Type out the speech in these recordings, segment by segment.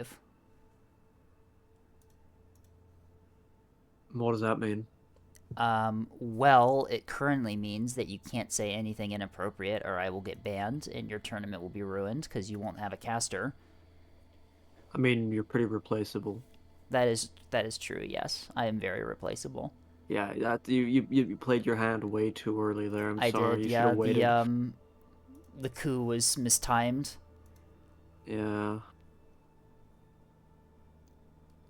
5. What does that mean? Well, it currently means that you can't say anything inappropriate or I will get banned and your tournament will be ruined because you won't have a caster. I mean, you're pretty replaceable. That is true. Yes, I am very replaceable. Yeah, that you played your hand way too early there. I'm I sorry. did. You should have Yeah, the waited. the coup was mistimed. Yeah.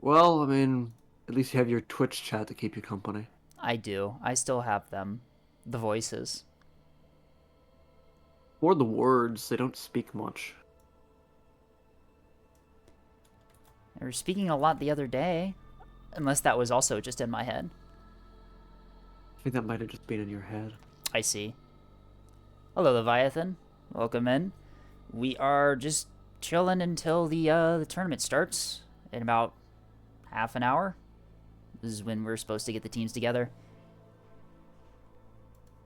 Well, I mean, at least you have your Twitch chat to keep you company. I do. I still have them. The voices. Or the words, they don't speak much. They were speaking a lot the other day, unless that was also just in my head. I think that might have just been in your head. I see. Hello, Leviathan. Welcome in. We are just chilling until the tournament starts in about half an hour. This is when we're supposed to get the teams together.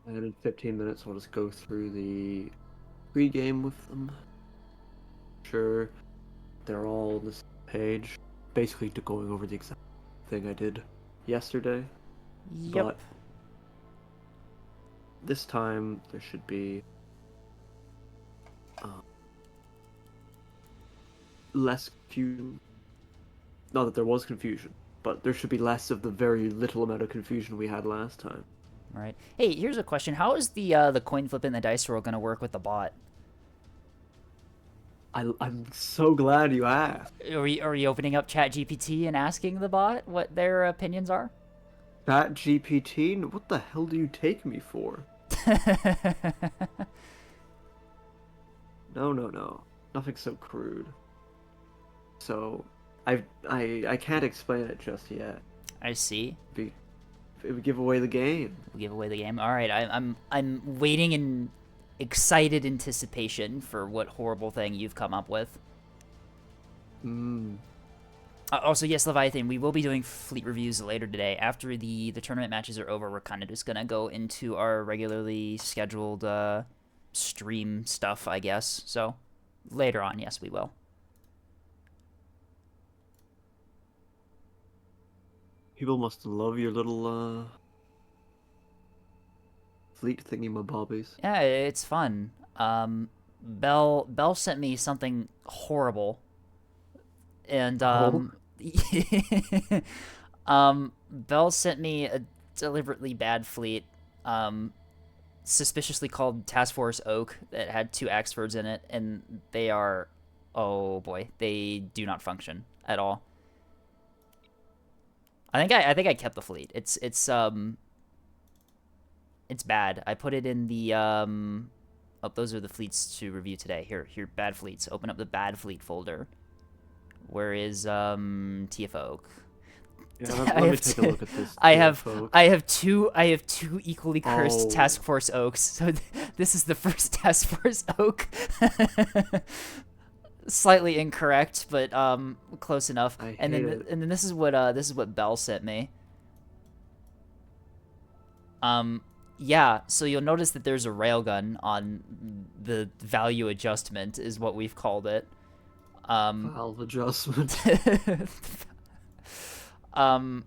And in 15 minutes, we'll just go through the pre-game with them. Sure, they're all on this page. Basically, to going over the exact thing I did yesterday. Yep. But this time, there should be less confusion. Not that there was confusion, but there should be less of the very little amount of confusion we had last time. All right. Hey, here's a question. How is the coin flip and the dice roll going to work with the bot? I'm so glad you asked. Are you opening up ChatGPT and asking the bot what their opinions are? Chat GPT? What the hell do you take me for? No, no, no. Nothing so crude. So, I can't explain it just yet. I see. It would give away the game. We'll give away the game. All right. I'm waiting in excited anticipation for what horrible thing you've come up with. Hmm. Also, yes, Leviathan, we will be doing fleet reviews later today. After the tournament matches are over, we're kind of just going to go into our regularly scheduled stream stuff, I guess. So, later on, yes, we will. People must love your little fleet thingy mabobbies. Yeah, it's fun. Bell sent me something horrible, and Oh, Bell sent me a deliberately bad fleet, suspiciously called Task Force Oak that had 2 Axfords in it, and they are, oh boy, they do not function at all. I think I kept the fleet. It's bad. I put it in the oh, those are the fleets to review today. Here, bad fleets. Open up the bad fleet folder. Where is TF Oak? yeah. I Let me have take a two, look at this I here, have folks. I have two equally cursed Oh, Task Force Oaks. So this is the first Task Force Oak. Slightly incorrect, but close enough. I And hate then it. and then this is what Bell sent me. Yeah, so you'll notice that there's a railgun on the value adjustment is what we've called it. Um Valve adjustment. um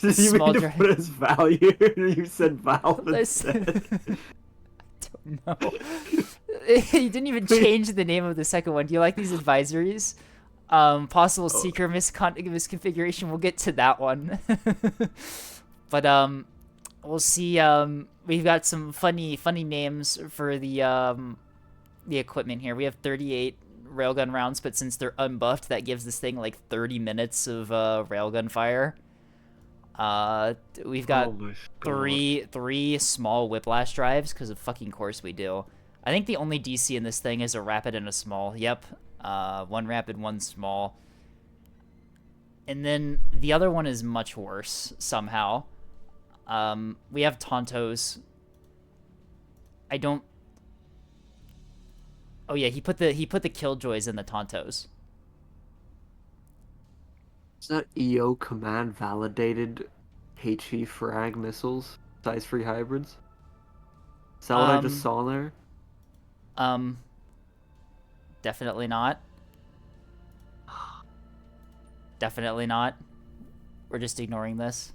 Did you small mean to dra- put as value? You said valve I instead. don't know. You didn't even change the name of the second one. Do you like these advisories? Possible Oh, seeker misconfiguration. We'll get to that one. But we'll see. We've got some funny names for the equipment here. We have 38 railgun rounds, but since they're unbuffed, that gives this thing like 30 minutes of railgun fire. We've oh got my god. three small whiplash drives because of fucking course we do. I think the only DC in this thing is a rapid and a small. Yep. One rapid, one small. And then the other one is much worse somehow. We have Tontos. I don't. Oh yeah, he put the Killjoys in the Tontos. Is that EO command validated HE frag missiles? Size 3 hybrids? Is that what I just Um, saw there? um, definitely not. Definitely not. We're just ignoring this.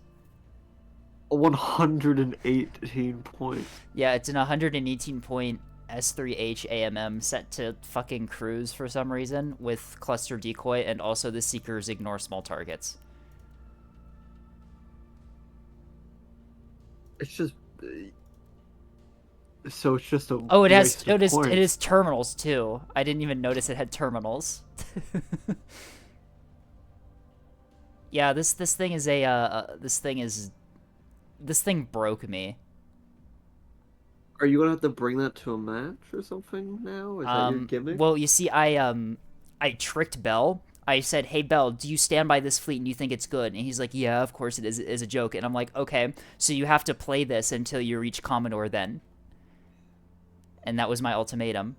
118 points. Yeah, it's an 118 point S3H AMM set to fucking cruise for some reason with cluster decoy, and also the seekers ignore small targets. It's just so it's just a Oh, waste of it points. is terminals too. I didn't even notice it had terminals. Yeah, this thing is this thing broke me. Are you gonna have to bring that to a match or something now? Is that your gimmick? Well, you see, I tricked Bell. I said, "Hey, Bell, do you stand by this fleet and you think it's good?" And he's like, "Yeah, of course it is a joke." And I'm like, "Okay, so you have to play this until you reach Commodore then." And that was my ultimatum.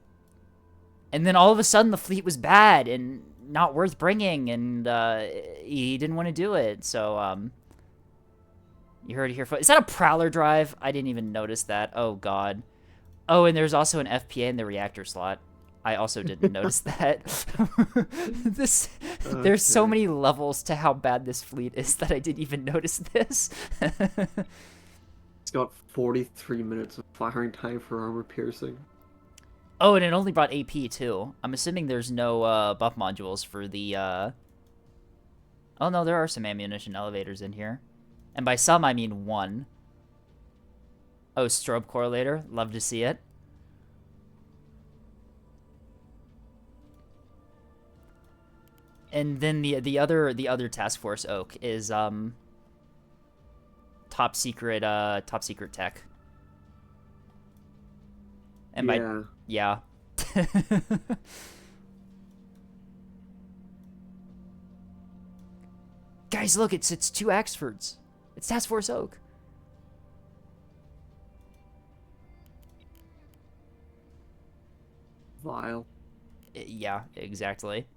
And then all of a sudden, the fleet was bad and not worth bringing, and he didn't want to do it. So, you heard it here. Is that a Prowler drive? I didn't even notice that. Oh, God. Oh, and there's also an FPA in the reactor slot. I also didn't notice that. There's so many levels to how bad this fleet is that I didn't even notice this. It's got 43 minutes of firing time for armor piercing. Oh, and it only brought AP, too. I'm assuming there's no buff modules for the... Oh, no, there are some ammunition elevators in here. And by some, I mean one. Oh, strobe correlator. Love to see it. And then the other task force oak is top secret tech. And by yeah. Guys, look, it's 2 Axfords. It's Task Force Oak. Vile. Yeah, exactly.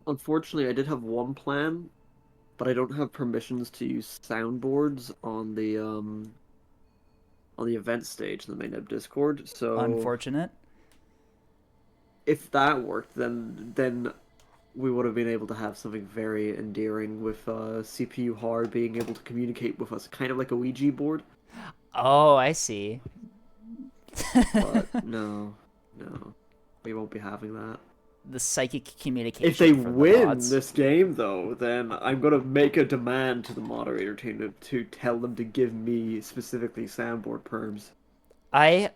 Unfortunately, I did have one plan, but I don't have permissions to use soundboards on the event stage in the mainnet Discord. So Unfortunate. if that worked, then we would have been able to have something very endearing with CPU hard being able to communicate with us, kind of like a Ouija board. Oh, I see. But no, we won't be having that. The psychic communication. If they for the win bots. this game, though, then I'm gonna make a demand to the moderator team to tell them to give me specifically soundboard perms. I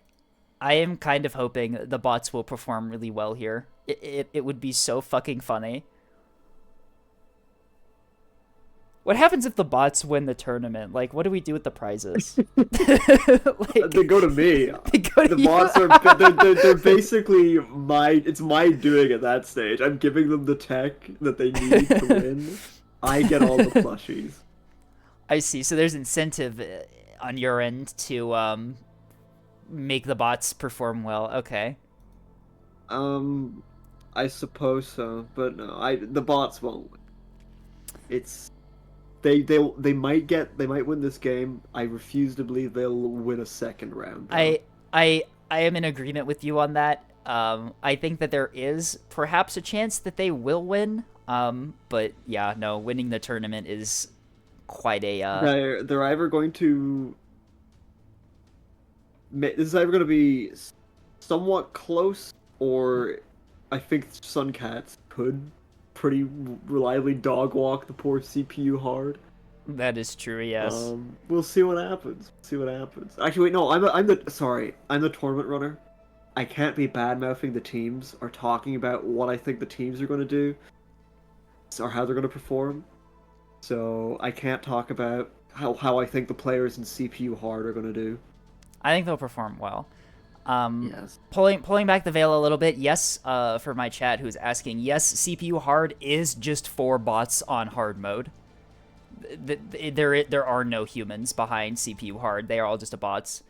am kind of hoping the bots will perform really well here. It would be so fucking funny. What happens if the bots win the tournament? Like, what do we do with the prizes? Like, they go to me. The bots are they're basically it's my doing at that stage. I'm giving them the tech that they need to win. I get all the plushies. I see. So there's incentive on your end to make the bots perform well. Okay. I suppose so, but no, the bots won't win. It's they might win this game. I refuse to believe they'll win a second round. Though. I am in agreement with you on that. I think that there is perhaps a chance that they will win. But yeah, no, winning the tournament is quite a. They're either going to. This is either going to be somewhat close, or I think Suncats could pretty reliably dog walk the poor CPU hard. That is true. Yes. We'll see what happens. Actually, wait, no. I'm the tournament runner. I can't be bad mouthing the teams or talking about what I think the teams are going to do or how they're going to perform. So I can't talk about how I think the players in CPU hard are going to do. I think they'll perform well. Yes. Pulling back the veil a little bit, yes, for my chat who's asking, yes, CPU hard is just 4 bots on hard mode. There are no humans behind CPU hard. They are all just bots.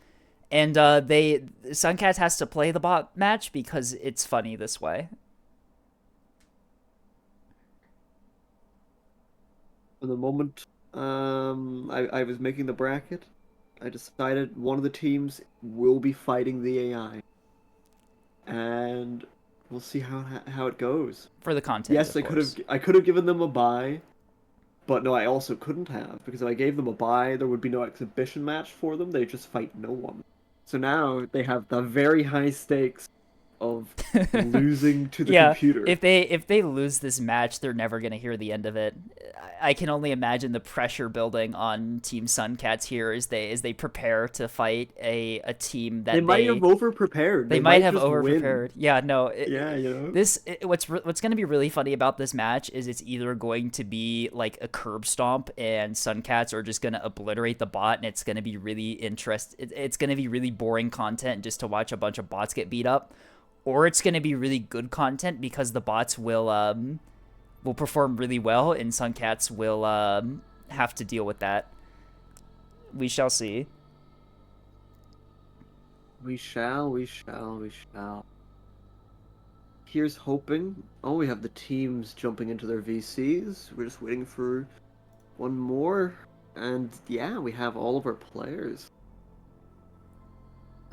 And Suncats has to play the bot match because it's funny this way. For the moment, I was making the bracket. I decided one of the teams will be fighting the AI, and we'll see how it goes. For the content, Yes, of course. I could have given them a bye, but no, I also couldn't have, because if I gave them a bye, there would be no exhibition match for them. They just fight no one. So now they have the very high stakes of losing to the Yeah, computer. if they lose this match, they're never gonna hear the end of it. I can only imagine the pressure building on Team Suncats here as they prepare to fight a team that They might have over prepared. They might have just over win. prepared. Yeah, no. Yeah, you know. What's going to be really funny about this match is it's either going to be like a curb stomp and Suncats are just going to obliterate the bot, and it's going to be really it's going to be really boring content just to watch a bunch of bots get beat up, or it's going to be really good content because the bots will perform really well and Suncats will have to deal with that. We shall see. We shall. Here's hoping. Oh, we have the teams jumping into their VCs. We're just waiting for one more. And yeah, we have all of our players.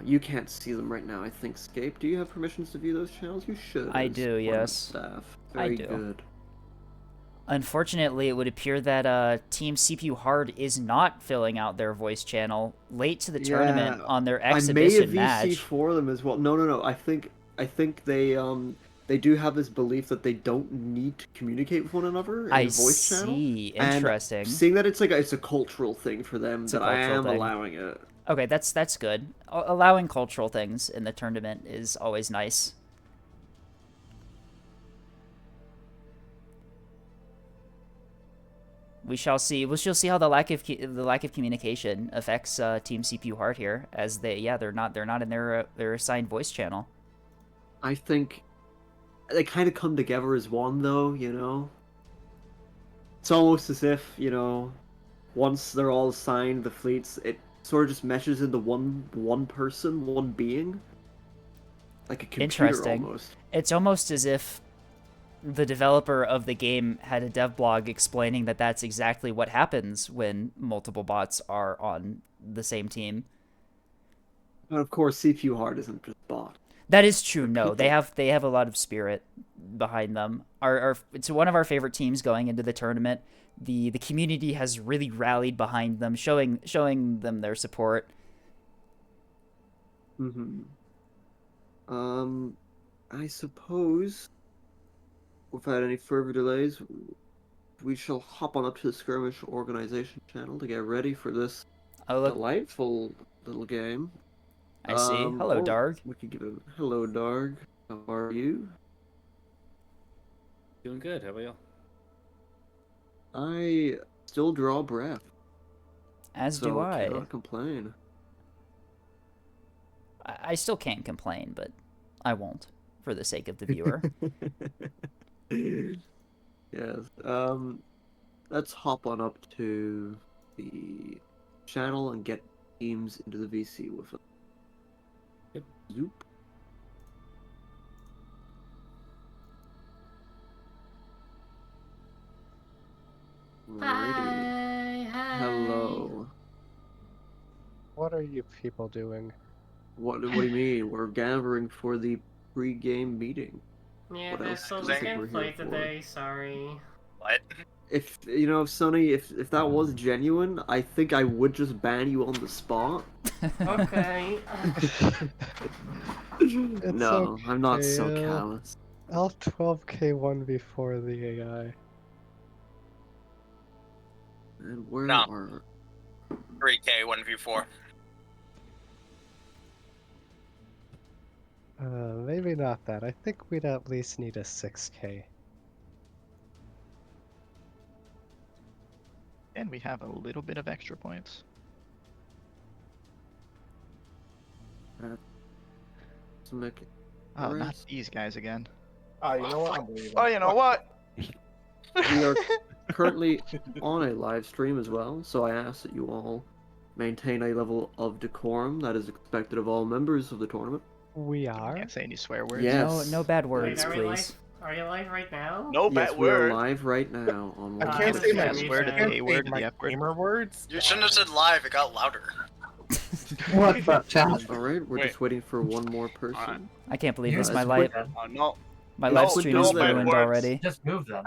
You can't see them right now, I think, Scape. Do you have permissions to view those channels? You should. I do, yes. Staff. I do. Good. Unfortunately, it would appear that Team CPU Hard is not filling out their voice channel late to the tournament on their exhibition match. I may have VC for them as well. No. I think they do have this belief that they don't need to communicate with one another in the voice channel. I see. Interesting. And seeing that it's a cultural thing for them, that I am allowing it. Okay, that's good. Allowing cultural things in the tournament is always nice. We shall see. We shall see how the lack of communication affects Team CPU Hard here, as they're not in their assigned voice channel. I think they kind of come together as one, though. You know, it's almost as if once they're all assigned the fleets, it sort of just meshes into one person, one being, like a computer. Interesting. Almost. It's almost as if the developer of the game had a dev blog explaining that that's exactly what happens when multiple bots are on the same team. And of course, CPU Hard isn't just bot. That is true. No, they have a lot of spirit behind them. It's one of our favorite teams going into the tournament. The community has really rallied behind them, showing them their support. I suppose, without any further delays, we shall hop on up to the Skirmish Organization channel to get ready for this delightful little game. I see. Hello, Darg. We could give him hello, Darg. How are you? Doing good. How about you? I still draw breath. As do I. Cannot complain. I still can't complain, but I won't, for the sake of the viewer. Yes. Let's hop on up to the channel and get teams into the VC with them. Yep. Zoop. Hi. Hello. What are you people doing? What do you mean? We're gathering for the pre-game meeting. Yeah, What there's else a do you think second we're play here for? today, sorry. What? If Sonny, if that was genuine, I think I would just ban you on the spot. Okay. No, I'm not so okay, callous. I'll 12k1 before the AI. And where No. are 3K 1v4. Maybe not that. I think we'd at least need a 6k. And we have a little bit of extra points. Smick? Oh, not Right. these guys again. Oh, you know what? I'm leaving. Oh, you know what? We are currently on a live stream as well, so I ask that you all maintain a level of decorum that is expected of all members of the tournament. We are. Can't say any swear words. Yes. No bad Wait, words, are we please. live? Are you live right now? No Yes, bad we are word. live right now on I live. can't say my Yeah, swear to the can't A say word, my the F word. gamer words. You shouldn't have said live, it got louder. What the chat? Alright, we're Wait. just waiting for one more person. Alright. I can't believe this. Guys, My quick- live No. my No, live stream no is bad ruined words. already. Just move them.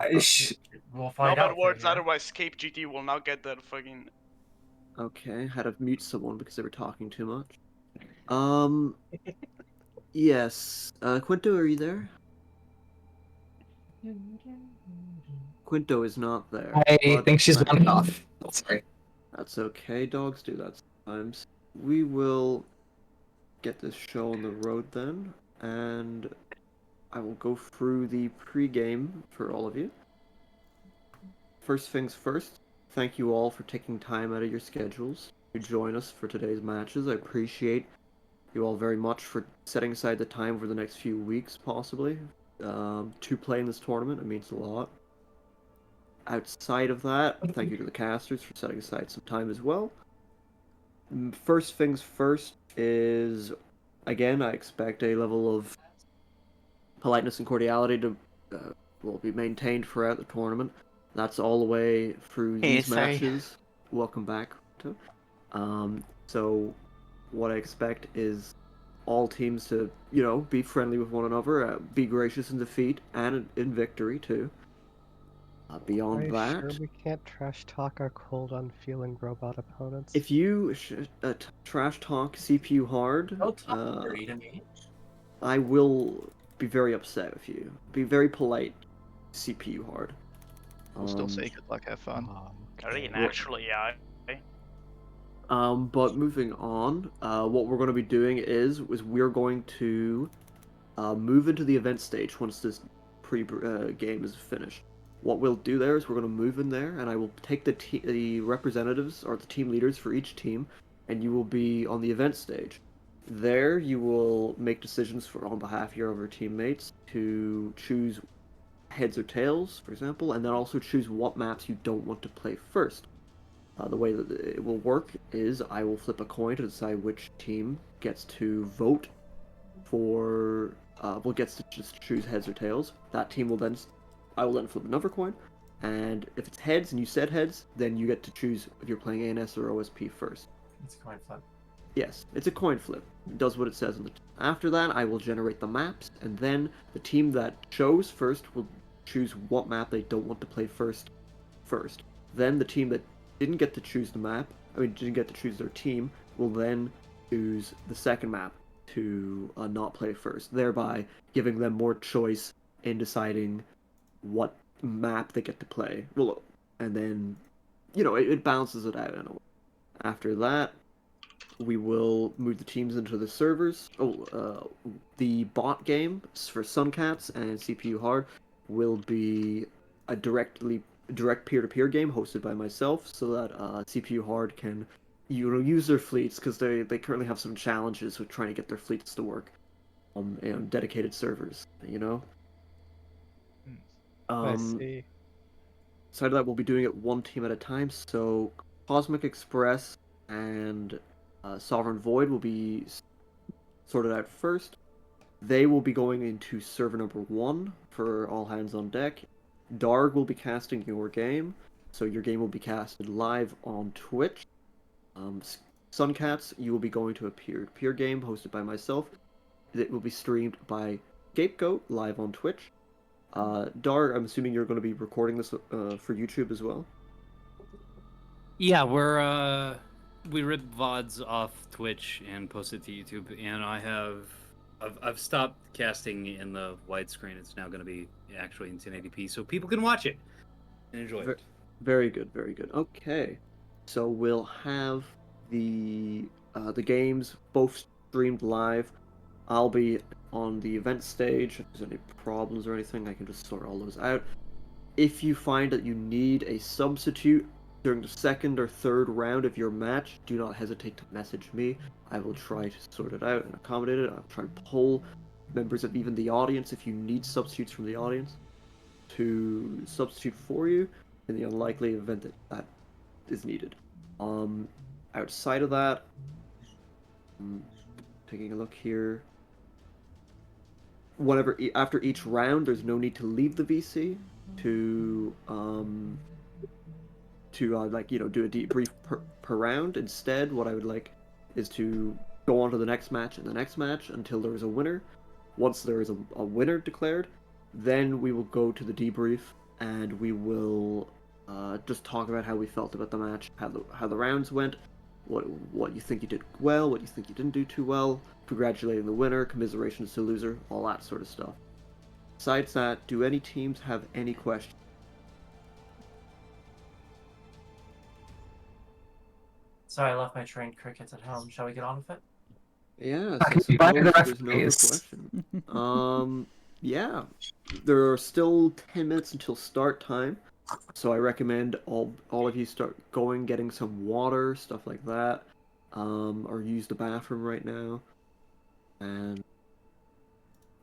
We'll No find out. bad words, for you. otherwise Cape GT will not get that fucking. Okay, had to mute someone because they were talking too much. Yes. Quinto, are you there? Quinto is not there. I but think she's that- running off. Sorry. That's okay, dogs do that sometimes. We will get this show on the road then, and I will go through the pre-game for all of you. First things first, thank you all for taking time out of your schedules to join us for today's matches. I appreciate you all very much for setting aside the time for the next few weeks, possibly, to play in this tournament. It means a lot. Outside of that, thank you to the casters for setting aside some time as well. First things first is, again, I expect a level of politeness and cordiality to will be maintained throughout the tournament. That's all the way through Hey, these sorry. matches. Welcome back. So what I expect is all teams to, be friendly with one another, be gracious in defeat and in victory too. Are Beyond you that, sure we can't trash talk our cold, unfeeling robot opponents? if you trash talk CPU hard, Don't talk dirty to me. I will be very upset with you. Be very polite, CPU hard. We'll still say good luck, have fun. Very Okay. naturally, yeah. But moving on, what we're going to be doing is we're going to move into the event stage once this game is finished. What we'll do there is we're going to move in there, and I will take the representatives or the team leaders for each team, and you will be on the event stage. There, you will make decisions on behalf of your other teammates to choose heads or tails, for example, and then also choose what maps you don't want to play first. The way that it will work is I will flip a coin to decide which team gets to vote for, gets to just choose heads or tails. That team will then, I will then flip another coin, and if it's heads and you said heads, then you get to choose if you're playing ANS or OSP first. It's a coin flip. Yes, it's a coin flip. It does what it says in the. After that, I will generate the maps, and then the team that chose first will choose what map they don't want to play first. Then the team that didn't get to choose didn't get to choose their team, will then choose the second map to not play first, thereby giving them more choice in deciding what map they get to play. Well, and then, it balances it out in a way. After that, we will move the teams into the servers. The bot game for Suncats and CPU Hard will be a direct peer-to-peer game hosted by myself, so that CPU Hard can use their fleets, because they currently have some challenges with trying to get their fleets to work on dedicated servers. I see. Aside of that, we'll be doing it one team at a time. So Cosmic Express and Sovereign Void will be sorted out first. They will be going into server number 1 for all hands on deck. Darg will be casting your game, so your game will be casted live on Twitch. Suncats, you will be going to a peer-to-peer game hosted by myself. It will be streamed by Scapegoat live on Twitch. Darg, I'm assuming you're going to be recording this for YouTube as well? Yeah, we rip VODs off Twitch and post it to YouTube, and I've stopped casting in the widescreen. It's now going to be actually in 1080p, so people can watch it and enjoy it. Very good, very good. Okay, so we'll have the games both streamed live. I'll be on the event stage. If there's any problems or anything, I can just sort all those out. If you find that you need a substitute during the second or third round of your match, do not hesitate to message me. I will try to sort it out and accommodate it. I'll try to pull members of even the audience, if you need substitutes from the audience, to substitute for you in the unlikely event that that is needed. Outside of that, taking a look here. After each round, there's no need to leave the VC to do a debrief per round. Instead, what I would like is to go on to the next match and the next match until there is a winner. Once there is a winner declared, then we will go to the debrief and we will just talk about how we felt about the match, how the rounds went, what you think you did well, what you think you didn't do too well, congratulating the winner, commiserations to the loser, all that sort of stuff. Besides that, do any teams have any questions? Sorry, I left my trained crickets at home. Shall we get on with it? Yes, I I can be by the suppose there's no other referees. question. Yeah, there are still 10 minutes until start time, so I recommend all of you start going, getting some water, stuff like that, or use the bathroom right now, and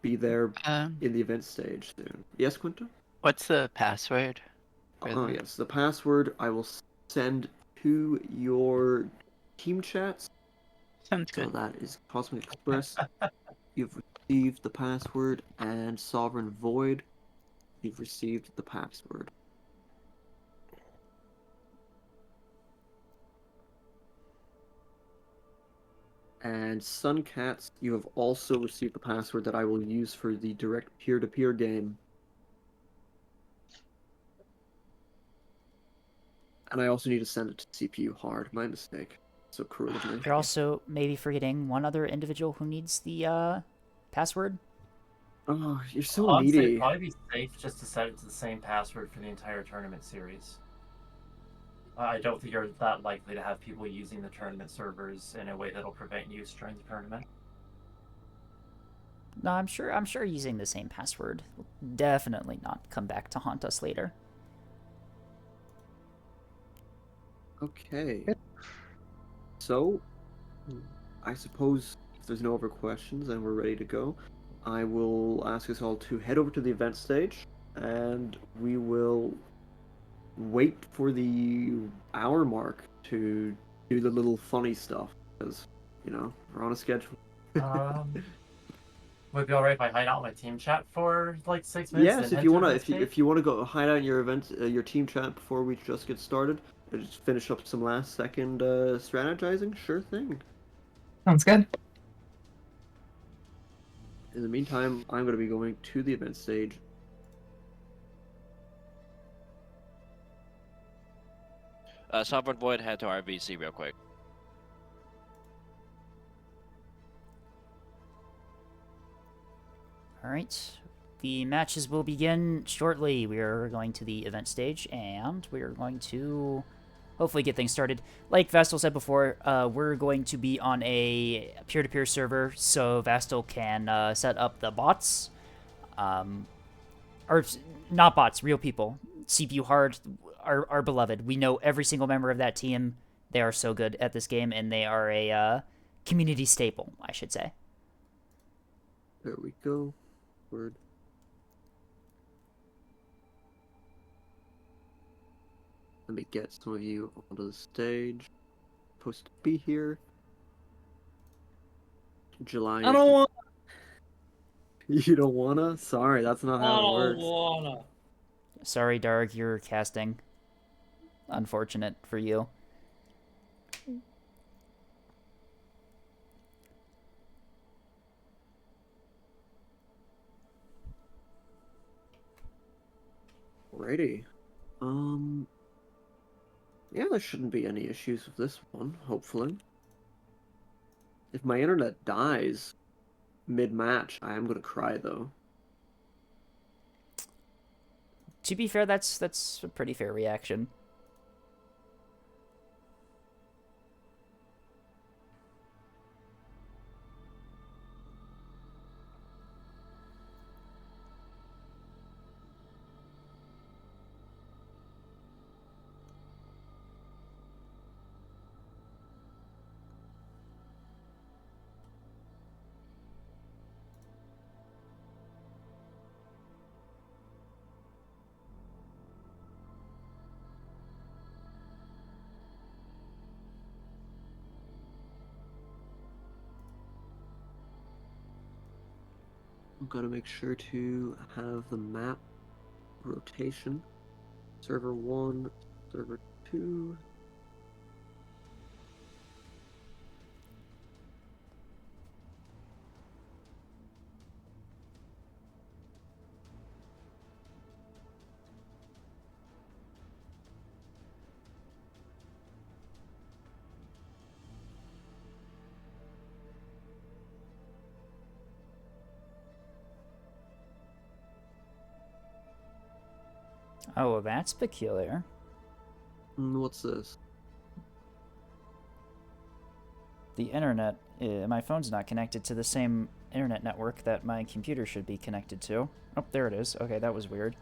be there in the event stage soon. Yes, Quinta? What's the password? for Oh the- yes, the password I will send to your team chats. Sounds So good. that is Cosmic Express. You've received the password, and Sovereign Void. You've received the password. And Suncats, you have also received the password that I will use for the direct peer-to-peer game. And I also need to send it to CPU hard. My mistake. So cruel of me. You're also maybe forgetting one other individual who needs the password. Oh, you're so Honestly, it'd needy. probably be safe just to set it to the same password for the entire tournament series. I don't think you're that likely to have people using the tournament servers in a way that'll prevent use during the tournament. No, I'm sure using the same password will definitely not come back to haunt us later. Okay. So, I suppose if there's no other questions and we're ready to go, I will ask us all to head over to the event stage, and we will wait for the hour mark to do the little funny stuff, because, you know, we're on a schedule. Would it be alright if I hide out in my team chat for like 6 minutes? Yes, then if you head to wanna, event stage? if you wanna go hide out in your event, your team chat before we just get started, and just finish up some last second strategizing, sure thing. Sounds good. In the meantime, I'm going to be going to the event stage. Sovereign Void, head to RVC real quick. All right. The matches will begin shortly. We are going to the event stage, and we are going to hopefully get things started. Like Vastal said before, we're going to be on a peer-to-peer server, so Vastal can set up the bots, or not bots, real people. CPU Hard, our beloved. We know every single member of that team. They are so good at this game, and they are a community staple, I should say. There we go. Word. Let me get some of you onto the stage. Supposed to be here. July. I don't want. You don't wanna? Sorry, that's not how it works. wanna. Sorry, Darg, you're casting. Unfortunate for you. Alrighty. Yeah, there shouldn't be any issues with this one, hopefully. If my internet dies mid-match, I am gonna cry, though. To be fair, that's a pretty fair reaction. I'm gonna make sure to have the map rotation. Server 1, server 2. Oh, well, that's peculiar. What's this? The internet, my phone's not connected to the same internet network that my computer should be connected to. Oh, there it is. Okay, that was weird.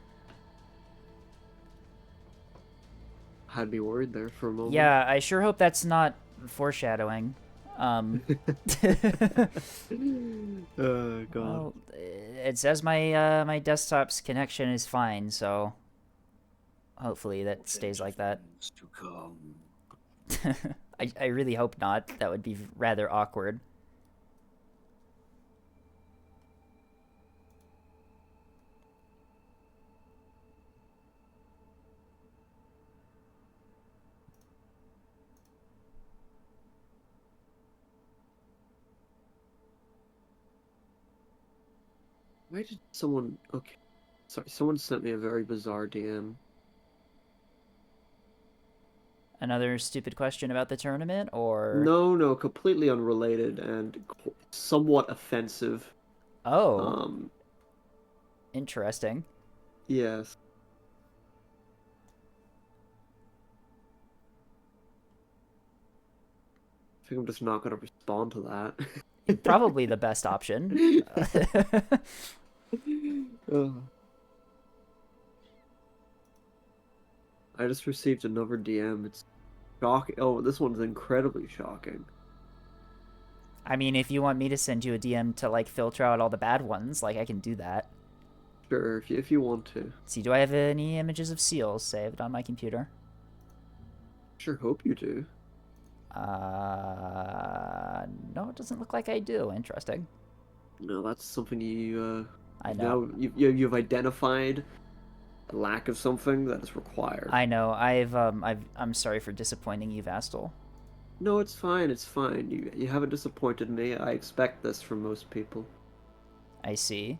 Had me worried there for a moment. Yeah, I sure hope that's not foreshadowing. Oh god. Well, it says my my desktop's connection is fine, so hopefully that stays like that. I really hope not. That would be rather awkward. Why did someone... Okay. Sorry, someone sent me a very bizarre DM. Another stupid question about the tournament, or... No, completely unrelated and somewhat offensive. Oh. Interesting. Yes. I think I'm just not going to respond to that. Probably the best option. I just received another DM. It's shocking. Oh, this one's incredibly shocking. I mean, if you want me to send you a DM to, like, filter out all the bad ones, like, I can do that. Sure, if you want to. See, do I have any images of seals saved on my computer? Sure hope you do. No, it doesn't look like I do. Interesting. No, that's something you, I know. Now, you've identified a lack of something that is required. I know. I'm sorry for disappointing you, Vastal. No, it's fine, it's fine. You haven't disappointed me. I expect this from most people. I see.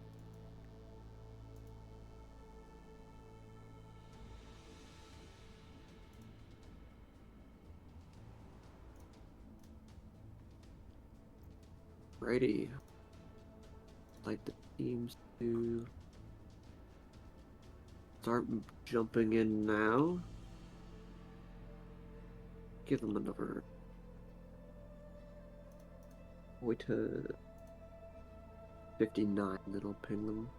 Righty. Like the teams to start jumping in now. Give them another. Wait to 59, then I'll ping them.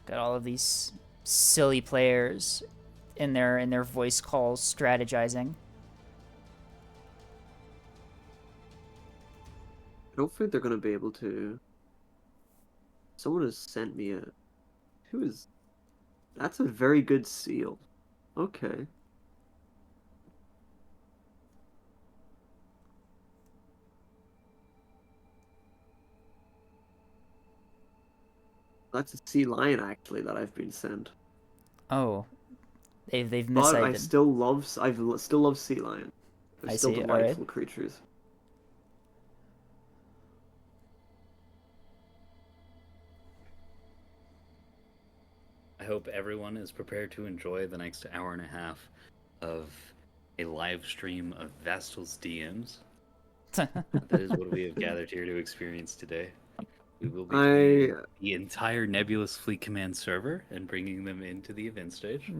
Got all of these silly players in their voice calls strategizing. I don't think they're gonna be able to. Someone has sent me a. Who is? That's a very good seal. Okay. That's a sea lion actually that I've been sent. Oh, they've But misidentified. I still love sea lion. They're I still see, delightful alright. creatures. I hope everyone is prepared to enjoy the next hour and a half of a live stream of Vastal's DMs. That is what we have gathered here to experience today. We will be doing the entire Nebulous Fleet Command server and bringing them into the event stage.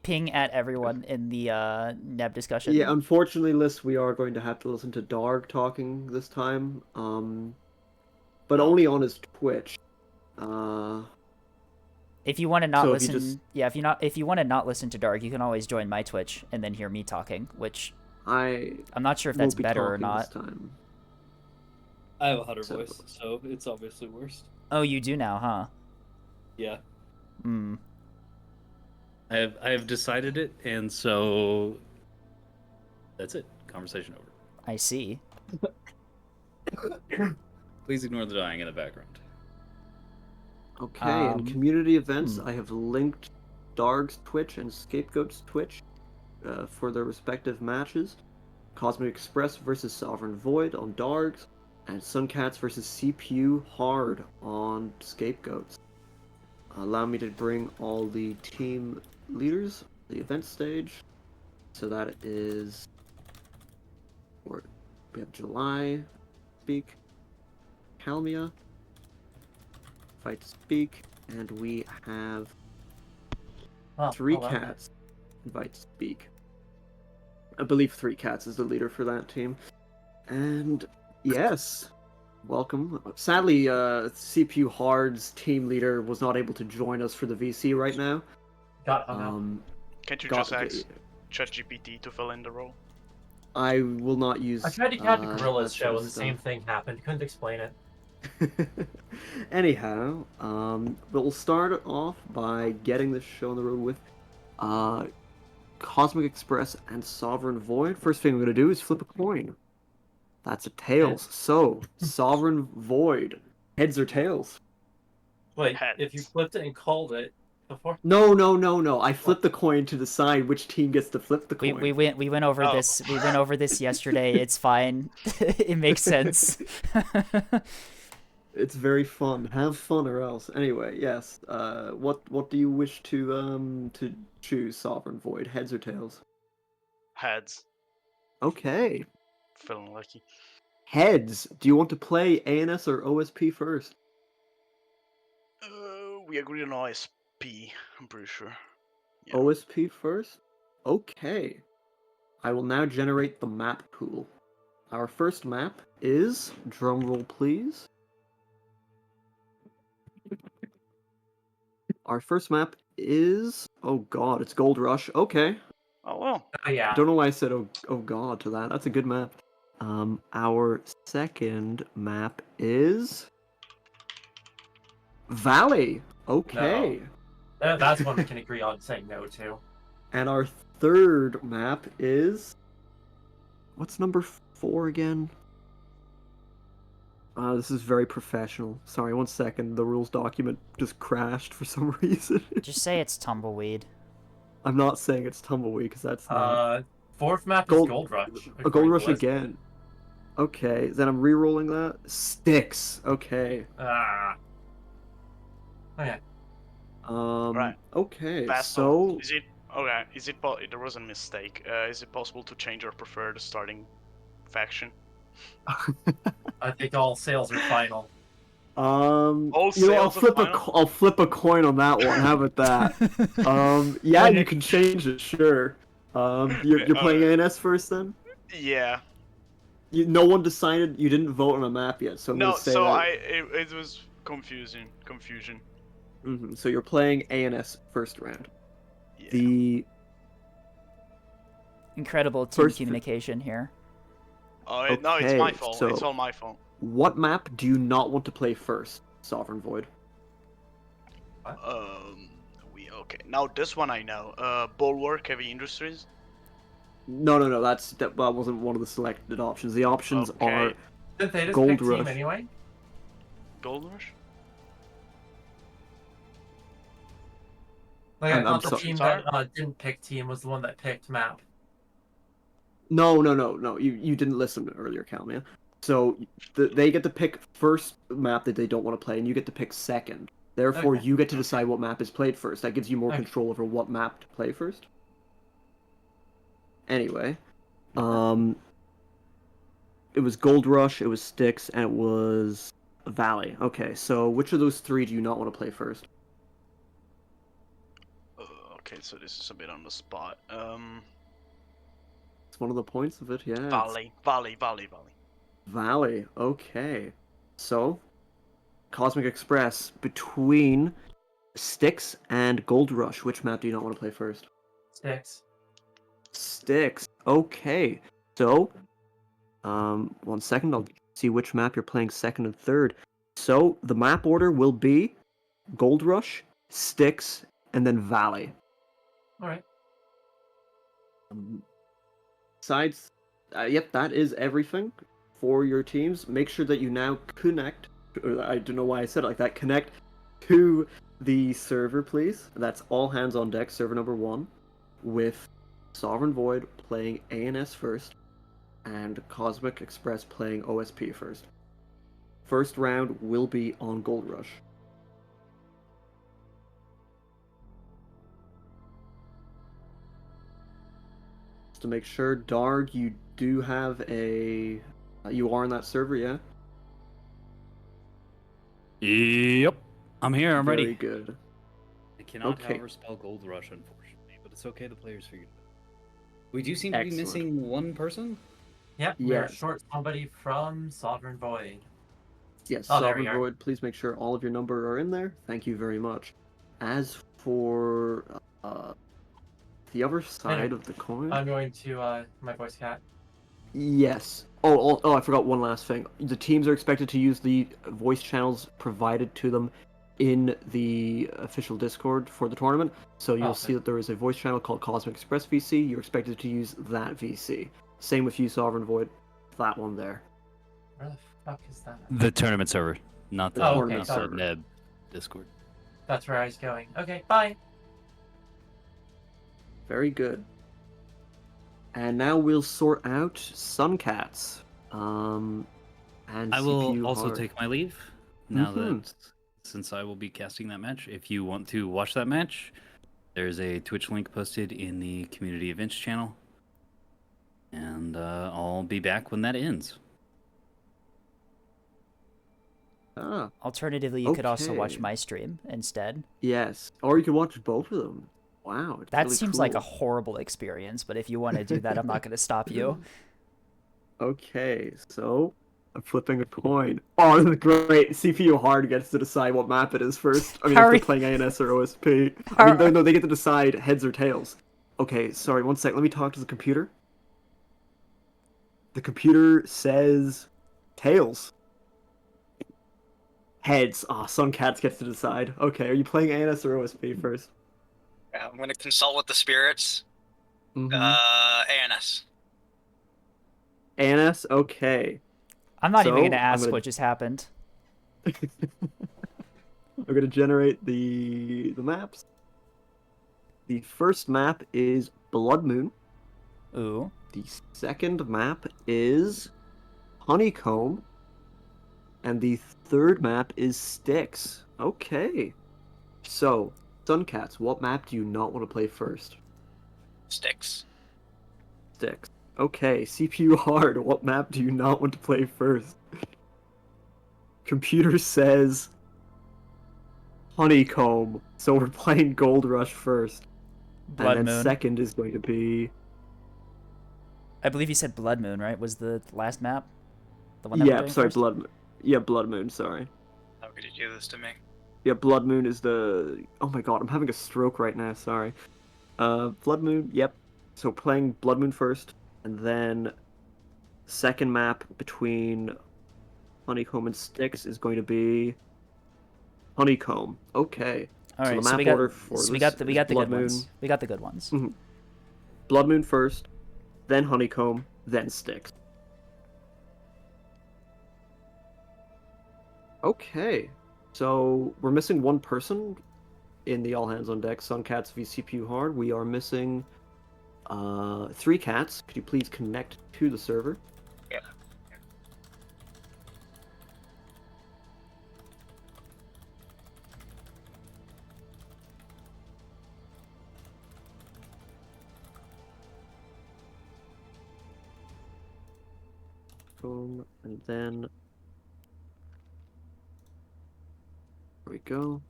Ping at everyone in the Neb discussion. Yeah, unfortunately, Liz, we are going to have to listen to Darg talking this time. But only on his Twitch. If you want to not So listen, if you want to not listen to Dark, you can always join my Twitch and then hear me talking, which I'm not sure if that's won't be better or talking not. this time. I have a hunter voice, so it's obviously worse. Oh, you do now, huh? Yeah. Hmm. I have decided it, and so that's it. Conversation over. I see. Please ignore the dying in the background. Okay, in community events, I have linked Darg's Twitch and Scapegoat's Twitch for their respective matches. Cosmic Express versus Sovereign Void on Darg's, and Suncats versus CPU Hard on Scapegoats. Allow me to bring all the team leaders. the event stage. So that is, or we have July, speak, Calmia, fight to speak, and we have Oh, Three okay. Cats, invite to speak. I believe Three Cats is the leader for that team. And yes, welcome. Sadly, CPU Hard's team leader was not able to join us for the VC right now. Got hung up. Can't you got- just ask ChatGPT to fill in the role? I will not use. I tried to catch a Gorilla's that show sort and the of same stuff. thing happened. Couldn't explain it. Anyhow, we'll start off by getting this show on the road with Cosmic Express and Sovereign Void. First thing we're going to do is flip a coin. That's a tails. So, Sovereign Void. Heads or tails? Wait, Heads. if you flipped it and called it before? No. I flipped the coin to decide which team gets to flip the coin. We went over Oh. this. We went over this yesterday. It's fine. It makes sense. It's very fun. Have fun or else. Anyway, yes. What do you wish to choose, Sovereign Void? Heads or tails? Heads. Okay. Feeling lucky. Heads. Do you want to play ANS or OSP first? We agreed on OSP, I'm pretty sure. Yeah. OSP first? Okay. I will now generate the map pool. Our first map is, drumroll please. Our first map is, oh god, it's Gold Rush. Okay. Oh well. Oh, yeah. I don't know why I said oh god to that. That's a good map. Our second map is Valley. Okay. That's one we can agree on saying no to. And our third map is, what's number 4 again? This is very professional. Sorry, 1 second. The rules document just crashed for some reason. Just say it's tumbleweed. I'm not saying it's Tumbleweed because that's not. Fourth map Gold- is Gold Rush. A Gold Rush again. Okay, then I'm re-rolling that. Sticks. Okay. Okay. Right. Okay. Fast So forward. Is it okay? Is it there was a mistake? Is it possible to change or prefer the starting faction? I think all sales are final. All you know, I'll sales are flip final? I'll flip a coin on that one. How about that? Yeah, you can change it. Sure. You're playing ANS first then. Yeah. No one decided. You didn't vote on a map yet, so I'm No, gonna say so that. it was confusion. So you're playing ANS first round. Yeah. The Incredible team First- communication here. Oh no, it's my Okay, fault. so- It's all my fault. what map do you not want to play first? Sovereign Void. Okay. Now this one I know. Bulwark Heavy Industries. No. That wasn't one of the selected options. The options Okay. are Didn't they just Gold pick team Rush. anyway? Gold Rush. Like, I I'm thought the sorry. team that didn't pick team was the one that picked map. No. You didn't listen earlier, Calmia. So they get to pick first map that they don't want to play, and you get to pick second. Therefore, Okay. you get to decide what map is played first. That gives you more Okay. control over what map to play first. Anyway, it was Gold Rush, it was Styx, and it was Valley. Okay, so which of those three do you not want to play first? Okay, so this is a bit on the spot. It's one of the points of it, yeah. it's Valley. Valley, okay. So, Cosmic Express, between Styx and Gold Rush, which map do you not want to play first? Styx, okay. So, 1 second, I'll see which map you're playing second and third. So, the map order will be Gold Rush, Styx, and then Valley. Alright. Besides, yep, that is everything for your teams. Make sure that you now connect, or I don't know why I said it like that, connect to the server, please. That's all hands on deck, server number 1, with Sovereign Void playing ANS first, and Cosmic Express playing OSP first. First round will be on Gold Rush. Just to make sure, Darg, you do have a... you are on that server, yeah? Yep. I'm here. I'm Very ready. good. I cannot, Okay. however, spell Gold Rush, unfortunately, but it's okay. The players figured it out. We do seem to be Excellent. missing one person. Yep, we're Yes. short somebody from Sovereign Void. Yes, Oh, there Sovereign we are. Void, please make sure all of your number are in there. Thank you very much. As for the other side of the coin... I'm going to my voice cat. Yes. Oh, I forgot one last thing. The teams are expected to use the voice channels provided to them in the official Discord for the tournament. So you'll see that there is a voice channel called Cosmic Express VC. You're expected to use that VC. Same with you, Sovereign Void. That one there. Where the fuck is that? The tournament server, not the, The Oh, tournament okay, server. Neb Discord. That's where I was going. Okay, bye. Very good. And now we'll sort out Suncats. And I will CPU also hard. take my leave now Mhm. that, since I will be casting that match. If you want to watch that match, there's a Twitch link posted in the community events channel, and I'll be back when that ends. Ah, Alternatively, you could also watch okay. my stream instead. yes. Or you can watch both of them. Wow. It's That really seems like a cool. horrible experience, but if you want to do that, I'm not going to stop you. Okay, so I'm flipping a coin. Oh, this is great. CPU hard gets to decide what map it is first. I mean, if they're playing ANS or OSP. I mean, no, they get to decide heads or tails. Okay, sorry, one sec. Let me talk to the computer. The computer says tails. Heads. Ah, Suncats gets to decide. Okay, are you playing ANS or OSP first? Yeah, I'm gonna consult with the spirits. ANS. ANS? Okay. I'm not even going to So, I'm ask gonna- what just happened. I'm gonna generate the maps. The first map is Blood Moon. Ooh. The second map is Honeycomb. And the third map is Styx. Okay. So, Suncats, what map do you not want to play first? Styx. Styx. Okay, CPU hard, what map do you not want to play first? Computer says Honeycomb, so we're playing Gold Rush first. Blood and then Moon. second is going to be... I believe you said Blood Moon, right? Was the last map? The one that we're Yeah, doing sorry, first? Blood Moon. Yeah, Blood Moon, sorry. How could you do this to me? Yeah, Blood Moon is the... Oh my god, I'm having a stroke right now, sorry. Blood Moon, yep. So playing Blood Moon first, and then second map between Honeycomb and Styx is going to be Honeycomb. Okay. All right, so the map we got, order for so we this got the is good Blood ones. Moon. We got the good ones. Mhm. Blood Moon first, then Honeycomb, then Styx. Okay, so we're missing one person in the all hands on deck Suncats v CPU hard. We are missing 3 cats. Could you please connect to the server? Yeah. Boom, and then there we go.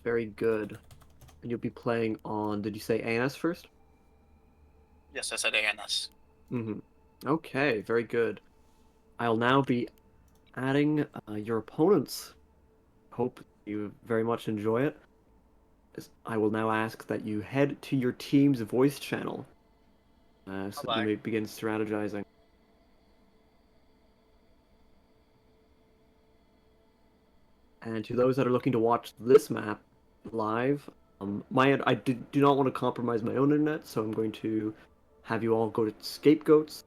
Very good. And you'll be playing on, did you say ANS first? Yes, I said ANS. Mm-hmm. Okay, very good. I'll now be adding your opponents. Hope you very much enjoy it. I will now ask that you head to your team's voice channel so that you may begin strategizing. And to those that are looking to watch this map live, I do not want to compromise my own internet, so I'm going to have you all go to Scapegoat's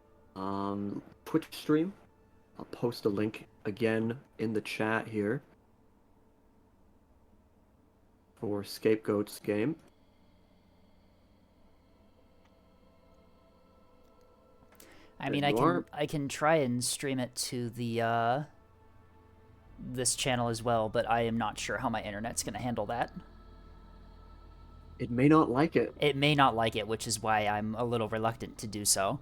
Twitch stream. I'll post a link again in the chat here for Scapegoat's game. I mean, I can try and stream it to the this channel as well, but I am not sure how my internet's going to handle that. It may not like it. It may not like it, which is why I'm a little reluctant to do so.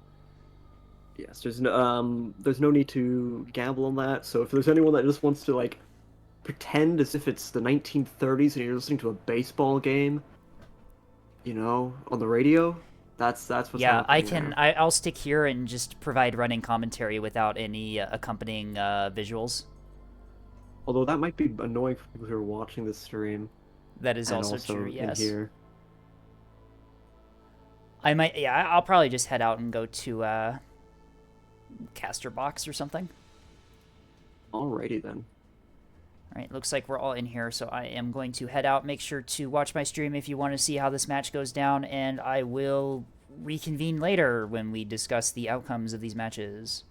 Yes, there's no need to gamble on that. So if there's anyone that just wants to like pretend as if it's the 1930s and you're listening to a baseball game, you know, on the radio, that's what's Yeah, happening there. I'll stick here and just provide running commentary without any accompanying visuals. Although that might be annoying for people who are watching this stream. That is and also true. in Yes. here. I'll probably just head out and go to caster box or something. Alrighty then. All right, looks like we're all in here, so I am going to head out. Make sure to watch my stream if you want to see how this match goes down, and I will reconvene later when we discuss the outcomes of these matches.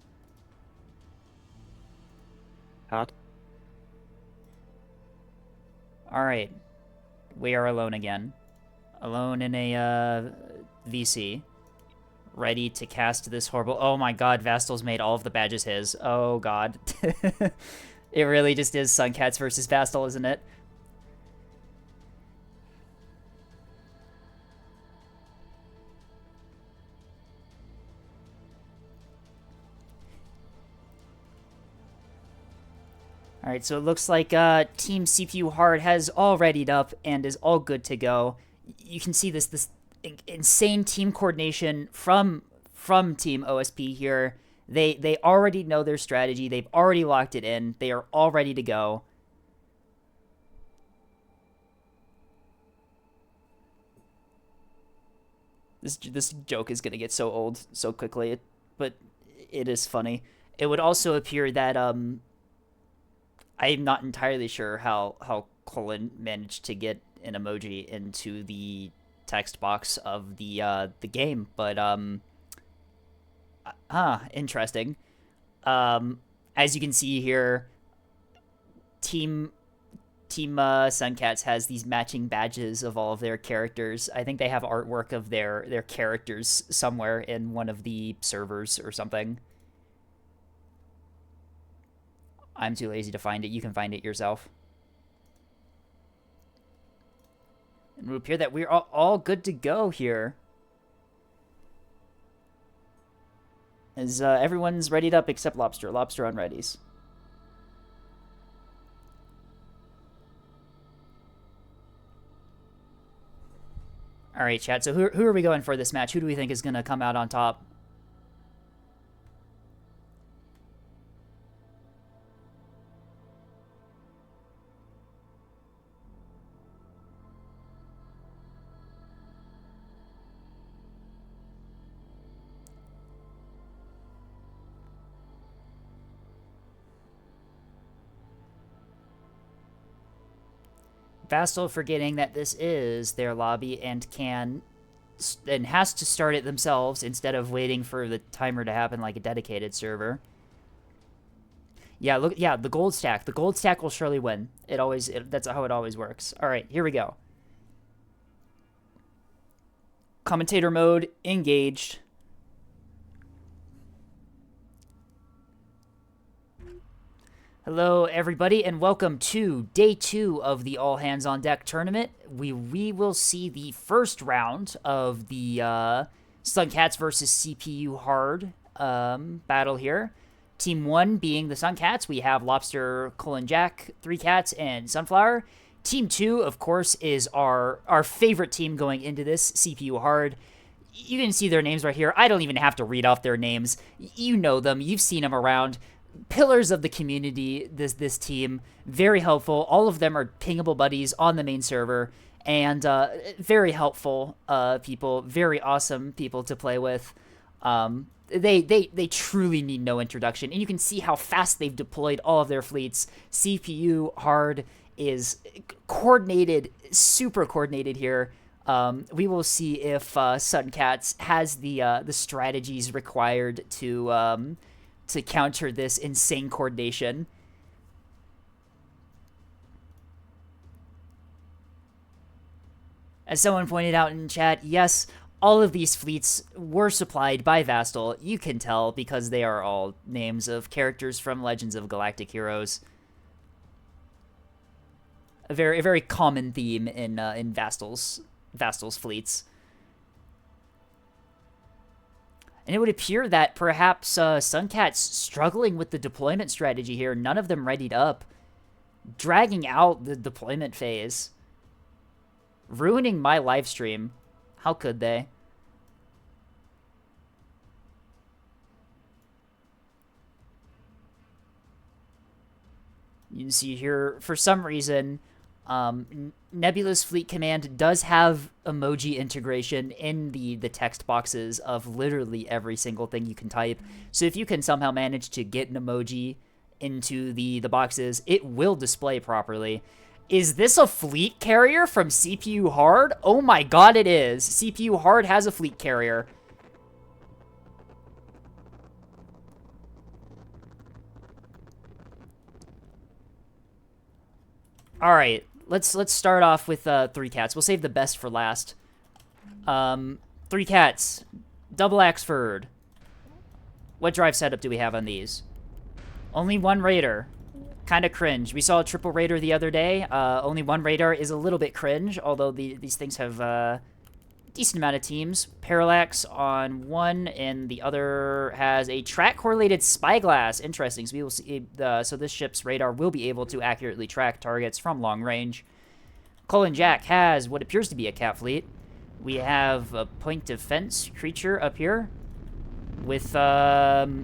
Hot. All right, we are alone again. Alone in a VC. Ready to cast this horrible... Oh my god, Vastal's made all of the badges his. Oh god. It really just is Suncats versus Vastal, isn't it? Alright, so it looks like Team CPU Hard has all readied up and is all good to go. You can see this insane team coordination from Team OSP here. They already know their strategy. They've already locked it in. They are all ready to go. This joke is gonna get so old so quickly, but it is funny. It would also appear that I'm not entirely sure how Colin managed to get an emoji into the text box of the game, but interesting. As you can see here, Team Suncats has these matching badges of all of their characters. I think they have artwork of their characters somewhere in one of the servers or something. I'm too lazy to find it. You can find it yourself. And it would appear that we're all good to go here. As everyone's readied up except Lobster. Lobster on readies. Alright, chat. So who are we going for this match? Who do we think is going to come out on top? Vastal forgetting that this is their lobby and has to start it themselves instead of waiting for the timer to happen like a dedicated server. Yeah, look, yeah, the gold stack. The gold stack will surely win. That's how it always works. All right, here we go. Commentator mode engaged. Hello, everybody, and welcome to Day 2 of the All Hands on Deck tournament. We will see the first round of the Suncats versus CPU Hard battle here. Team 1 being the Suncats, we have Lobster, Colin Jack, 3 Cats, and Sunflower. Team 2, of course, is our favorite team going into this, CPU Hard. You can see their names right here. I don't even have to read off their names. You know them. You've seen them around. Pillars of the community, this team, very helpful. All of them are pingable buddies on the main server, and very helpful people, very awesome people to play with. They truly need no introduction, and you can see how fast they've deployed all of their fleets. CPU Hard is coordinated, super coordinated here. We will see if Suncats has the strategies required to counter this insane coordination. As someone pointed out in chat, yes, all of these fleets were supplied by Vastal. You can tell because they are all names of characters from Legends of Galactic Heroes. A very common theme in Vastal's Vastal's fleets. And it would appear that perhaps Suncats struggling with the deployment strategy here. None of them readied up. Dragging out the deployment phase. Ruining my live stream. How could they? You can see here, for some reason, Nebula's Fleet Command does have emoji integration in the text boxes of literally every single thing you can type. So if you can somehow manage to get an emoji into the boxes, it will display properly. Is this a fleet carrier from CPU Hard? Oh my god, it is. CPU Hard has a fleet carrier. Alright, let's start off with 3 cats. We'll save the best for last. 3 cats. Double Axford. What drive setup do we have on these? Only 1 Raider. Kind of cringe. We saw a triple Raider the other day. Only 1 Raider is a little bit cringe, although these things have a decent amount of teams. Parallax on 1, and the other has a track-correlated spyglass. Interesting. So we will see. So this ship's radar will be able to accurately track targets from long range. Colin Jack has what appears to be a cat fleet. We have a point defense creature up here with Sarissa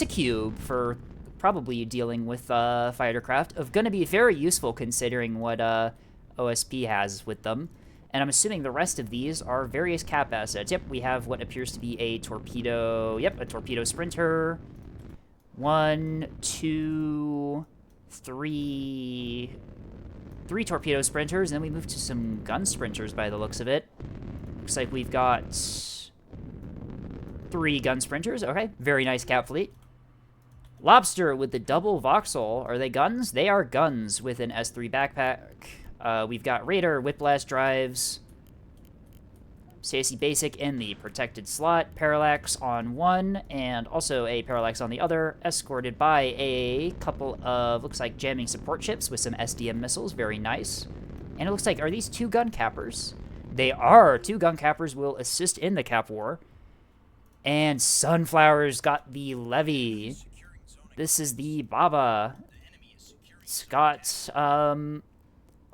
Cube for probably dealing with fighter craft. Going to be very useful considering what OSP has with them. And I'm assuming the rest of these are various cap assets. Yep, we have what appears to be a torpedo. Yep, a torpedo sprinter. 1, 2, 3. 3 torpedo sprinters, and then we move to some gun sprinters by the looks of it. Looks like we've got 3 gun sprinters. Okay, very nice cap fleet. Lobster with the double voxel. Are they guns? They are guns with an S3 backpack. We've got Raider, Whiplash drives, Stacy Basic in the protected slot, Parallax on 1, and also a Parallax on the other, escorted by a couple of, looks like, jamming support ships with some SDM missiles. Very nice. And it looks like, are these 2 gun cappers? They are. 2 gun cappers will assist in the cap war. And Sunflower's got the Levy. This is the Baba. It's got,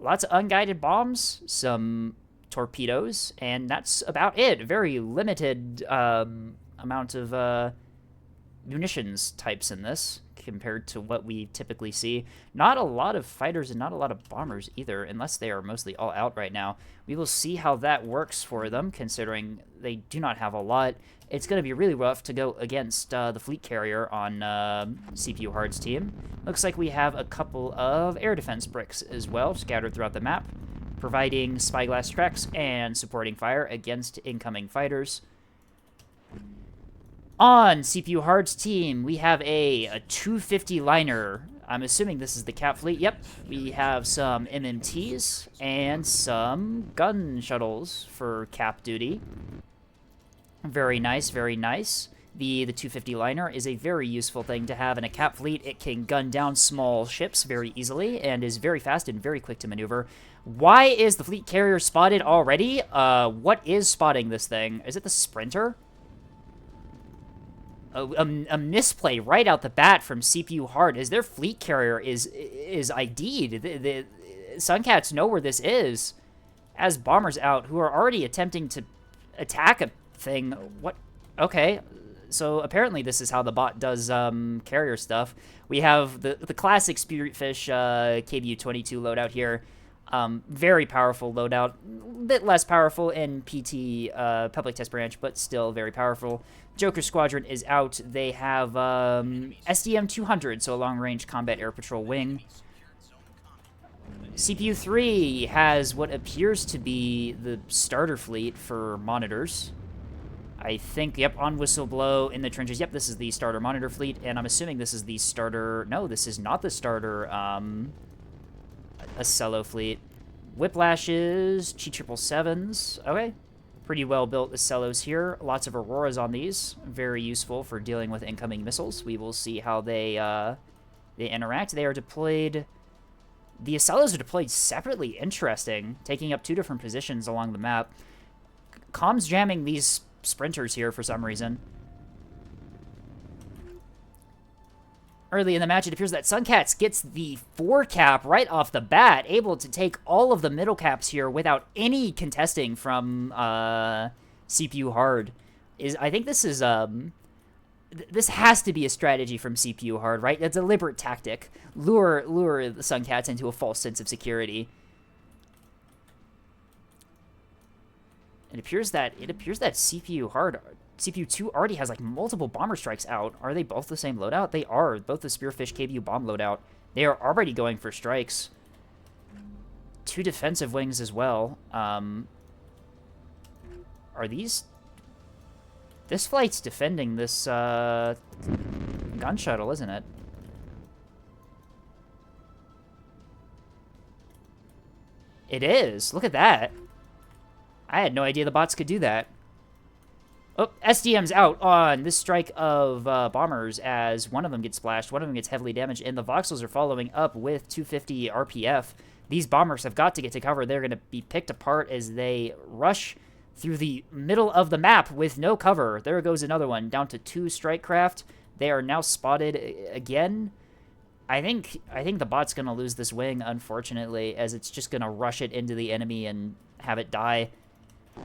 lots of unguided bombs, some torpedoes, and that's about it. Very limited amount of munitions types in this compared to what we typically see. Not a lot of fighters and not a lot of bombers either, unless they are mostly all out right now. We will see how that works for them, considering they do not have a lot. It's going to be really rough to go against the fleet carrier on CPU Hard's team. Looks like we have a couple of air defense bricks as well, scattered throughout the map, providing spyglass tracks and supporting fire against incoming fighters. On CPU Hard's team, we have a 250 liner. I'm assuming this is the cap fleet. Yep, we have some MMTs and some gun shuttles for cap duty. Very nice, very nice. The 250 liner is a very useful thing to have in a cap fleet. It can gun down small ships very easily and is very fast and very quick to maneuver. Why is the fleet carrier spotted already? What is spotting this thing? Is it the sprinter? A misplay right out the bat from CPU Hard as their fleet carrier is ID'd. The Suncats know where this is. As bombers out who are already attempting to attack a thing. What? Okay. So apparently this is how the bot does carrier stuff. We have the classic Spiritfish KBU-22 loadout here. Very powerful loadout. A bit less powerful in PT Public Test Branch, but still very powerful. Joker Squadron is out. They have SDM-200, so a long-range combat air patrol wing. CPU-3 has what appears to be the starter fleet for monitors. I think, yep, on Whistleblow, in the trenches. Yep, this is the starter monitor fleet, and I'm assuming this is the starter... No, this is not the starter, Acello fleet. Whiplashes, Chi-777s. Okay. Pretty well-built Acellos here. Lots of Auroras on these. Very useful for dealing with incoming missiles. We will see how they interact. They are deployed The Acellos are deployed separately. Interesting. Taking up 2 different positions along the map. Comms jamming these sprinters here for some reason. Early in the match, it appears that Suncats gets the 4 cap right off the bat, able to take all of the middle caps here without any contesting from CPU Hard. I think this is this has to be a strategy from CPU Hard, right? A deliberate tactic. Lure the Suncats into a false sense of security. It appears that CPU 2 already has like multiple bomber strikes out. Are they both the same loadout? They are. Both the Spearfish KBU bomb loadout. They are already going for strikes. 2 defensive wings as well. Are these... This flight's defending this gun shuttle, isn't it? It is. Look at that. I had no idea the bots could do that. Oh, SDM's out on this strike of bombers as one of them gets splashed, one of them gets heavily damaged, and the Voxels are following up with 250 RPF. These bombers have got to get to cover. They're going to be picked apart as they rush through the middle of the map with no cover. There goes another one, down to 2 strike craft. They are now spotted again. I think the bot's going to lose this wing, unfortunately, as it's just going to rush it into the enemy and have it die.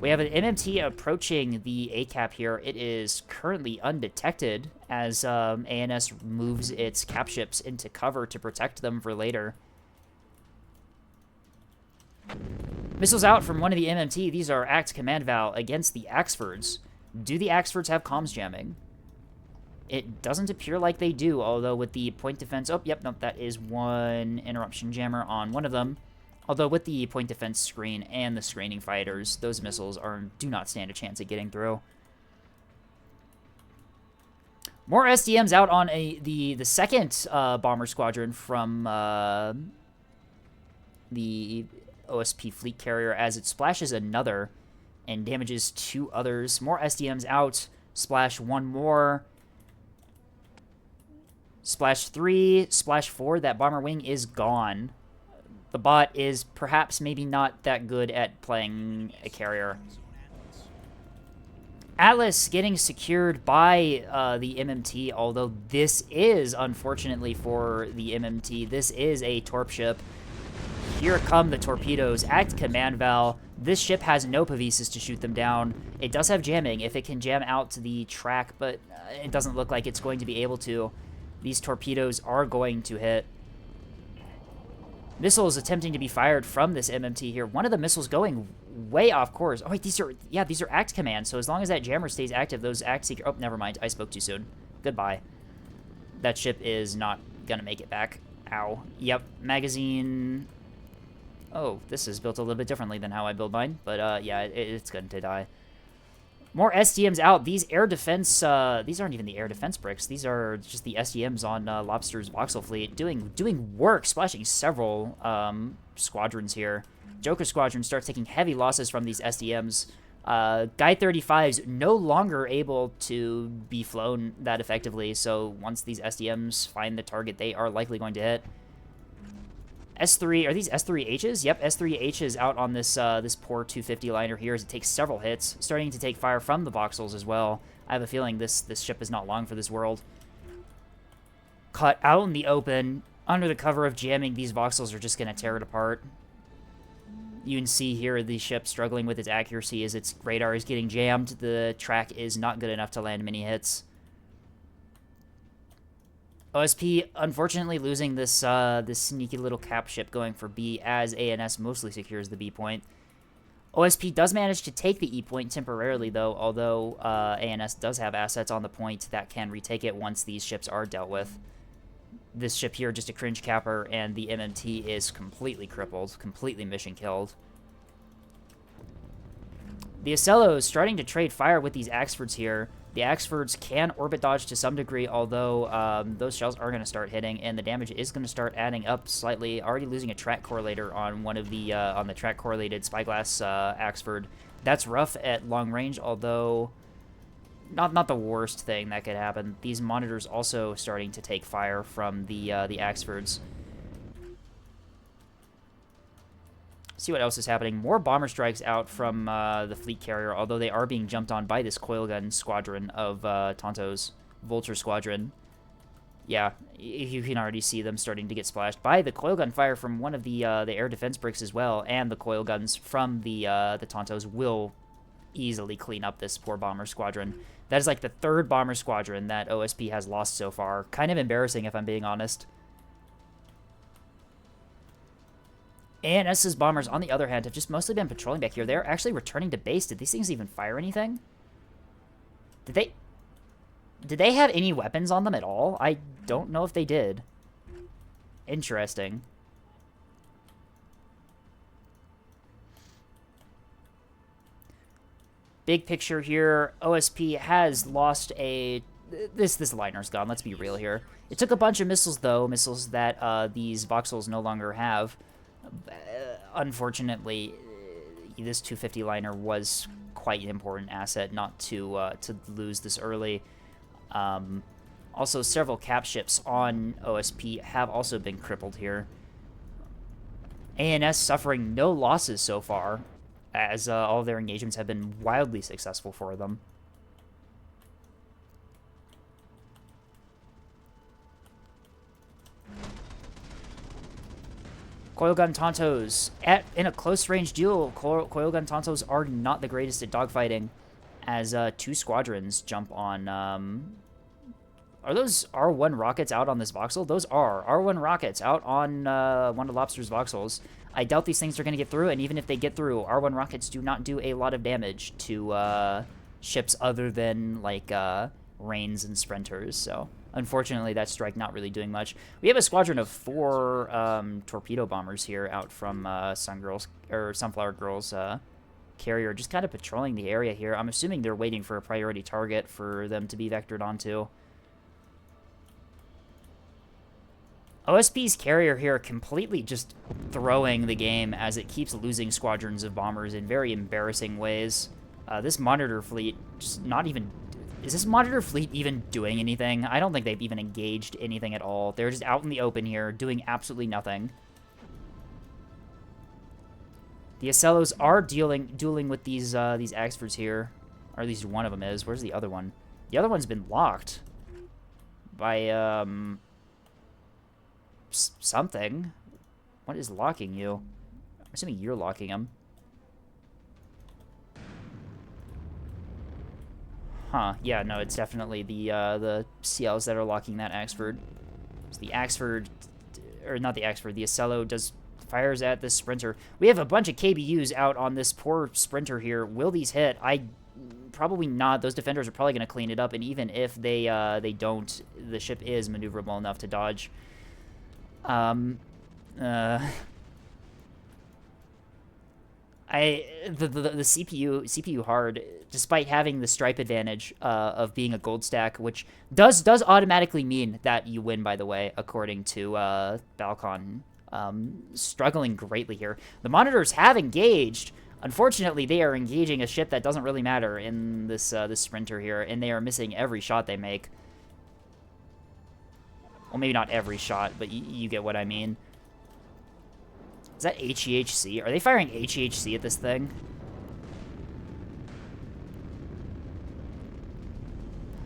We have an MMT approaching the ACAP here. It is currently undetected as ANS moves its cap ships into cover to protect them for later. Missiles out from one of the MMT. These are ACT command val against the Axfords. Do the Axfords have comms jamming? It doesn't appear like they do, although with the point defense... Oh, yep, nope, that is one interruption jammer on one of them. Although with the point defense screen and the screening fighters, those missiles do not stand a chance at getting through. More SDMs out on the second bomber squadron from the OSP fleet carrier as it splashes another and damages 2 others. More SDMs out. Splash 1 more. Splash 3. Splash 4. That bomber wing is gone. The bot is perhaps maybe not that good at playing a carrier. Atlas getting secured by the MMT, although this is, unfortunately for the MMT, this is a torp ship. Here come the torpedoes. Act command val. This ship has no Pavises to shoot them down. It does have jamming if it can jam out to the track, but it doesn't look like it's going to be able to. These torpedoes are going to hit. Missiles attempting to be fired from this MMT here. One of the missiles going way off course. Oh, wait, these are ACT commands, so as long as that jammer stays active, those ACT seeker... Oh, never mind. I spoke too soon. Goodbye. That ship is not gonna make it back. Ow. Yep. Magazine... Oh, this is built a little bit differently than how I build mine, but yeah, it's going to die. More SDMs out. These air defense, these aren't even the air defense bricks. These are just the SDMs on Lobster's voxel fleet doing work, splashing several squadrons here. Joker Squadron starts taking heavy losses from these SDMs. Guy 35's no longer able to be flown that effectively, so once these SDMs find the target, they are likely going to hit. S3, are these S3Hs? Yep, S3Hs out on this this poor 250 liner here as it takes several hits, starting to take fire from the voxels as well. I have a feeling this ship is not long for this world. Caught out in the open, under the cover of jamming, these voxels are just going to tear it apart. You can see here the ship struggling with its accuracy as its radar is getting jammed. The track is not good enough to land many hits. OSP, unfortunately, losing this this sneaky little cap ship going for B as ANS mostly secures the B point. OSP does manage to take the E point temporarily, though, although ANS does have assets on the point that can retake it once these ships are dealt with. This ship here, just a cringe capper, and the MMT is completely crippled, completely mission killed. The Acello is starting to trade fire with these Axfords here. The Axfords can orbit dodge to some degree, although those shells are going to start hitting, and the damage is going to start adding up slightly. Already losing a track correlator on one of the on the track correlated spyglass Axford. That's rough at long range, although not the worst thing that could happen. These monitors also starting to take fire from the Axfords. See what else is happening. More bomber strikes out from the fleet carrier, although they are being jumped on by this coil gun squadron of Tonto's Vulture Squadron. Yeah, you can already see them starting to get splashed by the coil gun fire from one of the air defense bricks as well, and the coil guns from the Tontos will easily clean up this poor bomber squadron. That is like the 3rd bomber squadron that OSP has lost so far. Kind of embarrassing, if I'm being honest. ANS's bombers, on the other hand, have just mostly been patrolling back here. They're actually returning to base. Did these things even fire anything? Did they have any weapons on them at all? I don't know if they did. Interesting. Big picture here, OSP has lost a... This liner's gone, let's be real here. It took a bunch of missiles, though, missiles that these voxels no longer have. Unfortunately, this 250 liner was quite an important asset not to lose this early. Also, several cap ships on OSP have also been crippled here. ANS suffering no losses so far, as all of their engagements have been wildly successful for them. Coil Gun Tontos. In a close-range duel, Coil Gun Tontos are not the greatest at dogfighting, as 2 squadrons jump on... Are those R1 rockets out on this voxel? Those are R1 rockets out on one of Lobster's voxels. I doubt these things are going to get through, and even if they get through, R1 rockets do not do a lot of damage to ships other than, like, Rains and Sprinters, so... Unfortunately, that strike not really doing much. We have a squadron of 4 torpedo bombers here out from Sunflower Girl's carrier, just kind of patrolling the area here. I'm assuming they're waiting for a priority target for them to be vectored onto. OSP's carrier here completely just throwing the game as it keeps losing squadrons of bombers in very embarrassing ways. This monitor fleet just not even... Is this monitor fleet even doing anything? I don't think they've even engaged anything at all. They're just out in the open here, doing absolutely nothing. The Acellos are dueling with these Axfords here. Or at least one of them is. Where's the other one? The other one's been locked. By, something. What is locking you? I'm assuming you're locking him. Huh, yeah, no, it's definitely the CLs that are locking that Axford. So the Axford, or not the Axford, the Acello fires at this Sprinter. We have a bunch of KBUs out on this poor Sprinter here. Will these hit? Probably not. Those defenders are probably going to clean it up, and even if they don't, the ship is maneuverable enough to dodge. The CPU hard, despite having the stripe advantage of being a gold stack, which does automatically mean that you win, by the way, according to Balcon, struggling greatly here. The monitors have engaged. Unfortunately, they are engaging a ship that doesn't really matter in this Sprinter here, and they are missing every shot they make. Well, maybe not every shot, but you get what I mean. Is that HEHC? Are they firing HEHC at this thing?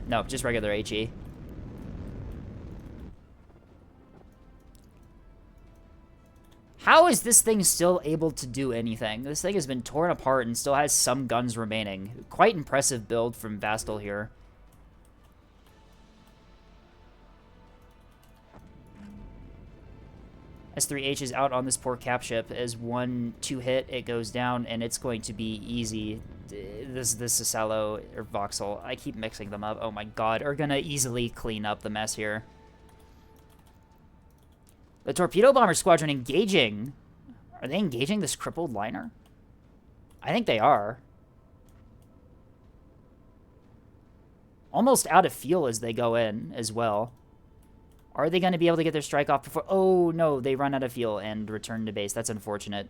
No, just regular HE. How is this thing still able to do anything? This thing has been torn apart and still has some guns remaining. Quite impressive build from Vastal here. S3H is out on this poor cap ship. As 1-2 hit, it goes down, and it's going to be easy. This Acello or Voxel, I keep mixing them up. Oh my god, are gonna easily clean up the mess here. The torpedo bomber squadron engaging. Are they engaging this crippled liner? I think they are. Almost out of fuel as they go in as well. Are they going to be able to get their strike off before... Oh, no, they run out of fuel and return to base. That's unfortunate.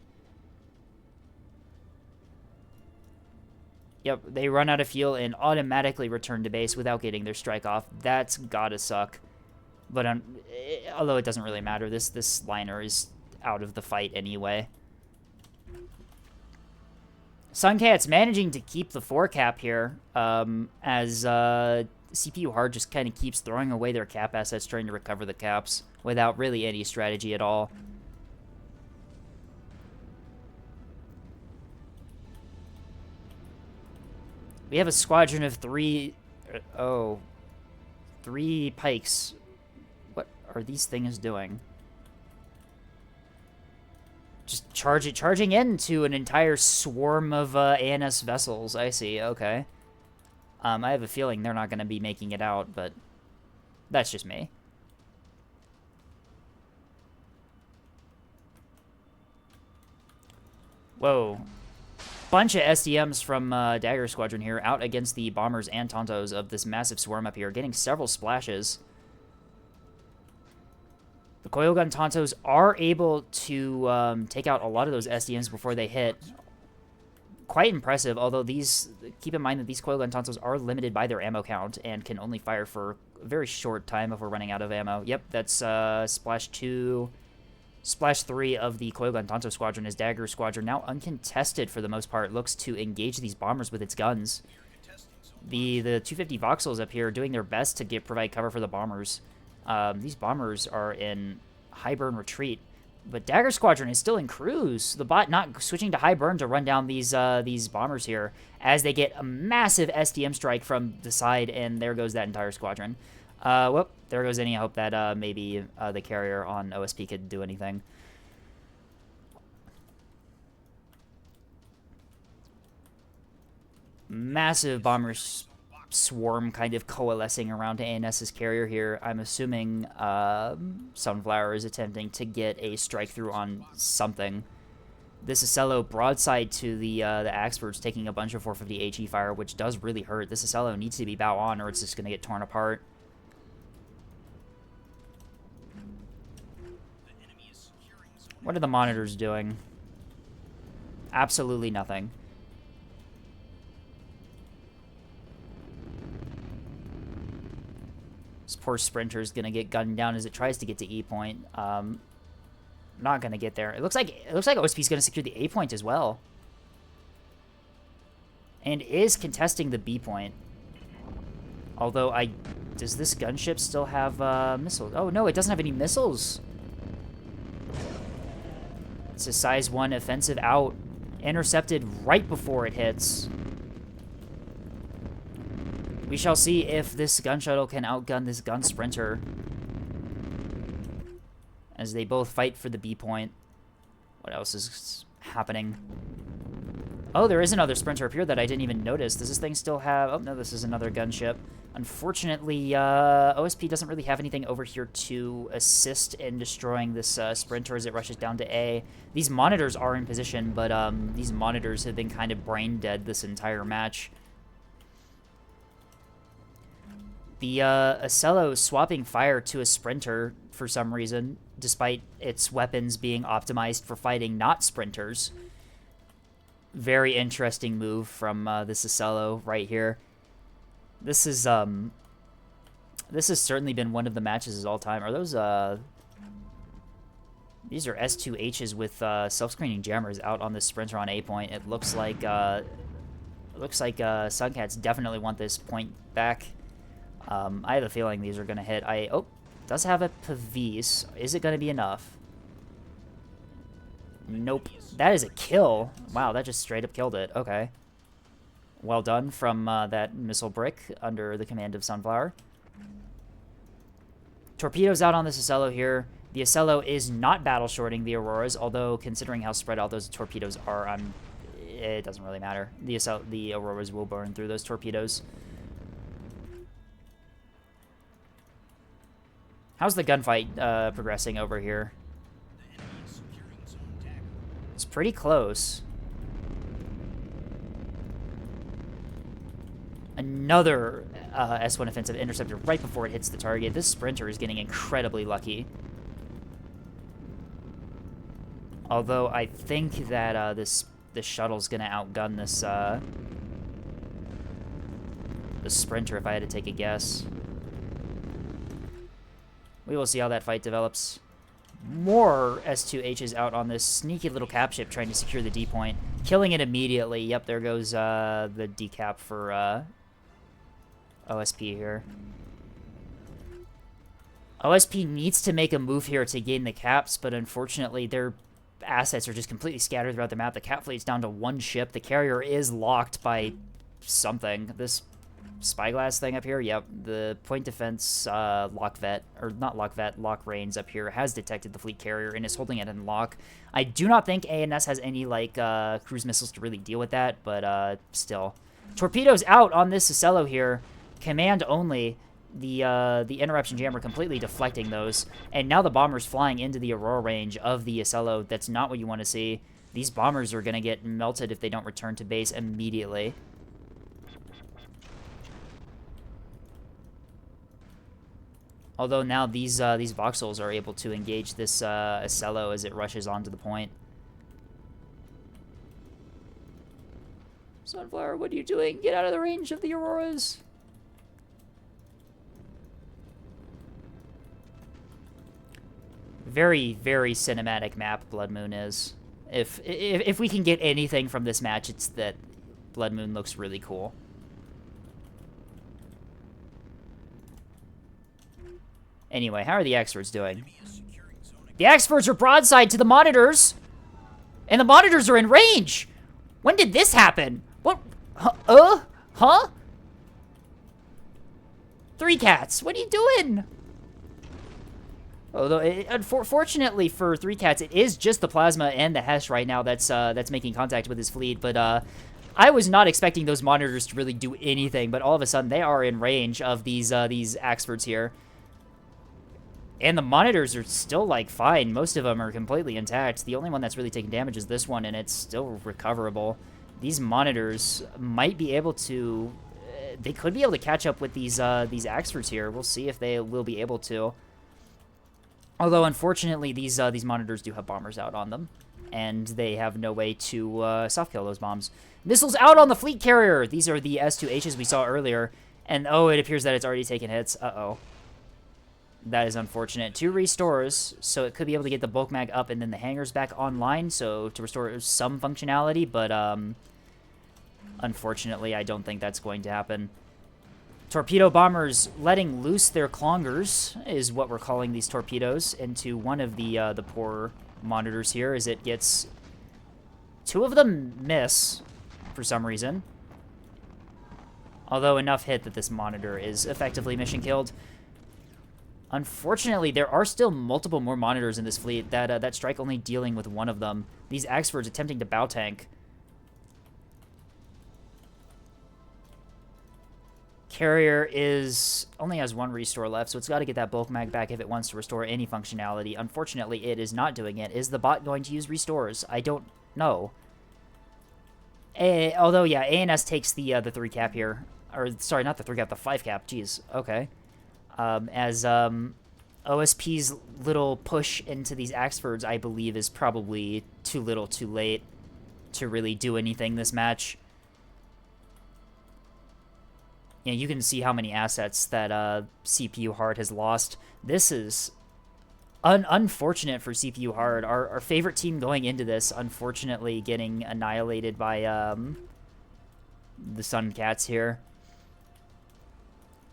Yep, they run out of fuel and automatically return to base without getting their strike off. That's gotta suck. But although it doesn't really matter, this liner is out of the fight anyway. Suncats managing to keep the 4 cap here, as CPU Hard just kind of keeps throwing away their cap assets, trying to recover the caps without really any strategy at all. We have a squadron of 3 pikes. What are these things doing? Just charging into an entire swarm of ANS vessels. I see, okay. I have a feeling they're not going to be making it out, but that's just me. Whoa. Bunch of SDMs from Dagger Squadron here out against the bombers and Tontos of this massive swarm up here, getting several splashes. The coil gun Tontos are able to take out a lot of those SDMs before they hit. Quite impressive, although these, keep in mind that these coil gun Tontos are limited by their ammo count and can only fire for a very short time before running out of ammo. Yep, that's splash 2. Splash 3 of the Coil Gun Tonto Squadron is Dagger Squadron, now uncontested for the most part, looks to engage these bombers with its guns. The 250 Voxels up here doing their best to provide cover for the bombers. These bombers are in high burn retreat, but Dagger Squadron is still in cruise. The bot not switching to high burn to run down these bombers here as they get a massive SDM strike from the side, and there goes that entire squadron. Whoop, there goes any hope that maybe the carrier on OSP could do anything. Massive bomber swarm kind of coalescing around ANS's carrier here. I'm assuming Sunflower is attempting to get a strike through on something. This Acello broadside to the Axfords, taking a bunch of 450 HE fire, which does really hurt. This Acello needs to be bow on or it's just going to get torn apart. What are the monitors doing? Absolutely nothing. This poor sprinter is gonna get gunned down as it tries to get to E point. Not gonna get there. It looks like OSP is gonna secure the A point as well, and is contesting the B point. Although does this gunship still have missiles? Oh no, it doesn't have any missiles. It's a size 1 offensive out, intercepted right before it hits. We shall see if this gun shuttle can outgun this gun sprinter as they both fight for the B point. What else is happening? Oh, there is another sprinter up here that I didn't even notice. Does this thing still have... Oh, no, this is another gunship. Unfortunately, OSP doesn't really have anything over here to assist in destroying this sprinter as it rushes down to A. These monitors are in position, but these monitors have been kind of brain dead this entire match. The Acello swapping fire to a sprinter for some reason, despite its weapons being optimized for fighting not sprinters. Very interesting move from this Acello right here. This has certainly been one of the matches of all time. Are those these are S2Hs with self-screening jammers out on this sprinter on A point. It looks like Suncats definitely want this point back. I have a feeling these are gonna hit. Oh, does have a Pavis. Is it gonna be enough? Nope. That is a kill. Wow, that just straight up killed it. Okay. Well done from that missile brick under the command of Sunflower. Torpedoes out on this Acello here. The Acello is not battle shorting the Auroras, although considering how spread out those torpedoes are, it doesn't really matter. The Auroras will burn through those torpedoes. How's the gunfight progressing over here? It's pretty close. Another S1 offensive interceptor right before it hits the target. This sprinter is getting incredibly lucky. Although I think that this shuttle's gonna outgun this sprinter if I had to take a guess. We will see how that fight develops. more S2Hs out on this sneaky little cap ship trying to secure the D point. Killing it immediately. Yep, there goes the decap for OSP here. OSP needs to make a move here to gain the caps, but unfortunately their assets are just completely scattered throughout the map. The cap fleet's down to one ship. The carrier is locked by something. This spyglass thing up here, yep. The point defense lock reins up here has detected the fleet carrier and is holding it in lock. I do not think ANS has any, like, cruise missiles to really deal with that, but still. Torpedoes out on this Ocello here. Command only. The interruption jammer completely deflecting those. And now the bomber's flying into the Aurora range of the Ocello. That's not what you want to see. These bombers are going to get melted if they don't return to base immediately. Although now these voxels are able to engage this Ocello as it rushes onto the point. Sunflower, what are you doing? Get out of the range of the Auroras! Very, very cinematic map Blood Moon is. If we can get anything from this match, it's that Blood Moon looks really cool. Anyway, how are the experts doing? The experts are broadside to the monitors! And the monitors are in range! When did this happen? What? Huh? Three Cats, what are you doing? Although, unfortunately for Three Cats, it is just the Plasma and the Hesh right now that's making contact with his fleet, but I was not expecting those monitors to really do anything, but all of a sudden they are in range of these experts here. And the monitors are still, like, fine. Most of them are completely intact. The only one that's really taking damage is this one, and it's still recoverable. These monitors might be able to... they could be able to catch up with these experts here. We'll see if they will be able to. Although, unfortunately, these monitors do have bombers out on them, and they have no way to soft-kill those bombs. Missiles out on the fleet carrier! These are the S2Hs we saw earlier, and oh, it appears that it's already taken hits. Uh-oh. That is unfortunate. 2 restores, so it could be able to get the bulk mag up and then the hangars back online, so to restore some functionality, but unfortunately, I don't think that's going to happen. Torpedo bombers letting loose their clongers is what we're calling these torpedoes into one of the poor monitors here, as it gets... 2 of them miss for some reason. Although enough hit that this monitor is effectively mission killed. Unfortunately, there are still multiple more monitors in this fleet that strike only dealing with one of them. These experts attempting to bow tank. Carrier only has 1 restore left, so it's got to get that bulk mag back if it wants to restore any functionality. Unfortunately, it is not doing it. Is the bot going to use restores? I don't know. Although, yeah, ANS takes the 3 cap here. Or, sorry, not the 3 cap, the 5 cap. Jeez, okay. As OSP's little push into these experts, I believe, is probably too little too late to really do anything this match. You know, you can see how many assets that CPU Hard has lost. This is unfortunate for CPU Hard. Our favorite team going into this, unfortunately, getting annihilated by the Suncats here.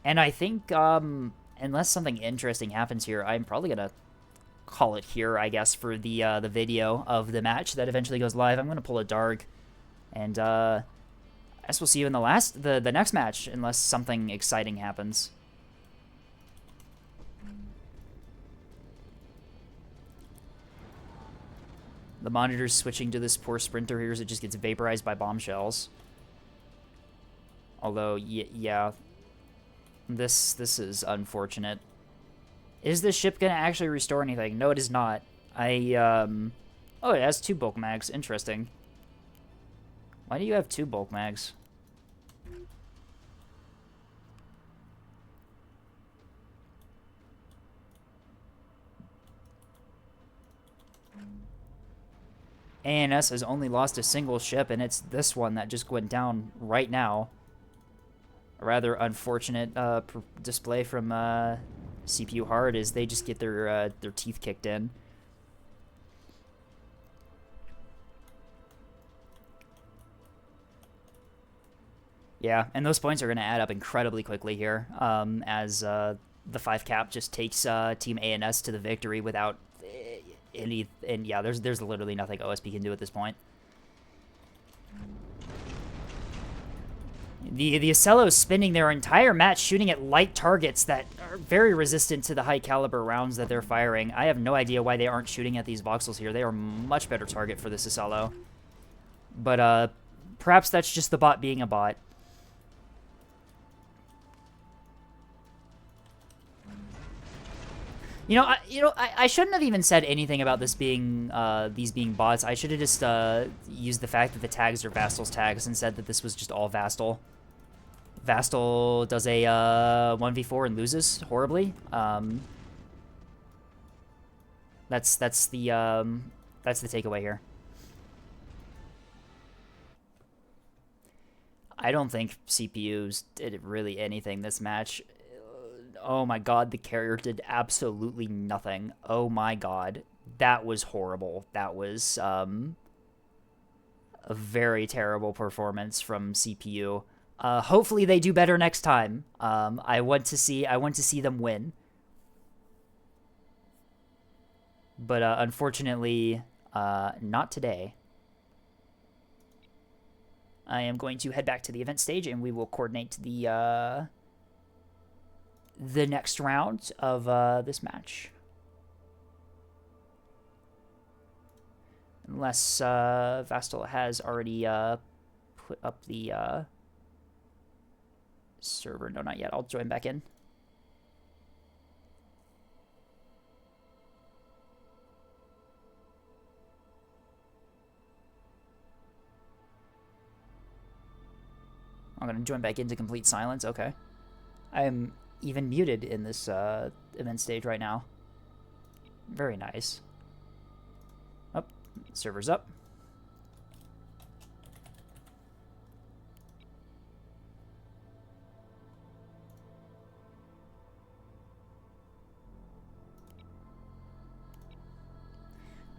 And I think, unless something interesting happens here, I'm probably going to call it here, I guess, for the video of the match that eventually goes live. I'm going to pull a Dark, and I guess we'll see you in the next match, unless something exciting happens. The monitor's switching to this poor sprinter here as it just gets vaporized by bombshells. Although, yeah... This is unfortunate. Is this ship gonna actually restore anything? No, it is not. Oh, it has 2 bulk mags. Interesting. Why do you have 2 bulk mags? ANS has only lost a single ship, and it's this one that just went down right now. A rather unfortunate display from CPU Hard is they just get their teeth kicked in. Yeah, and those points are going to add up incredibly quickly here, as the 5 cap just takes Team ANS to the victory without any... And yeah, there's literally nothing OSP can do at this point. The Ocellos spending their entire match shooting at light targets that are very resistant to the high caliber rounds that they're firing. I have no idea why they aren't shooting at these voxels here. They are a much better target for this Ocello. But perhaps that's just the bot being a bot. I shouldn't have even said anything about this being these being bots. I should have just used the fact that the tags are Vastal's tags and said that this was just all Vastal. Vastal does a 1v4 and loses horribly. That's the takeaway here. I don't think CPUs did really anything this match. Oh my god, the carrier did absolutely nothing. Oh my god. That was horrible. That was a very terrible performance from CPU. Hopefully they do better next time. I want to see them win. But unfortunately, not today. I am going to head back to the event stage and we will coordinate the next round of this match. Unless Vastal has already put up the server. No, not yet. I'll join back in. I'm going to join back into complete silence. Okay. I'm even muted in this event stage right now. Very nice. Oh, server's up.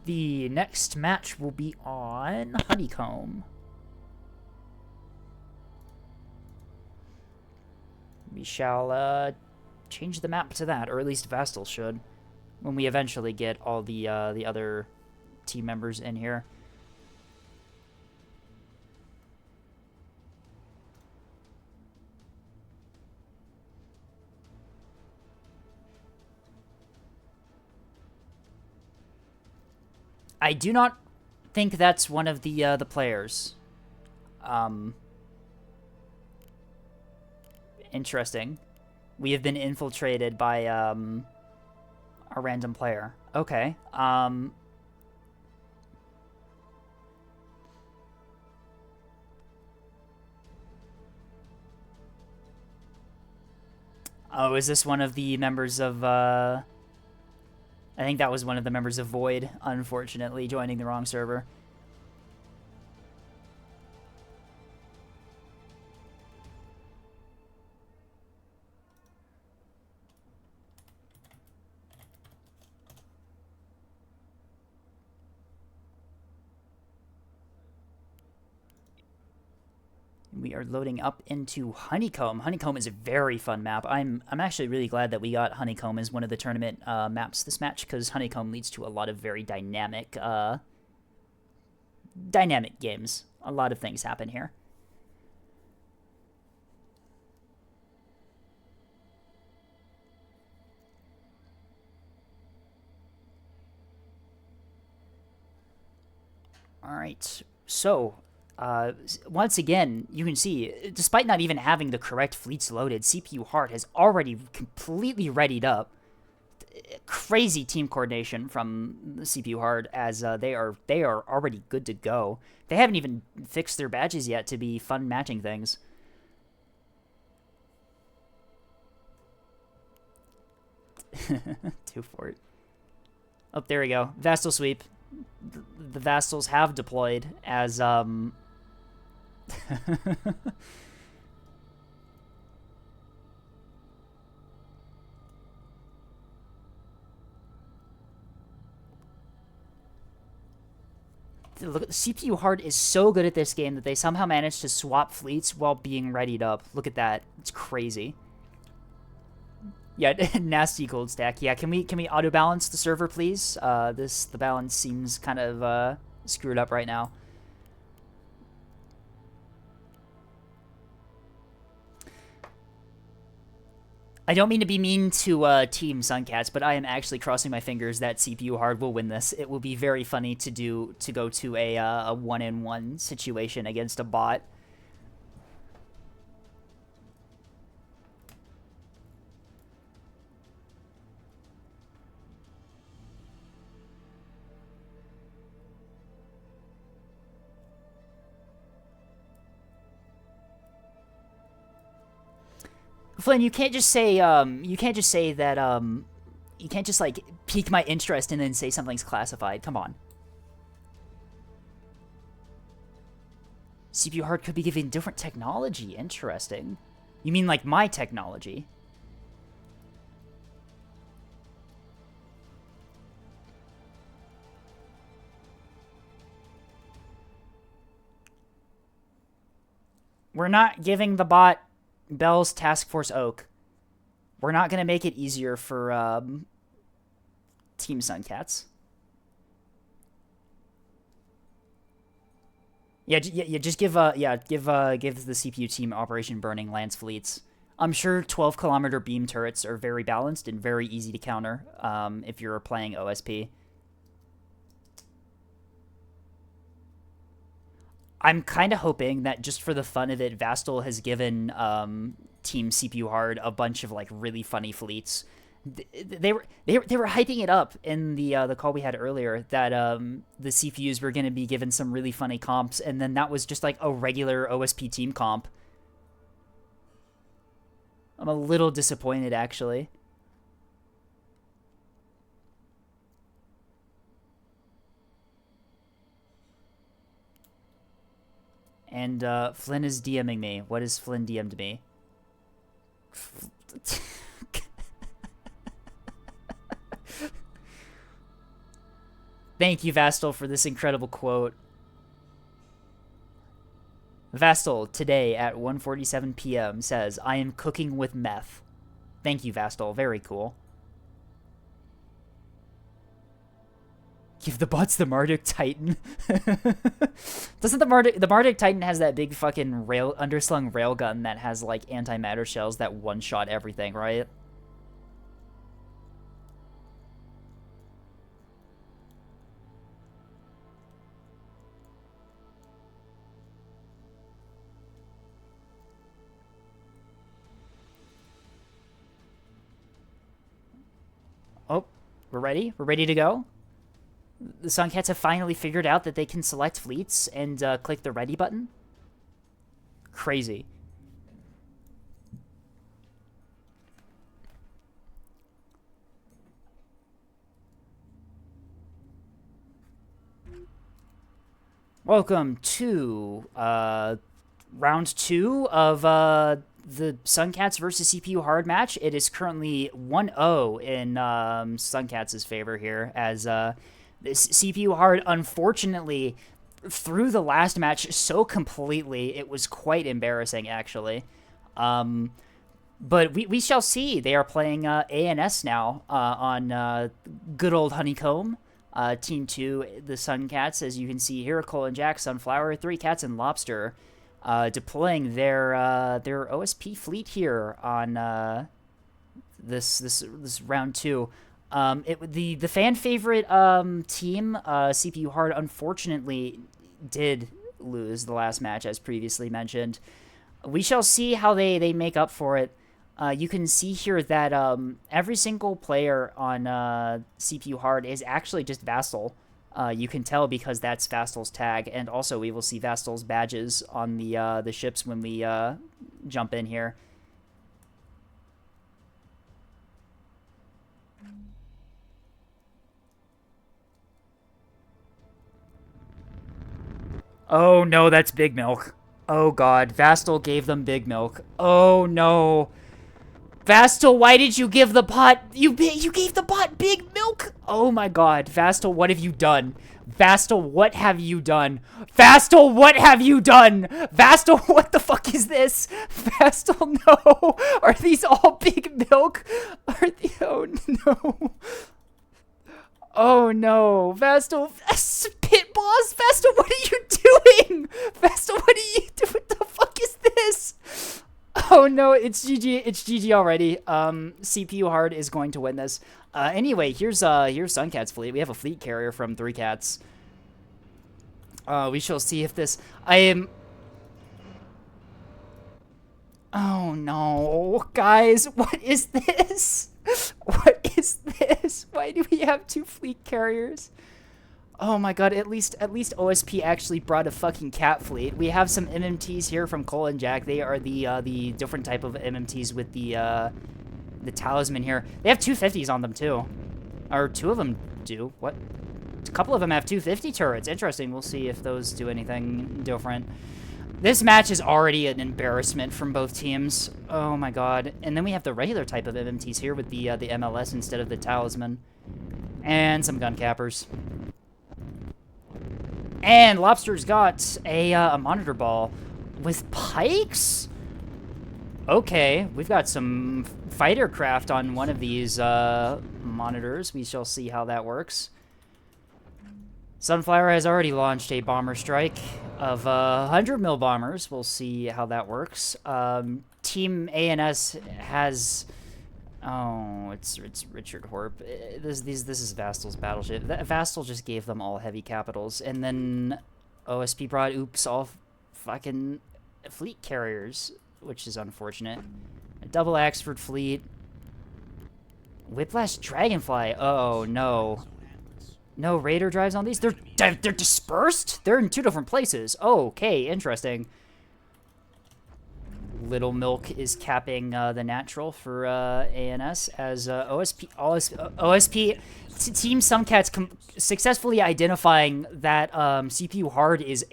The next match will be on Honeycomb. We shall change the map to that, or at least Vastal should, when we eventually get all the other team members in here. I do not think that's one of the players. Interesting. We have been infiltrated by a random player. Okay. Oh, is this one of the members of I think that was one of the members of Void, unfortunately, joining the wrong server. We are loading up into Honeycomb. Honeycomb is a very fun map. I'm actually really glad that we got Honeycomb as one of the tournament maps this match, because Honeycomb leads to a lot of very dynamic games. A lot of things happen here. All right, so once again, you can see, despite not even having the correct fleets loaded, CPU Heart has already completely readied up. Crazy team coordination from the CPU Heart, as they are already good to go. They haven't even fixed their badges yet to be fun matching things. Two fort. Oh, there we go. Vastal sweep. The Vastals have deployed as Look, CPU Hard is so good at this game that they somehow managed to swap fleets while being readied up. Look at that. It's crazy. Yeah, nasty gold stack. Yeah, can we auto balance the server, please? The balance seems kind of screwed up right now. I don't mean to be mean to Team Suncats, but I am actually crossing my fingers that CPU Hard will win this. It will be very funny to go to a 1-in-1 situation against a bot. Flynn, you can't just say that you can't just like pique my interest and then say something's classified. Come on. CPU Hard could be giving different technology. Interesting. You mean like my technology? We're not giving the bot Bell's Task Force Oak. We're not going to make it easier for Team Suncats. Yeah, just give the CPU team Operation Burning Lance fleets. I'm sure 12-kilometer beam turrets are very balanced and very easy to counter if you're playing OSP. I'm kind of hoping that just for the fun of it, Vastal has given Team CPU Hard a bunch of like really funny fleets. They were hyping it up in the call we had earlier that the CPUs were going to be given some really funny comps, and then that was just like a regular OSP team comp. I'm a little disappointed actually. And Flynn is DMing me. What has Flynn DM'd me? Thank you, Vastal, for this incredible quote. Vastal, today at 1:47 p.m. says, I am cooking with meth. Thank you, Vastal. Very cool. Give the bots the Marduk Titan. Doesn't the Marduk Titan has that big fucking underslung railgun that has like antimatter shells that one-shot everything, right? Oh, we're ready? We're ready to go? The Suncats have finally figured out that they can select fleets and click the ready button. Crazy. Welcome to round 2 of the Suncats versus CPU Hard match. It is currently 1-0 in Suncats' favor here, as this CPU Hard, unfortunately, threw the last match so completely, it was quite embarrassing, actually. But we shall see. They are playing ANS now on good old Honeycomb. Team 2, the Suncats, as you can see here, Cole and Jack, Sunflower, 3 Cats, and Lobster, deploying their OSP fleet here on this round 2. The fan favorite team, CPU Hard, unfortunately did lose the last match, as previously mentioned. We shall see how they make up for it. You can see here that every single player on CPU Hard is actually just Vastal. You can tell because that's Vastal's tag, and also we will see Vastal's badges on the ships when we jump in here. Oh no, that's Big Milk. Oh god, Vastal gave them Big Milk. Oh no. Vastal, why did you give the bot... You gave the bot Big Milk? Oh my god, Vastal, what have you done? Vastal, what have you done? Vastal, what have you done? Vastal, what the fuck is this? Vastal, no. Are these all big milk? Oh no. Oh no. Vastal, pit boss? Vastal, what are you doing? Vastal, what are you doing? What the fuck is this? Oh no, it's GG. It's GG already. CPU Hard is going to win this. Anyway, here's Suncats fleet. We have a fleet carrier from 3 Cats. We shall see if this... Oh no, guys, what is this? What is this? Why do we have 2 fleet carriers? Oh my god, at least OSP actually brought a fucking cat fleet. We have some MMTs here from Cole and Jack. They are the different type of MMTs with the talisman here. They have 250s on them too. Or 2 of them do. What? A couple of them have 250 turrets. Interesting. We'll see if those do anything different. This match is already an embarrassment from both teams. Oh my god. And then we have the regular type of MMTs here with the MLS instead of the talisman. And some gun cappers. And Lobster's got a monitor ball with pikes? Okay, we've got some fighter craft on one of these monitors. We shall see how that works. Sunflower has already launched a bomber strike of 100 mil bombers. We'll see how that works. Team ANS has... Oh, it's Richard Horp. This is Vastal's battleship. Vastal just gave them all heavy capitals, and then OSP brought all fucking fleet carriers, which is unfortunate. A double Axford fleet. Whiplash Dragonfly. Oh no. No Raider drives on these? They're dispersed? They're in 2 different places. Okay, interesting. Little Milk is capping the natural for ANS as OSP Team Suncats successfully identifying that CPU Hard is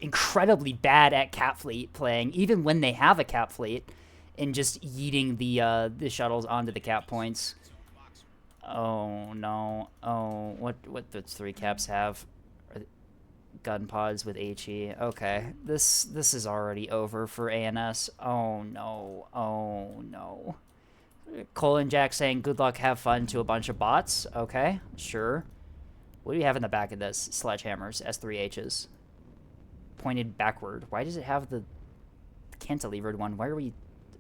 incredibly bad at cat fleet playing, even when they have a cat fleet, and just yeeting the shuttles onto the cap points. Oh no! Oh, what does 3 Caps have? Gun pods with HE. Okay, this is already over for ANS. Oh no! Oh no! Cole and Jack saying good luck, have fun to a bunch of bots. Okay, sure. What do we have in the back of this? Sledgehammers, S3Hs, pointed backward. Why does it have the cantilevered one? Why are we?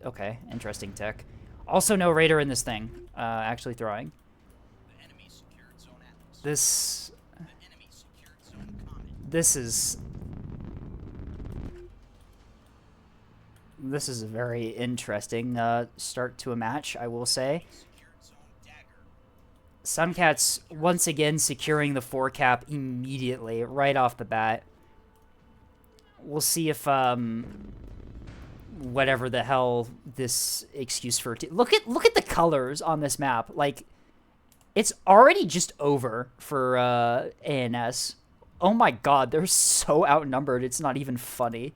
Okay, interesting tech. Also, no Raider in this thing. Actually throwing. This is a very interesting start to a match, I will say. Suncats once again securing the 4 cap immediately, right off the bat. We'll see if whatever the hell this excuse for look at the colors on this map. Like, it's already just over for ANS. Oh my god, they're so outnumbered, it's not even funny.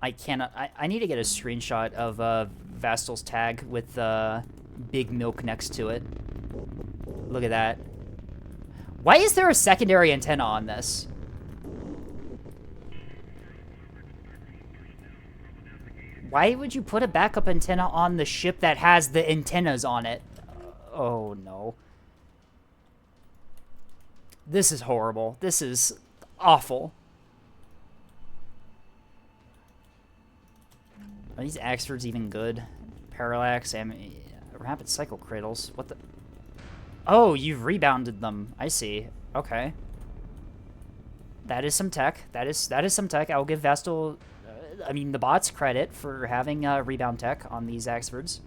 I cannot... I need to get a screenshot of Vastal's tag with Big Milk next to it. Look at that. Why is there a secondary antenna on this? Why would you put a backup antenna on the ship that has the antennas on it? Oh, no. This is horrible. This is awful. Are these Axfords even good? Parallax, Rapid Cycle Cradles. What the... Oh, you've rebounded them. I see. Okay. That is some tech. That is some tech. I'll give Vastal... I mean, the bots credit for having rebound tech on these Axfords.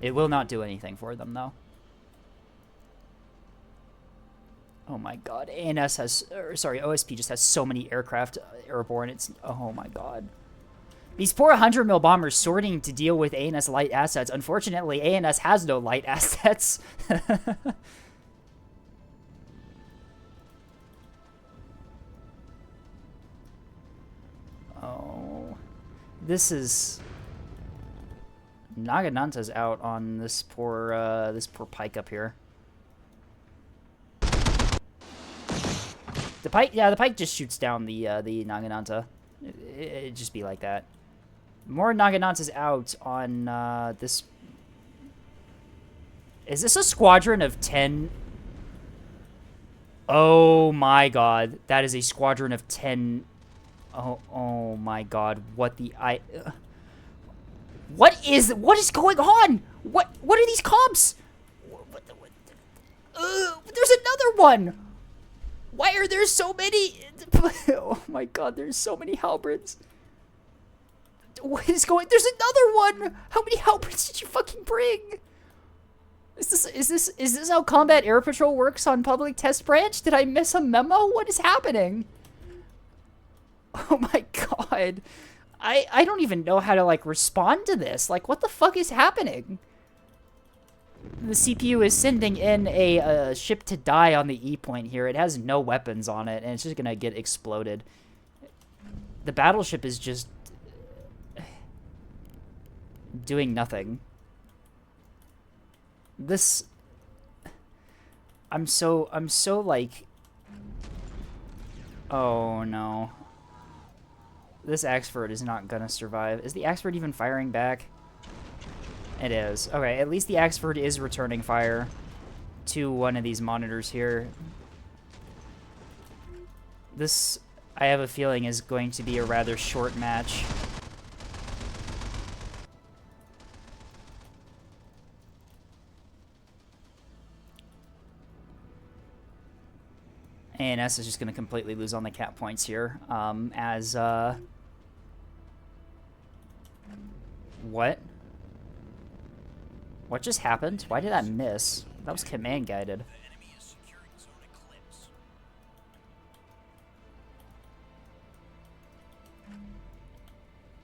It will not do anything for them, though. Oh my god. ANS has... sorry, OSP just has so many aircraft airborne. It's... Oh my god. These poor 100 mil bombers sorting to deal with ANS light assets. Unfortunately, ANS has no light assets. Oh... This is Nagananta's out on this poor pike up here. The pike just shoots down the Nagananta. It'd just be like that. More Nagananta's out on this. Is this a squadron of 10? Oh my god, that is a squadron of 10. Oh my god, what is going on? What are these comps? There's another one. Why are there so many? Oh my god, there's so many halberds. What is going? There's another one. How many halberds did you fucking bring? Is this how combat air patrol works on public test branch? Did I miss a memo? What is happening? Oh my god. I don't even know how to like respond to this. Like, what the fuck is happening? The CPU is sending in a ship to die on the E point here. It has no weapons on it, and it's just gonna get exploded. The battleship is just doing nothing. This... I'm so like... Oh no. This Axford is not gonna survive. Is the Axford even firing back? It is. Okay, at least the Axford is returning fire to one of these monitors here. This, I have a feeling, is going to be a rather short match. ANS is just going to completely lose on the cap points here, What? What just happened? Why did that miss? That was command guided.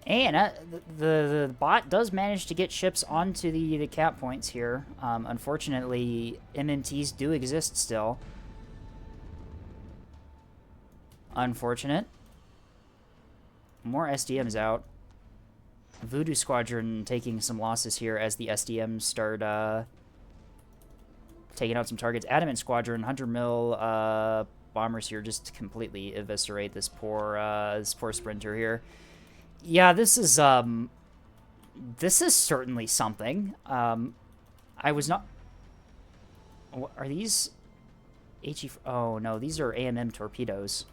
And the bot does manage to get ships onto the cap points here. Unfortunately, MMTs do exist still. Unfortunate. More SDMs out. Voodoo Squadron taking some losses here as the SDMs start taking out some targets. Adamant Squadron, 100 mil bombers here just completely eviscerate this poor sprinter here. Yeah, this is certainly something. I was not... Are these HE... Oh no, these are AMM torpedoes.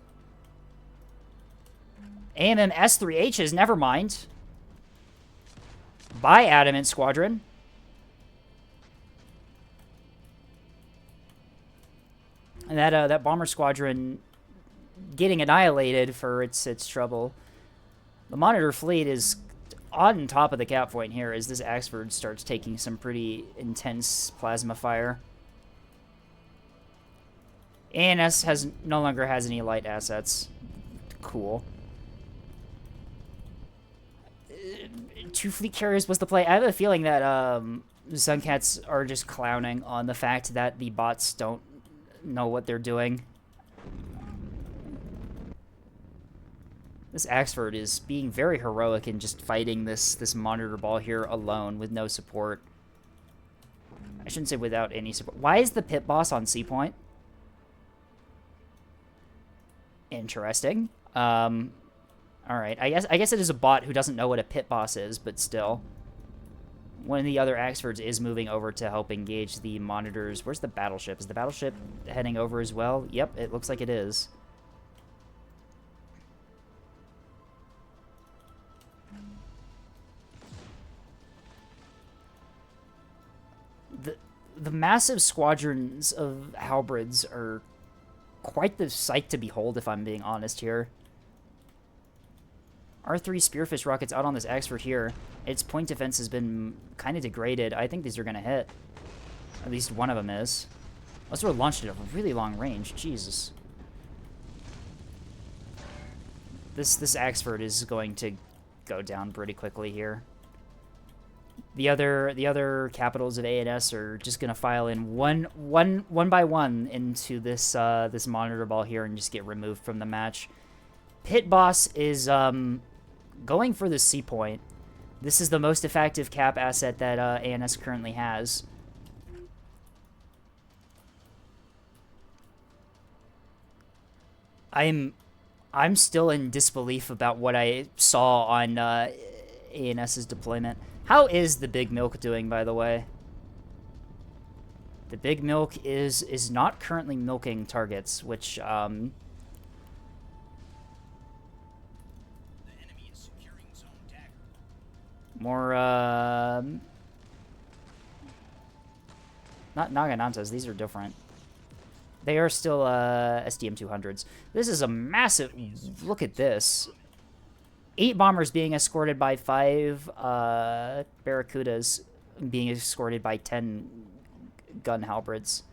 AMM S3Hs, never mind. Bye, Adamant Squadron. And that bomber squadron getting annihilated for its trouble. The monitor fleet is on top of the cap point here as this Axford starts taking some pretty intense plasma fire. ANS no longer has any light assets. Cool. Two fleet carriers was the play. I have a feeling that Suncats are just clowning on the fact that the bots don't know what they're doing. This Axford is being very heroic in just fighting this monitor ball here alone with no support. I shouldn't say without any support. Why is the pit boss on C point? Interesting. Alright, I guess it is a bot who doesn't know what a pit boss is, but still. One of the other Axfords is moving over to help engage the monitors. Where's the battleship? Is the battleship heading over as well? Yep, it looks like it is. The massive squadrons of halberds are quite the sight to behold, if I'm being honest here. R3 Spearfish rockets out on this Axford here. Its point defense has been kind of degraded. I think these are going to hit. At least one of them is. Those were launched at a really long range. Jesus. This Axford is going to go down pretty quickly here. The other capitals of ANS are just going to file in one by one into this this monitor ball here and just get removed from the match. Pit Boss is going for the C point. This is the most effective cap asset that ANS currently has. I'm still in disbelief about what I saw on ANS's deployment. How is the Big Milk doing, by the way? The Big Milk is not currently milking targets, which more not Naganantas, these are different. They are still SDM-200s. This is a massive... Look at this. 8 bombers being escorted by 5 Barracudas being escorted by 10 gun halberds.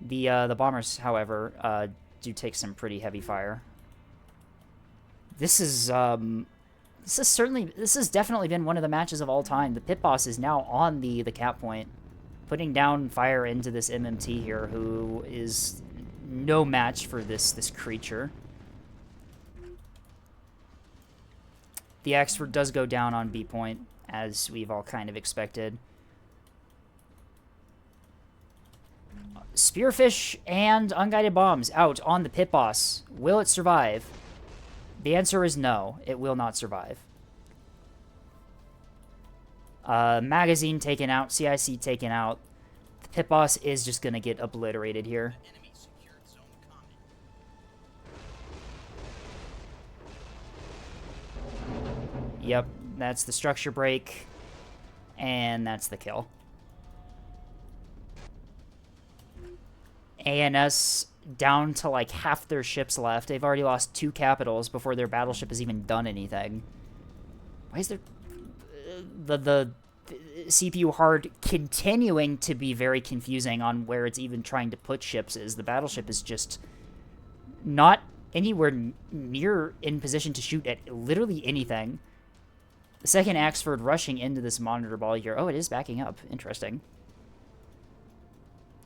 The bombers, however, do take some pretty heavy fire. This is definitely been one of the matches of all time. The pit boss is now on the cap point, putting down fire into this MMT here, who is no match for this creature. The Axford does go down on B point, as we've all kind of expected. Spearfish and unguided bombs out on the pit boss. Will it survive? The answer is no, it will not survive. Magazine taken out, CIC taken out. The pit boss is just going to get obliterated here. Yep, that's the structure break, and that's the kill. ANS down to like half their ships left. They've already lost 2 capitals before their battleship has even done anything. Why is there... The CPU hard continuing to be very confusing on where it's even trying to put ships is. The battleship is just not anywhere near in position to shoot at literally anything. The second Axford rushing into this monitor ball here. Oh, it is backing up. Interesting.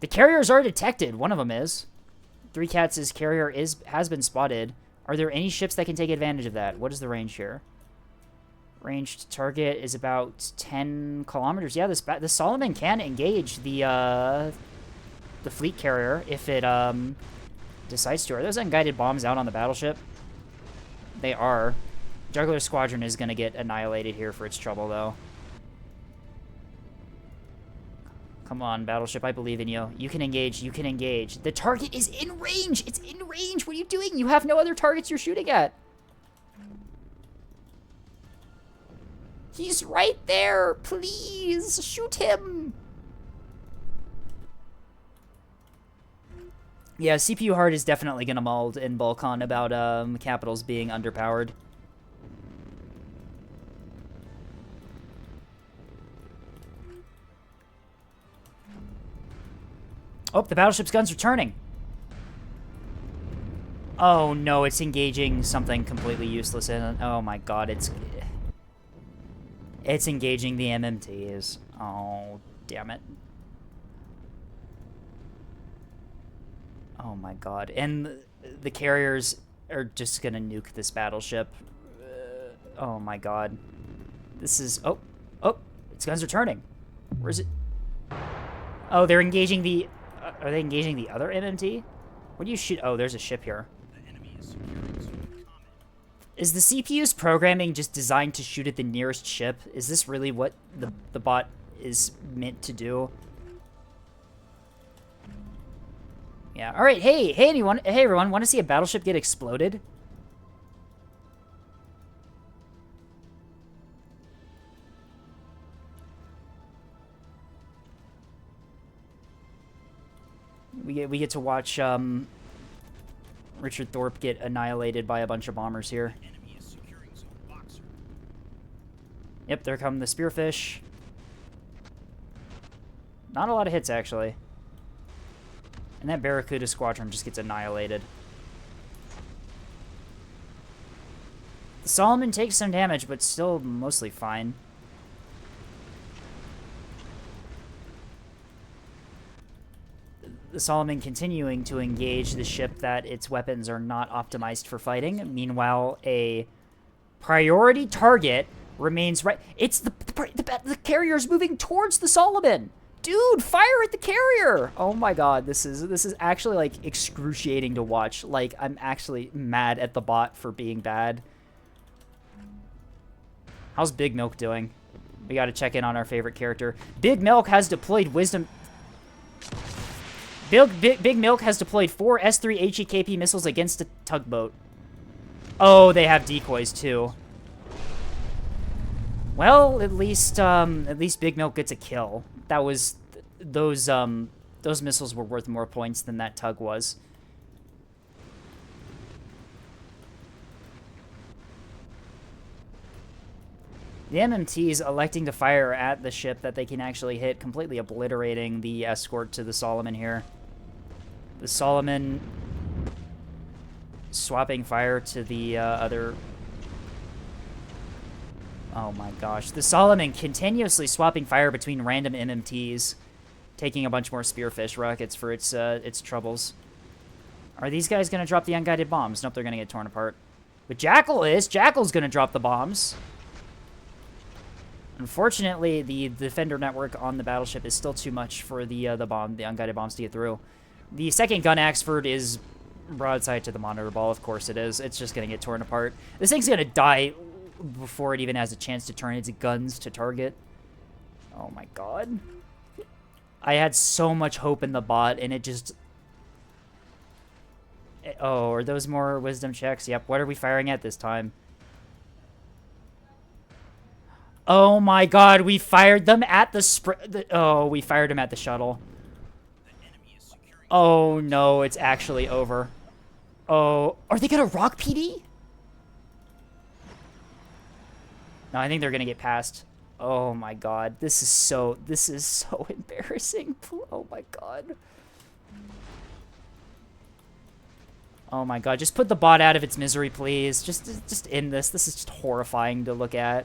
The carriers are detected. One of them is. 3 Cats' carrier has been spotted. Are there any ships that can take advantage of that? What is the range here? Ranged target is about 10 kilometers. Yeah, the Solomon can engage the fleet carrier if it decides to. Are those unguided bombs out on the battleship? They are. Juggler Squadron is going to get annihilated here for its trouble, though. Come on, battleship, I believe in you. You can engage, you can engage. The target is in range! It's in range! What are you doing? You have no other targets you're shooting at. He's right there! Please, shoot him! Yeah, CPU hard is definitely gonna mold in Balkan about capitals being underpowered. Oh, the battleship's guns are turning. Oh no, it's engaging something completely useless in it. Oh my god, it's engaging the MMTs. Oh, damn it. Oh my god. And the carriers are just gonna nuke this battleship. Oh my god. This is... Oh, its guns are turning. Where's it? Oh, they're engaging the... Are they engaging the other MMT? Where do you shoot? Oh, there's a ship here. Is the CPU's programming just designed to shoot at the nearest ship? Is this really what the bot is meant to do? Yeah. All right. Hey, everyone. Want to see a battleship get exploded? We get to watch Richard Thorpe get annihilated by a bunch of bombers here. Yep, there come the Spearfish. Not a lot of hits, actually. And that Barracuda squadron just gets annihilated. The Solomon takes some damage, but still mostly fine. the Solomon continuing to engage the ship that its weapons are not optimized for fighting. Meanwhile, a priority target remains right. It's the carrier's moving towards the Solomon. Dude, fire at the carrier! Oh my god, this is actually like excruciating to watch. Like, I'm actually mad at the bot for being bad. How's Big Milk doing? We gotta check in on our favorite character. Big Milk has deployed Wisdom. Big Milk has deployed 4 S3 HEKP missiles against a tugboat. Oh, they have decoys too. Well, at least Big Milk gets a kill. That was those missiles were worth more points than that tug was. The MMTs electing to fire at the ship that they can actually hit, completely obliterating the escort to the Solomon here. The Solomon swapping fire to the other... Oh my gosh. The Solomon continuously swapping fire between random MMTs, taking a bunch more Spearfish rockets for its troubles. Are these guys going to drop the unguided bombs? Nope, they're going to get torn apart. But Jackal is. Jackal's going to drop the bombs. Unfortunately, the defender network on the battleship is still too much for the unguided bombs to get through. The second gun Axford is broadside to the monitor ball. Of course it is. It's just going to get torn apart. This thing's going to die before it even has a chance to turn its guns to target. Oh my god. I had so much hope in the bot, and it just... Oh, are those more wisdom checks? Yep. What are we firing at this time? Oh my god, we fired them at the oh, we fired them at the shuttle. Oh no, it's actually over. Oh, are they gonna rock PD? No, I think they're gonna get past. Oh my god, this is so embarrassing. Oh my god. Oh my god, just put the bot out of its misery, please. Just end this. This is just horrifying to look at.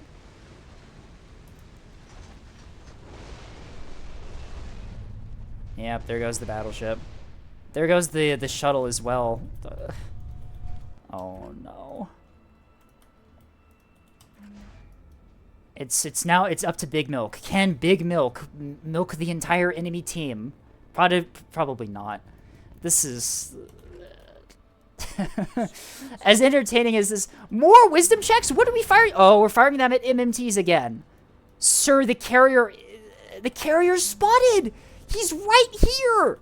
Yep, there goes the battleship. There goes the shuttle as well. Oh no. It's up to Big Milk. Can Big Milk milk the entire enemy team? Probably not. This is as entertaining as this. More wisdom checks? What are we firing? Oh, we're firing them at MMTs again. Sir, the carrier's spotted. He's right here!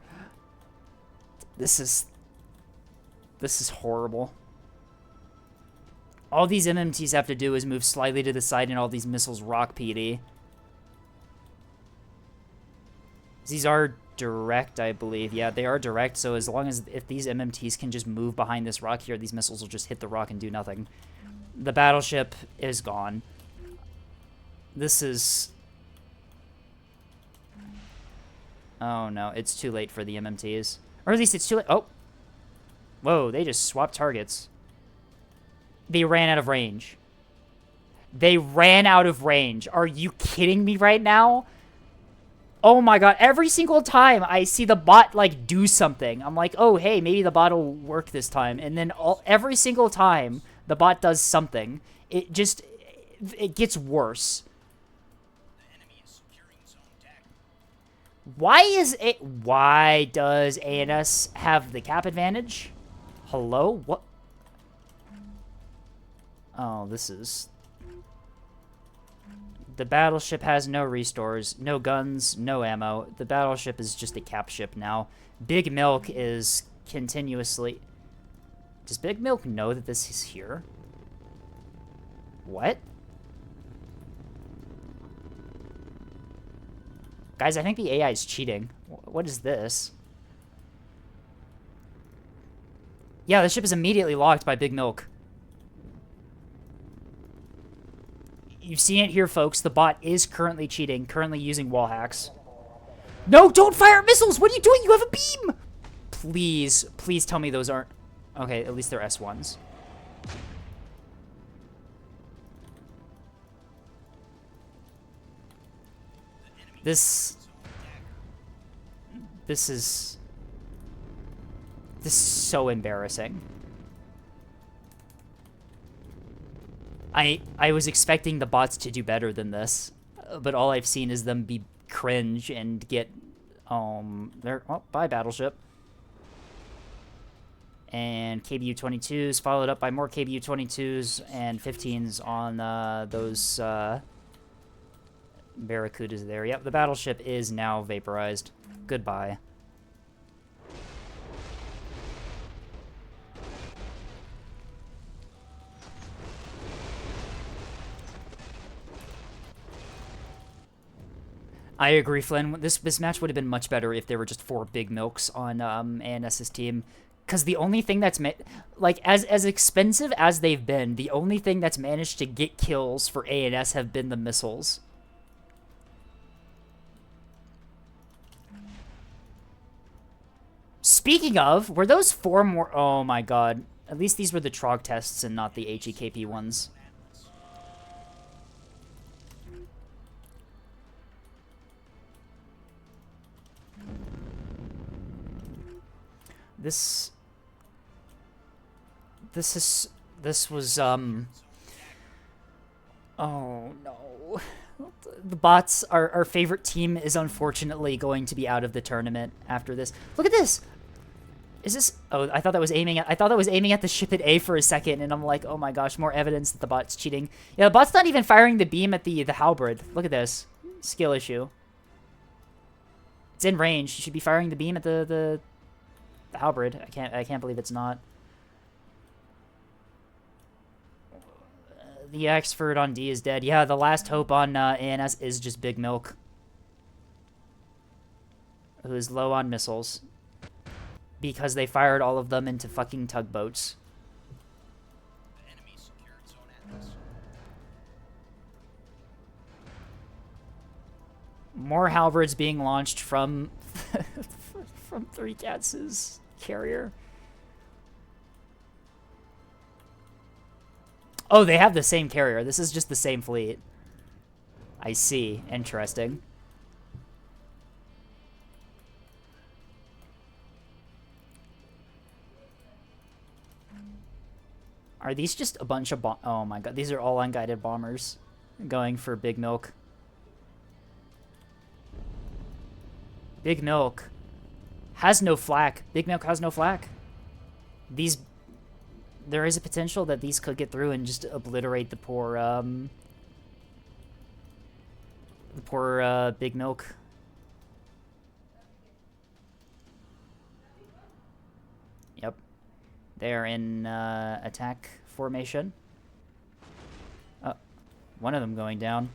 This is horrible. All these MMTs have to do is move slightly to the side and all these missiles rock PD. These are direct, I believe. Yeah, they are direct, so as long as if these MMTs can just move behind this rock here, these missiles will just hit the rock and do nothing. The battleship is gone. This is... Oh no, it's too late for the MMTs. Or at least it's too late. Oh! Whoa, they just swapped targets. They ran out of range. They ran out of range. Are you kidding me right now? Oh my god, every single time I see the bot, like, do something, I'm like, oh, hey, maybe the bot will work this time. And then every single time the bot does something, it gets worse. Why does ANS have the cap advantage? Hello? What? Oh, this is... The battleship has no restores, no guns, no ammo. The battleship is just a cap ship now. Big Milk is continuously... Does Big Milk know that this is here? What? Guys, I think the AI is cheating. What is this? Yeah, the ship is immediately locked by Big Milk. You've seen it here, folks. The bot is currently cheating, currently using wall hacks. No, don't fire missiles! What are you doing? You have a beam! Please, please tell me those aren't... Okay, at least they're S1s. This is... This is so embarrassing. I was expecting the bots to do better than this, but all I've seen is them be cringe and get bye battleship. And KBU-22s followed up by more KBU-22s and 15s on those Barracudas there. Yep, the battleship is now vaporized. Goodbye. I agree, Flynn. This match would have been much better if there were just 4 big milks on ANS's team. Because the only thing that's like as expensive as they've been, the only thing that's managed to get kills for ANS have been the missiles. Speaking of, were those 4 more? Oh my god! At least these were the Trog tests and not the HEKP ones. This was, oh no. The bots, our favorite team is unfortunately going to be out of the tournament after this. Look at this! Is this, oh, I thought that was aiming at the ship at A for a second, and I'm like, oh my gosh, more evidence that the bot's cheating. Yeah, the bot's not even firing the beam at the halberd. Look at this. Skill issue. It's in range. You should be firing the beam at the halberd. I can't believe it's not. The expert on D is dead. Yeah, the last hope on ANS is just Big Milk, who is low on missiles because they fired all of them into fucking tugboats. More halberds being launched from from Suncats' carrier. Oh, they have the same carrier. This is just the same fleet. I see. Interesting. Are these just a bunch of oh my god, these are all unguided bombers going for Big Milk. Big Milk has no flak. Big Milk has no flak. These, there is a potential that these could get through and just obliterate the poor Big Milk. Yep. They're in attack formation. Oh, one of them going down.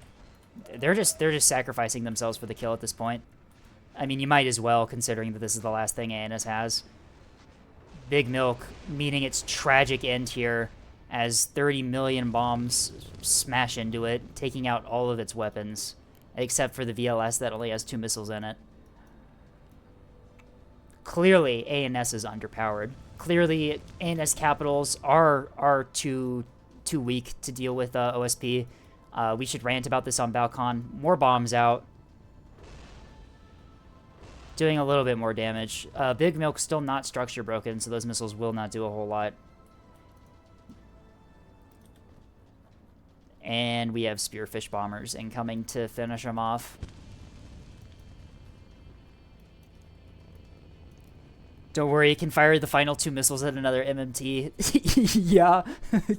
They're just sacrificing themselves for the kill at this point. I mean, you might as well, considering that this is the last thing ANS has. Big Milk meeting its tragic end here as 30 million bombs smash into it, taking out all of its weapons, except for the VLS that only has 2 missiles in it. Clearly, ANS is underpowered. Clearly, ANS capitals are too weak to deal with OSP. We should rant about this on Balcon. More bombs out. Doing a little bit more damage. Big Milk still not structure broken, so those missiles will not do a whole lot. And we have Spearfish bombers incoming to finish them off. Don't worry, you can fire the final 2 missiles at another MMT. Yeah,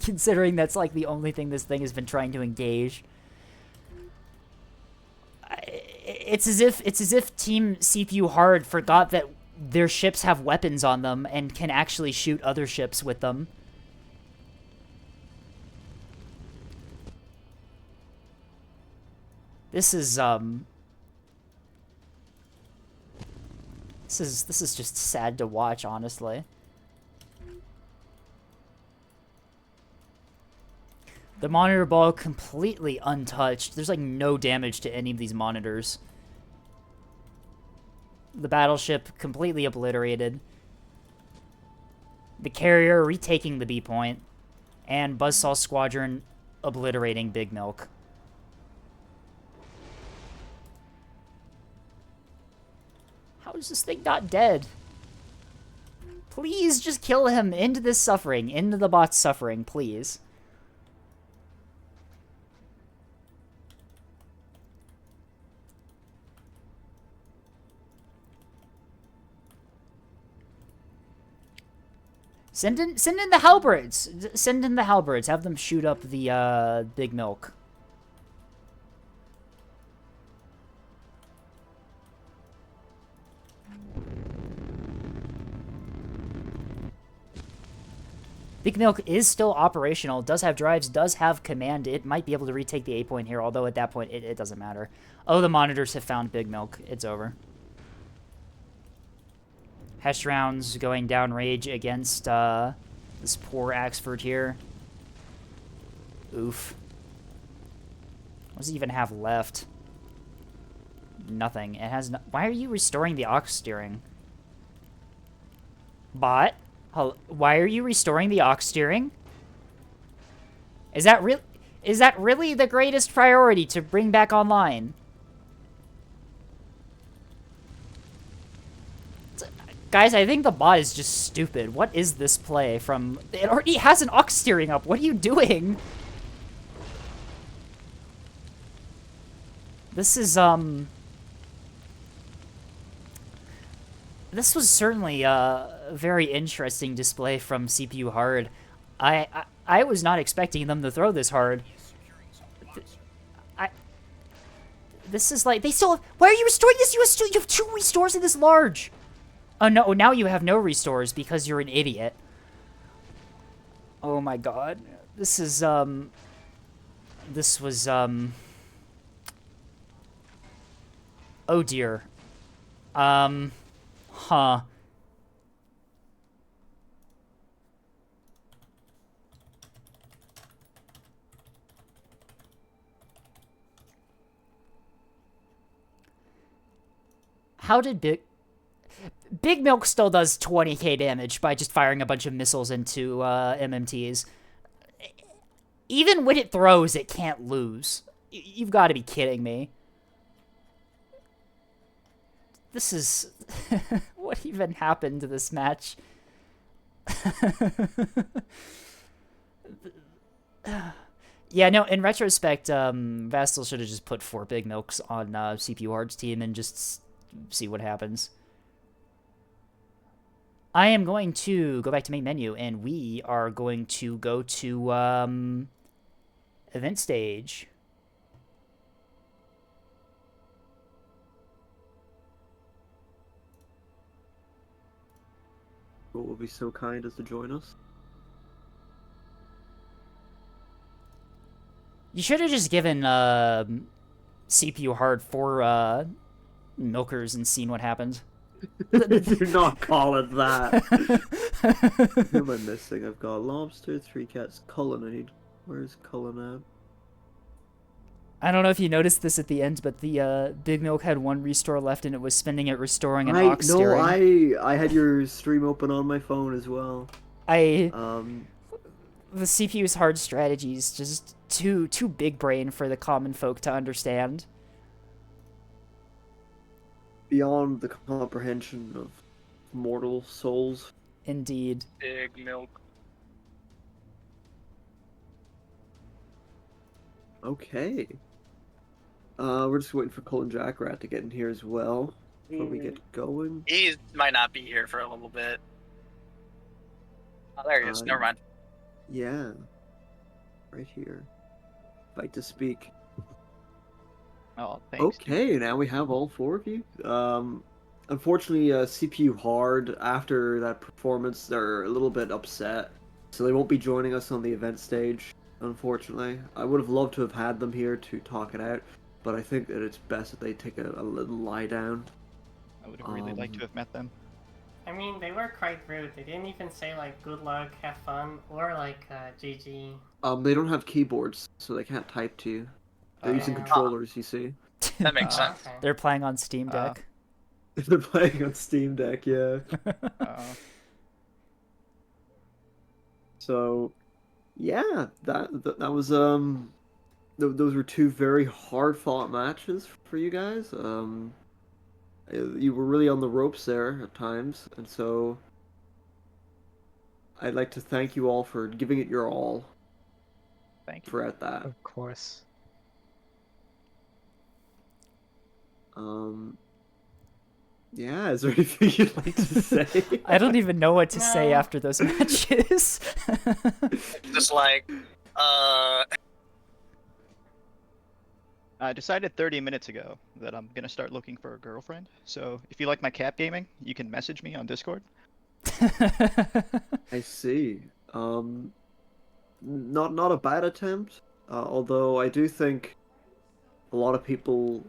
considering that's like the only thing this thing has been trying to engage. It's as if Team CPU Hard forgot that their ships have weapons on them and can actually shoot other ships with them. This is this is just sad to watch, honestly. The monitor ball completely untouched. There's like no damage to any of these monitors. The battleship completely obliterated. The carrier retaking the B point. And Buzzsaw Squadron obliterating Big Milk. How is this thing not dead? Please just kill him. End this suffering. End the bot's suffering, please. Send in the halberds. Send in the halberds. Have them shoot up the big milk. Big Milk is still operational, does have drives, does have command. It might be able to retake the A point here, although at that point it doesn't matter. Oh, the monitors have found Big Milk. It's over. Hess rounds going down rage against this poor Axford here. Oof. What does it even have left? Nothing. It has no— Why are you restoring the aux steering? Bot? Why are you restoring the aux steering? Is that really the greatest priority to bring back online? Guys, I think the bot is just stupid. What is this play from... It already has an aux steering up. What are you doing? This is, This was certainly a very interesting display from CPU Hard. I was not expecting them to throw this hard. This is like... They still have... Why are you restoring this? You have 2 restores in this large! Oh, no, now you have no restores because you're an idiot. Oh my god. This is, This was, Oh dear. Huh. How did Big Milk still does 20k damage by just firing a bunch of missiles into MMTs. Even when it throws, it can't lose. You've got to be kidding me. This is... What even happened to this match? Yeah, no, in retrospect, Vastal should have just put 4 Big Milks on CPU Hard's team and just see what happens. I am going to go back to main menu, and we are going to go to event stage. What will be so kind as to join us? You should have just given CPU Hard 4 milkers and seen what happened. Do not call it that. Who am I missing? I've got Lobster, 3 Cats, Cullen. Where's Cullen at? I don't know if you noticed this at the end, but the Big Milk had 1 restore left, and it was spending it restoring an aux steering. I had your stream open on my phone as well. The CPU's hard strategies just too big brain for the common folk to understand. Beyond the comprehension of mortal souls. Indeed. Big Milk. Okay. We're just waiting for Colin Jackrat to get in here as well before we get going. He might not be here for a little bit. Oh, there he is. Never mind. Yeah. Right here. Fight to speak. Oh, thanks. Okay, now we have all 4 of you. Unfortunately, CPU Hard, after that performance, they're a little bit upset. So they won't be joining us on the event stage, unfortunately. I would have loved to have had them here to talk it out, but I think that it's best that they take a little lie down. I would have really liked to have met them. I mean, they were quite rude. They didn't even say, like, good luck, have fun, or, like, GG. They don't have keyboards, so they can't type to you. They're using controllers, you see. That makes sense. Okay. They're playing on Steam Deck. They're playing on Steam Deck, yeah. So, yeah, that was those were 2 very hard fought matches for you guys. You were really on the ropes there at times, and so I'd like to thank you all for giving it your all Thank you. throughout that. Of course. Yeah, is there anything you'd like to say? I don't even know what to say No. after those matches. Just like, I decided 30 minutes ago that I'm gonna start looking for a girlfriend. So if you like my cap gaming, you can message me on Discord. I see. Not a bad attempt. Although I do think a lot of people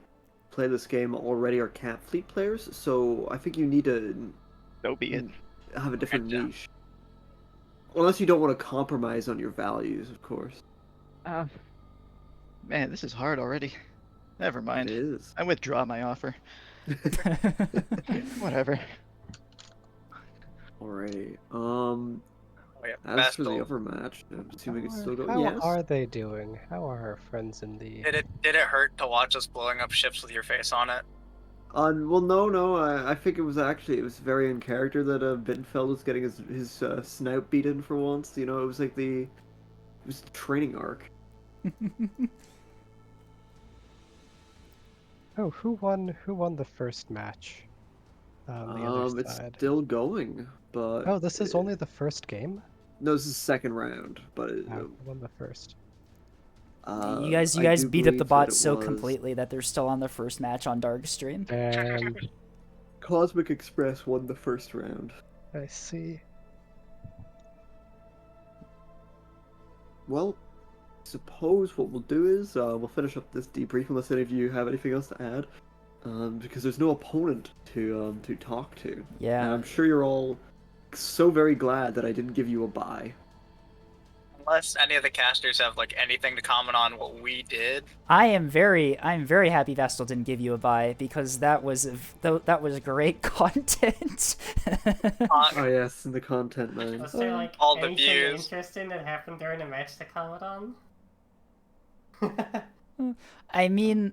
play this game already are Cat Fleet players, so I think you need to So be it. have a different Gotcha. niche. Unless you don't want to compromise on your values, of course. Man, this is hard already. Never It mind. is. I withdraw my offer. Whatever. Alrighty. yeah, As for the Vestal, other match, I'm assuming it's still going. How Yes. are they doing? How are our friends in the... did it hurt to watch us blowing up ships with your face on it? Well, no. I think it was very in character that Bittenfeld was getting his snout beaten for once. You know, it was the training arc. Oh, who won the first match? On the other It's side. still going, but Oh, this is only the first game? no, this is the second round, but Who won the first? You guys I do beat up the believe that bot it so was completely that they're still on their first match on Dark Stream. And Cosmic Express won the first round. I see. Well, suppose what we'll do is we'll finish up this debrief unless any of you have anything else to add, because there's no opponent to talk to. Yeah. And I'm sure you're all so very glad that I didn't give you a bye. Unless any of the casters have like anything to comment on what we did. I'm very happy Vestal didn't give you a bye because that was great content. Oh yes, in the content man. Was there like All the anything views. interesting that happened during the match to comment on? I mean,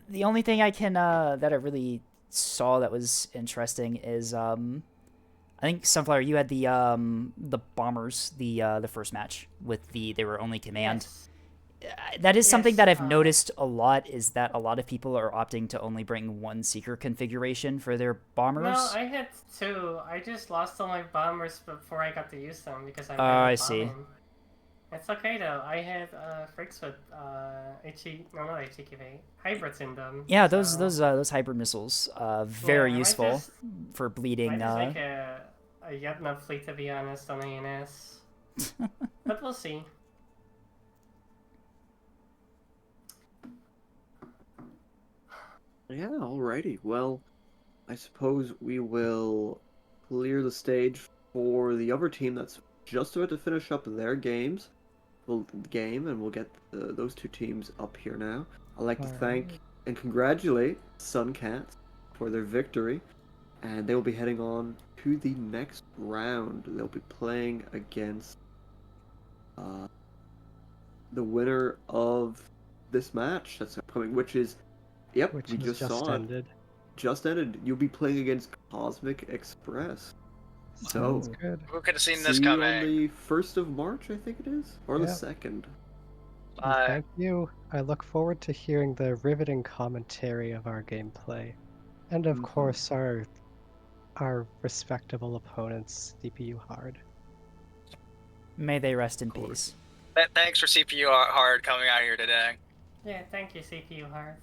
the only thing I can that I really saw that was interesting is I think Sunflower, you had the bombers the first match with they were only command. Yes. That is something Yes, that I've noticed a lot is that a lot of people are opting to only bring one seeker configuration for their bombers. No, I had two. I just lost all my bombers before I got to use them because I'm I see. bombing. It's okay though. I had frigs with HEQV hybrids in them. Yeah, so... those hybrid missiles very Yeah, I might useful just- for bleeding. Might just make a Yutnub fleet to be honest on ANS. But we'll see. Yeah, alrighty. Well, I suppose we will clear the stage for the other team that's just about to finish up their games. And we'll get those two teams up here now. I'd like to thank and congratulate Suncats for their victory, and they will be heading on to the next round. They'll be playing against the winner of this match that's upcoming, which is Which we has just saw ended. it. Just ended. You'll be playing against Cosmic Express. So Sounds good. Who could have seen see this you coming? on the 1st of March, I think it is, or the Yep. 2nd. And thank you. I look forward to hearing the riveting commentary of our gameplay. And of course our respectable opponents, CPU Hard. May they rest in peace. Thanks for CPU hard coming out here today. Yeah, thank you, CPU Hard.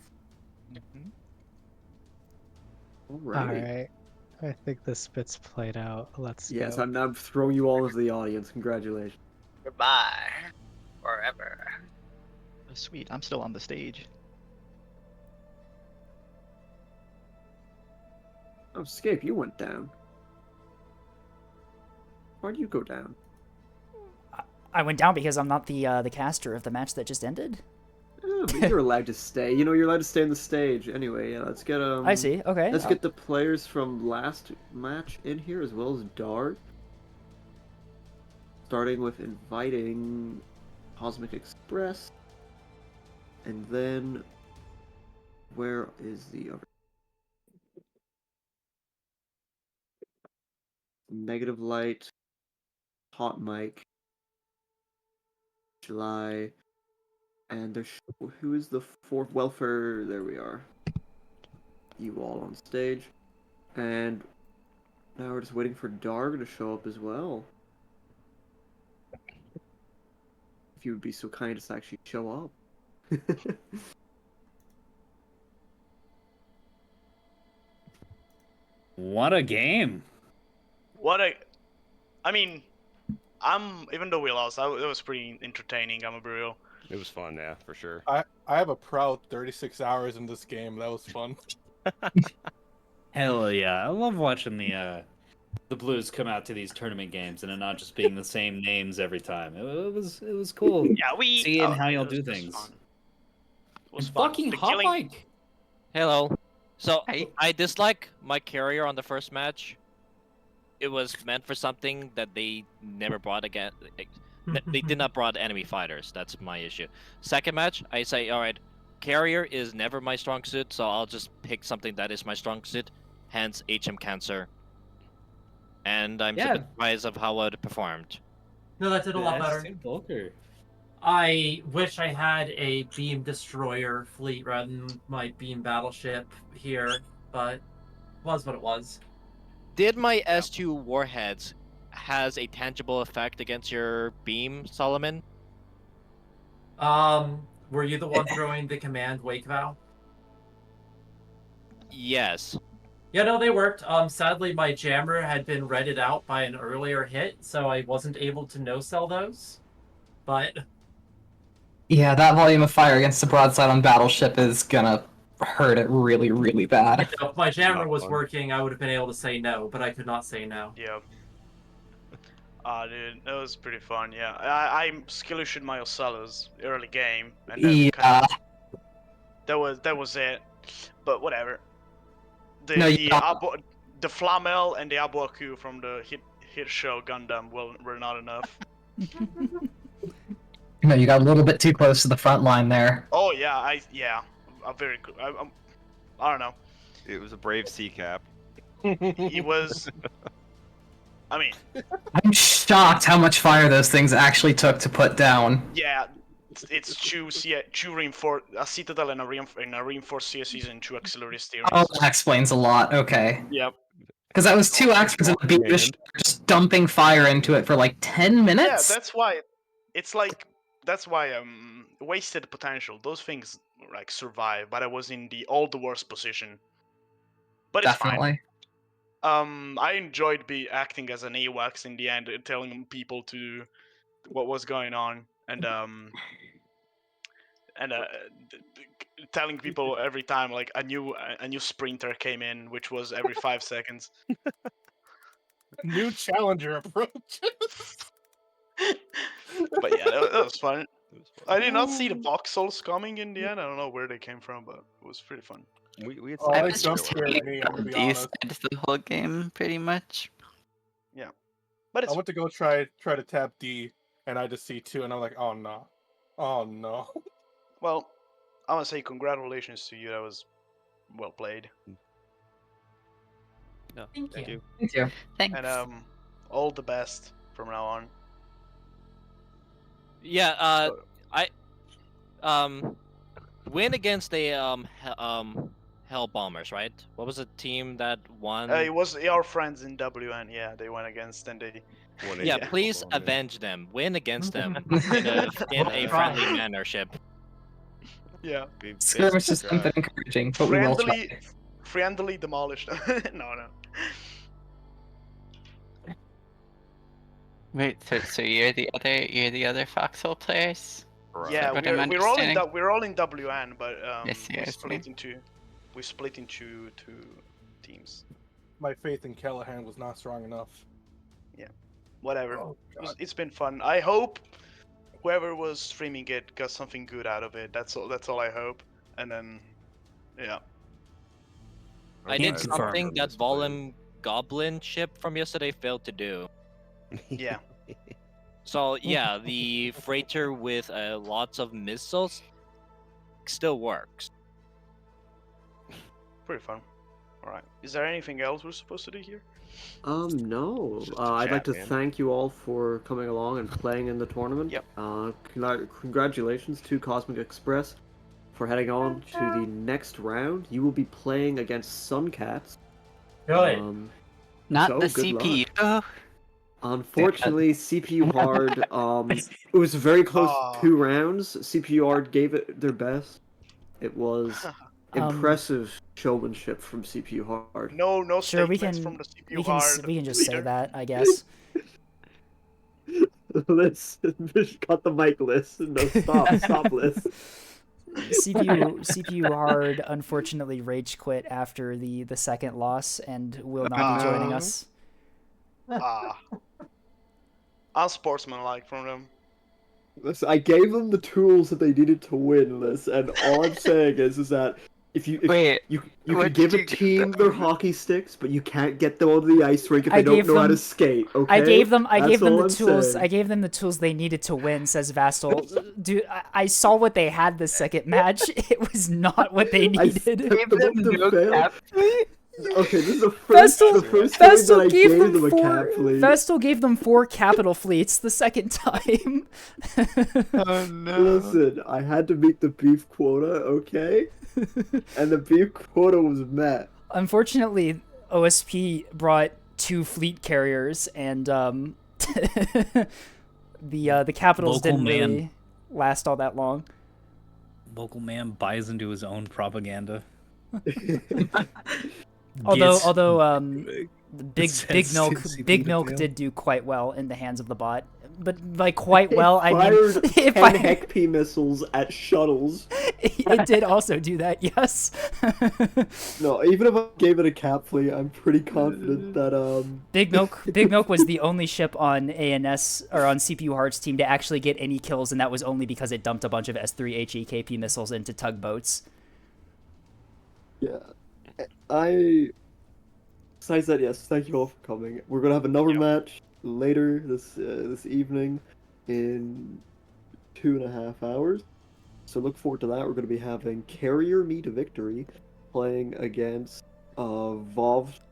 Alright. I think this bit's played out. Let's Yes, go. I'm now throwing you all into the audience. Congratulations. Goodbye. Forever. Oh, sweet, I'm still on the stage. Oh, Scape, you went down. Why'd you go down? I went down because I'm not the caster of the match that just ended. Oh, but you're allowed to stay. You know, you're allowed to stay on the stage. Anyway, yeah, let's get I see. Okay. Let's get the players from last match in here as well as Dart. Starting with inviting Cosmic Express. And then where is the other? Negative Light. Hot Mic, July, and there's who is the fourth? Welfare. There we are. You all on stage, and now we're just waiting for Darg to show up as well. If you would be so kind as to actually show up. What a game! I mean, even though we lost, it was pretty entertaining. I'm a be real. It was fun, yeah, for sure. I have a proud 36 hours in this game. That was fun. Hell yeah! I love watching the Blues come out to these tournament games and it not just being the same names every time. It was cool. Yeah, seeing how y'all do things. And fucking Hot Mic. Hello. So I dislike my carrier on the first match. It was meant for something that they never brought again. They did not brought enemy fighters. That's my issue. Second match, I say, all right, carrier is never my strong suit, so I'll just pick something that is my strong suit. Hence HM Cancer. And I'm surprised of how it performed. No, that did a lot better. I wish I had a beam destroyer fleet rather than my beam battleship here, but was what it was. Did my S2 warheads has a tangible effect against your beam, Solomon? Were you the one throwing the command Wake Vow? Yes. Yeah, no, they worked. Sadly, my jammer had been redded out by an earlier hit, so I wasn't able to no-sell those. But yeah, that volume of fire against the broadside on Battleship is gonna hurt it really, really bad. if my jammer was working, I would have been able to say no, but I could not say no. Yeah. Dude, that was pretty fun. Yeah, I skill issued my Ocellos early game, and then that was it. But whatever. The Flamel and the Abuaku from the hit show Gundam were not enough. No, you got a little bit too close to the front line there. Oh yeah, I'm very good. I don't know. It was a brave sea cap. He was. I mean, I'm shocked how much fire those things actually took to put down. Yeah, it's two reinforced a citadel and a reinforced CSEs and two auxiliary steerings. Oh, that explains a lot. Okay. Yep. Because that was two Axfords and a beam just dumping fire into it for like 10 minutes. Yeah, that's why. It's like wasted potential. Those things like survive, but I was in the worst position. But it's Definitely. fine. I enjoyed acting as an AWACS in the end, telling people what was going on, and telling people every time like a new sprinter came in, which was every 5 seconds. New challenger approach. But yeah, that was fun. I did not see the voxels coming in the end. I don't know where they came from, but it was pretty fun. We had I was just scared me, I'm gonna be honest. The whole game, pretty much. Yeah, but I went to go try to tap D, and I just see 2, and I'm like, oh no, oh no. Well, I want to say congratulations to you. That was well played. No, thank you. Thank you. Thanks. And all the best from now on. Yeah, I win against the Hell Bombers, right? What was the team that won? It was our friends in WN. Yeah, they went against and they. Yeah, please avenge them. Win against them in a friendly mannership. Yeah. Skirmish is something encouraging, but we will try. Friendly demolished. No. Wait, so you're the other Foxhole players? Yeah, we're all in WN, but Yes, we split into two teams. My faith in Callahan was not strong enough. Yeah, whatever. Oh, It's been fun. I hope whoever was streaming it got something good out of it. That's all I hope. And then, yeah. I did something that Volum Goblin ship from yesterday failed to do. Yeah. So yeah, the freighter with lots of missiles still works. Pretty fun. All right. Is there anything else we're supposed to do here? No. Just a I'd like chat, to man. thank you all for coming along and playing in the tournament. Yep. Congratulations to Cosmic Express for heading on to the next round. You will be playing against Suncats. Good. Not so, the good luck. CPU. Unfortunately, CPU Hard, it was a very close Aw. 2 rounds. CPU Hard gave it their best. It was impressive showmanship from CPU Hard. No Sure, we statements can from the CPU we can hard we can just say leader. that, I guess. Listen, cut the mic, listen. No, stop, listen. CPU Hard unfortunately rage quit after the second loss and will not be joining us. Unsportsmanlike from them. Listen, I gave them the tools that they needed to win this, and all I'm saying is that if you can give a team their hockey sticks, but you can't get them onto the ice rink if they don't know how to skate. Okay. I gave them That's all the I'm tools. saying. I gave them the tools they needed to win. Says Vastal. Dude, I saw what they had the second match. It was not what they needed. Okay, this is the first game that I gave them a cap fleet. Vestal gave them 4 capital fleets the second time. Oh no. Listen, I had to meet the beef quota, okay? And the beef quota was met. Unfortunately, OSP brought 2 fleet carriers, and the capitals Local didn't man. really last all that long. Local man buys into his own propaganda. Although Big Milk detail. did do quite well in the hands of the bot, but by quite well I mean Fired if 10 I HEC-P missiles at shuttles. it did also do that, yes. No, even if I gave it a cap fleet, I'm pretty confident that Big Milk was the only ship on ANS or on CPU Hard's team to actually get any kills, and that was only because it dumped a bunch of S3 HEKP missiles into tugboats. Yeah. Besides that, yes, thank you all for coming. We're gonna have another match later this evening in 2.5 hours. So look forward to that. We're gonna be having Carrier Me to Victory playing against ZOVN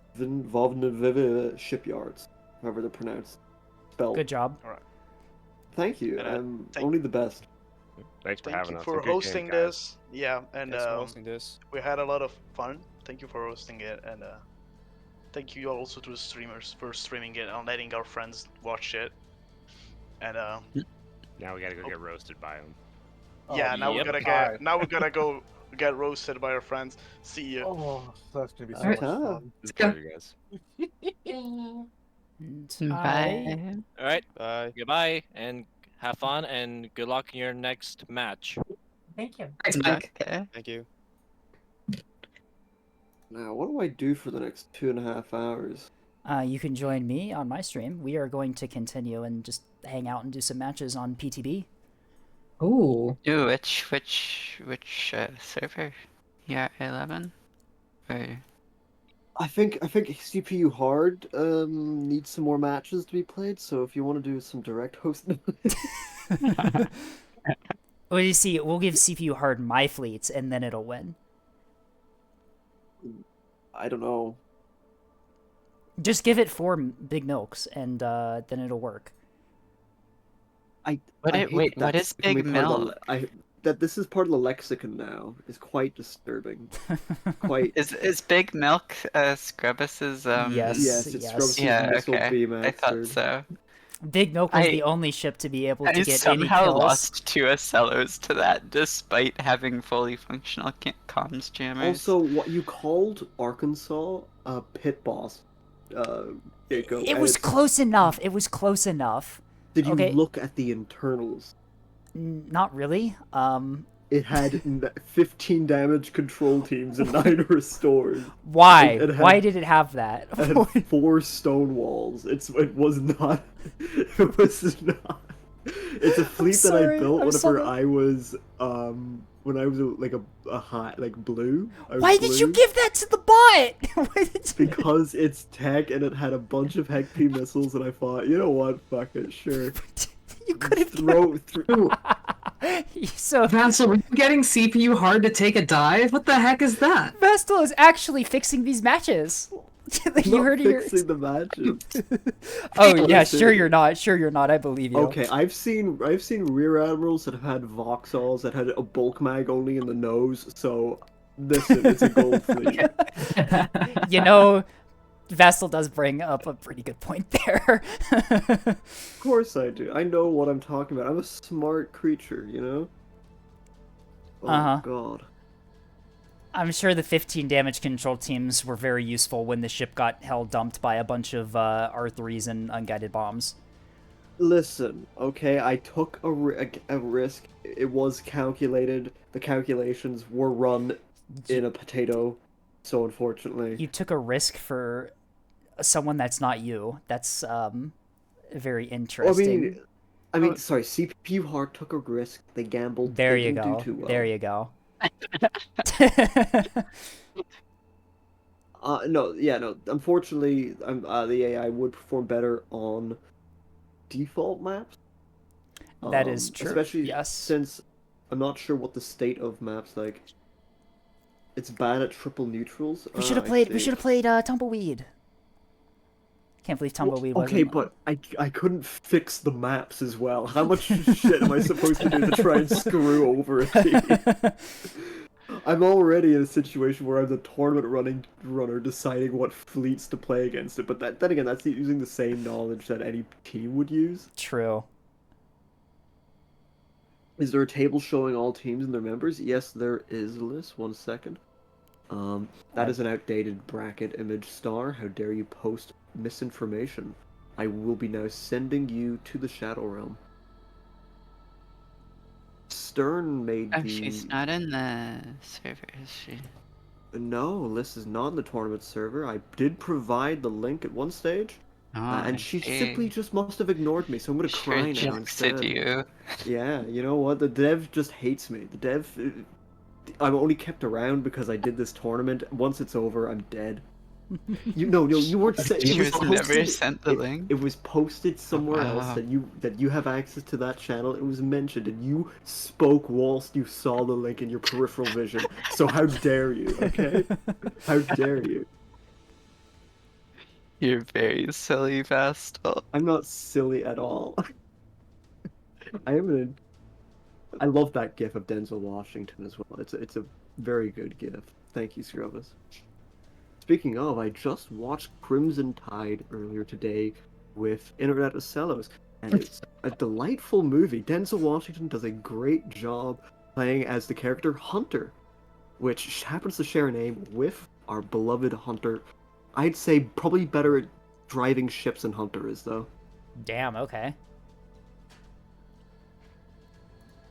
Shipyards, however they're pronounced. Spelled. Good job. All right. Thank you. Only the best. Thanks for Thank having you us. for A good hosting game, guys. this. Yeah, and Thanks for hosting this. we had a lot of fun. Thank you for hosting it, and thank you also to the streamers for streaming it and letting our friends watch it. And Now we gotta go get roasted by them. yeah, now we gotta go get roasted by our friends. See you. Oh, that's gonna be so Alright. much fun. Let's go, you guys. Bye. All right. Bye. Goodbye, and have fun, and good luck in your next match. Thank you. Thanks, Mike. Okay. Thank you. Now, what do I do for the next 2.5 hours? You can join me on my stream. We are going to continue and just hang out and do some matches on PTB. Ooh. Ooh, which server? Yeah, 11. Or... I think CPU Hard needs some more matches to be played. So if you want to do some direct hosting, Well, you see, we'll give CPU Hard my fleets, and then it'll win. I don't know. Just give it 4 Big Milks, and then it'll work. Wait, what is Big Milk? This is part of the lexicon now. Is quite disturbing. Quite. Is Big Milk Scrubbus's Yes, Yes, it's Scrubbus's yeah, missile okay. beam I thought answered. so. Big Milk was the only ship to be able to I get any somehow kills. lost 2 Acellos to that, despite having fully functional comms jammers. Also, what you called Arkansas a pit boss, Jacob. It was close enough. It was close enough. Did you Okay. look at the internals? Not really. It had 15 damage control teams and 9 restored. Why? It had- Why did it have that? It had 4 stone walls. It was not. It was not. It's a fleet that sorry, I built I'm whenever sorry. I was when I was like a high blue. I was Why did you blue. give that to the bot? Because it's tech and it had a bunch of HEC-P missiles, and I thought, you know what, fuck it, sure. You could have throw. So Vansel, were you getting CPU Hard to take a dive? What the heck is that? Vestal is actually fixing these matches. You heard it. Fixing the matches. Oh yeah, sure you're not. Sure you're not. I believe you. Okay, I've seen rear admirals that have had Vauxhalls that had a bulk mag only in the nose. So listen, it's a gold fleet. You know, Vestal does bring up a pretty good point there. Of course I do. I know what I'm talking about. I'm a smart creature, you know? Oh god. I'm sure the 15 damage control teams were very useful when the ship got hell dumped by a bunch of R3s and unguided bombs. Listen, okay, I took a risk. It was calculated. The calculations were run in a potato, so unfortunately. You took a risk for someone that's not you. That's very interesting. I mean, sorry, CPU Hard took a risk. They gambled. There they you didn't go. Do too well. There you go. No. Unfortunately, the AI would perform better on default maps. That is true. Especially yes. Since I'm not sure what the state of maps like. It's bad at triple neutrals. We should have played. We should have played Tumbleweed. Can't believe Tumbleweed wasn't. Okay, but I couldn't fix the maps as well. How much shit am I supposed to do to try and screw over a team? I'm already in a situation where I'm the tournament runner deciding what fleets to play against it. But then again, that's using the same knowledge that any team would use. True. Is there a table showing all teams and their members? Yes, there is, Liz. 1 second. That is an outdated bracket image star. How dare you post misinformation? I will be now sending you to the Shadow Realm. Stern made the... she's not in the server, is she? No, Liz is not in the tournament server. I did provide the link at one stage. And she simply just must have ignored me, so I'm gonna cry now instead. You. Yeah, you know what? The dev just hates me. The dev... I'm only kept around because I did this tournament. Once it's over, I'm dead. You weren't saying. She was never sent the link. It was posted somewhere else that you have access to that channel. It was mentioned, and you spoke whilst you saw the link in your peripheral vision. So how dare you? Okay, how dare you? You're very silly, Vastal. I'm not silly at all. I love that gif of Denzel Washington as well. It's a very good gif. Thank you, Scrubbus. Speaking of, I just watched Crimson Tide earlier today with Internet of Cellos, and it's a delightful movie. Denzel Washington does a great job playing as the character Hunter, which happens to share a name with our beloved Hunter. I'd say probably better at driving ships than Hunter is, though. Damn, okay.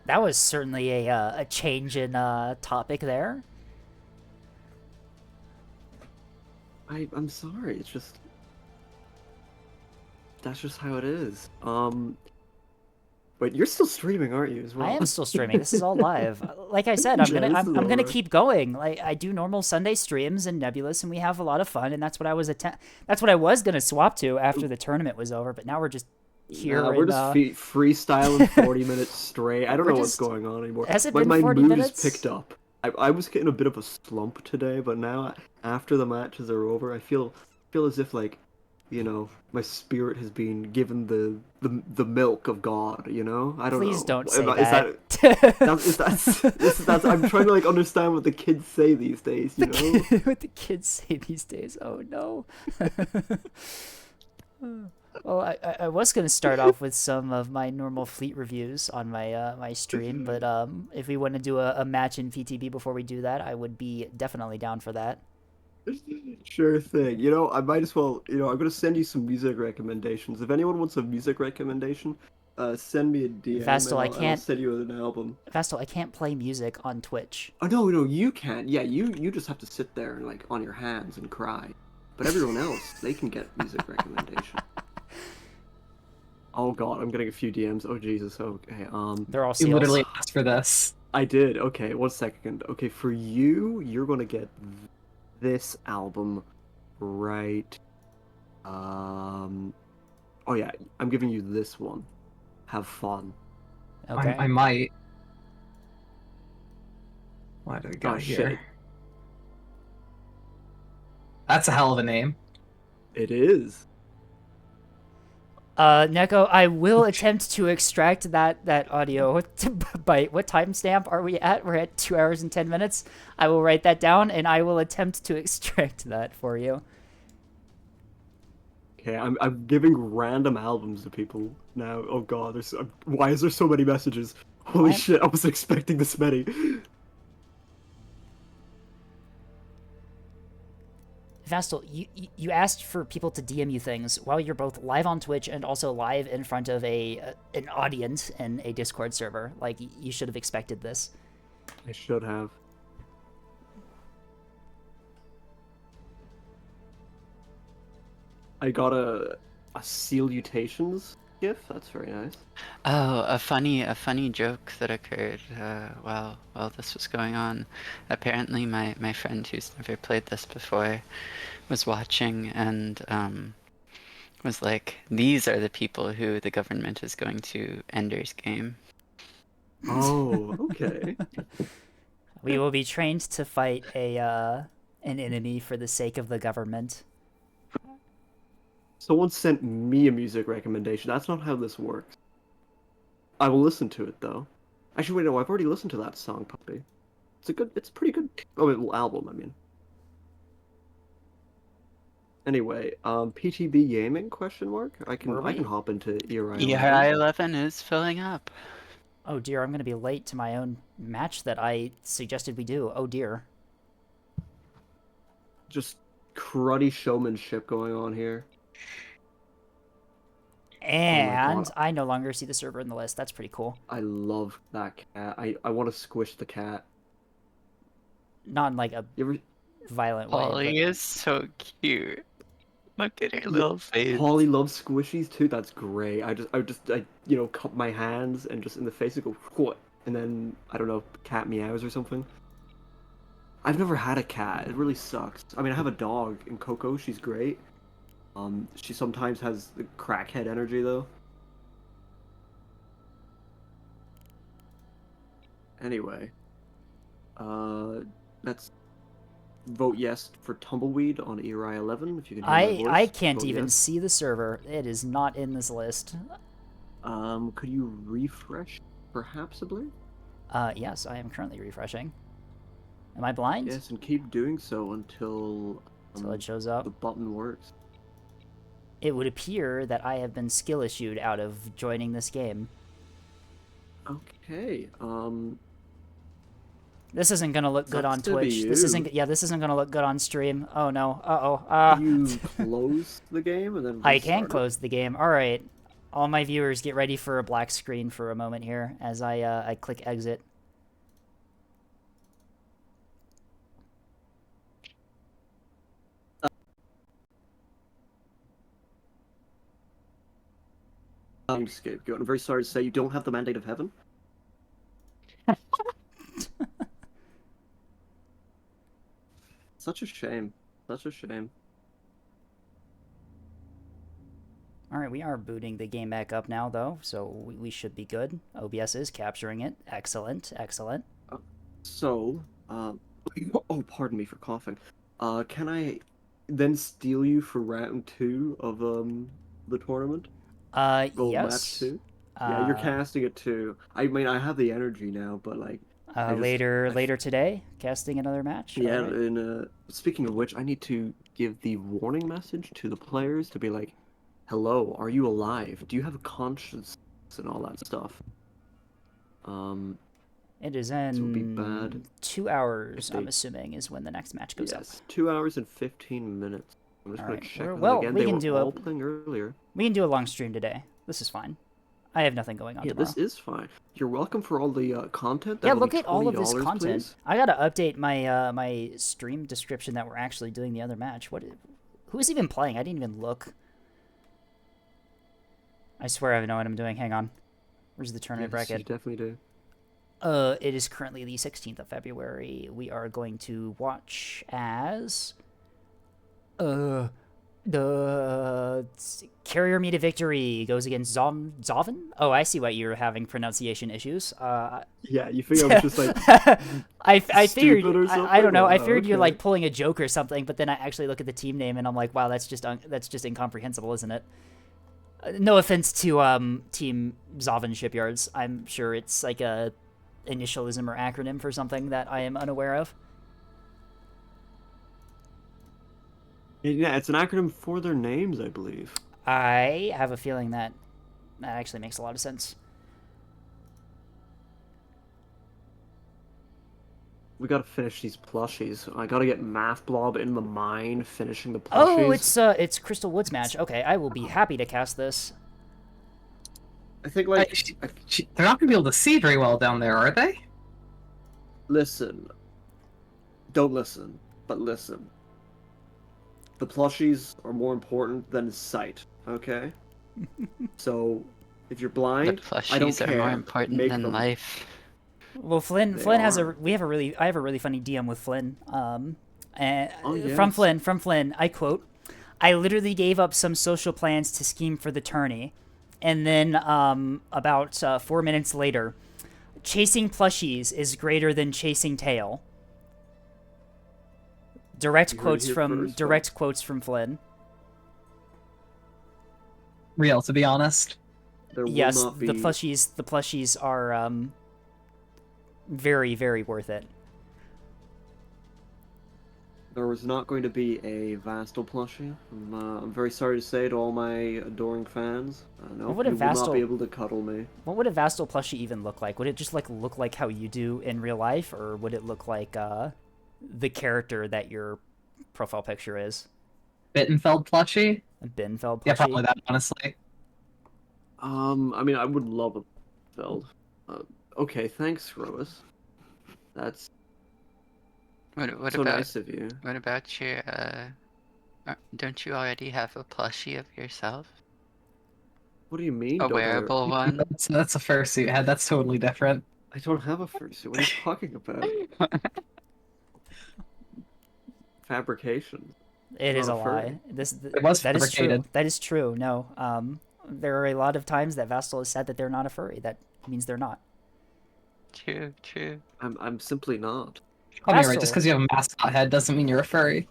That was certainly a change in topic there. I'm sorry, it's just... That's just how it is. But you're still streaming, aren't you, as well? I am still streaming. This is all live. Like I said, I'm gonna keep going. Like I do normal Sunday streams in Nebulous, and we have a lot of fun. And that's what I was gonna swap to after the tournament was over. But now we're just here. We're just freestyling 40 minutes straight. I don't know what's going on anymore. Has it been 40 mood minutes? Has picked up. I was getting a bit of a slump today, but now after the matches are over, I feel as if like, you know, my spirit has been given the milk of God. You know, I don't know. Please don't say that. I'm trying to like understand what the kids say these days. You know, what the kids say these days. Oh no. Well, I was going to start off with some of my normal fleet reviews on my my stream, but if we want to do a match in VTB before we do that, I would be definitely down for that. Sure thing. You know, I might as well, you know, I'm going to send you some music recommendations. If anyone wants a music recommendation, send me a DM. Vastal, I can't... I'll send you an album. Vastal, I can't play music on Twitch. Oh, no, you can. Yeah, you just have to sit there and, like, on your hands and cry. But everyone else, they can get music recommendation. Oh god, I'm getting a few DMs. Oh Jesus, okay. They're all You seals. literally asked for this. I did. Okay, 1 second. Okay, for you, you're gonna get this album right. Oh yeah, I'm giving you this one. Have fun. Okay. I might. Why did I go here? Shit. That's a hell of a name. It is. Neko, I will attempt to extract that audio by what timestamp are we at? We're at 2 hours and 10 minutes. I will write that down and I will attempt to extract that for you. Okay, I'm giving random albums to people now. Oh god, why is there so many messages? Holy shit, I wasn't expecting this many. Vastal, you asked for people to DM you things while you're both live on Twitch and also live in front of an audience in a Discord server. Like, you should have expected this. I should have. I got a salutations gif. That's very nice. Oh, a funny joke that occurred while this was going on. Apparently, my friend who's never played this before was watching and was like, "These are the people who the government is going to Ender's Game." Oh, okay. We will be trained to fight an enemy for the sake of the government. Someone sent me a music recommendation. That's not how this works. I will listen to it though. Actually, wait, no, I've already listened to that song, Puppy. It's pretty good. Oh, album, I mean. Anyway, PTB gaming question mark? I can hop into ERI. ERI 11 is filling up. Oh dear, I'm gonna be late to my own match that I suggested we do. Oh dear. Just cruddy showmanship going on here. And I no longer see the server in the list. That's pretty cool. I love that cat. I want to squish the cat. Not in like a violent way. Polly is so cute. Look at her little face. Polly loves squishies too. That's great. I cup my hands and just in the face and go what, and then I don't know, cat meows or something. I've never had a cat. It really sucks. I mean, I have a dog in Coco. She's great. She sometimes has the crackhead energy though. Anyway, let's vote yes for Tumbleweed on ERI 11 if you can hear my voice. I can't Vote even yes. see the server. It is not in this list. Could you refresh, perhaps, Blair? Yes, I am currently refreshing. Am I blind? Yes, and keep doing so until it shows up. The button works. It would appear that I have been skill issued out of joining this game. Okay. This isn't gonna look good on Sucks to be Twitch. This you. isn't gonna look good on stream. Oh no. Uh-oh. You close the game and then I can restart it? close the game. All right. All my viewers, get ready for a black screen for a moment here as I click exit. Scapegoat. I'm very sorry to say you don't have the mandate of heaven. Such a shame. Such a shame. All right, we are booting the game back up now, though, so we should be good. OBS is capturing it. Excellent, excellent. So, oh, pardon me for coughing. Can I then steal you for round 2 of the tournament? Gold yes. match 2? Yeah, you're casting it too. I mean, I have the energy now, but like. Later today, casting another match. Yeah, right. and speaking of which, I need to give the warning message to the players to be like, "Hello, are you alive? Do you have a conscience and all that stuff?" It is This would be in bad. 2 hours. I'm assuming is when the next match goes up. Yes, 2 hours and 15 minutes. I'm just gonna Alright, check that well, again. we They can were do all a playing earlier. we can do a long stream today. This is fine. I have nothing going on Yeah, tomorrow. this is fine. You're welcome for all the content. Yeah, That'll look be at all of this $20, content. please. I gotta update my my stream description that we're actually doing the other match. Who's even playing? I didn't even look. I swear I know what I'm doing. Hang on. Where's the tournament Yes, bracket? you definitely do. It is currently the 16th of February. We are going to watch as The carrier me to victory goes against ZOVN. Oh, I see why you're having pronunciation issues. Yeah, you think I was just like I figured stupid or something? I don't know. I Wow, figured you're okay. like pulling a joke or something, but then I actually look at the team name and I'm like, wow, that's just incomprehensible, isn't it? No offense to Team ZOVN Shipyards. I'm sure it's like a initialism or acronym for something that I am unaware of. Yeah, it's an acronym for their names, I believe. I have a feeling that actually makes a lot of sense. We gotta finish these plushies. I gotta get Math Blob in the mine, finishing the plushies. Oh, it's Crystal Woods match. Okay, I will be happy to cast this. I think like they're not gonna be able to see very well down there, are they? Listen. Don't listen, but listen. The plushies are more important than sight, okay? So, if you're blind, I don't plushies are care. more important Make than them. life. Well, Flynn They has are. I have a really funny DM with Flynn. And Oh, from Flynn, I quote, "I literally gave up some social plans to scheme for the tourney." And then about 4 minutes later, chasing plushies is greater than chasing tail. Direct quotes from Flynn. Real, to be honest. There will Yes, not be... the plushies are very, very worth it. There was not going to be a Vastal plushie. I'm very sorry to say to all my adoring fans. No, What would you a will not Vastal- be able to cuddle me. What would a Vastal plushie even look like? Would it just look like how you do in real life, or would it look like the character that your profile picture is? Bittenfeld plushie? A Binfeld plushie? Yeah, probably that, honestly. I mean, I would love a Feld. Okay, thanks, Roas. That's What so about nice of you. What about your don't you already have a plushie of yourself? What do you mean? A don't I- wearable one? That's a fursuit head. That's totally different. I don't have a fursuit. What are you talking about? Fabrication. It is a Not furry. lie. It was that is true. fabricated. That is true. No, there are a lot of times that Vastal has said that they're not a furry. That means they're not. True, true. I'm simply not. Oh, you're right. Vastal. Just because you have a mascot head doesn't mean you're a furry.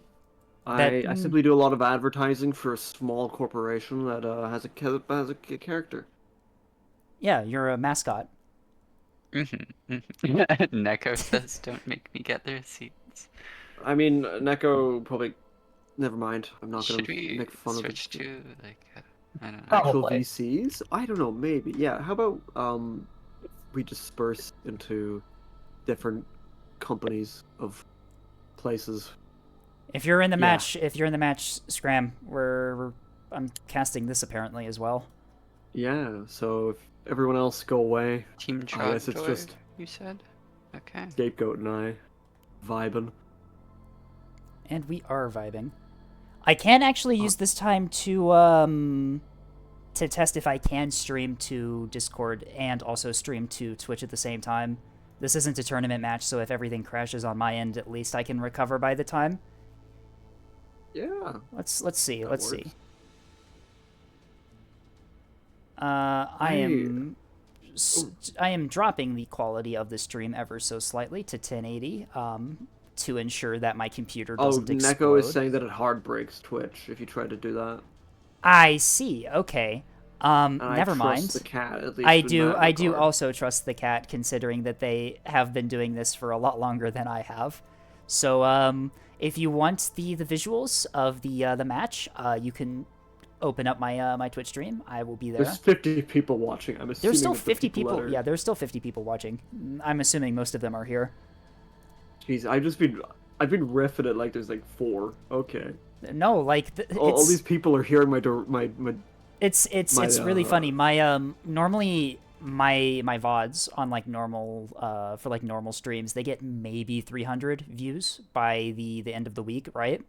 I simply do a lot of advertising for a small corporation that has a character. Yeah, you're a mascot. Neko says, "Don't make me get the receipts." I mean, Neko probably. Never mind. I'm not gonna Should we make fun of switch it. to like I don't know. Actual Probably. VCs? I don't know. Maybe. Yeah. How about we disperse into different companies of places. If you're in the Yeah. match, Scram, I'm casting this apparently as well. Yeah. So if everyone else go away, Team I guess it's Trogdor, just you said? Okay. Scapegoat and I vibing. And we are vibing. I can actually use this time to test if I can stream to Discord and also stream to Twitch at the same time. This isn't a tournament match, so if everything crashes on my end, at least I can recover by the time. Yeah. Let's see. That Let's works. see. I am dropping the quality of the stream ever so slightly to 1080 to ensure that my computer Oh, doesn't explode. Neko is saying that it hard breaks Twitch if you try to do that. I see. Okay. And Never I mind. trust the cat, at least I in do. that I do regard. also trust the cat, considering that they have been doing this for a lot longer than I have. So, if you want the visuals of the match, you can open up my my Twitch stream. I will be there. There's 50 people watching. I'm assuming There's still that the 50 people. that are- Yeah, there's still 50 people watching. I'm assuming most of them are here. Jeez, I've been riffing it like there's like 4. Okay. No, like All these people are hearing my It's really funny. My normally my VODs on like normal for like normal streams, they get maybe 300 views by the end of the week, right?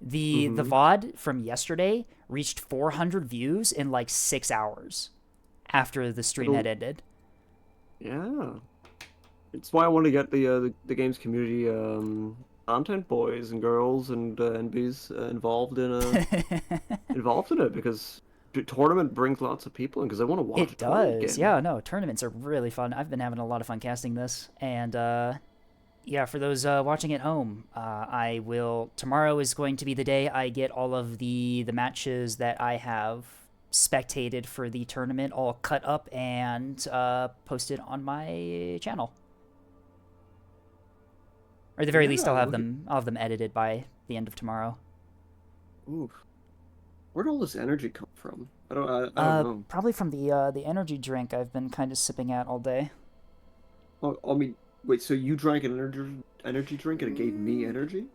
The VOD from yesterday reached 400 views in like 6 hours after the stream had ended. Yeah. It's why I want to get the games community content, boys and girls and NBs involved in it because the tournament brings lots of people in because they want to watch. It does, yeah. No, tournaments are really fun. I've been having a lot of fun casting this, and yeah, for those watching at home, tomorrow is going to be the day I get all of the matches that I have spectated for the tournament all cut up and posted on my channel. Or at the very least, I'll have them edited by the end of tomorrow. Ooh, where'd all this energy come from? I don't know. Probably from the energy drink I've been kind of sipping at all day. Oh, I mean, wait. So you drank an energy drink and it gave me energy?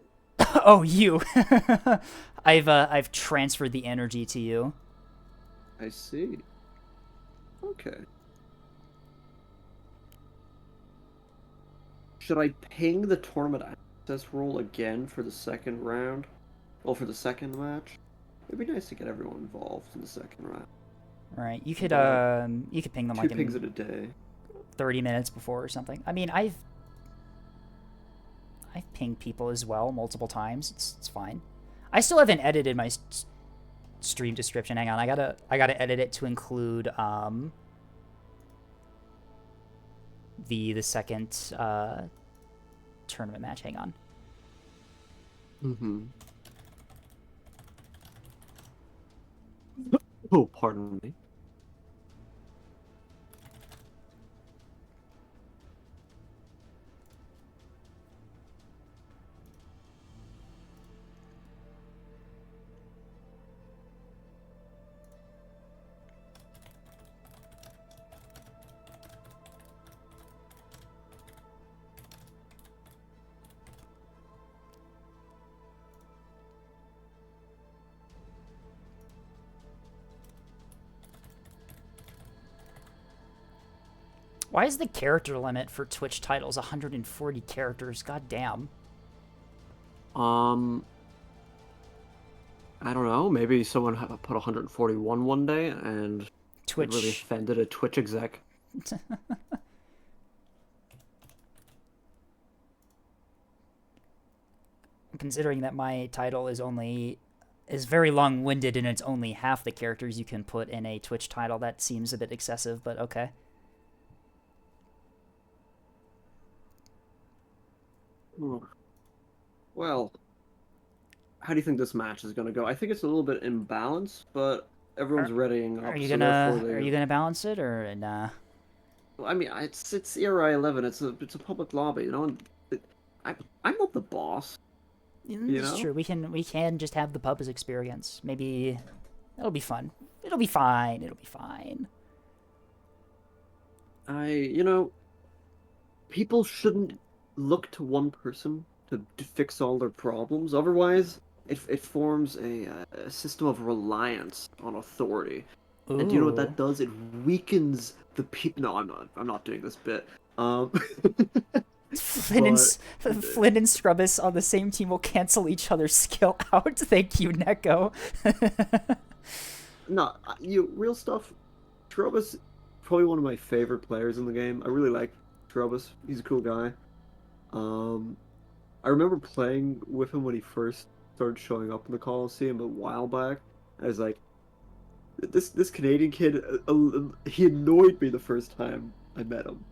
Oh, you! I've transferred the energy to you. I see. Okay. Should I ping the tournament access rule again for the second round? Well, for the second match? It'd be nice to get everyone involved in the second round. Right. You could ping them like 2 pings in a day. 30 minutes before or something. I mean, I've pinged people as well multiple times. It's fine. I still haven't edited my stream description. Hang on, I gotta edit it to include the second tournament match. Hang on. Oh, pardon me. Why is the character limit for Twitch titles 140 characters? God damn. I don't know. Maybe someone put 141 one day and Twitch really offended a Twitch exec. Considering that my title is very long-winded and it's only half the characters you can put in a Twitch title, that seems a bit excessive, but okay. Well, how do you think this match is going to go? I think it's a little bit imbalanced, but everyone's readying up. Are you gonna balance it or nah? I mean, it's Era 11. It's a public lobby, you know. I'm not the boss. It's true. We can just have the pub's experience. Maybe it'll be fun. It'll be fine. It'll be fine. People shouldn't look to one person to fix all their problems. Otherwise, it forms a system of reliance on authority. Ooh. And do you know what that does? It weakens the people. No, I'm not doing this bit. Flynn and Scrubbus on the same team will cancel each other's skill out. Thank you, Neko. No, real stuff. Scrubbus, probably one of my favorite players in the game. I really like Scrubbus. He's a cool guy. I remember playing with him when he first started showing up in the Coliseum a while back. I was like, this Canadian kid, he annoyed me the first time I met him.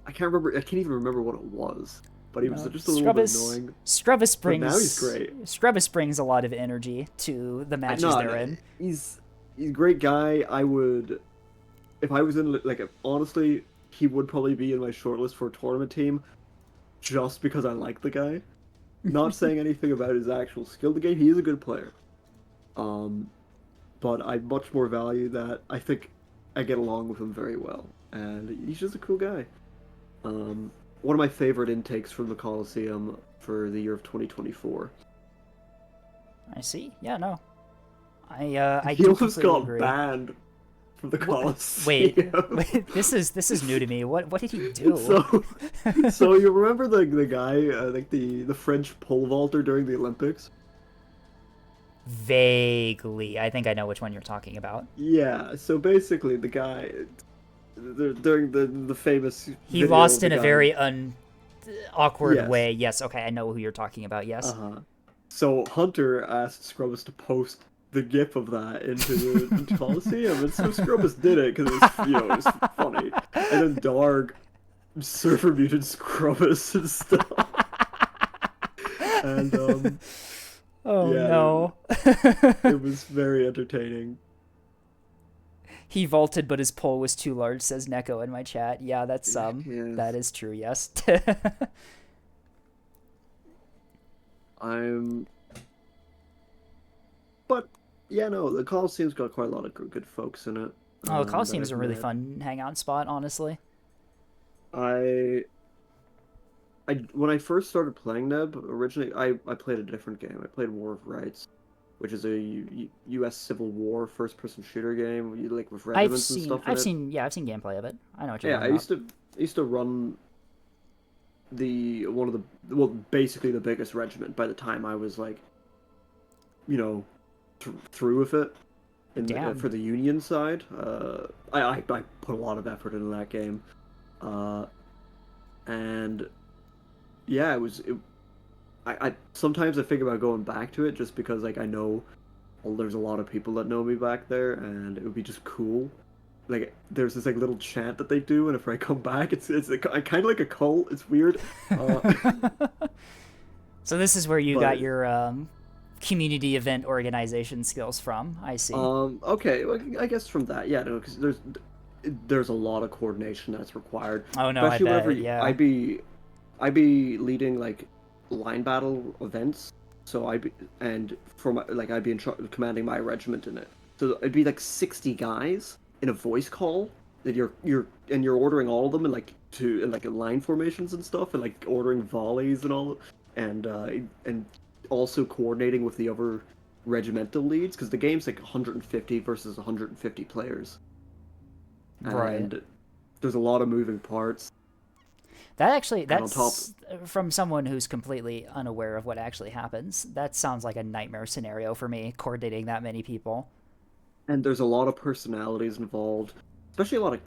I can't even remember what it was, but he was just a little bit annoying. Scrubbus brings. But now he's great. Scrubbus brings a lot of energy to the matches they're in. He's a great guy. If I was in honestly, he would probably be in my shortlist for a tournament team, just because I like the guy. Not saying anything about his actual skill in the game. He is a good player. But I much more value that. I think I get along with him very well, and he's just a cool guy. One of my favorite intakes from the Coliseum for the year of 2024. I see. Yeah, no. I he almost got agree. banned from the Coliseum. Wait, this is new to me. What did he do? So you remember the guy, like the French pole vaulter during the Olympics? Vaguely, I think I know which one you're talking about. Yeah. So basically, the guy during the famous. He lost in a very awkward Yes. way. Yes, okay, I know who you're talking about. Yes. So Hunter asked Scrubbus to post the GIF of that into the Coliseum, and so Scrubbus did it because it was, it was funny. And then Darg server muted Scrubbus and stuff. And oh yeah, no. it was very entertaining. He vaulted, but his pole was too large, says Neko in my chat. Yeah, that's that is true. Yes. But yeah, no, the Coliseum's got quite a lot of good folks in it. Oh, the Coliseum's that a I've really met. fun hangout spot, honestly. I when I first started playing Neb, originally I played a different game. I played War of Rights, which is a U.S. Civil War first-person shooter game, like with regiments and stuff. I've seen gameplay of it. I know what you're Yeah, talking I about. used to run basically the biggest regiment by the time I was like, through with it. For the Union side, I put a lot of effort into that game, and yeah, I sometimes I think about going back to it just because like I know there's a lot of people that know me back there, and it would be just cool. Like there's this like little chant that they do, and if I come back, it's kind of like a cult. It's weird. So this is where you got your community event organization skills from. I see. Okay, well, I guess from that, yeah, no, because there's a lot of coordination that's required. Oh no, especially I bet, whenever yeah. I'd be leading like line battle events, so I'd be commanding my regiment in it. So it'd be like 60 guys in a voice call that you're ordering all of them in like line formations and stuff, and like ordering volleys and all, and also coordinating with the other regimental leads, because the game's like 150 versus 150 players. Right. And there's a lot of moving parts. That's from someone who's completely unaware of what actually happens. That sounds like a nightmare scenario for me, coordinating that many people. And there's a lot of personalities involved, especially a lot of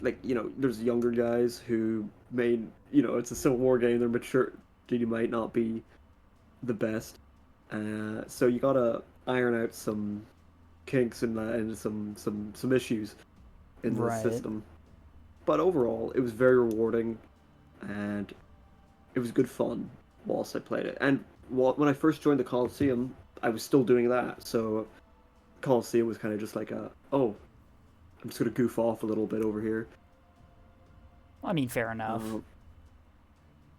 there's younger guys who it's a Civil War game. Their maturity might not be the best. So you gotta iron out some kinks and some issues in the system. But overall, it was very rewarding, and it was good fun whilst I played it. And when I first joined the Coliseum, I was still doing that. So Coliseum was kind of just like I'm just gonna goof off a little bit over here. I mean, fair enough.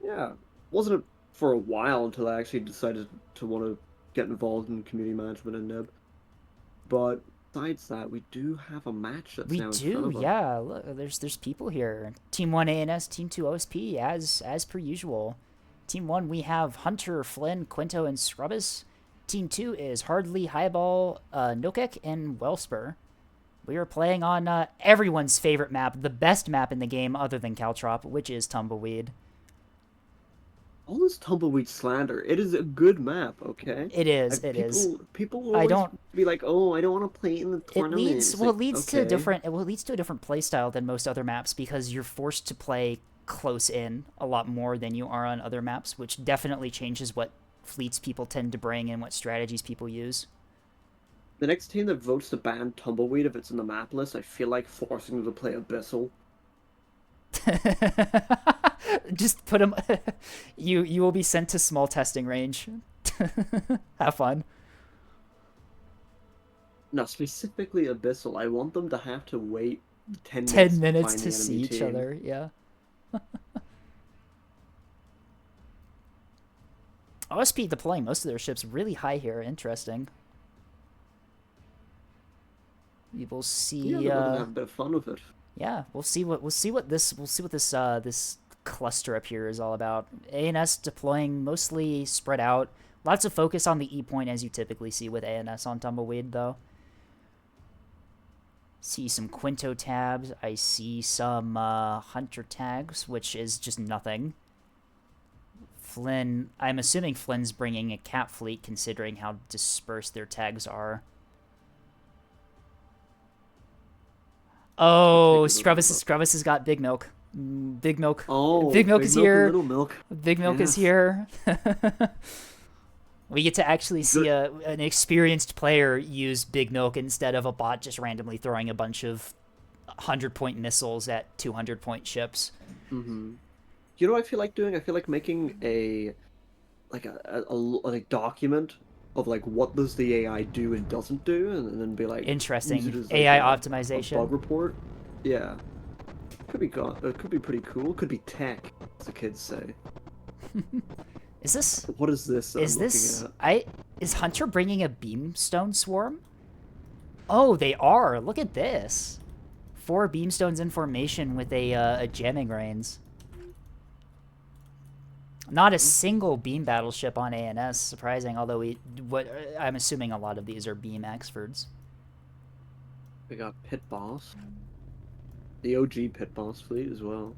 Yeah, wasn't it for a while until I actually decided to want to get involved in community management and Neb. But besides that, we do have a match that's now in front of us. Yeah. Look, there's people here. Team 1 ANS, Team 2 OSP, as per usual. Team 1 we have Hunter, Flynn, Quinto, and Scrubbus. Team 2 is Hardly, Highball, Nokek, and Wellspur. We are playing on everyone's favorite map, the best map in the game other than Caltrop, which is Tumbleweed. All this Tumbleweed slander. It is a good map, okay? It is. People always be like, "Oh, I don't want to play in the tournament." It leads to a different play style than most other maps, because you're forced to play close in a lot more than you are on other maps, which definitely changes what fleets people tend to bring and what strategies people use. The next team that votes to ban Tumbleweed if it's in the map list, I feel like forcing them to play Abyssal. Just put them. You will be sent to small testing range. Have fun. No, specifically Abyssal. I want them to have to wait 10 minutes to see each other. Yeah. OSP deploying most of their ships really high here. Interesting. We will see. Yeah, they're gonna have a bit of fun with it. Yeah, we'll see what this cluster up here is all about. ANS deploying mostly spread out. Lots of focus on the E point, as you typically see with ANS on Tumbleweed, though. See some Quinto tabs. I see some Hunter tags, which is just nothing. Flynn, I'm assuming Flynn's bringing a Cat fleet, considering how dispersed their tags are. Oh, Scrubbus has got Big Milk. Big Milk. Oh, Big Milk is Milk and here. Little Milk. Big Milk is Yes. here. We get to actually see an experienced player use Big Milk instead of a bot just randomly throwing a bunch of 100-point missiles at 200-point ships. Mm-hmm. You know what I feel like doing? I feel like making a document of like what does the AI do and doesn't do, and then be like Interesting. use it as, AI a optimization. bug report. Yeah, could be could be pretty cool. Could be tech, as the kids say. Is this? What is this? That Is I'm this? looking at? Is Hunter bringing a beamstone swarm? Oh, they are. Look at this. 4 beamstones in formation with a jamming reins. Not a single beam battleship on ANS, surprising. Although I'm assuming a lot of these are beam Axfords. We got Pit Boss, the OG Pit Boss fleet as well.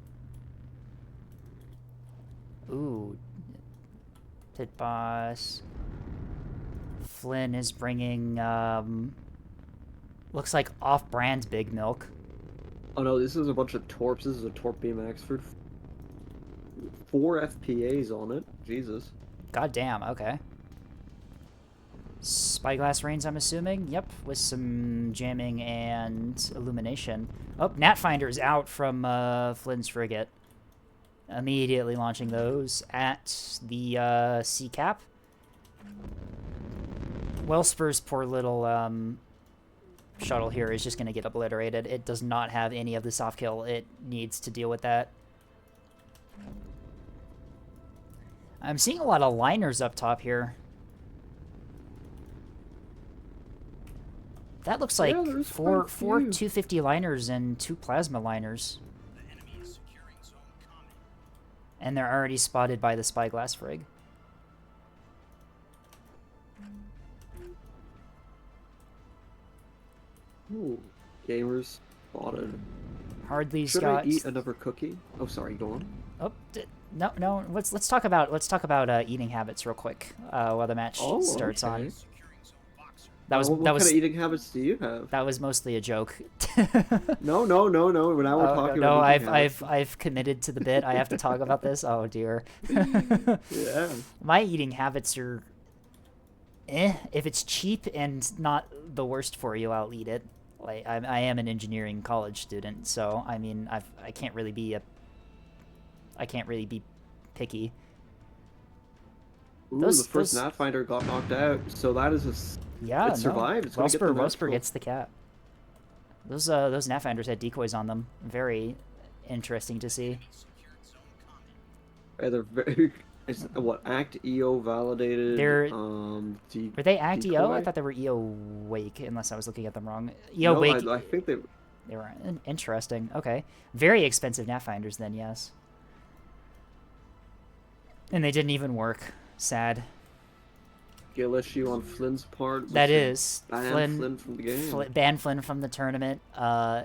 Ooh, Pit Boss. Flynn is bringing looks like off-brand Big Milk. Oh no, this is a bunch of torps. This is a Torp Beam Axford. 4 FPAs on it. Jesus. God damn, okay. Spyglass Reins, I'm assuming? Yep, with some jamming and illumination. Oh, Gnatfinder's out from Flynn's frigate. Immediately launching those at the sea cap. Wellspur's poor little shuttle here is just going to get obliterated. It does not have any of the soft kill. It needs to deal with that. I'm seeing a lot of liners up top here. That looks like four 250 liners and 2 plasma liners. And they're already spotted by the spyglass frig. Ooh, gamers spotted. Hardly's Should got. I eat another cookie? Oh, sorry. Go on. Oh, no. Let's talk about eating habits real quick while the match starts on. That was what kind of eating habits do you have? That was mostly a joke. No. Now we're talking about eating habits. I've committed to the bit. I have to talk about this. Oh dear. Yeah. My eating habits are if it's cheap and not the worst for you, I'll eat it. Like I am an engineering college student, so I mean I can't really be picky. Ooh, the first Gnatfinder got knocked out, so that is it survived. It's Wellspur gets the cap. Those Gnatfinders had decoys on them. Very interesting to see. They're very. It's what Act EO validated. Were they Act decoy? EO? I thought they were EO Wake, unless I was looking at them wrong. EO no, Wake. I think they were interesting. Okay, very expensive Gnatfinders then. Yes. And they didn't even work. Sad. Skill issue on Flynn's part. That is Flynn from the game. Ban Flynn from the tournament.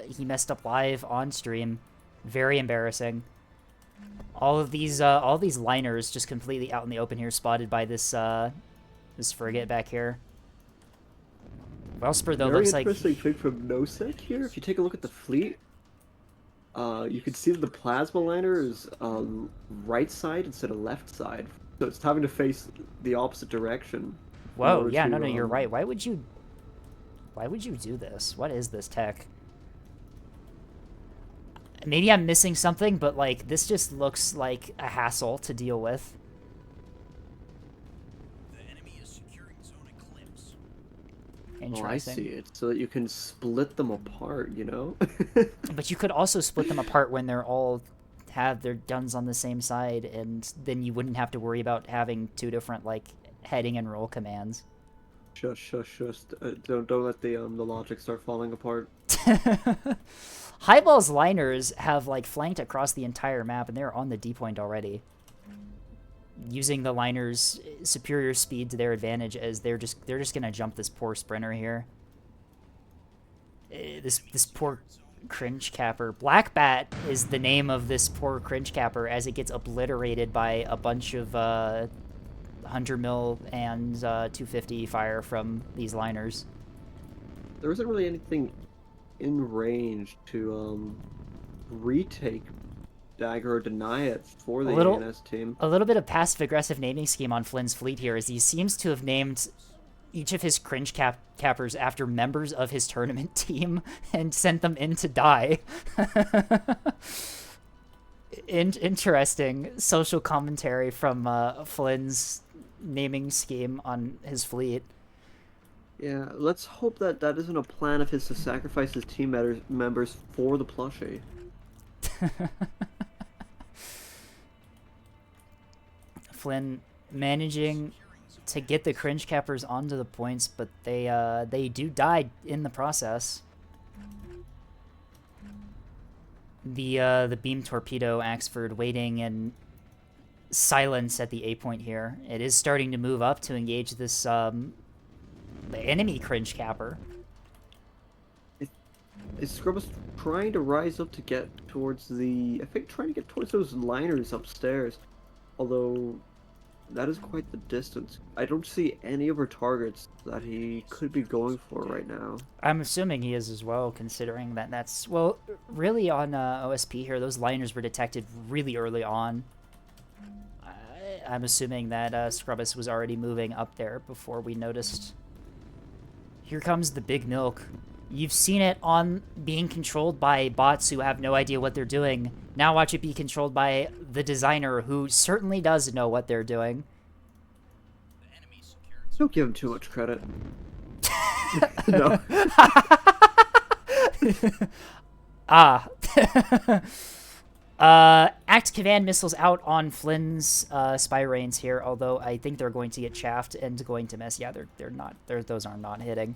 He messed up live on stream. Very embarrassing. All these liners just completely out in the open here, spotted by this frigate back here. Wellspur though looks like. Very interesting thing from Nosec here. If you take a look at the fleet, you can see that the plasma liner is right side instead of left side. So it's having to face the opposite direction. Whoa, yeah, no, you're right. Why would you do this? What is this tech? Maybe I'm missing something, but like this just looks like a hassle to deal with. The enemy is securing zone eclipse. Interesting. Oh, I see it. So that you can split them apart, you know? But you could also split them apart when they're all have their guns on the same side, and then you wouldn't have to worry about having 2 different like heading and roll commands. Shush. Don't let the logic start falling apart. Highball's liners have like flanked across the entire map, and they're on the D point already, using the liners' superior speed to their advantage, as they're just gonna jump this poor sprinter here. This poor cringe capper. Black Bat is the name of this poor cringe capper, as it gets obliterated by a bunch of 100 mil and 250 fire from these liners. There isn't really anything in range to retake dagger or deny it for the little- ANS team. A little bit of passive-aggressive naming scheme on Flynn's fleet here, as he seems to have named each of his cringe cappers after members of his tournament team and sent them in to die. Interesting social commentary from Flynn's naming scheme on his fleet. Yeah, let's hope that that isn't a plan of his to sacrifice his team members for the plushie. Flynn managing to get the cringe cappers onto the points, but they do die in the process. The beam torpedo Axford waiting in silence at the A point here. It is starting to move up to engage this the enemy cringe capper. Is Scrubbus trying to rise up to get towards the... I think trying to get towards those liners upstairs. Although, that is quite the distance. I don't see any other targets that he could be going for right now. I'm assuming he is as well, considering that that's... Well, really on OSP here, those liners were detected really early on. I'm assuming that Scrubbus was already moving up there before we noticed. Here comes the Big Milk. You've seen it on being controlled by bots who have no idea what they're doing. Now watch it be controlled by the designer who certainly does know what they're doing. Don't give him too much credit. No. Act command missiles out on Flynn's spy reins here, although I think they're going to get chaffed and going to miss. Yeah, they're not. Those are not hitting.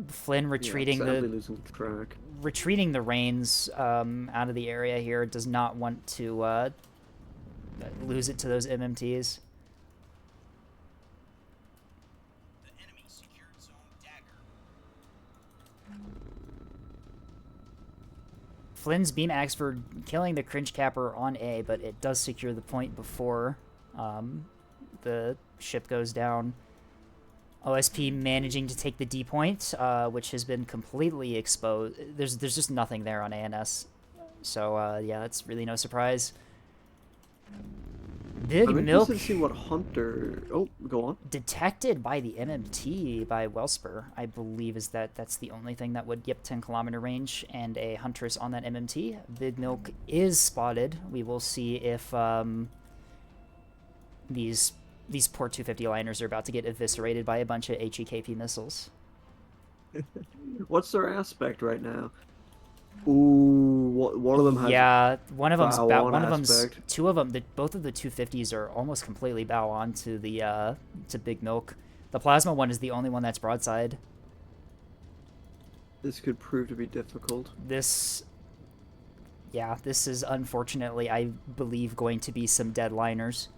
Flynn retreating losing track. retreating the reins out of the area here. Does not want to lose it to those MMTs. Flynn's beam Axford killing the cringe capper on A, but it does secure the point before the ship goes down. OSP managing to take the D point, which has been completely exposed. There's just nothing there on ANS. So, yeah, that's really no surprise. Big Milk... to see what Hunter... Oh, go on. Detected by the MMT by Wellspur, I believe that's the only thing that would... Yep, 10-kilometer range and a Huntress on that MMT. Big Milk is spotted. We will see if these poor 250 liners are about to get eviscerated by a bunch of HEKP missiles. What's their aspect right now? Ooh, one of them has... Yeah, one of them's bow on one of them's... aspect. Two of them, both of the 250s are almost completely bow on to the, to Big Milk. The plasma one is the only one that's broadside. This could prove to be difficult. Yeah, this is unfortunately, I believe, going to be some dead liners.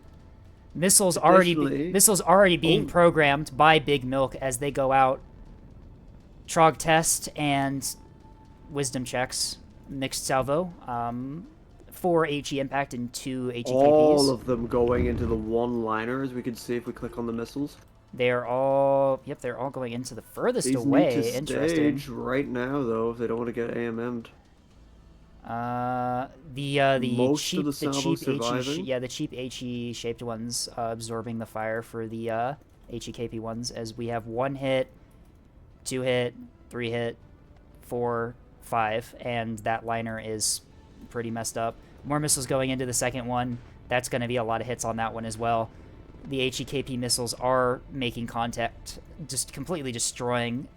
Missiles already being programmed by Big Milk as they go out. Trog test and wisdom checks. Mixed salvo. 4 HE impact and 2 HE KPs. All of them going into the one-liner, as we can see if we click on the missiles. They're all... Yep, they're all going into the furthest These away. need to Interesting. stage right now, though, if they don't want to get AMM'd. The cheap surviving. the cheap HE shaped ones absorbing the fire for the HEKP ones, as we have 1 hit, 2 hit, 3 hit, 4, 5, and that liner is pretty messed up. More missiles going into the second one. That's going to be a lot of hits on that one as well. The HEKP missiles are making contact, just completely destroying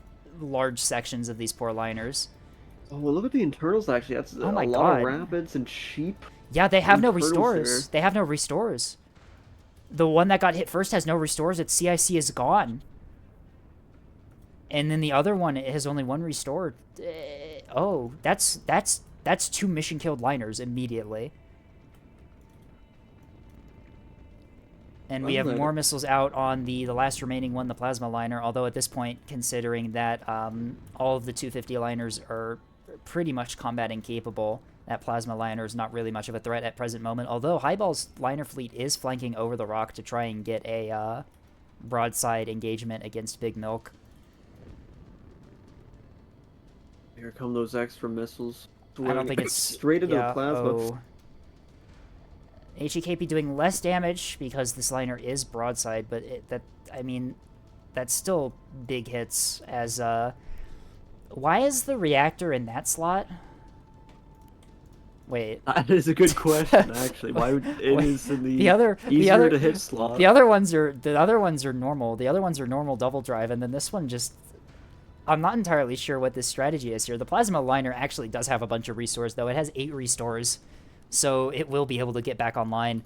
large sections of these poor liners. Oh, well, look at the internals, actually. That's a lot of rapids and sheep. Yeah, they have no restores. They have no restores. The one that got hit first has no restores. Its CIC is gone. And then the other one, it has only 1 restore. Oh, that's 2 mission-killed liners immediately. And we have more missiles out on the last remaining one, the plasma liner, although at this point, considering that all of the 250 liners are pretty much combat incapable, that plasma liner is not really much of a threat at present moment, although Highball's liner fleet is flanking over the rock to try and get a broadside engagement against Big Milk. Here come those extra missiles. I don't think it's straight into the plasma. Oh. HEKP doing less damage because this liner is broadside, but I mean, that's still big hits. As why is the reactor in that slot? Wait, that is a good question. Actually, why would it is in the easier to hit slot? The other ones are normal. The other ones are normal double drive, and then this one just. I'm not entirely sure what this strategy is here. The plasma liner actually does have a bunch of restores, though. It has 8 restores, so it will be able to get back online.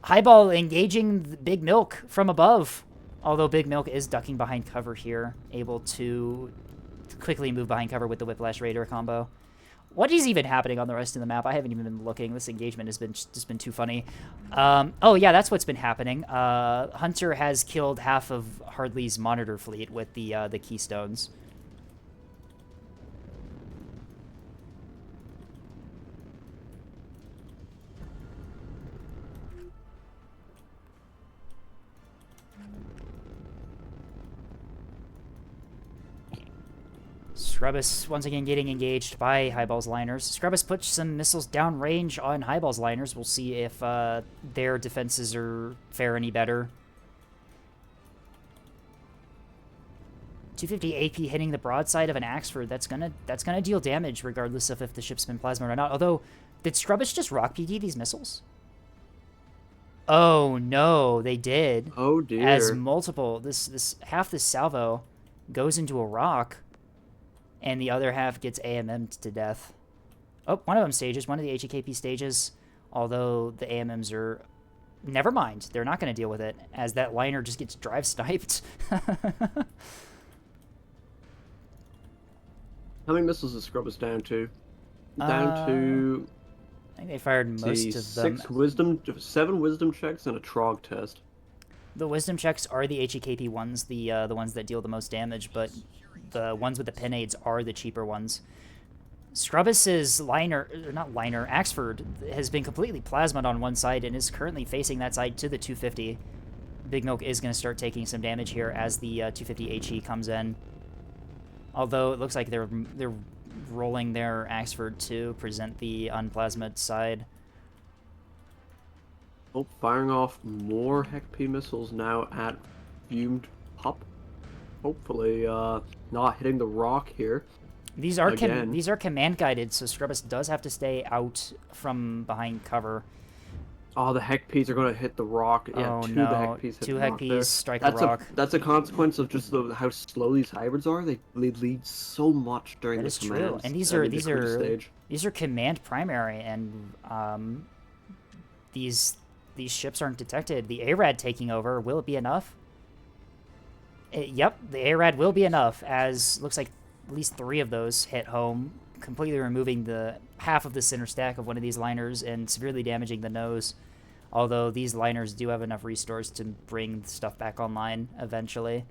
Highball engaging the Big Milk from above, although Big Milk is ducking behind cover here, able to quickly move behind cover with the Whiplash Raider combo. What is even happening on the rest of the map? I haven't even been looking. This engagement has been just been too funny. Oh yeah, that's what's been happening. Hunter has killed half of Hardley's monitor fleet with the Keystones. Scrubbus once again getting engaged by Highball's liners. Scrubbus puts some missiles downrange on Highball's liners. We'll see if their defenses fare any better. 250 AP hitting the broadside of an Axford. That's gonna deal damage regardless of if the ship's been plasma or not. Although, did Scrubbus just rock PD these missiles? Oh no, they did. Oh dear. As multiple this half this salvo goes into a rock. And the other half gets AMM'd to death. Oh, one of them stages, one of the HEKP stages. Although the AMMs are... Never mind, they're not going to deal with it, as that liner just gets drive sniped. How many missiles is Scrubbus down to? Down to... I think they fired most of them. 7 wisdom checks and a Trog test. The wisdom checks are the HEKP ones, the ones that deal the most damage, but... The ones with the pinades are the cheaper ones. Scrubbus's Axford has been completely plasmaed on one side and is currently facing that side to the 250. Big Milk is going to start taking some damage here as the 250 HE comes in. Although it looks like they're rolling their Axford to present the unplasmaed side. Oh, firing off more HEKP missiles now at fumed pup. Hopefully, not hitting the rock here. These are command guided, so Scrubbus does have to stay out from behind cover. Oh, the HEKPs are going to hit the rock. Yeah, oh, two no. the HEKPs hit Two the rock there. strike the rock. That's a consequence of just how slow these hybrids are. They lead so much during the commands. True, and these are command primary, and these ships aren't detected. The ARAD taking over, will it be enough? Yep, the ARAD will be enough, as looks like at least 3 of those hit home, completely removing the half of the center stack of one of these liners and severely damaging the nose. Although these liners do have enough restores to bring stuff back online eventually.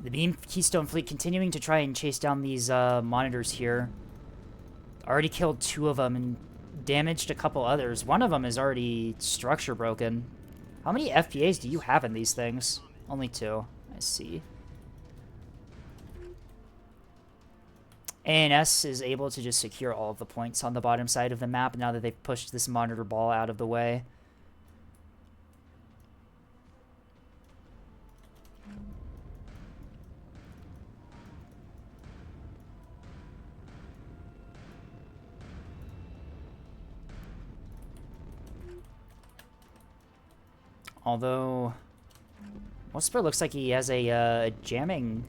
The Beam Keystone fleet continuing to try and chase down these monitors here. Already killed 2 of them and damaged a couple others. One of them is already structure broken. How many FPAs do you have in these things? Only 2. I see. ANS is able to just secure all of the points on the bottom side of the map now that they've pushed this monitor ball out of the way. Although, Whisper looks like he has a jamming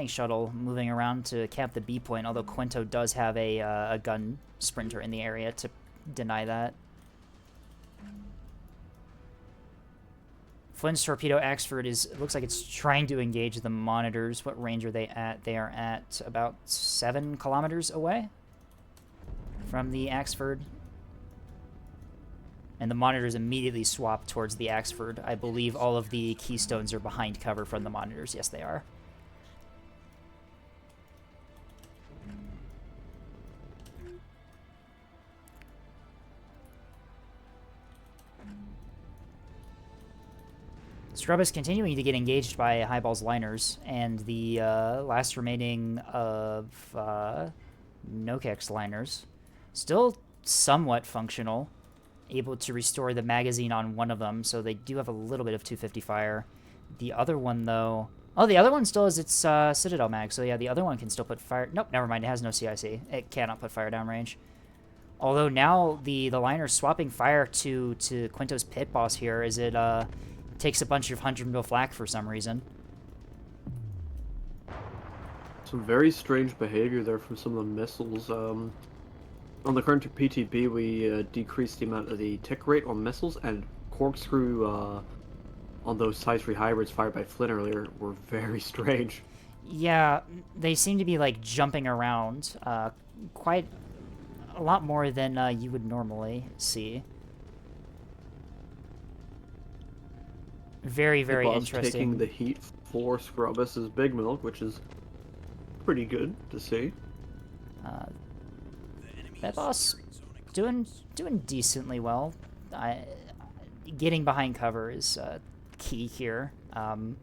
shuttle moving around to cap the B point, although Quinto does have a gun sprinter in the area to deny that. Flynn's Torpedo Axford looks like it's trying to engage the monitors. What range are they at? They are at about 7 kilometers away from the Axford. And the monitors immediately swap towards the Axford. I believe all of the Keystones are behind cover from the monitors. Yes, they are. Scrub is continuing to get engaged by Highball's liners, and the last remaining of Nokek's liners still somewhat functional, able to restore the magazine on one of them, so they do have a little bit of 250 fire. The other one, though... Oh, the other one still has its Citadel mag, so yeah, the other one can still put fire... Nope, never mind, it has no CIC. It cannot put fire downrange. Although now the liner's swapping fire to Quinto's pit boss here, as it takes a bunch of 100 mil flak for some reason. Some very strange behavior there from some of the missiles. On the current PTB, we decreased the amount of the tick rate on missiles, and corkscrew on those Size 3 hybrids fired by Flynn earlier were very strange. Yeah, they seem to be like jumping around quite a lot more than you would normally see. Very, very interesting. Taking the heat for Scrubbus's Big Milk, which is pretty good to see. That boss doing decently well. Getting behind cover is key here. It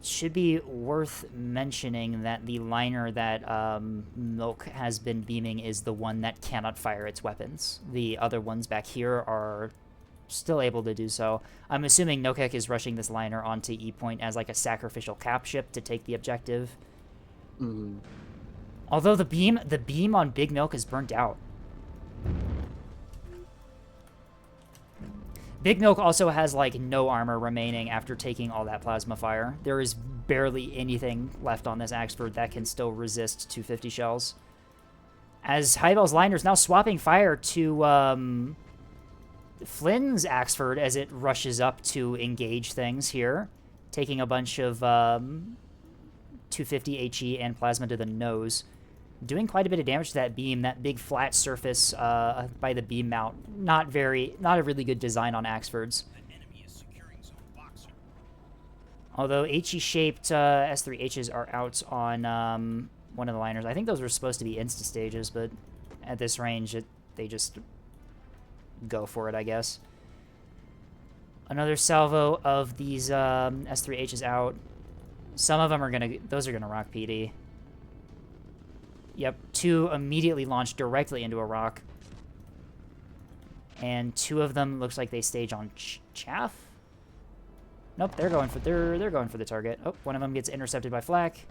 should be worth mentioning that the liner that Milk has been beaming is the one that cannot fire its weapons. The other ones back here are still able to do so. I'm assuming Nokek is rushing this liner onto E Point as like a sacrificial cap ship to take the objective. Mm. Although the beam on Big Milk is burnt out. Big Milk also has like no armor remaining after taking all that plasma fire. There is barely anything left on this Axford that can still resist 250 shells. As Highbell's liner is now swapping fire to Flynn's Axford as it rushes up to engage things here, taking a bunch of 250 HE and plasma to the nose, doing quite a bit of damage to that beam, that big flat surface by the beam mount. Not a really good design on Axfords. Although HE-shaped S3Hs are out on one of the liners. I think those were supposed to be insta-stages, but at this range, they just go for it, I guess. Another salvo of these S3Hs out. Some of them are those are gonna rock PD. Yep, 2 immediately launched directly into a rock. And 2 of them looks like they stage on chaff. Nope, they're going for the target. Oh, one of them gets intercepted by flak.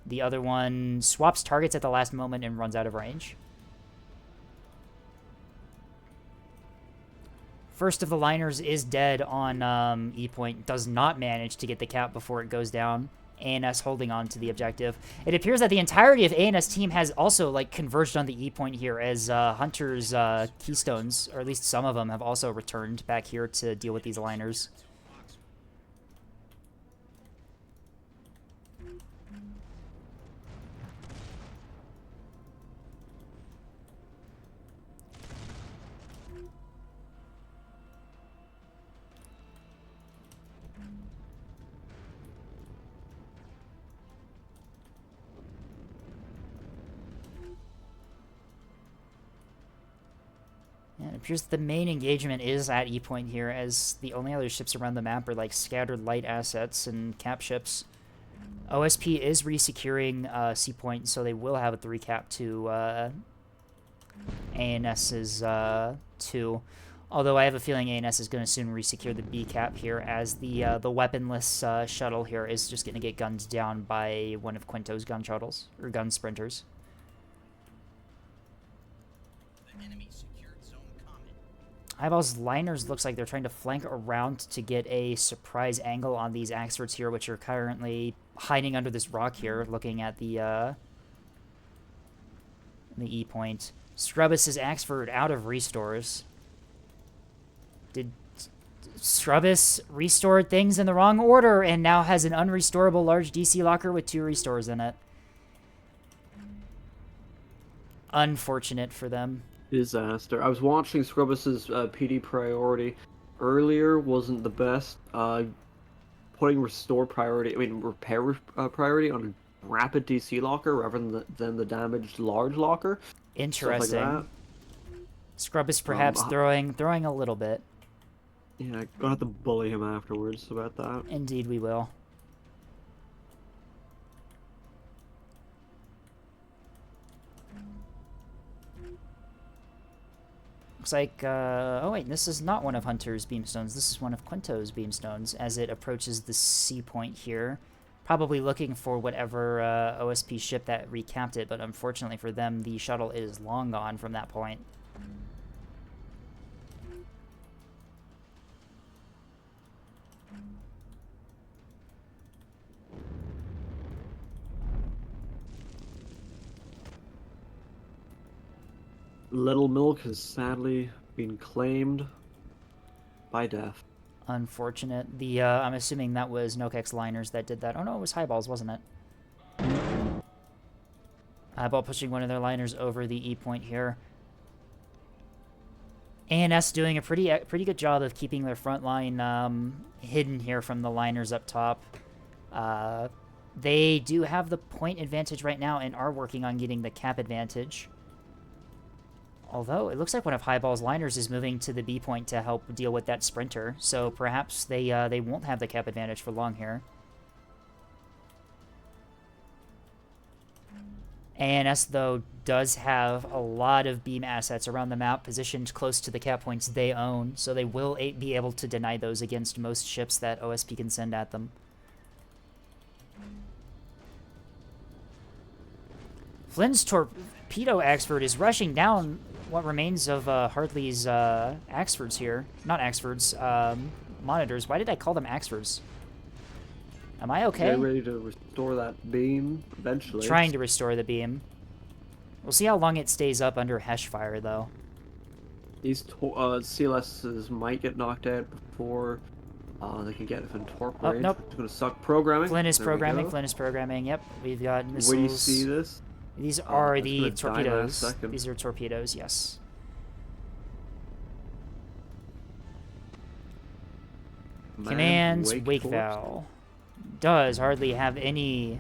The other one swaps targets at the last moment and runs out of range. First of the liners is dead on E Point. Does not manage to get the cap before it goes down. ANS holding on to the objective. It appears that the entirety of ANS team has also like converged on the E Point here, as Hunter's keystones, or at least some of them, have also returned back here to deal with these liners. Yeah, it appears the main engagement is at E Point here, as the only other ships around the map are like scattered light assets and cap ships. OSP is resecuring C Point, so they will have a 3 cap to ANS's 2. Although I have a feeling ANS is going to soon resecure the B cap here, as the weaponless shuttle here is just going to get gunned down by one of Quinto's gun shuttles, or gun sprinters. Highball's liners looks like they're trying to flank around to get a surprise angle on these Axfords here, which are currently hiding under this rock here, looking at the E point. Scrubbus' Axford out of restores. Did Scrubbus restore things in the wrong order and now has an unrestorable large DC locker with 2 restores in it? Unfortunate for them. Disaster. I was watching Scrubbus's PD priority earlier. Wasn't the best. Putting repair priority on a rapid DC locker rather than the damaged large locker. Interesting. Like Scrubbus perhaps throwing a little bit. Yeah, gonna have to bully him afterwards about that. Indeed, we will. Looks like, oh wait, this is not one of Hunter's beamstones. This is one of Quinto's beamstones as it approaches the sea point here. Probably looking for whatever OSP ship that recapped it, but unfortunately for them, the shuttle is long gone from that point. Little Milk has sadly been claimed by death. Unfortunate. The I'm assuming that was Nokex liners that did that. Oh no, it was Highballs, wasn't it? Highball pushing one of their liners over the E point here. ANS doing a pretty good job of keeping their front line hidden here from the liners up top. They do have the point advantage right now and are working on getting the cap advantage. Although, it looks like one of Highball's liners is moving to the B point to help deal with that sprinter, so perhaps they won't have the cap advantage for long here. ANS, though, does have a lot of beam assets around the map positioned close to the cap points they own, so they will be able to deny those against most ships that OSP can send at them. Flynn's torpedo Axford is rushing down what remains of Hartley's Axfords here. Not Axfords, monitors. Why did I call them Axfords? Am I okay? Getting ready to restore that beam eventually. Trying to restore the beam. We'll see how long it stays up under Hesh fire, though. These CLSs might get knocked out before they can get within torp range. Nope. It's going to suck programming. Flynn is There we programming. go. Flynn is programming. Yep, we've got missiles. When you see this, These are it's the gonna die last torpedoes. second. These are torpedoes, yes. Command's Wake Valve does hardly have any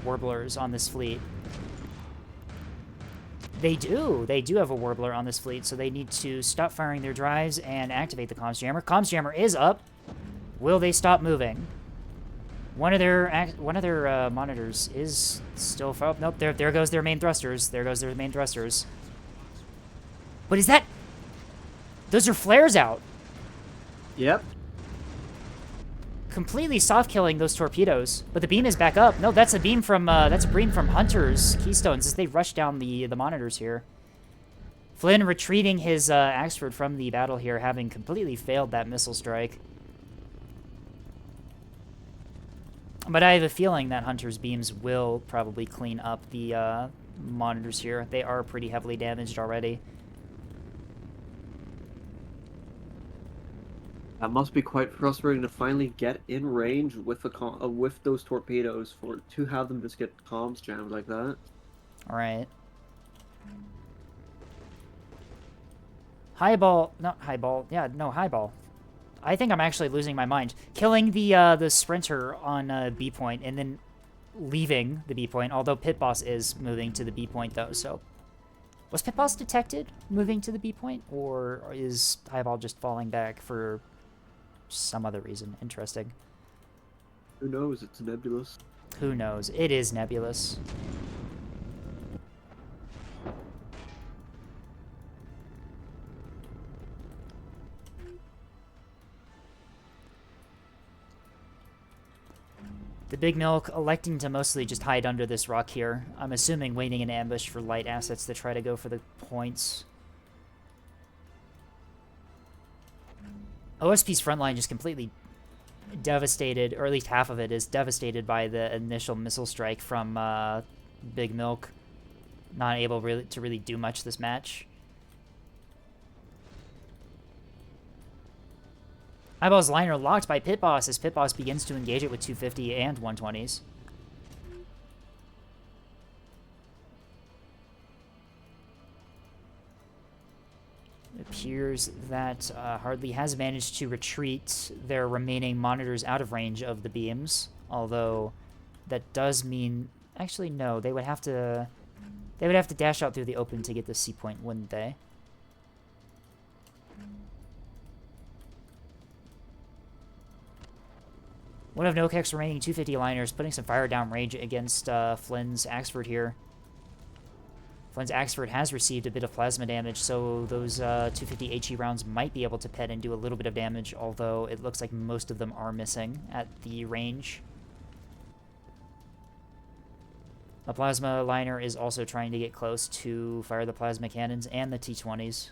warblers on this fleet. They do have a warbler on this fleet, so they need to stop firing their drives and activate the comms jammer. Comms jammer is up. Will they stop moving? One of their monitors is still far up. Nope, there goes their main thrusters. There goes their main thrusters. But is that... Those are flares out. Yep. Completely soft killing those torpedoes. But the beam is back up. No, that's a beam from Hunter's Keystones as they rush down the monitors here. Flynn retreating his Axford from the battle here, having completely failed that missile strike. But I have a feeling that Hunter's beams will probably clean up the monitors here. They are pretty heavily damaged already. That must be quite frustrating to finally get in range with with those torpedoes to have them just get comms jammed like that. All right. Highball, not Highball. Yeah, no, Highball. I think I'm actually losing my mind. Killing the sprinter on B point and then leaving the B point, although Pit Boss is moving to the B point though, so... Was Pit Boss detected moving to the B point, or is Highball just falling back for some other reason? Interesting. Who knows? It's nebulous. Who knows? It is nebulous. The Big Milk electing to mostly just hide under this rock here. I'm assuming waiting in ambush for light assets to try to go for the points. OSP's front line just completely devastated, or at least half of it is devastated by the initial missile strike from Big Milk. Not able to really do much this match. Eyeball's liner locked by Pit Boss as Pit Boss begins to engage it with 250 and 120s. It appears that Hardly has managed to retreat their remaining monitors out of range of the beams, although that does mean... Actually, no, they would have to dash out through the open to get the C point, wouldn't they? One of Nokek's remaining 250 liners putting some fire down range against Flynn's Axford here. Flynn's Axford has received a bit of plasma damage, so those 250 HE rounds might be able to pet and do a little bit of damage, although it looks like most of them are missing at the range. A plasma liner is also trying to get close to fire the plasma cannons and the T-20s.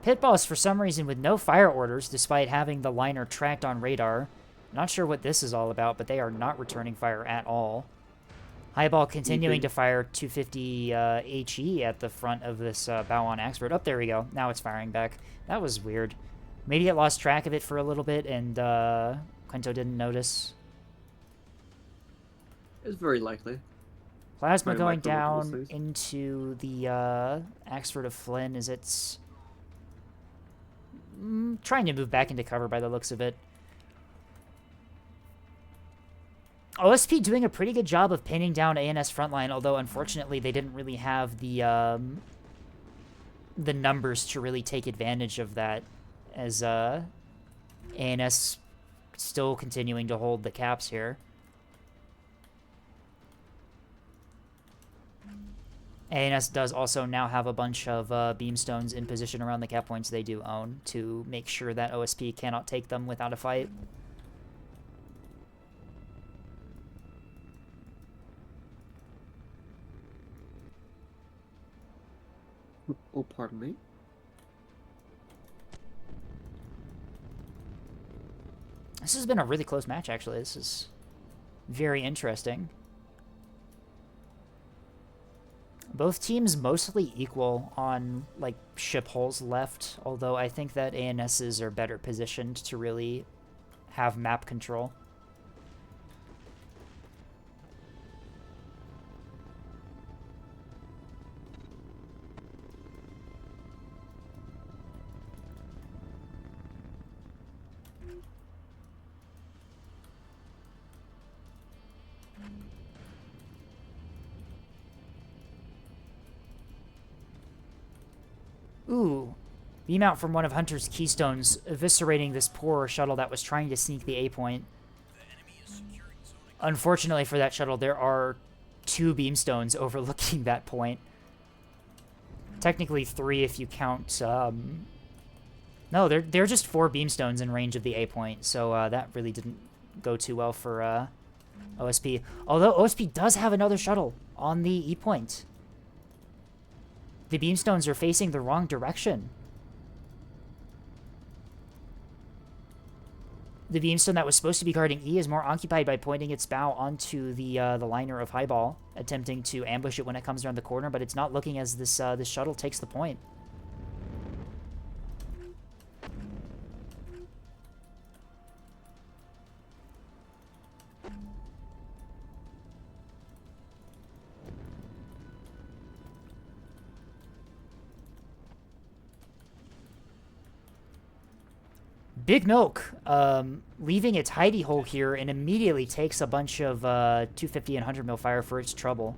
Pit boss, for some reason, with no fire orders, despite having the liner tracked on radar. Not sure what this is all about, but they are not returning fire at all. Highball continuing to fire 250 HE at the front of this bow on Axford. Oh, there we go. Now it's firing back. That was weird. Maybe it lost track of it for a little bit, and Quinto didn't notice. It's very likely. Plasma Very going likely one of those down things. into the Axford of Flynn as it's trying to move back into cover by the looks of it. OSP doing a pretty good job of pinning down ANS frontline, although unfortunately they didn't really have the numbers to really take advantage of that, as ANS still continuing to hold the caps here. ANS does also now have a bunch of beamstones in position around the cap points they do own to make sure that OSP cannot take them without a fight. Oh, pardon me. This has been a really close match, actually. This is very interesting. Both teams mostly equal on, like, ship holes left, although I think that ANSs are better positioned to really have map control. Ooh, beam out from one of Hunter's keystones, eviscerating this poor shuttle that was trying to sneak the A point. Unfortunately for that shuttle, there are 2 beamstones overlooking that point. Technically 3 if you count, no, there are just 4 beamstones in range of the A point, so that really didn't go too well for OSP. Although OSP does have another shuttle on the E point. The beamstones are facing the wrong direction. The beamstone that was supposed to be guarding E is more occupied by pointing its bow onto the liner of Highball, attempting to ambush it when it comes around the corner, but it's not looking as this shuttle takes the point. Big Milk, leaving its hidey hole here and immediately takes a bunch of 250 and 100 mil fire for its trouble.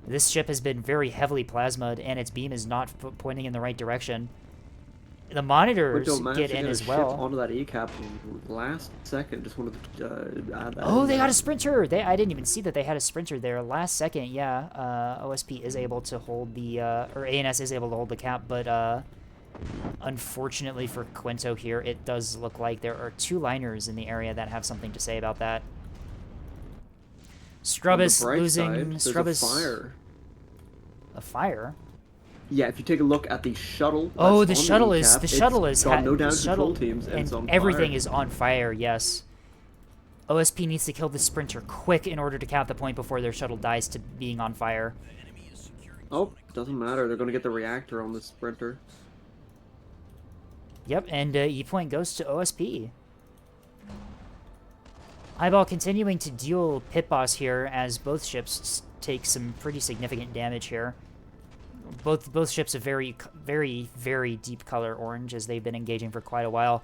This ship has been very heavily plasma'd, and its beam is not pointing in the right direction. The monitors get in as well. Onto that E-cap last second. Just wanted to add that. Oh, they got a sprinter! I didn't even see that they had a sprinter there. Last second, yeah. OSP is able to hold the, or ANS is able to hold the cap, but unfortunately for Quinto here, it does look like there are 2 liners in the area that have something to say about that. Scrubbus losing... Scrubbus... A fire. A fire? Yeah, if you take a look at the shuttle... Oh, the shuttle is... The shuttle is... got no down control teams, and it's on everything fire. is on fire, yes. OSP needs to kill the sprinter quick in order to count the point before their shuttle dies to being on fire. Oh, doesn't matter. They're going to get the reactor on the sprinter. Yep, and E-point goes to OSP. Eyeball continuing to deal pit boss here as both ships take some pretty significant damage here. Both ships are very, very, very deep color orange as they've been engaging for quite a while.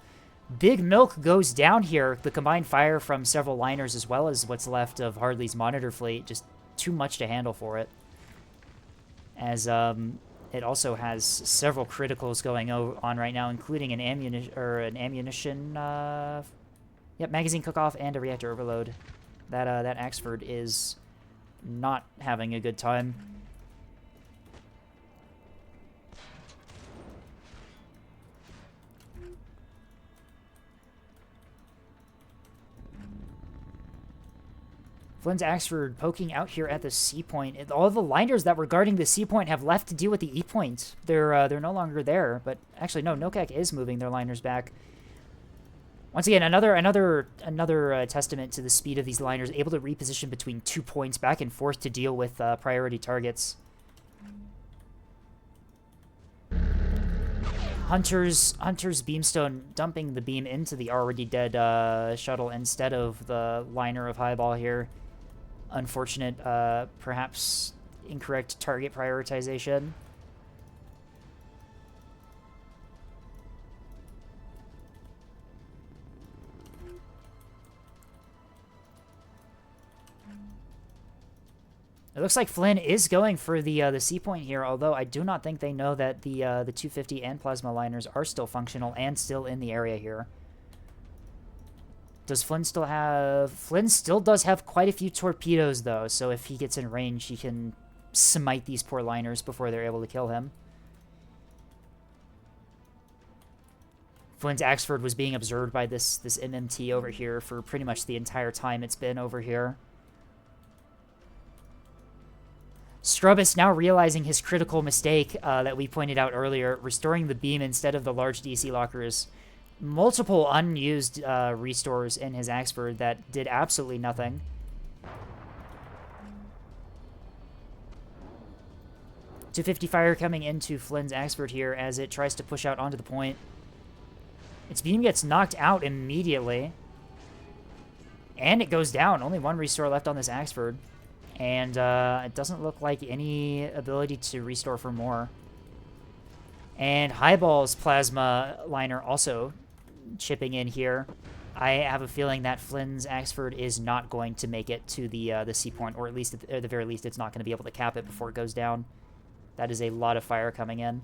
Big Milk goes down here. The combined fire from several liners as well as what's left of Hardley's monitor fleet, just too much to handle for it. As it also has several criticals going on right now, including an ammunition, magazine cook-off and a reactor overload. That Axford is not having a good time. Flynn's Axford poking out here at the C point. All the liners that were guarding the C point have left to deal with the E point. They're no longer there. But actually, no, Nokak is moving their liners back. Once again, another testament to the speed of these liners, able to reposition between 2 points back and forth to deal with priority targets. Hunter's beamstone dumping the beam into the already dead shuttle instead of the liner of Highball here. Unfortunate, perhaps incorrect target prioritization. It looks like Flynn is going for the C point here, although I do not think they know that the 250 and plasma liners are still functional and still in the area here. Does Flynn still have... Flynn still does have quite a few torpedoes, though, so if he gets in range, he can smite these poor liners before they're able to kill him. Flynn's Axford was being observed by this MMT over here for pretty much the entire time it's been over here. Strubus now realizing his critical mistake that we pointed out earlier, restoring the beam instead of the large DC lockers. Multiple unused restores in his Axford that did absolutely nothing. .250 fire coming into Flynn's Axford here as it tries to push out onto the point. Its beam gets knocked out immediately. And it goes down. Only one restore left on this Axford. And it doesn't look like any ability to restore for more. And Highball's plasma liner also chipping in here. I have a feeling that Flynn's Axford is not going to make it to the C point, or at least at the very least, it's not going to be able to cap it before it goes down. That is a lot of fire coming in.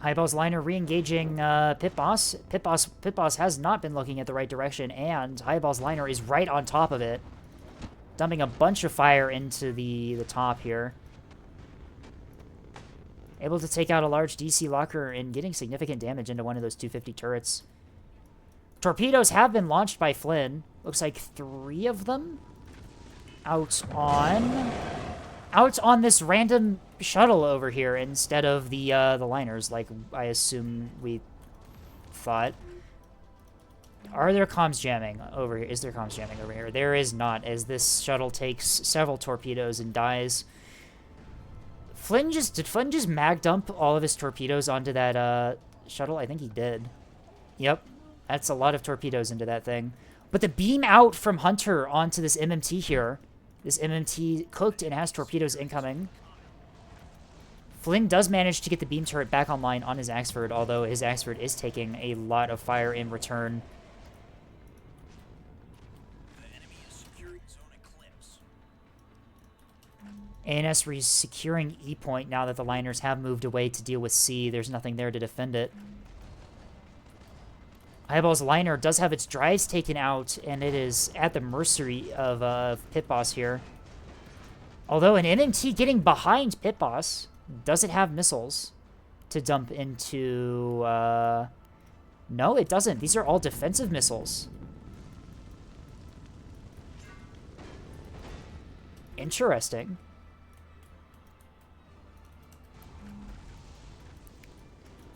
Highball's liner re-engaging Pit Boss. Pit Boss has not been looking at the right direction, and Highball's liner is right on top of it, dumping a bunch of fire into the top here. Able to take out a large DC locker and getting significant damage into one of those 250 turrets. Torpedoes have been launched by Flynn. Looks like 3 of them out on this random shuttle over here instead of the liners, like I assume we thought. Are there comms jamming over here? Is there comms jamming over here? There is not, as this shuttle takes several torpedoes and dies. Did Flynn just mag dump all of his torpedoes onto that shuttle? I think he did. Yep, that's a lot of torpedoes into that thing. But the beam out from Hunter onto this MMT here. This MMT cooked and has torpedoes incoming. Flynn does manage to get the beam turret back online on his Axford, although his Axford is taking a lot of fire in return. ANS securing E point now that the liners have moved away to deal with C. There's nothing there to defend it. Highball's liner does have its drives taken out, and it is at the mercy of Pit Boss here. Although an MMT getting behind Pit Boss, does it have missiles to dump into... No, it doesn't. These are all defensive missiles. Interesting.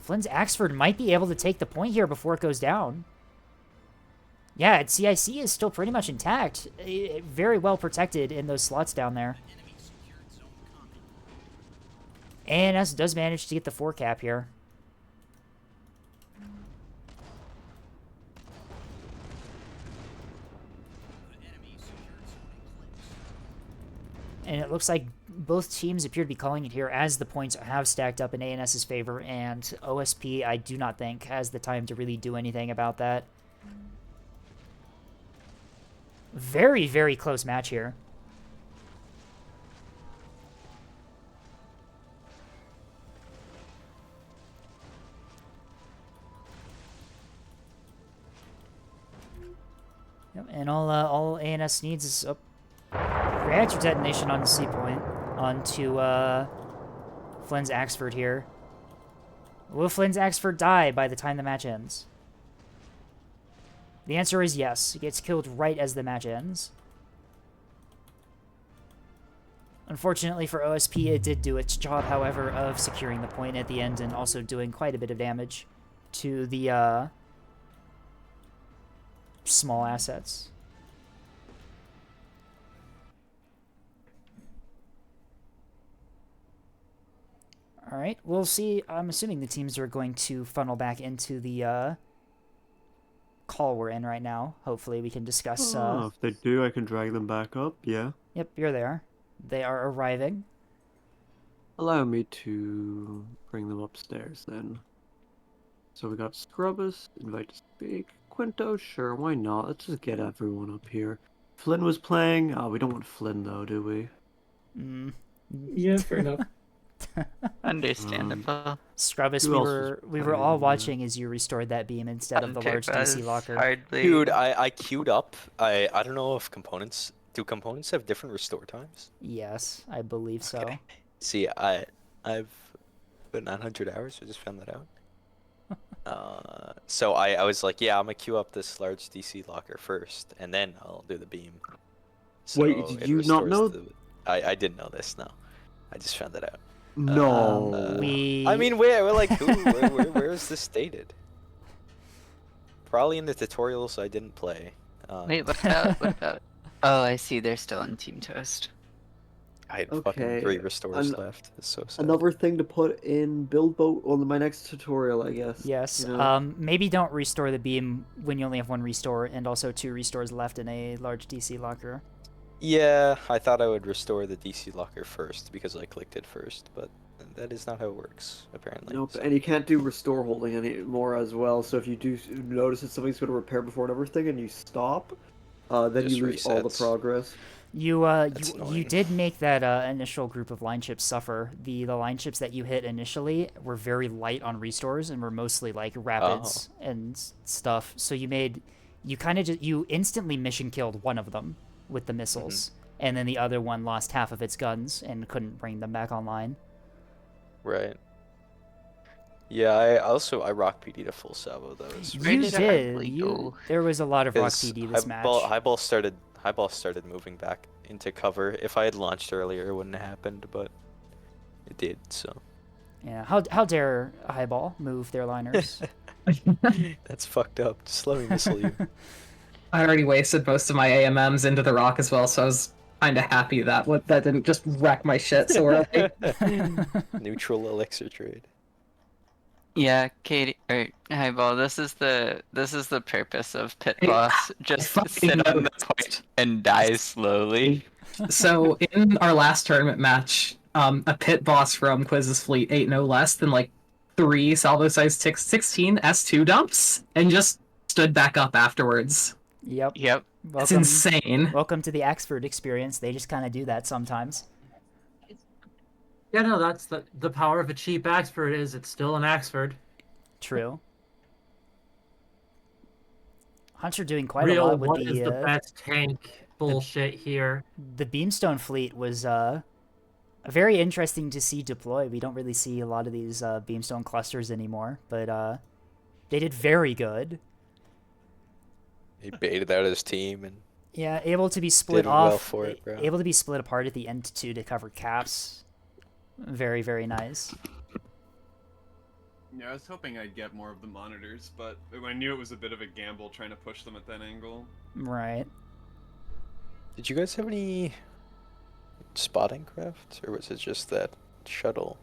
Flynn's Axford might be able to take the point here before it goes down. Yeah, its CIC is still pretty much intact. Very well protected in those slots down there. ANS does manage to get the 4 cap here. looks like both teams appear to be calling it here as the points have stacked up in ANS's favor, and OSP, I do not think, has the time to really do anything about that. Very, very close match here. Yep, and all ANS needs is reactor detonation on the C point onto Flynn's Axford here. Will Flynn's Axford die by the time the match ends? The answer is yes. He gets killed right as the match ends. Unfortunately for OSP, it did do its job, however, of securing the point at the end and also doing quite a bit of damage to the small assets. All right, we'll see. I'm assuming the teams are going to funnel back into the call we're in right now. Hopefully we can discuss... if they do, I can drag them back up, yeah. Yep, here they are. They are arriving. Allow me to bring them upstairs, then. So we got Scrubbus, invite to speak. Quinto, sure, why not? Let's just get everyone up here. Flynn was playing. Oh, we don't want Flynn, though, do we? Yeah, fair enough. Understandable. Scrubbus, we were all watching as you restored that beam instead of the large DC locker. Hardly... Dude, I queued up. I don't know if components... Do components have different restore times? Yes, I believe so. Okay. See, I've put 900 hours. I just found that out. So I was like, yeah, I'm gonna queue up this large DC locker first, and then I'll do the beam. So wait, did you not know? I didn't know this. No, I just found it out. No. I mean, where is this stated? Probably in the tutorial, so I didn't play. Wait, what about? Oh, I see. They're still on Team Toast. I had fucking 3 restores left. It's so sad. Another thing to put in build boat on my next tutorial, I guess. Yes. You know? Maybe don't restore the beam when you only have 1 restore, and also 2 restores left in a large DC locker. Yeah, I thought I would restore the DC locker first because I clicked it first, but that is not how it works, apparently. Nope, so. and you can't do restore holding anymore as well, so if you do notice that something's going to repair before and everything and you stop, then Just you lose all the resets. progress. You did make that initial group of line chips suffer. The line chips that you hit initially were very light on restores and were mostly like rapids and stuff. So you instantly mission killed one of them with the missiles, and then the other one lost half of its guns and couldn't bring them back online. Right. Yeah, I rock PD to full salvo though. You did. There was a lot of rock PD this match. Highball started moving back into cover. If I had launched earlier, it wouldn't have happened, but it did. So. Yeah. How dare Highball move their liners? That's fucked up. Just let me missile you. I already wasted most of my AMMs into the rock as well, so I was kind of happy that didn't just wreck my shit so early. Neutral elixir trade. Yeah, Katie or Highball, this is the purpose of Pit Boss. Just sit on the point and die slowly. So in our last tournament match, a Pit Boss from Quiz's fleet ate no less than like 3 salvo-sized 16 S2 dumps and just stood back up afterwards. Yep. It's insane. Welcome to the Axford experience. They just kind of do that sometimes. Yeah, no, that's the power of a cheap Axford is it's still an Axford. True. Hunter doing quite Real, a lot with what is the best tank bullshit here. The Beamstone fleet was very interesting to see deploy. We don't really see a lot of these Beamstone clusters anymore, but they did very good. He baited out his team and yeah, able to be split did off, well for it, bro. able to be split apart at the end too to cover caps. Very, very nice. Yeah, I was hoping I'd get more of the monitors, but I knew it was a bit of a gamble trying to push them at that angle. Right. Did you guys have any spotting crafts, or was it just that shuttle?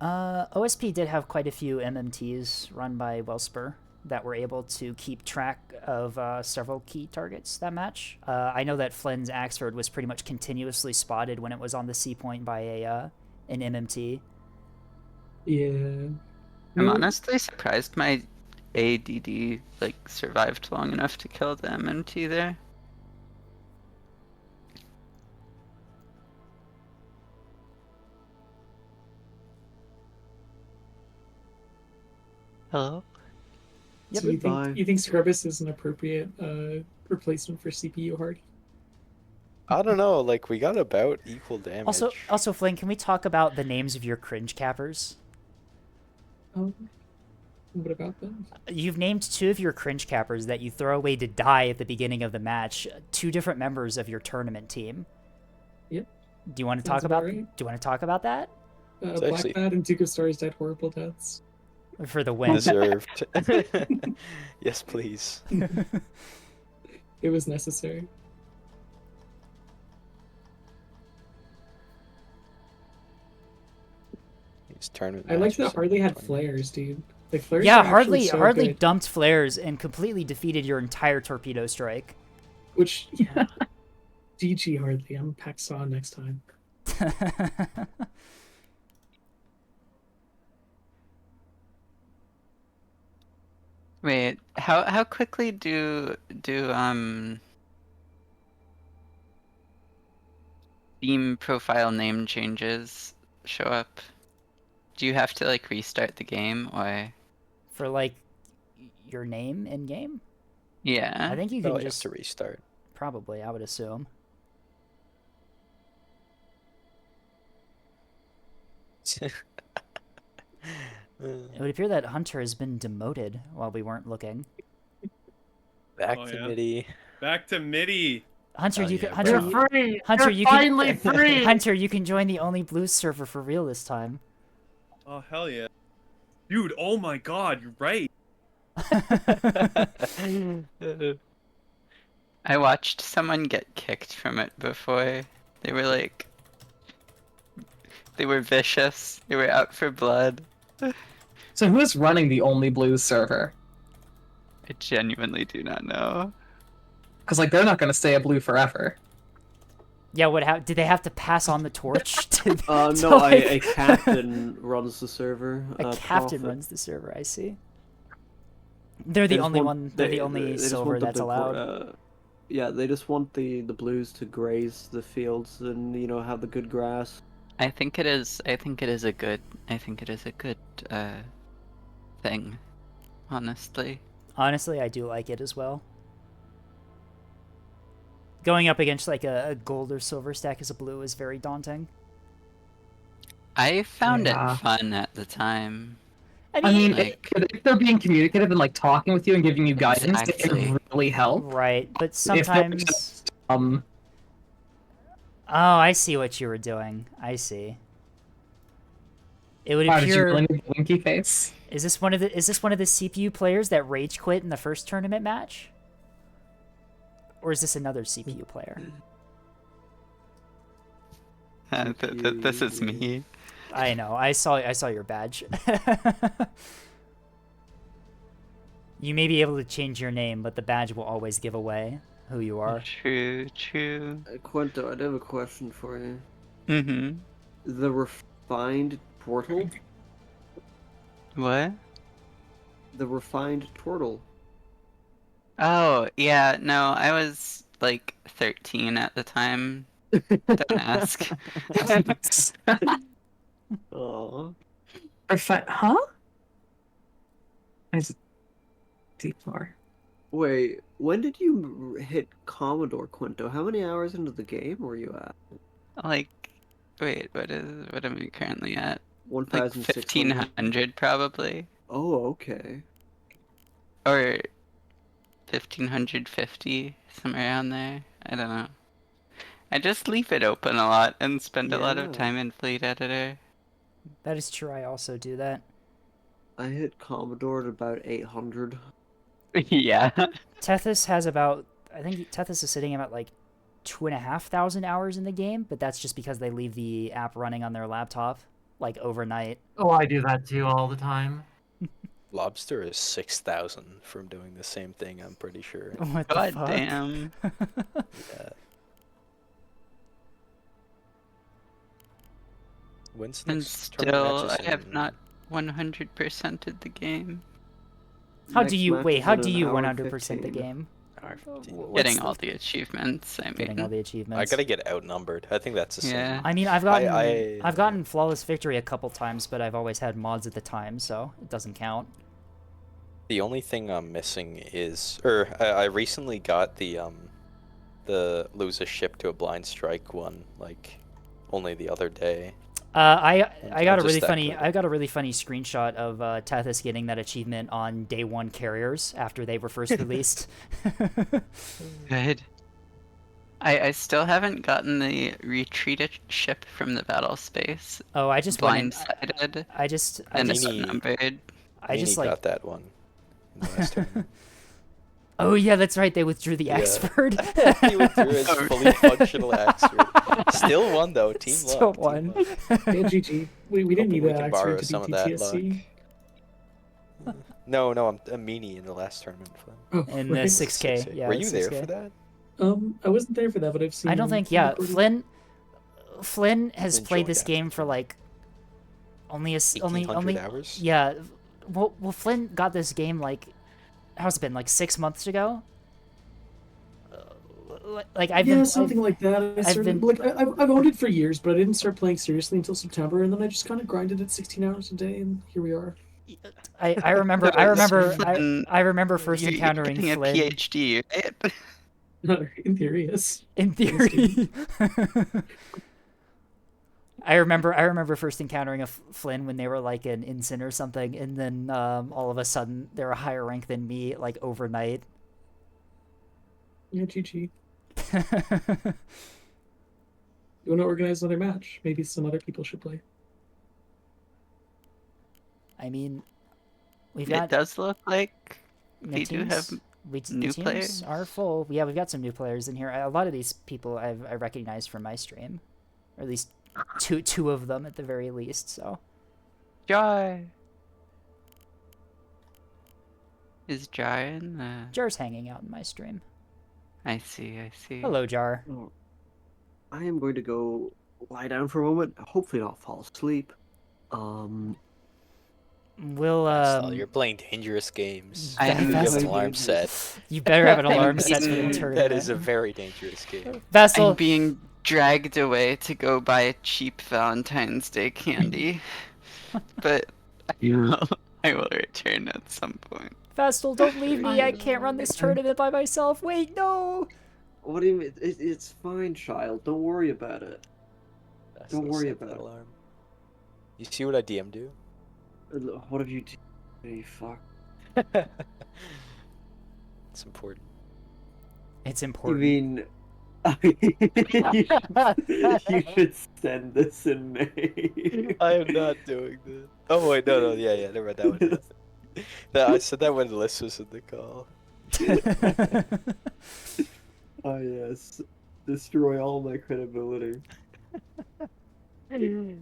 OSP did have quite a few MMTs run by Wellspur. that were able to keep track of several key targets that match. I know that Flynn's Axford was pretty much continuously spotted when it was on the C point by an MMT. Yeah. I'm honestly surprised my ADD like survived long enough to kill the MMT there. Hello? Yep. So you think Scrubbus is an appropriate replacement for CPU Hardy? I don't know. Like we got about equal damage. Also, Flynn, can we talk about the names of your cringe cappers? What about them? You've named 2 of your cringe cappers that you throw away to die at the beginning of the match. 2 different members of your tournament team. Yep. Do you want to Sounds talk about? about right. Do you want to talk about that? Black Bat and Duke of Stars died horrible deaths. For the win. Deserved. Yes, please. It was necessary. These tournament I like that matches are Harley had 20. flares, dude. Like flares. Yeah, are actually Hardly so good. dumped flares and completely defeated your entire torpedo strike. Which, yeah. GG Hardly. I'm Pack Saw next time. Wait, how quickly do theme profile name changes show up? Do you have to like restart the game or? For like your name in game? Yeah. I think you can Probably have just to restart. Probably, I would assume. It would appear that Hunter has been demoted while we weren't looking. Back Oh, to yeah. MIDI. Back to MIDI. Hunter, Oh, you yeah, can Hunter, bro. You're free! Hunter, You're you finally can free! Hunter, you can join the only Blues server for real this time. Oh hell yeah, dude! Oh my god, you're right. I watched someone get kicked from it before. They were like, they were vicious. They were out for blood. So who's running the only Blues server? I genuinely do not know. Because like they're not going to stay a Blue forever. Yeah, did they have to pass on the torch? To, No, to, like... a captain runs the server. A captain Prophet. runs the server. I see. They're the only one. They're the only they just silver want the that's allowed. Yeah, they just want the Blues to graze the fields and have the good grass. I think it is a good thing. Honestly. Honestly, I do like it as well. Going up against like a gold or silver stack as a blue is very daunting. I found it fun at the time. I mean, like, if they're being communicative and like talking with you and giving you guidance, it can really help. Right, but sometimes. Just, Oh, I see what you were doing. I see. It would Did you appear. really need the winky face? Is this one of the CPU players that rage quit in the first tournament match? Or is this another CPU player? This is me. I know. I saw your badge. You may be able to change your name, but the badge will always give away who you are. True. Quinto, I do have a question for you. Mm-hmm. The refined turtle? What? The refined turtle. Oh, yeah, no, I was like 13 at the time. Don't ask. Aww. Huh? Is deep lore. Wait, when did you hit Commodore, Quinto? How many hours into the game were you at? Like, wait, what am I currently at? Like 1,600? 1,500 probably. Oh, okay. Or 1,550, somewhere around there. I don't know. I just leave it open a lot and spend a lot of Yeah. time in Fleet Editor. That is true. I also do that. I hit Commodore at about 800. Yeah. Tethys has about. I think Tethys is sitting at like 2,500 hours in the game, but that's just because they leave the app running on their laptop like overnight. Oh, I do that too all the time. Lobster is 6,000 from doing the same thing, I'm pretty sure. What the God fuck? damn. Yeah. When's the And next tournament still, matches I have in- not 100%ed the game. How do Next you match wait? is How in do an you hour 100% the 15. game? Hour 15. What's Getting the- all the achievements, I mean. Getting all the I achievements. gotta get outnumbered. I think that's the same. Yeah. I mean, I've gotten I- I've gotten flawless victory a couple times, but I've always had mods at the time, so it doesn't count. The only thing I'm missing is, or I recently got the lose a ship to a blind strike one, like, only the other day. I I'm got a just really that funny good. I got a really funny screenshot of Tethys getting that achievement on day 1 carriers after they were first released. Good. I still haven't gotten the retreated ship from the battle space. Oh, I just went in- blindsided. I just and just- outnumbered. I just like got that one. In the last tournament. Oh yeah, that's right. They withdrew the Yeah. Axford. He withdrew his fully functional Axford. Still won though. Team Still luck. won. Team luck. Yeah, GG. We didn't need we that can borrow Axford to some beat of that TTSC. No, I'm a meanie in the last tournament. Flynn. Oh, In the right. 6K, yeah. Were you there 6K. for that? I wasn't there for that, but I've seen. I don't think. Yeah, Flynn has Flynn played joined this after game for like only 1,800 hours? Yeah, well, Flynn got this game like how's it been, like 6 months ago? Like I've yeah, been something like that. I've owned it for years, but I didn't start playing seriously until September, and then I just kind of grinded it 16 hours a day, and here we are. I remember first You're encountering getting a Flynn. PhD, right? In theory, yes. In theory. I remember first encountering a Flynn when they were like an ensign or something, and then all of a sudden they're a higher rank than me like overnight. Yeah, GG. You want to organize another match? Maybe some other people should play. I mean, we've It got. does look like the we do have teams, new the teams players. are full. Yeah, we've got some new players in here. A lot of these people I recognize from my stream, or at least two of them at the very least. So. Jar. Is Jar in the... Jar's hanging out in my stream. I see, I see. Hello, Jar. Oh, I am going to go lie down for a moment. Hopefully not fall asleep. We'll You're playing dangerous games. I You am have an Vastal. alarm set. You better have an alarm set for the tournament. That is a very dangerous game. Vastal. I'm being dragged away to go buy a cheap Valentine's Day candy. But I will return at some point. Vastal, don't leave me. I can't run this tournament by myself. Wait, no. What do you mean? It's fine, child. Don't worry about it. Don't worry about it. Alarm. You see what I DM do? What have you done? You fuck. It's important. It's You important. mean... you should send this in May. I am not doing this. Oh wait, no, yeah, never mind that one. No, I said that when Liz was in the call. Oh yes, destroy all my credibility. Anyway.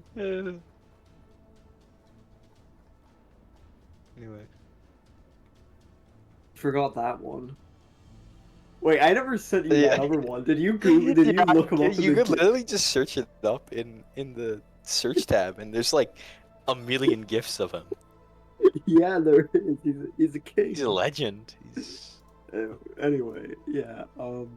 Forgot that one. Wait, I never sent you Yeah. that other one. Did you Google? Did you look them up? You in could the... literally just search it up in the search tab, and there's like a million gifs of him. Yeah, there is. He's a king. He's a legend. He's... Anyway, yeah. Oh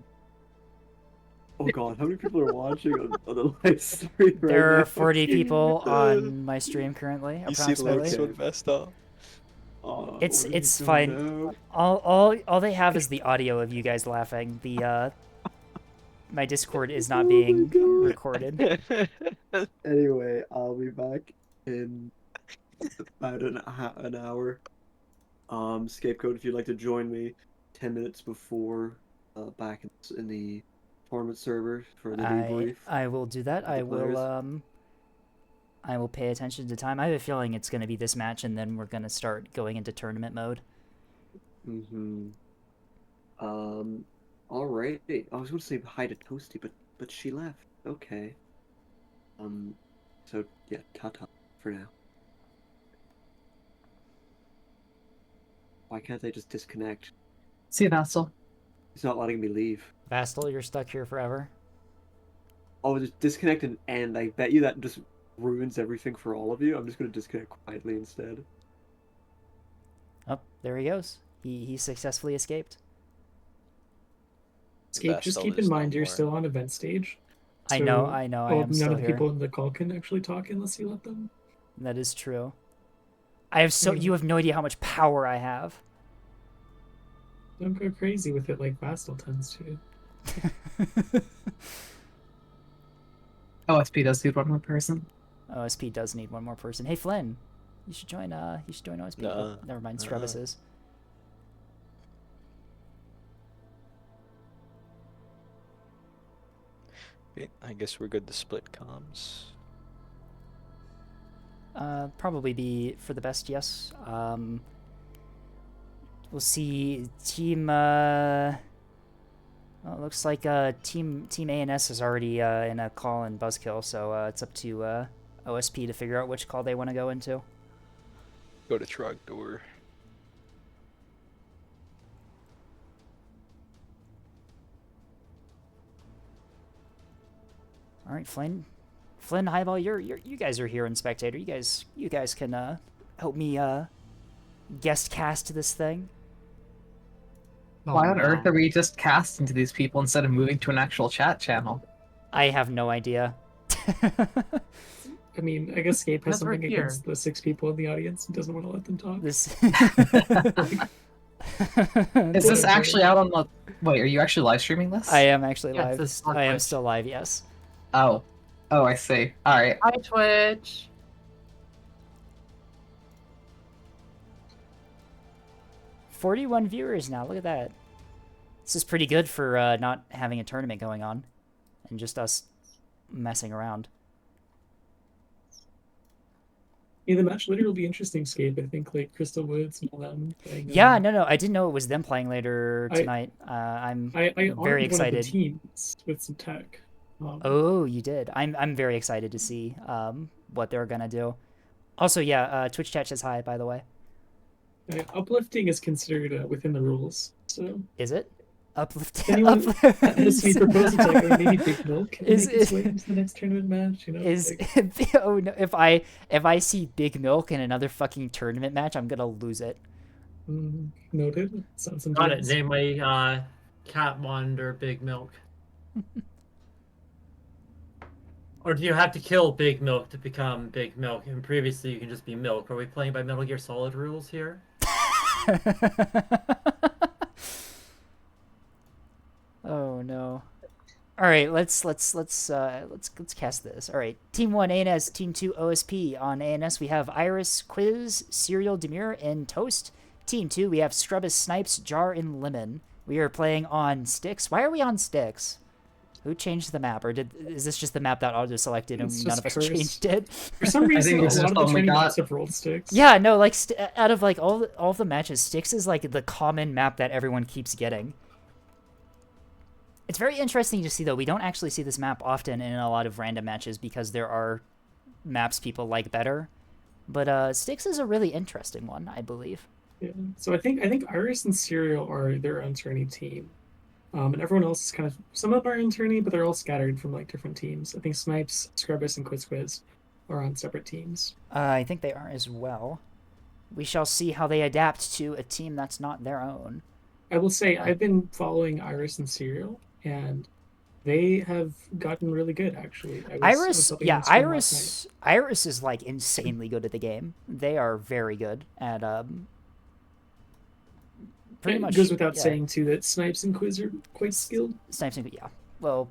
god, how many people are watching on the live stream right There now? are 40 people on my stream currently, You see the likes approximately. on Vestal? It's fine. All they have is the audio of you guys laughing. The my Discord is not being recorded. Anyway, I'll be back in about an hour. Scapegoat, if you'd like to join me 10 minutes before back in the tournament server for the debrief. I will do that. with the players. I will pay attention to time. I have a feeling it's going to be this match, and then we're going to start going into tournament mode. Mm-hmm. Alright. I was going to say hi to Toasty, but she left. Okay. So yeah, ta-ta for now. Why can't they just disconnect? See you, Vassal. It's not letting me leave. Vastal, you're stuck here forever. Oh, just disconnect and end. I bet you that just ruins everything for all of you. I'm just gonna disconnect quietly instead. Oh, there he goes. He successfully escaped. Escape, just keep in mind you're still on event stage. I know, I am none still of the here. people in the call can actually talk unless you let them. That is true. You have no idea how much power I have. Don't go crazy with it like Vastal tends to. OSP does need one more person. OSP does need one more person. Hey Flynn, you should join. You should join OSP. Oh, never mind. Scrubbus is. Okay, I guess we're good to split comms. Probably be for the best. Yes. We'll see. Team. Well, it looks like Team ANS is already in a call in Buzzkill, so it's up to OSP to figure out which call they want to go into. Go to Trogdor. All right, Flynn, Highball, you guys are here in Spectator. You guys can help me guest cast this thing. Why on earth are we just casting to these people instead of moving to an actual chat channel? I have no idea. I mean, I guess Scape has Because we're something here. against the 6 people in the audience and doesn't want to let them talk. Is this actually out on the... Wait, are you actually live streaming this? I am actually Yeah, live. this is on I am Twitch. still live. Yes. Oh. Oh, I see. Alright. Hi, Twitch. 41 viewers now. Look at that. This is pretty good for not having a tournament going on, and just us messing around. Yeah, the match later will be interesting, Scape. I think like Crystal Woods and all them. Playing, Yeah, no, I didn't know it was them playing later tonight. I'm I very armed one of the excited. teams with some tech. Oh, you did. I'm very excited to see what they're gonna do. Also, yeah, Twitch chat says hi, by the way. Uplifting is considered within the rules. So is it? Uplifting. Anyone has any proposal tech or maybe Big Milk can make its way into the next tournament match? You know, oh no! If I see Big Milk in another fucking tournament match, I'm gonna lose it. Noted. Sounds some Got it. deals. Name my Cat Wand or Big Milk. Or do you have to kill Big Milk to become Big Milk? And previously you can just be Milk. Are we playing by Metal Gear Solid rules here? Oh no. All right, let's cast this. All right, Team 1 ANS, Team 2 OSP. On ANS we have Iris, Quiz, Cereal, Demure, and Toast. Team 2 we have Scrubbus, Snipes, Jar, and Lemon. We are playing on sticks. Why are we on sticks? Who changed the map, or is this just the map that auto selected and none of us changed it? For some reason, a lot of the training maps have rolled sticks. Yeah, no, like out of like all of the matches, sticks is like the common map that everyone keeps getting. It's very interesting to see, though. We don't actually see this map often in a lot of random matches because there are maps people like better. But Styx is a really interesting one, I believe. Yeah. So I think Iris and Serial are their own tourney team. And everyone else is kind of... Some of them are in tourney, but they're all scattered from like different teams. I think Snipes, Scrubbus, and Quiz are on separate teams. I think they are as well. We shall see how they adapt to a team that's not their own. I will say, I've been following Iris and Serial, and they have gotten really good, actually. Iris is like insanely good at the game. They are very good at pretty much. It goes without saying too that Snipes and Quiz are quite skilled. Snipes and yeah. Well,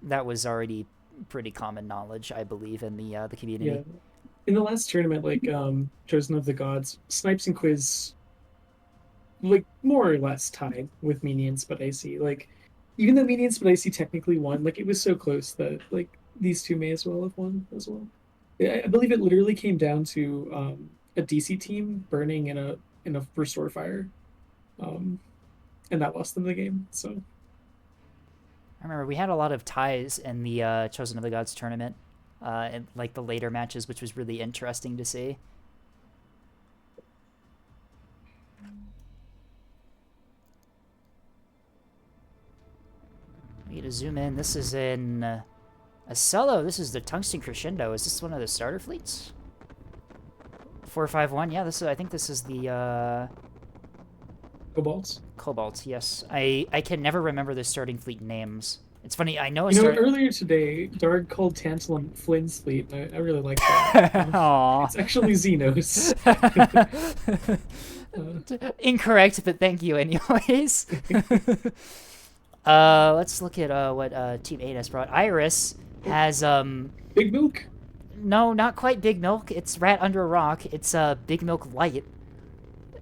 that was already pretty common knowledge, I believe, in the community. Yeah. In the last tournament, like Chosen of the Gods, Snipes and Quiz, like more or less tied with Minions, but AC. Like even though Minions but AC technically won, like it was so close that like these two may as well have won as well. I believe it literally came down to a DC team burning in a restore fire, and that lost them the game. So I remember we had a lot of ties in the Chosen of the Gods tournament, in like the later matches, which was really interesting to see. We need to zoom in. This is in Acello. This is the Tungsten Crescendo. Is this one of the starter fleets? 451. Yeah, I think this is the Cobalts. Cobalt. Yes. I can never remember the starting fleet names. It's funny. I know. Earlier today, Darg called Tantalum Flynn's fleet. I really like that. Aww. It's actually Xenos. Incorrect, but thank you anyways. Let's look at what Team 8 has brought. Iris has Big Milk? No, not quite Big Milk. It's Rat Under a Rock. It's Big Milk Light.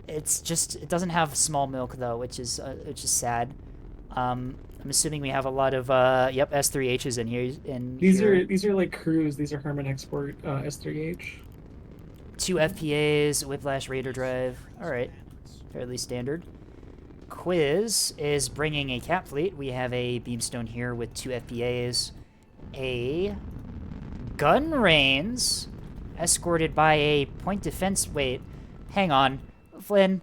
It's just it doesn't have Small Milk though, which is sad. I'm assuming we have a lot of S3Hs in here. These are like crews. These are Herman Export S3H. 2 FPAs, Whiplash Raider Drive. All right, fairly standard. Quiz is bringing a cap fleet. We have a Beamstone here with 2 FPAs, a gun reins, escorted by a point defense. Wait, hang on, Flynn.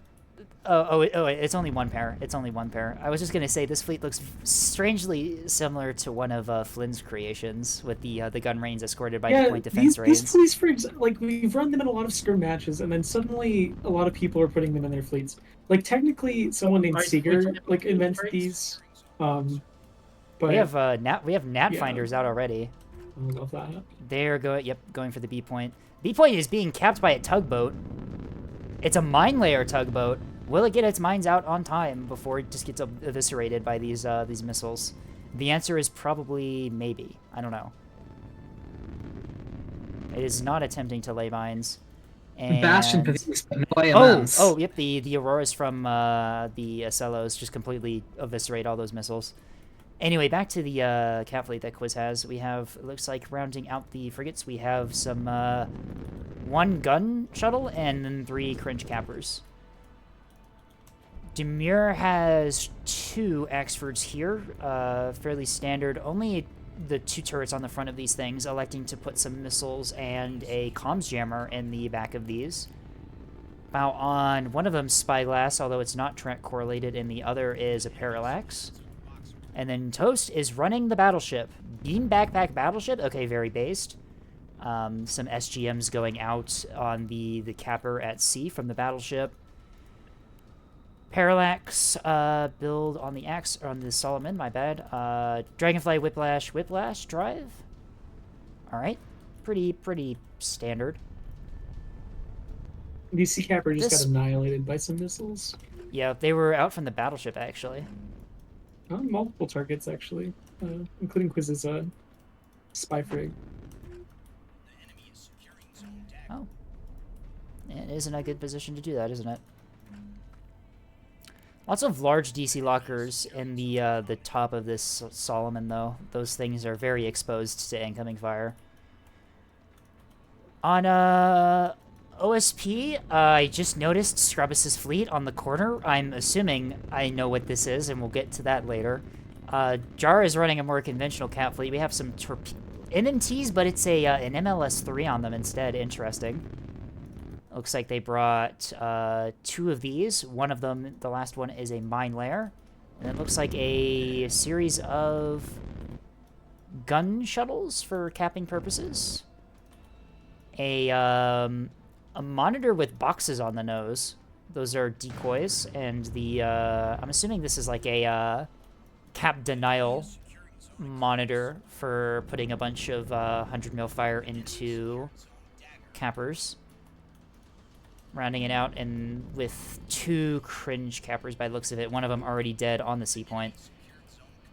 Oh, it's only one pair. It's only one pair. I was just gonna say this fleet looks strangely similar to one of Flynn's creations with the gun reins escorted by the point defense reins. These fleets, for example, like we've run them in a lot of scrim matches, and then suddenly a lot of people are putting them in their fleets. Like technically, someone named Seeger like invented these. But we have Nat finders out already. I love that. They're going for the B point. B point is being capped by a tugboat. It's a mine layer tugboat. Will it get its mines out on time before it just gets eviscerated by these missiles? The answer is probably maybe. I don't know. It is not attempting to lay mines. And... Bastion Pathetics, but no AMMs. Oh, yep. The Auroras from the Acellos just completely eviscerate all those missiles. Anyway, back to the cap fleet that Quiz has. We have, it looks like, rounding out the frigates, we have some 1 gun shuttle and then 3 cringe cappers. Demure has 2 Axfords here, fairly standard. Only the 2 turrets on the front of these things, electing to put some missiles and a comms jammer in the back of these. Now on one of them, Spyglass, although it's not correlated, and the other is a Parallax. And then Toast is running the battleship. Beam backpack battleship? Okay, very based. Some SGMs going out on the capper at sea from the battleship. Parallax build on the Solomon, my bad. Dragonfly Whiplash drive. Alright. Pretty standard. DC Capper just got annihilated by some missiles. Yeah, they were out from the battleship actually. Multiple targets actually, including Quiz's spy frig. Oh. It isn't a good position to do that, isn't it? Lots of large DC lockers in the top of this Solomon, though. Those things are very exposed to incoming fire. On OSP, I just noticed Scrubbus's fleet on the corner. I'm assuming I know what this is, and we'll get to that later. Jar is running a more conventional cap fleet. We have some NNTs, but it's an MLS-3 on them instead. Interesting. Looks like they brought 2 of these. One of them, the last one, is a mine layer. And it looks like a series of gun shuttles for capping purposes. A monitor with boxes on the nose. Those are decoys. And the I'm assuming this is like a cap denial monitor for putting a bunch of 100 mil fire into cappers. Rounding it out, and with 2 cringe cappers by the looks of it. One of them already dead on the sea point.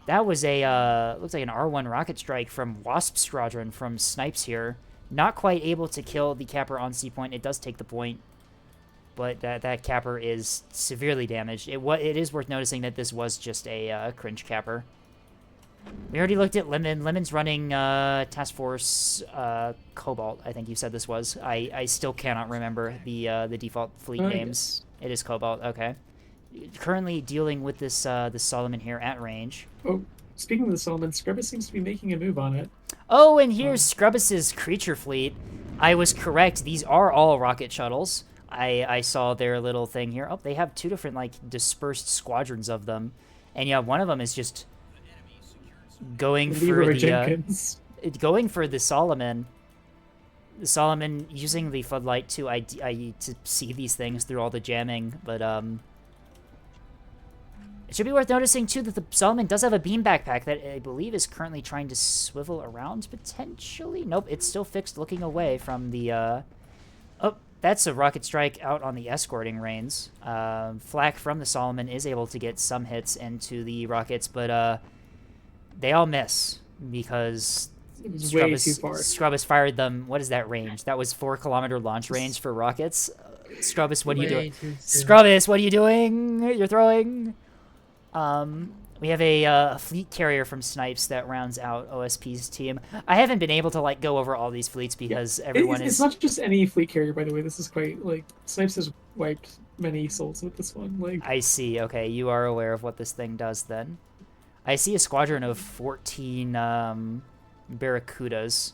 That was a, looks like an R1 rocket strike from Wasp Squadron from Snipes here. Not quite able to kill the capper on sea point. It does take the point, but that capper is severely damaged. It is worth noticing that this was just a cringe capper. We already looked at Lemon. Lemon's running Task Force Cobalt, I think you said this was. I still cannot remember the default fleet names. It is Cobalt, okay. Currently dealing with this Solomon here at range. Oh, speaking of the Solomon, Scrubbus seems to be making a move on it. Oh, and here's Scrubbus's creature fleet. I was correct. These are all rocket shuttles. I saw their little thing here. Oh, they have 2 different, like, dispersed squadrons of them. And yeah, one of them is just going Leroy for the Jenkins. going for the Solomon. The Solomon using the floodlight to to see these things through all the jamming, but it should be worth noticing too that the Solomon does have a beam backpack that I believe is currently trying to swivel around potentially. Nope, it's still fixed, looking away from the. Oh, that's a rocket strike out on the escorting reins. Flak from the Solomon is able to get some hits into the rockets, but they all miss because way too far. Scrubbus fired them. What is that range? That was 4-kilometer launch range for rockets. Scrubbus, what are you doing? Scrubbus, what are you doing? You're throwing. We have a fleet carrier from Snipes that rounds out OSP's team. I haven't been able to like go over all these fleets because everyone is. It's not just any fleet carrier, by the way. This is quite like Snipes has wiped many souls with this one. Like I see. Okay, you are aware of what this thing does then. I see a squadron of 14 Barracudas.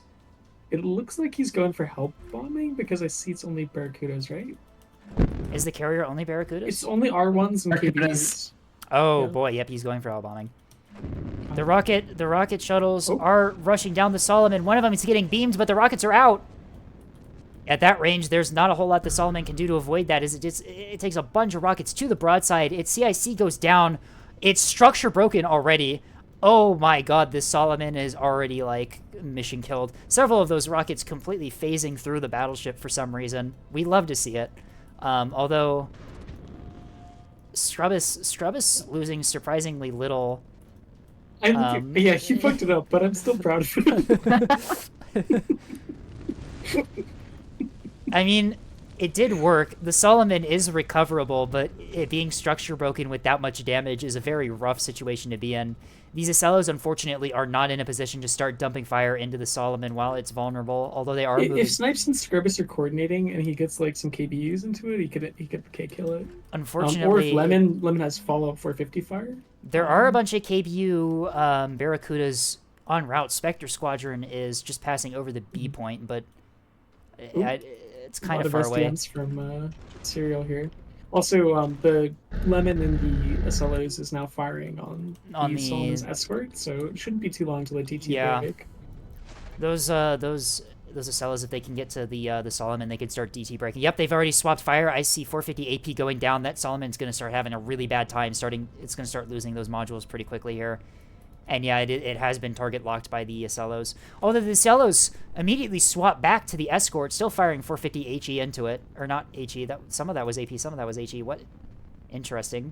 It looks like he's going for help bombing because I see it's only Barracudas, right? Is the carrier only Barracudas? It's only R1s and KBs. Oh boy, yep, he's going for hell bombing. The rocket shuttles are rushing down the Solomon. One of them is getting beamed, but the rockets are out. At that range, there's not a whole lot the Solomon can do to avoid that. It takes a bunch of rockets to the broadside. Its CIC goes down. It's structure broken already. Oh my god, this Solomon is already, like, mission killed. Several of those rockets completely phasing through the battleship for some reason. We love to see it. Although Scrubbus losing surprisingly little. Yeah, he fucked it up, but I'm still proud of him. I mean, it did work. The Solomon is recoverable, but it being structure broken with that much damage is a very rough situation to be in. These Acellos, unfortunately, are not in a position to start dumping fire into the Solomon while it's vulnerable, although they are moving. If Snipes and Scrubbus are coordinating and he gets like some KBUs into it, he could K-kill it. Unfortunately, or if Lemon has follow-up 450 fire. There are a bunch of KBU Barracudas en route. Spectre Squadron is just passing over the B point, but it's kind of far away. SDMs from Serial here. Also, the Lemon and the Acellos is now firing on the Solomon's escort, so it shouldn't be too long till the TT break. Those Acellos, if they can get to the Solomon, they can start DT breaking. Yep, they've already swapped fire. I see 450 AP going down. That Solomon's going to start having a really bad time. It's going to start losing those modules pretty quickly here. And yeah, it has been target locked by the Acellos. Although the Acellos immediately swap back to the escort, still firing 450 HE into it. Or not HE, some of that was AP, some of that was HE. What? Interesting.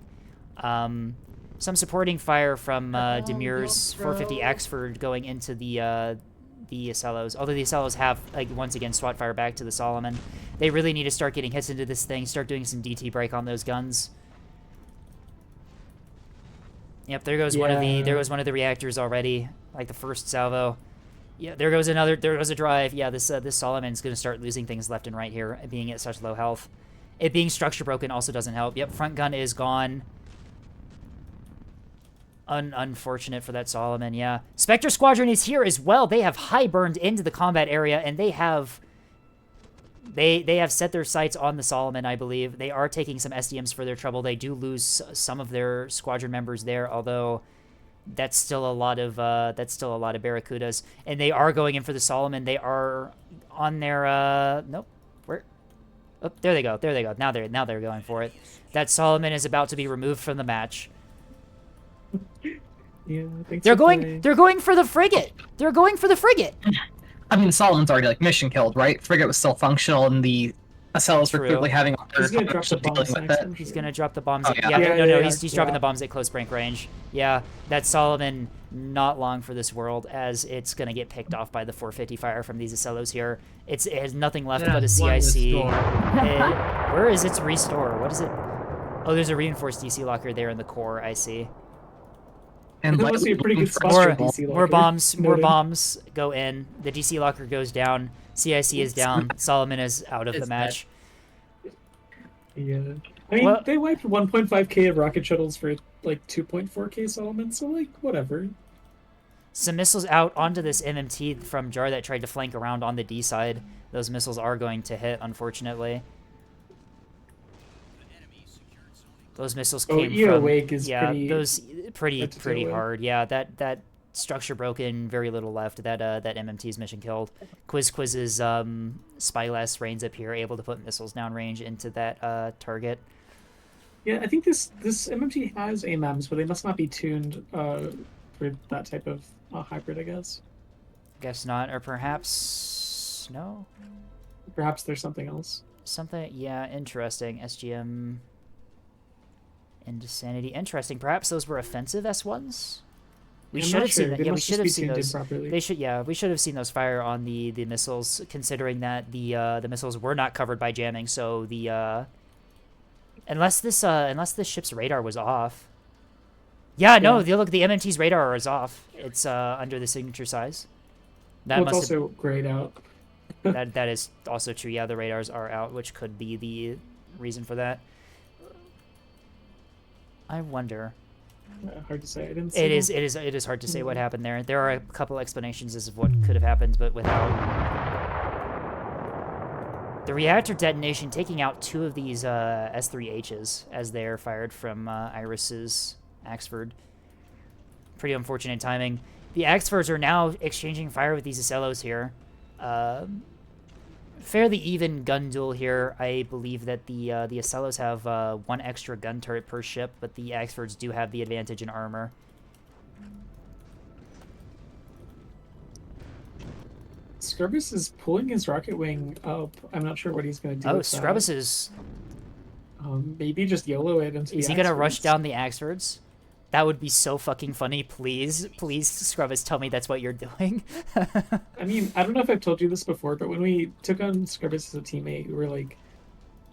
Some supporting fire from Demir's 450X for going into the Acellos. Although the Acellos have, like, once again, SWAT fire back to the Solomon. They really need to start getting hits into this thing, start doing some DT break on those guns. Yep, there goes one of the reactors already, like the first salvo. Yeah, there goes a drive. Yeah, this Solomon's going to start losing things left and right here, being at such low health. It being structure broken also doesn't help. Yep, front gun is gone. Unfortunate for that Solomon, yeah. Spectre Squadron is here as well. They have high burned into the combat area, and they have set their sights on the Solomon, I believe. They are taking some SDMs for their trouble. They do lose some of their squadron members there, although that's still a lot of Barracudas. And they are going in for the Solomon. They are on their nope. Where? Oh, there they go. Now they're going for it. That Solomon is about to be removed from the match. Yeah, they're going for the frigate. They're going for the frigate. I mean, Solomon's already, like, mission killed, right? Frigate was still functional, and the Acellos were clearly having a hard time dealing with it. He's gonna drop the bombs. Oh, He's dropping the bombs at close rank range. Yeah, that Solomon, not long for this world, as it's gonna get picked off by the 450 fire from these Acellos here. It has nothing left but a CIC. Where is its restore? What is it? Oh, there's a reinforced DC locker there in the core, I see. And that must be a pretty good spot for DC locker. More bombs go in. The DC locker goes down. CIC is down. Solomon is out of the match. Yeah. I mean, they wiped 1.5k of rocket shuttles for like 2.4k Solomon, so like, whatever. Some missiles out onto this MMT from Jar that tried to flank around on the D side. Those missiles are going to hit, unfortunately. Those missiles came from... Wake is pretty hard. Yeah, that structure broken, very little left. That MMT's mission killed. Quiz's spyglass reigns up here, able to put missiles downrange into that target. Yeah, I think this MMT has AMMs, but they must not be tuned for that type of hybrid, I guess. Guess not, or perhaps no. Perhaps there's something else. Something, yeah, interesting. SGM Insanity, interesting. Perhaps those were offensive S1s. We should have seen that. Yeah, we should have seen those. They should, yeah, we should have seen those fire on the missiles, considering that the missiles were not covered by jamming. So the unless this ship's radar was off. Yeah, no, look, the MMT's radar is off. It's under the signature size. That it's also grayed out. that is also true. Yeah, the radars are out, which could be the reason for that. I wonder. Hard to say. I didn't see it is hard to say what happened there. There are a couple explanations as of what could have happened, but without the reactor detonation taking out 2 of these S3Hs as they are fired from Iris's Axford. Pretty unfortunate timing. The Axfords are now exchanging fire with these Acellos here. Fairly even gun duel here. I believe that the Acellos have 1 extra gun turret per ship, but the Axfords do have the advantage in armor. Scrubbus is pulling his rocket wing up. I'm not sure what he's going to do. Oh, Scrubbus is... maybe just YOLO it into Is he going to rush down the Axfords? That would be so fucking funny. Please, Scrubbus, tell me that's what you're doing. I mean, I don't know if I've told you this before, but when we took on Scrubbus as a teammate, we were like,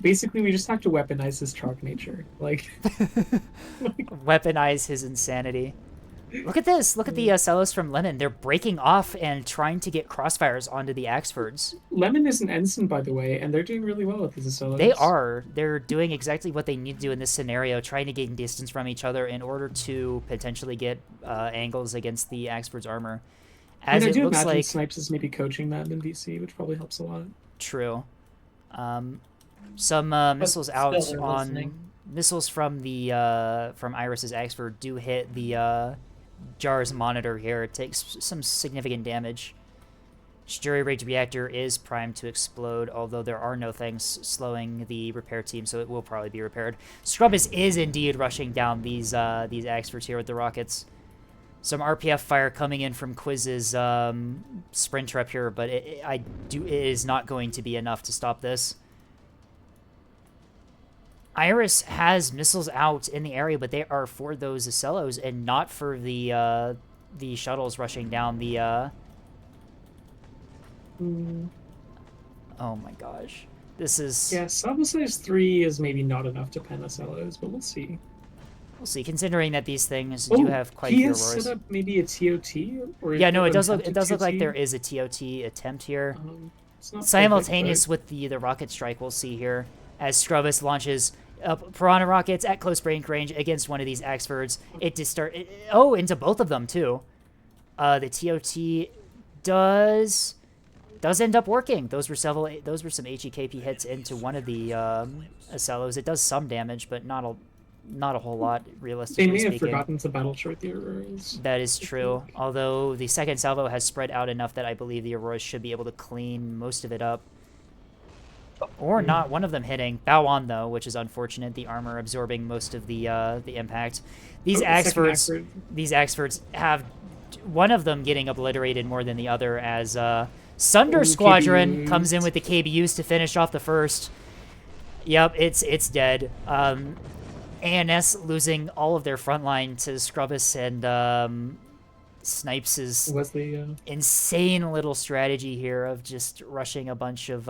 basically, we just have to weaponize his chalk nature. Like, weaponize his insanity. Look at this. Look at the Celos from Lemon. They're breaking off and trying to get crossfires onto the Axfords. Lemon is an ensign, by the way, and they're doing really well with these Celos. They are. They're doing exactly what they need to do in this scenario, trying to gain distance from each other in order to potentially get angles against the Axford's armor. As I it do looks imagine like Snipes is maybe coaching that in VC, which probably helps a lot. True. Some missiles out on missiles from the from Iris's Axford do hit the Jar's monitor here. It takes some significant damage. Jury Rage Reactor is primed to explode, although there are no things slowing the repair team, so it will probably be repaired. Scrubbus is indeed rushing down these Axfords here with the rockets. Some RPF fire coming in from Quiz's Sprinter up here, but it is not going to be enough to stop this. Iris has missiles out in the area, but they are for those Acellos and not for the shuttles rushing down the... Oh my gosh. This is... Yeah, Salvo Size 3 is maybe not enough to pen Acellos, but we'll see. We'll see, considering that these things do have quite a few Auroras. He has set up maybe a TOT? Or yeah, no, it does look like there is a TOT attempt here. Simultaneous with the rocket strike we'll see here, as Scrubbus launches Piranha rockets at close break range against one of these Axfords. Into both of them too. The TOT does end up working. Those were some HEKP hits into one of the Acellos. It does some damage, but not a whole lot, realistically speaking. They may have forgotten to battle short the Auroras. That is true. Although the second salvo has spread out enough that I believe the Auroras should be able to clean most of it up. Or not, one of them hitting. Bow on, though, which is unfortunate. The armor absorbing most of the impact. These Axfords have one of them getting obliterated more than the other as Sunder Squadron KBUs. Comes in with the KBUs to finish off the first. Yep, it's dead. ANS losing all of their front line to Scrubbus and Snipes' insane little strategy here of just rushing a bunch of...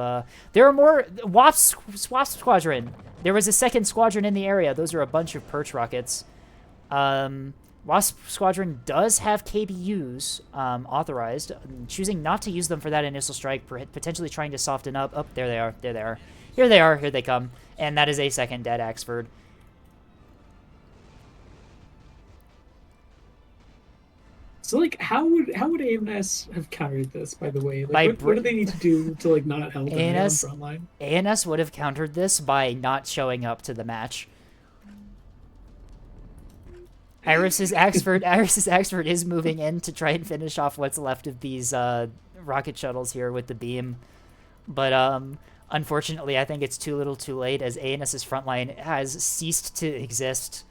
there are more... Wasp Squadron! There was a second squadron in the area. Those are a bunch of perch rockets. Wasp Squadron does have KBUs authorized, choosing not to use them for that initial strike, potentially trying to soften up. Oh, there they are. There they are. Here they are. Here they come. And that is a second dead Axford. So, like, how would ANS have countered this, by the way? Like, what do they need to do to, like, not help them on the front line? ANS would have countered this by not showing up to the match. Iris's Axford is moving in to try and finish off what's left of these rocket shuttles here with the beam. But unfortunately, I think it's too little too late, as ANS's frontline has ceased to exist,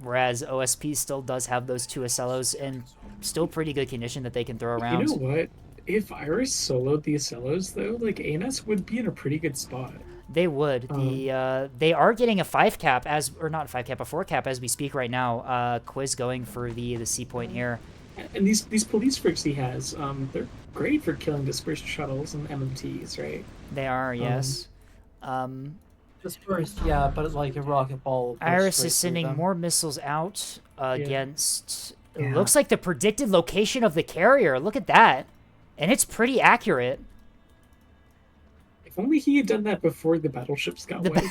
whereas OSP still does have those two Acellos in still pretty good condition that they can throw around. You know what? If Iris soloed the Acellos, though, like, ANS would be in a pretty good spot. They would. They are getting a 5 cap or not a 5 cap, a 4 cap as we speak right now. Quiz going for the C point here. And these police frigs he has, they're great for killing dispersed shuttles and MMTs, right? They are, yes. Dispersed, yeah, but it's like a rocket ball. Iris is sending more missiles out against... Yeah. It looks like the predicted location of the carrier. Look at that. And it's pretty accurate. If only he had done that before the battleships got wiped.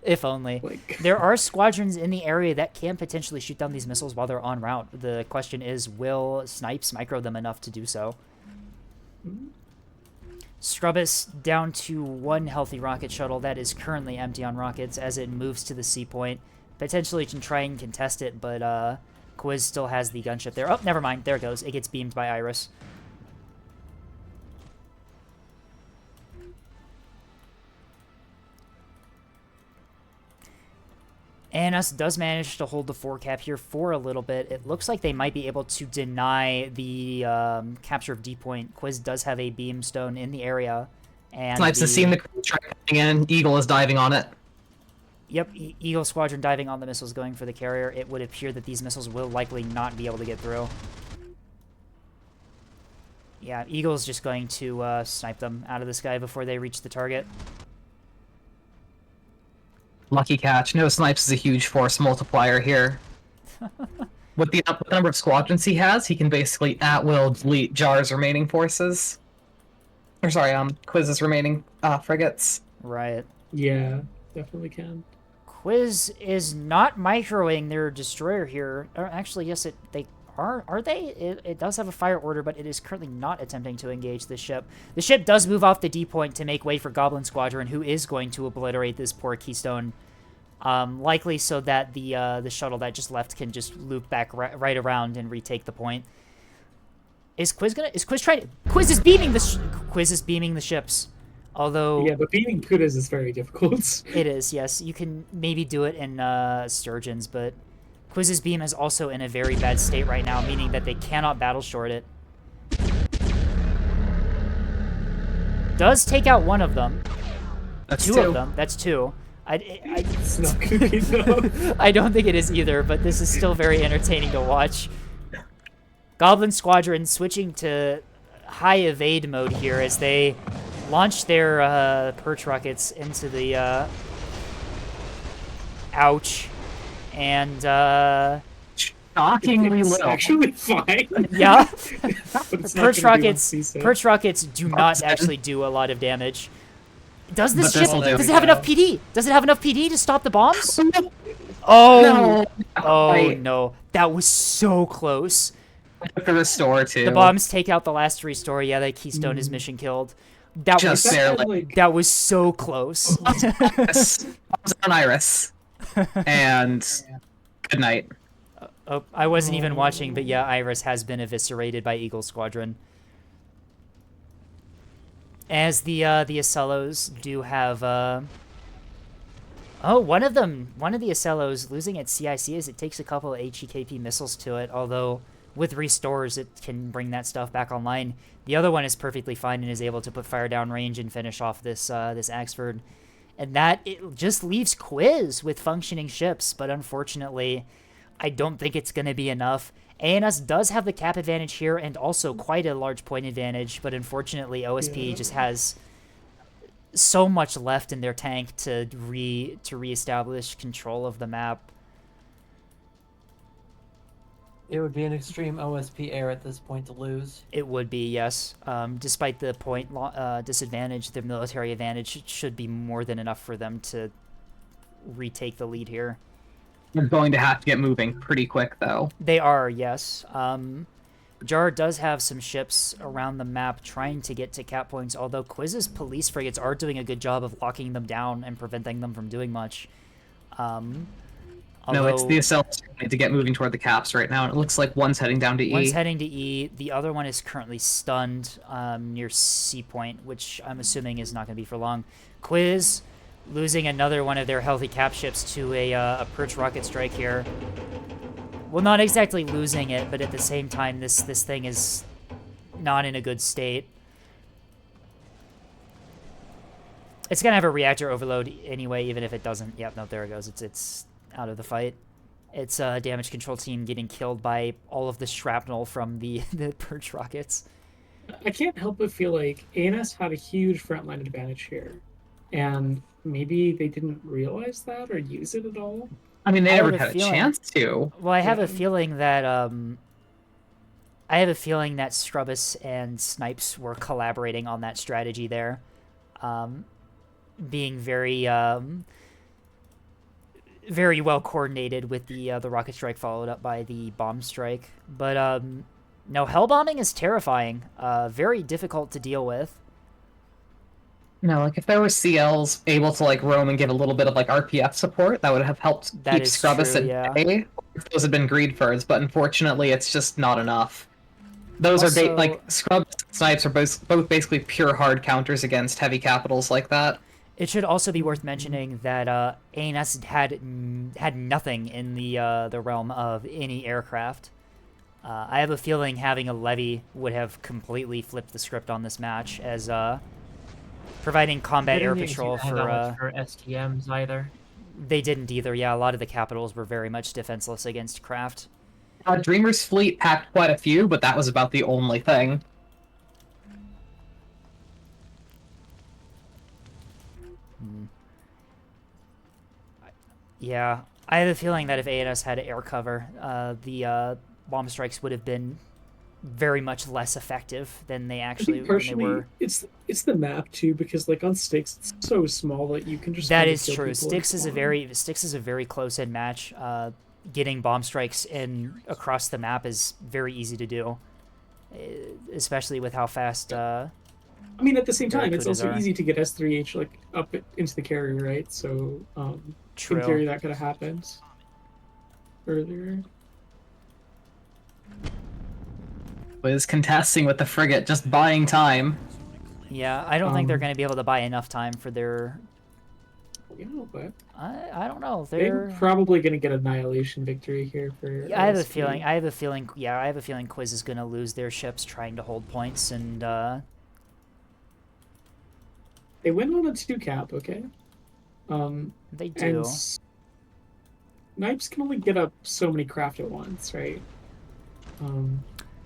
If only. There are squadrons in the area that can potentially shoot down these missiles while they're en route. The question is, will snipes micro them enough to do so? Scrubbus down to 1 healthy rocket shuttle that is currently empty on rockets as it moves to the C point. Potentially can try and contest it, but Quiz still has the gunship there. Oh, never mind. There it goes. It gets beamed by Iris. ANS does manage to hold the 4 cap here for a little bit. It looks like they might be able to deny the capture of D point. Quiz does have a beamstone in the area. And Snipes has seen the strike coming in. Eagle is diving on it. Yep, Eagle Squadron diving on the missiles going for the carrier. It would appear that these missiles will likely not be able to get through. Yeah, Eagle's just going to snipe them out of the sky before they reach the target. Lucky catch. No, Snipes is a huge force multiplier here. With the number of squadrons he has, he can basically at will delete Jar's remaining forces. Or sorry, Quiz's remaining frigates. Right. Yeah, definitely can. Quiz is not microing their destroyer here. Or actually, yes, they are. Are they? It does have a fire order, but it is currently not attempting to engage the ship. The ship does move off the D point to make way for Goblin Squadron, who is going to obliterate this poor Keystone. Likely so that the shuttle that just left can just loop back right around and retake the point. Is Quiz trying to? Quiz is beaming the ships. Although yeah, but beaming Kudas is very difficult. It is, yes. You can maybe do it in Sturgeons, but Quiz's beam is also in a very bad state right now, meaning that they cannot battle short it. Does take out one of them. That's two of them. That's 2. It's not gonna be though. I don't think it is either, but this is still very entertaining to watch. Goblin Squadron switching to high evade mode here as they launch their perch rockets into the ouch. And shockingly it's little. actually fine. Yeah. But it's not gonna be Perch rockets do not actually do a lot of damage. Does this But ship this'll do does it, it have yeah. enough PD? Does it have enough PD to stop the bombs? Oh No. Oh Right. no. That was so close. For the restore too. The bombs take out the last restore. Yeah, that Keystone is mission killed. That Just was barely. that was so close. Bombs on Iris. And good night. Oh, I wasn't even watching, but yeah, Iris has been eviscerated by Eagle Squadron. As the Acellos do have oh, one of the Acellos losing its CIC as it takes a couple of HEKP missiles to it, although with restores it can bring that stuff back online. The other one is perfectly fine and is able to put fire down range and finish off this this Axford. And that it just leaves Quiz with functioning ships, but unfortunately, I don't think it's going to be enough. ANS does have the cap advantage here and also quite a large point advantage, but unfortunately OSP just has so much left in their tank to reestablish control of the map. It would be an extreme OSP error at this point to lose. It would be, yes. Despite the point disadvantage, the military advantage should be more than enough for them to retake the lead here. We're going to have to get moving pretty quick, though. They are, yes. Jar does have some ships around the map trying to get to cap points, although Quiz's police frigates are doing a good job of locking them down and preventing them from doing much. On No, it's the Although- Accelos who need to get moving toward the caps right now, and it looks like one's heading down to E. One's heading to E. The other one is currently stunned near C point, which I'm assuming is not going to be for long. Quiz losing another one of their healthy cap ships to a perch rocket strike here. Well, not exactly losing it, but at the same time, this thing is not in a good state. It's gonna have a reactor overload anyway, even if it doesn't. Yep, no, there it goes. It's out of the fight. It's a damage control team getting killed by all of the shrapnel from the perch rockets. I can't help but feel like ANS had a huge frontline advantage here, and maybe they didn't realize that or use it at all. I mean, they I never have a had a feeling- chance to. Well, I have a feeling that Scrubbus and Snipes were collaborating on that strategy there, being very very well coordinated with the rocket strike followed up by the bomb strike. But no, hell bombing is terrifying. Very difficult to deal with. No, like if there were CLs able to like roam and give a little bit of like RPF support, that would have helped That keep is Scrubbus true, at yeah. bay. If those had been greed birds, but unfortunately, it's just not enough. Those Also- are like Scrubbus and Snipes are both basically pure hard counters against heavy capitals like that. It should also be worth mentioning that ANS had nothing in the realm of any aircraft. I have a feeling having a levy would have completely flipped the script on this match, as providing combat They air didn't patrol seem to have for that much for STMs either. They didn't either. Yeah, a lot of the capitals were very much defenseless against craft. Dreamer's fleet packed quite a few, but that was about the only thing. Yeah, I have a feeling that if ANS had air cover, the bomb strikes would have been very much less effective than they I actually think partially were. it's the map too, because like on Styx it's so small that you can just That kinda is kill true. people and Styx is a very close-in match. Getting bomb strikes in across the map is very easy to do, especially with how fast. I mean, at the same time, it's Barracudas also are. easy to get S3H like up into the carrier, right? So True. in theory that could have happened earlier. Was contesting with the frigate, just buying time. Yeah, I don't think they're going to be able to buy enough time for their. You know, but I don't know. they're probably going to get annihilation victory here for. I have a LSP. feeling. I have a feeling. Yeah, I have a feeling Quiz is going to lose their ships trying to hold points, and They win on a 2 cap, okay? They do. And Snipes can only get up so many craft at once, right?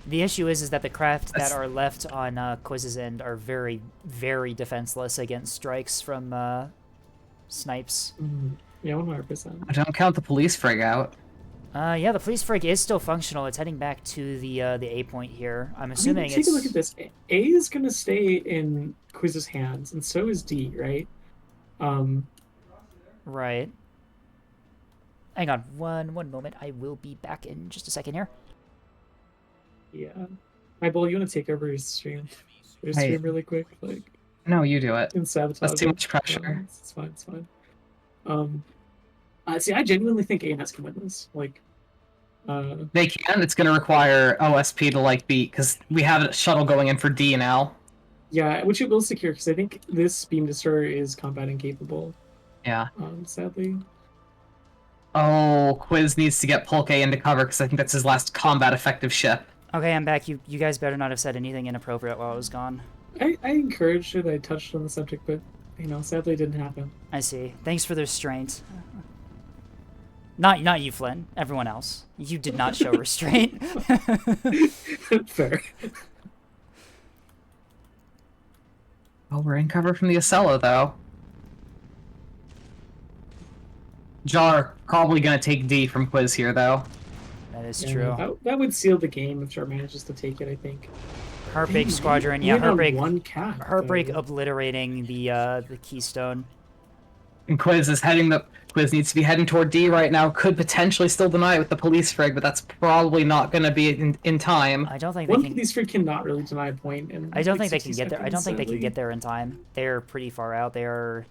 The issue is that the craft that are left on Quiz's end are very, very defenseless against strikes from Snipes. Yeah, 100%. Don't count the police frig out. Yeah, the police frig is still functional. It's heading back to the A point here. I'm I mean, assuming take it's. a look at this. A is going to stay in Quiz's hands, and so is D, right? Right. Hang on one moment. I will be back in just a second here. Yeah. Eyeball, you want to take over his stream? Your Hey. stream really quick, like. No, you do it. And sabotage. That's too it. much pressure. It's fine. It's fine. See, I genuinely think ANS can win this. Like, They can. It's going to require OSP to like beat because we have a shuttle going in for D now. yeah, which it will secure because I think this beam destroyer is combat incapable. Yeah. Sadly. Oh, Quiz needs to get Polk A into cover because I think that's his last combat effective ship. Okay, I'm back. You guys better not have said anything inappropriate while I was gone. I encouraged it. I touched on the subject, but sadly, it didn't happen. I see. Thanks for the restraint. Not you, Flynn. Everyone else. You did not show restraint. Fair. Oh, we're in cover from the Acela, though. Jar probably gonna take D from Quiz here, though. That is Yeah, true. That would seal the game if Jar manages to take it, I think. Heartbreak Dang, Squadron. we Yeah, went on Heartbreak. one cap, Heartbreak though. obliterating the Keystone. And Quiz is heading the Quiz needs to be heading toward D right now. Could potentially still deny it with the police frig, but that's probably not gonna be in time. I don't think One they can. police frig cannot really deny a point. In I don't like think they can 60 get there. I don't seconds, think they can sadly. get there in time. They're pretty far out. They are.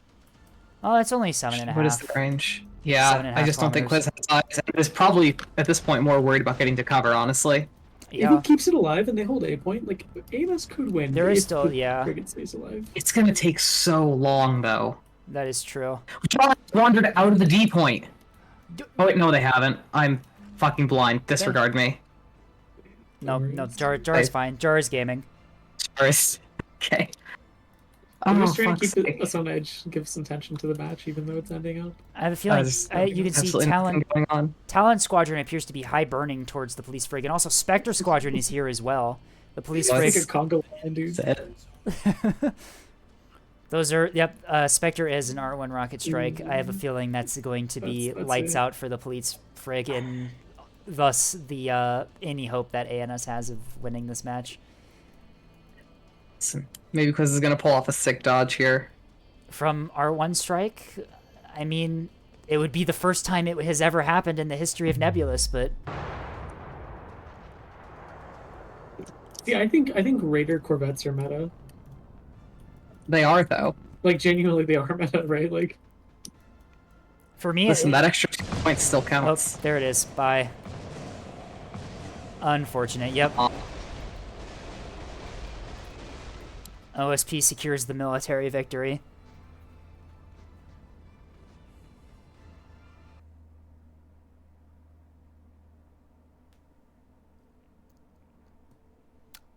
Oh, it's only 7.5. What is the range? Yeah, 7.5 I just don't think Quiz kilometers. has eyes. And is probably at this point more worried about getting to cover, honestly. If it keeps it alive and they hold A point, like AMS could win. There is if still, the yeah. frigate stays alive. It's gonna take so long, though. That is true. John wandered out of the D point. Oh wait, no, they haven't. I'm fucking blind. Disregard me. No, Jar's fine. Jar's gaming. Jar's okay. I'm just trying to keep us on edge, give some tension to the match, even though it's ending up. I have a feeling you can see Talon Squadron appears to be high burning towards the police frig, and also Spectre Squadron is here as well. The police frig. Like a Congo land, dude. Those are Spectre is an R1 rocket strike. I have a feeling that's going to be lights out for the police frig, and thus the any hope that ANS has of winning this match. Maybe Quiz is gonna pull off a sick dodge here. From R1 strike, I mean, it would be the first time it has ever happened in the history of Nebulous, but yeah, I think Raider Corvettes are meta. They are though. Like genuinely, they are meta, right? Like for me, listen, that extra 2 points still counts. Oh, there it is. Bye. Unfortunate. Yep. OSP secures the military victory.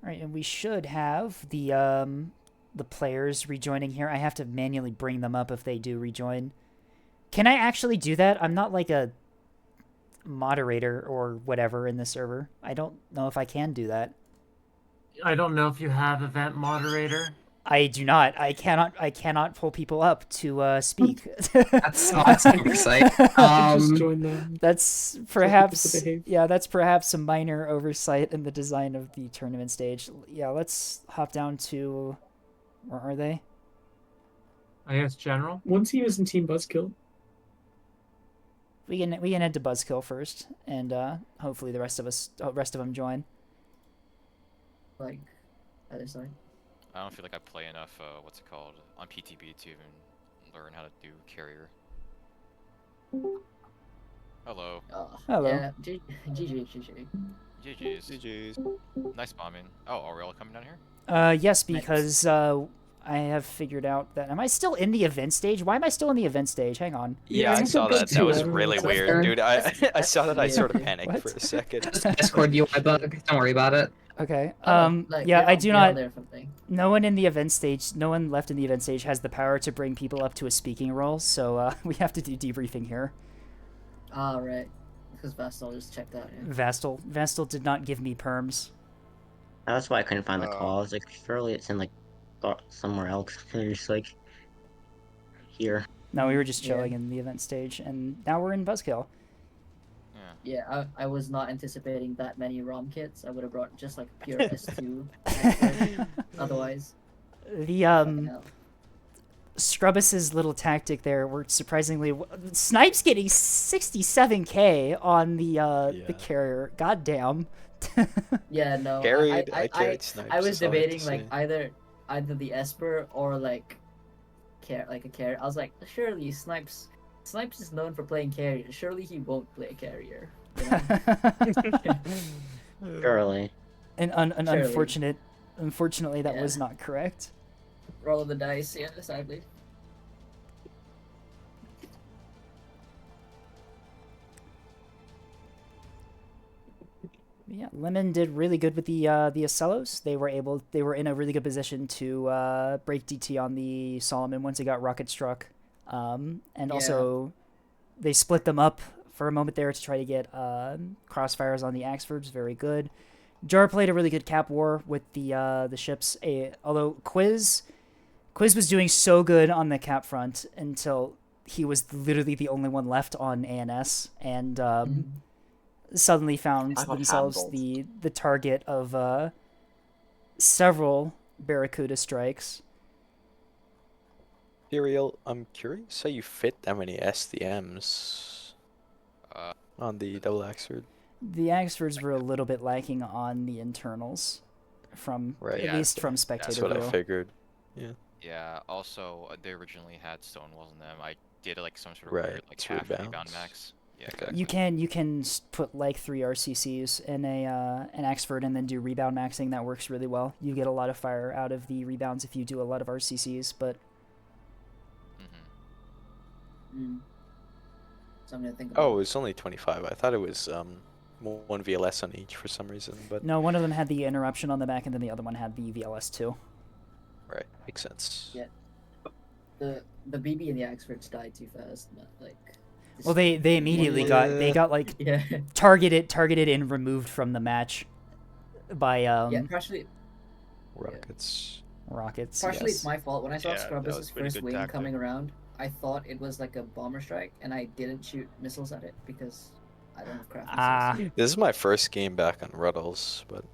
All right, and we should have the players rejoining here. I have to manually bring them up if they do rejoin. Can I actually do that? I'm not like a moderator or whatever in the server. I don't know if I can do that. I don't know if you have event moderator. I do not. I cannot pull people up to speak. That's exciting. Just join them. That's perhaps that's perhaps a minor oversight in the design of the tournament stage. Yeah, let's hop down to where are they? I guess general. One team is in Team Buzzkill. We can head to Buzzkill first, and hopefully the rest of them join. Like other side. I don't feel like I play enough, what's it called, on PTB to even learn how to do carrier. Hello. Hello. Yeah, GG. GG's. Nice bombing. Oh, are we all coming down here? Yes, because I have figured out that... Am I still in the event stage? Why am I still in the event stage? Hang on. Yeah, I saw that. That was really weird, dude. I saw that. I sort of panicked for a second. Discord UI bug. Don't worry about it. Okay. Like, yeah, I do not. There or something. No one in the event stage, no one left in the event stage has the power to bring people up to a speaking role, so we have to do debriefing here. Ah, right. Because Vastal just checked out. Yeah. Vastal did not give me perms. That's why I couldn't find the call. I was like, surely it's in like somewhere else. And you're just like here. No, we were just chilling in the event stage, and now we're in Buzzkill. Yeah, I was not anticipating that many ROM kits. I would have brought just like pure S2. Otherwise. The Scrubbus's little tactic there worked surprisingly. Snipes getting 67k on the carrier. Goddamn. Yeah, no. I carried Snipes. I was debating like either the Esper or like a carrier. I was like, surely Snipes is known for playing carrier. Surely he won't play a carrier. You know? Surely. And unfortunately, that was not correct. Roll of the dice, yeah, sadly. Yeah, Lemon did really good with the Acellos. They were in a really good position to break DT on the Solomon once it got rocket struck. And also, they split them up for a moment there to try to get crossfires on the Axfords. Very good. Jar played a really good cap war with the ships. Although Quiz was doing so good on the cap front until he was literally the only one left on ANS, and suddenly found themselves the target of several Barracuda strikes. Serial, I'm curious how you fit that many SDMs on the double Axford. The Axfords were a little bit lacking on the internals, at least from spectator That's what view. I figured. Yeah. Yeah. Also, they originally had stonewalls in them. I did like some sort of Right, weird like it's half rebound rebounds. max. Yeah, Okay. exactly. You can put like 3 RCCs in a an expert and then do rebound maxing. That works really well. You get a lot of fire out of the rebounds if you do a lot of RCCs, but Something to think about. Oh, it was only 25. I thought it was one VLS on each for some reason, but no, one of them had the interruption on the back and then the other one had the VLS too. right, makes sense. Yeah. The BB and the experts died too fast. Like. Well, they immediately got like Yeah. targeted and removed from the match by Yeah, partially. Rockets. Rockets. Partially, yes. it's my fault. When I saw Yeah, that Scrubbus' was pretty first good wing tactic. coming around, I thought it was like a bomber strike, and I didn't shoot missiles at it because I don't have craft missiles. This is my first game back on Ruddles, but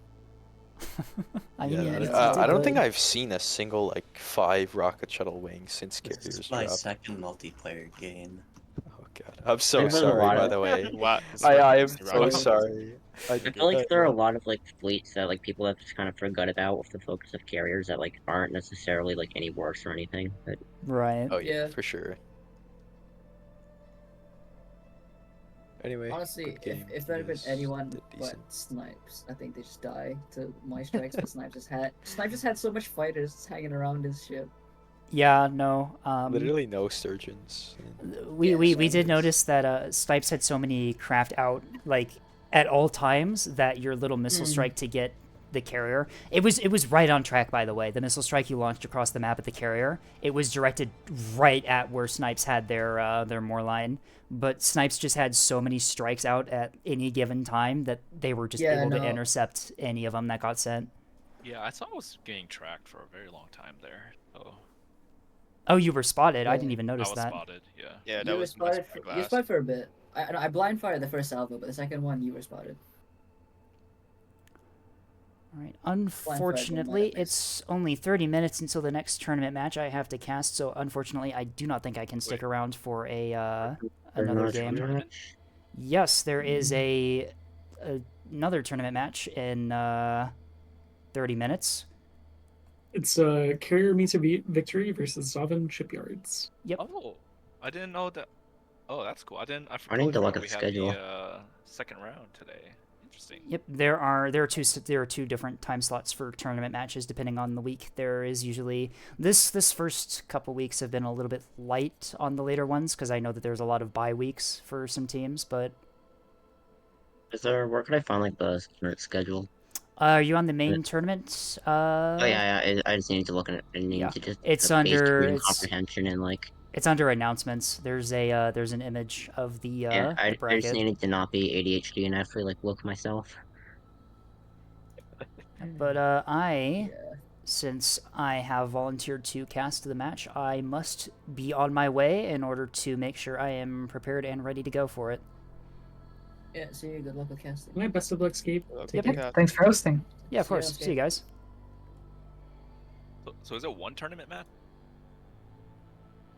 I mean, yeah, it's I don't think good. I've seen a single like 5 rocket shuttle wings since This carriers is my dropped. second multiplayer game. Oh god, I'm so There's a sorry. lot By of- the way, Wow, I am so sorry. I feel like there are a lot of like fleets that like people have just kind of forgot about with the focus of carriers that like aren't necessarily like any worse or anything. But Right. Oh yeah, Yeah. for sure. Anyway, Honestly, good game. if there had been You guys anyone did but decent. Snipes, I think they just die to my strikes. But Snipes just had so much fighters just hanging around his ship. Yeah, no. Literally no sturgeons. We did notice that Snipes had so many craft out like at all times that your little missile strike to get the carrier. It was right on track, by the way. The missile strike you launched across the map at the carrier. It was directed right at where Snipes had their more line. But Snipes just had so many strikes out at any given time that they were just able to intercept any of them that got sent. Yeah, I thought I was getting tracked for a very long time there. Oh. Oh, you were spotted. I Yeah. didn't even notice I was that. spotted, yeah. Yeah, You that were was spotted. my You were spotted for a bit. I blind fired the first salvo, but the second one you were spotted. All right. Unfortunately, it's only 30 minutes until the next tournament match I have to cast, so unfortunately, I do not think I can stick around for a another another game. tournament? Yes, there is another tournament match in 30 minutes. It's Carrier Meets a Victory versus ZOVN Shipyards. Yep. Oh, I didn't know that. Oh, that's cool. I didn't. I need to totally look forgot at we the had schedule. the second round today. Interesting. Yep, there are two different time slots for tournament matches depending on the week. There is usually this first couple weeks have been a little bit light on the later ones because I know that there's a lot of bye weeks for some teams, but is there where could I find like the tournament schedule? are you on the main tournament? Oh yeah, I just need to look at it. I need Yeah, to just it's have basic under reading comprehension and like. It's under announcements. There's an image of the Yeah, the I bracket. just needed to not be ADHD and actually like look myself. But since I have volunteered to cast the match, I must be on my way in order to make sure I am prepared and ready to go for it. Yeah, see you. Good luck with casting. My best of luck, Scape. Yep. Thanks for hosting. Yeah, of See you, course. okay. See you guys. So is it one tournament, Matt?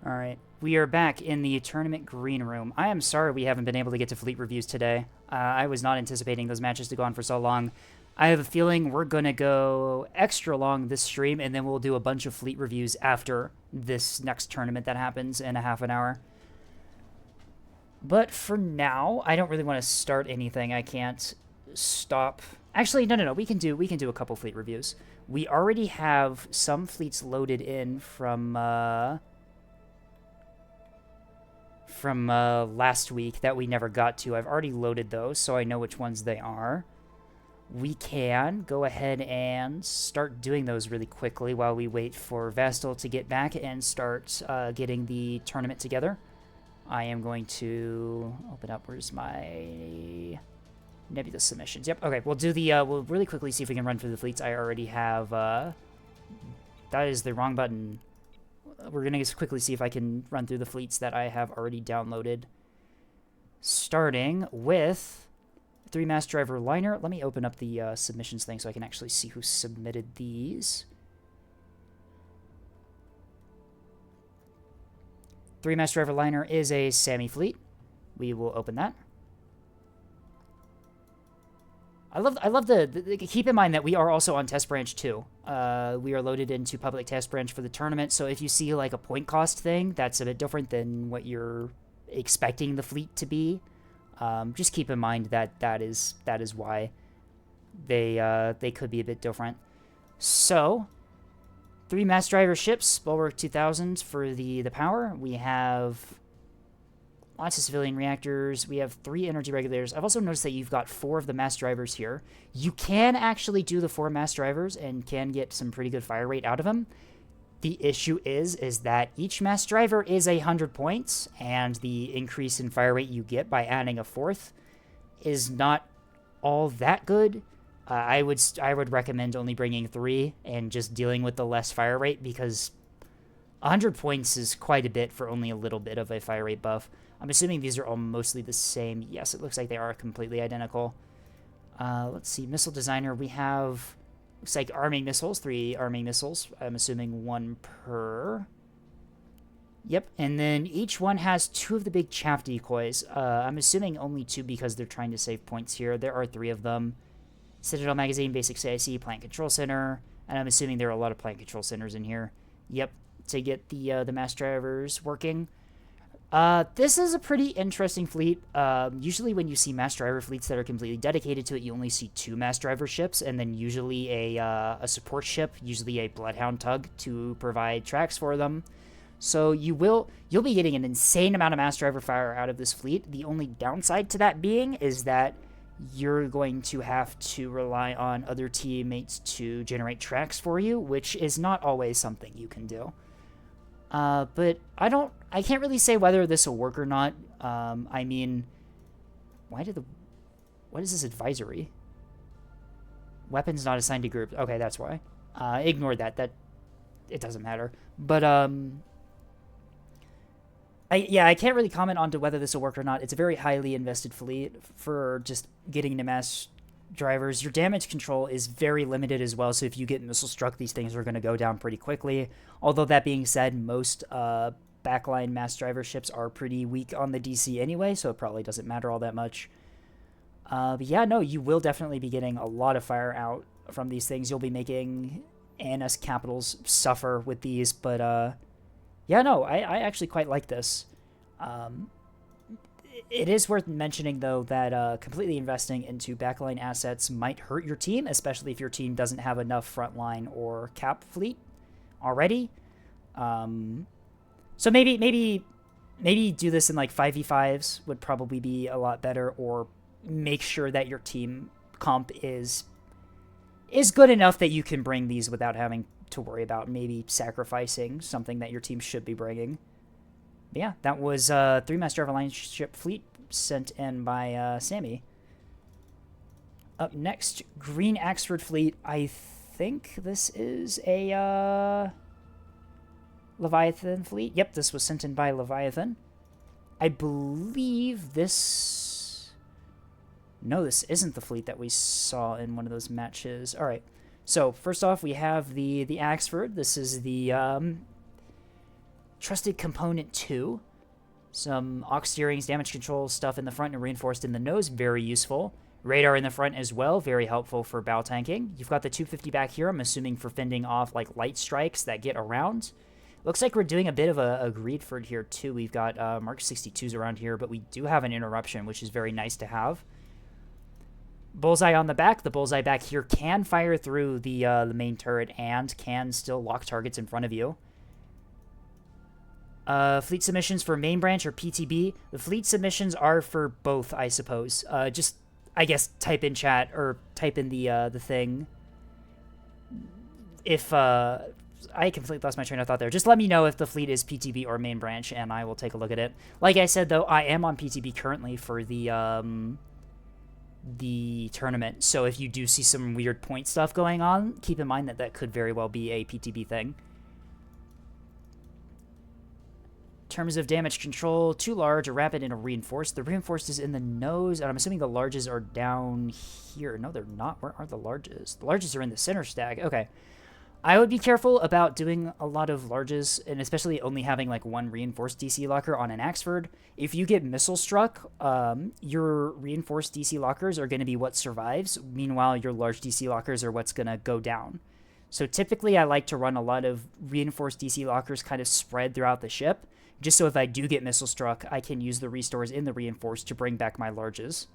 All right, we are back in the tournament green room. I am sorry we haven't been able to get to fleet reviews today. I was not anticipating those matches to go on for so long. I have a feeling we're going to go extra long this stream, and then we'll do a bunch of fleet reviews after this next tournament that happens in a half an hour. But for now, I don't really want to start anything. I can't stop. Actually, no. We can do a couple fleet reviews. We already have some fleets loaded in from last week that we never got to. I've already loaded those, so I know which ones they are. We can go ahead and start doing those really quickly while we wait for Vestal to get back and start getting the tournament together. I am going to open up. Where's my Nebula submissions? Yep. Okay. We'll do the. We'll really quickly see if we can run through the fleets. I already have. That is the wrong button. We're gonna just quickly see if I can run through the fleets that I have already downloaded. Starting with 3-mast driver liner. Let me open up the submissions thing so I can actually see who submitted these. 3-mast driver liner is a Sammy fleet. We will open that. I love keep in mind that we are also on test branch too. We are loaded into public test branch for the tournament. So if you see like a point cost thing, that's a bit different than what you're expecting the fleet to be. Just keep in mind that that is why they could be a bit different. So 3 mass driver ships, Bulwark 2000s for the power. We have lots of civilian reactors. We have 3 energy regulators. I've also noticed that you've got 4 of the mass drivers here. You can actually do the 4 mass drivers and can get some pretty good fire rate out of them. The issue is that each mass driver is 100 points, and the increase in fire rate you get by adding a 4th is not all that good. I would recommend only bringing 3 and just dealing with the less fire rate, because 100 points is quite a bit for only a little bit of a fire rate buff. I'm assuming these are all mostly the same. Yes, it looks like they are completely identical. Let's see, missile designer. We have, looks like arming missiles, 3 arming missiles. I'm assuming 1 per. Yep, and then each one has 2 of the big chaff decoys. I'm assuming only 2 because they're trying to save points here. There are 3 of them. Citadel Magazine, Basic CIC, Plant Control Center, and I'm assuming there are a lot of Plant Control Centers in here. Yep, to get the mass drivers working. This is a pretty interesting fleet. Usually when you see mass driver fleets that are completely dedicated to it, you only see 2 mass driver ships, and then usually a support ship, usually a Bloodhound tug, to provide tracks for them. So you'll be getting an insane amount of mass driver fire out of this fleet. The only downside to that being is that you're going to have to rely on other teammates to generate tracks for you, which is not always something you can do. But I can't really say whether this will work or not. I mean, what is this advisory? Weapons not assigned to groups. Okay, that's why. Ignore that. It doesn't matter. But, I can't really comment on to whether this will work or not. It's a very highly invested fleet for just getting to mass drivers. Your damage control is very limited as well, so if you get missile struck, these things are going to go down pretty quickly. Although that being said, most backline mass driver ships are pretty weak on the DC anyway, so it probably doesn't matter all that much. But yeah, no, you will definitely be getting a lot of fire out from these things. You'll be making ANS capitals suffer with these, but yeah, no, I actually quite like this. It is worth mentioning, though, that completely investing into backline assets might hurt your team, especially if your team doesn't have enough frontline or cap fleet already. So maybe do this in like 5v5s would probably be a lot better, or make sure that your team comp is good enough that you can bring these without having to worry about maybe sacrificing something that your team should be bringing. But yeah, that was 3 Mass Driver Line ship fleet sent in by Sammy. Up next, Green Axford fleet. I think this is a Leviathan fleet. Yep, this was sent in by Leviathan. I believe this... No, this isn't the fleet that we saw in one of those matches. All right. So, first off, we have the Axford. This is the Trusted Component 2. Some aux steerings, damage control stuff in the front and reinforced in the nose. Very useful. Radar in the front as well. Very helpful for bow tanking. You've got the 250 back here, I'm assuming for fending off like light strikes that get around. Looks like we're doing a bit of a Greedford here too. We've got Mark 62s around here, but we do have an interruption, which is very nice to have. Bullseye on the back. The bullseye back here can fire through the main turret and can still lock targets in front of you. Fleet submissions for main branch or PTB. The fleet submissions are for both, I suppose. Just, I guess, type in chat or type in the thing. If I completely lost my train of thought there. Just let me know if the fleet is PTB or main branch, and I will take a look at it. Like I said, though, I am on PTB currently for the tournament, so if you do see some weird point stuff going on, keep in mind that that could very well be a PTB thing. In terms of damage control, 2 large, a rapid, and a reinforced. The reinforced is in the nose, and I'm assuming the larges are down here. No, they're not. Where are the larges? The larges are in the center stack. Okay. I would be careful about doing a lot of larges, and especially only having like one reinforced DC locker on an Axford. If you get missile struck, your reinforced DC lockers are going to be what survives. Meanwhile, your large DC lockers are what's going to go down. So typically, I like to run a lot of reinforced DC lockers kind of spread throughout the ship, just so if I do get missile struck, I can use the restores in the reinforced to bring back my larges.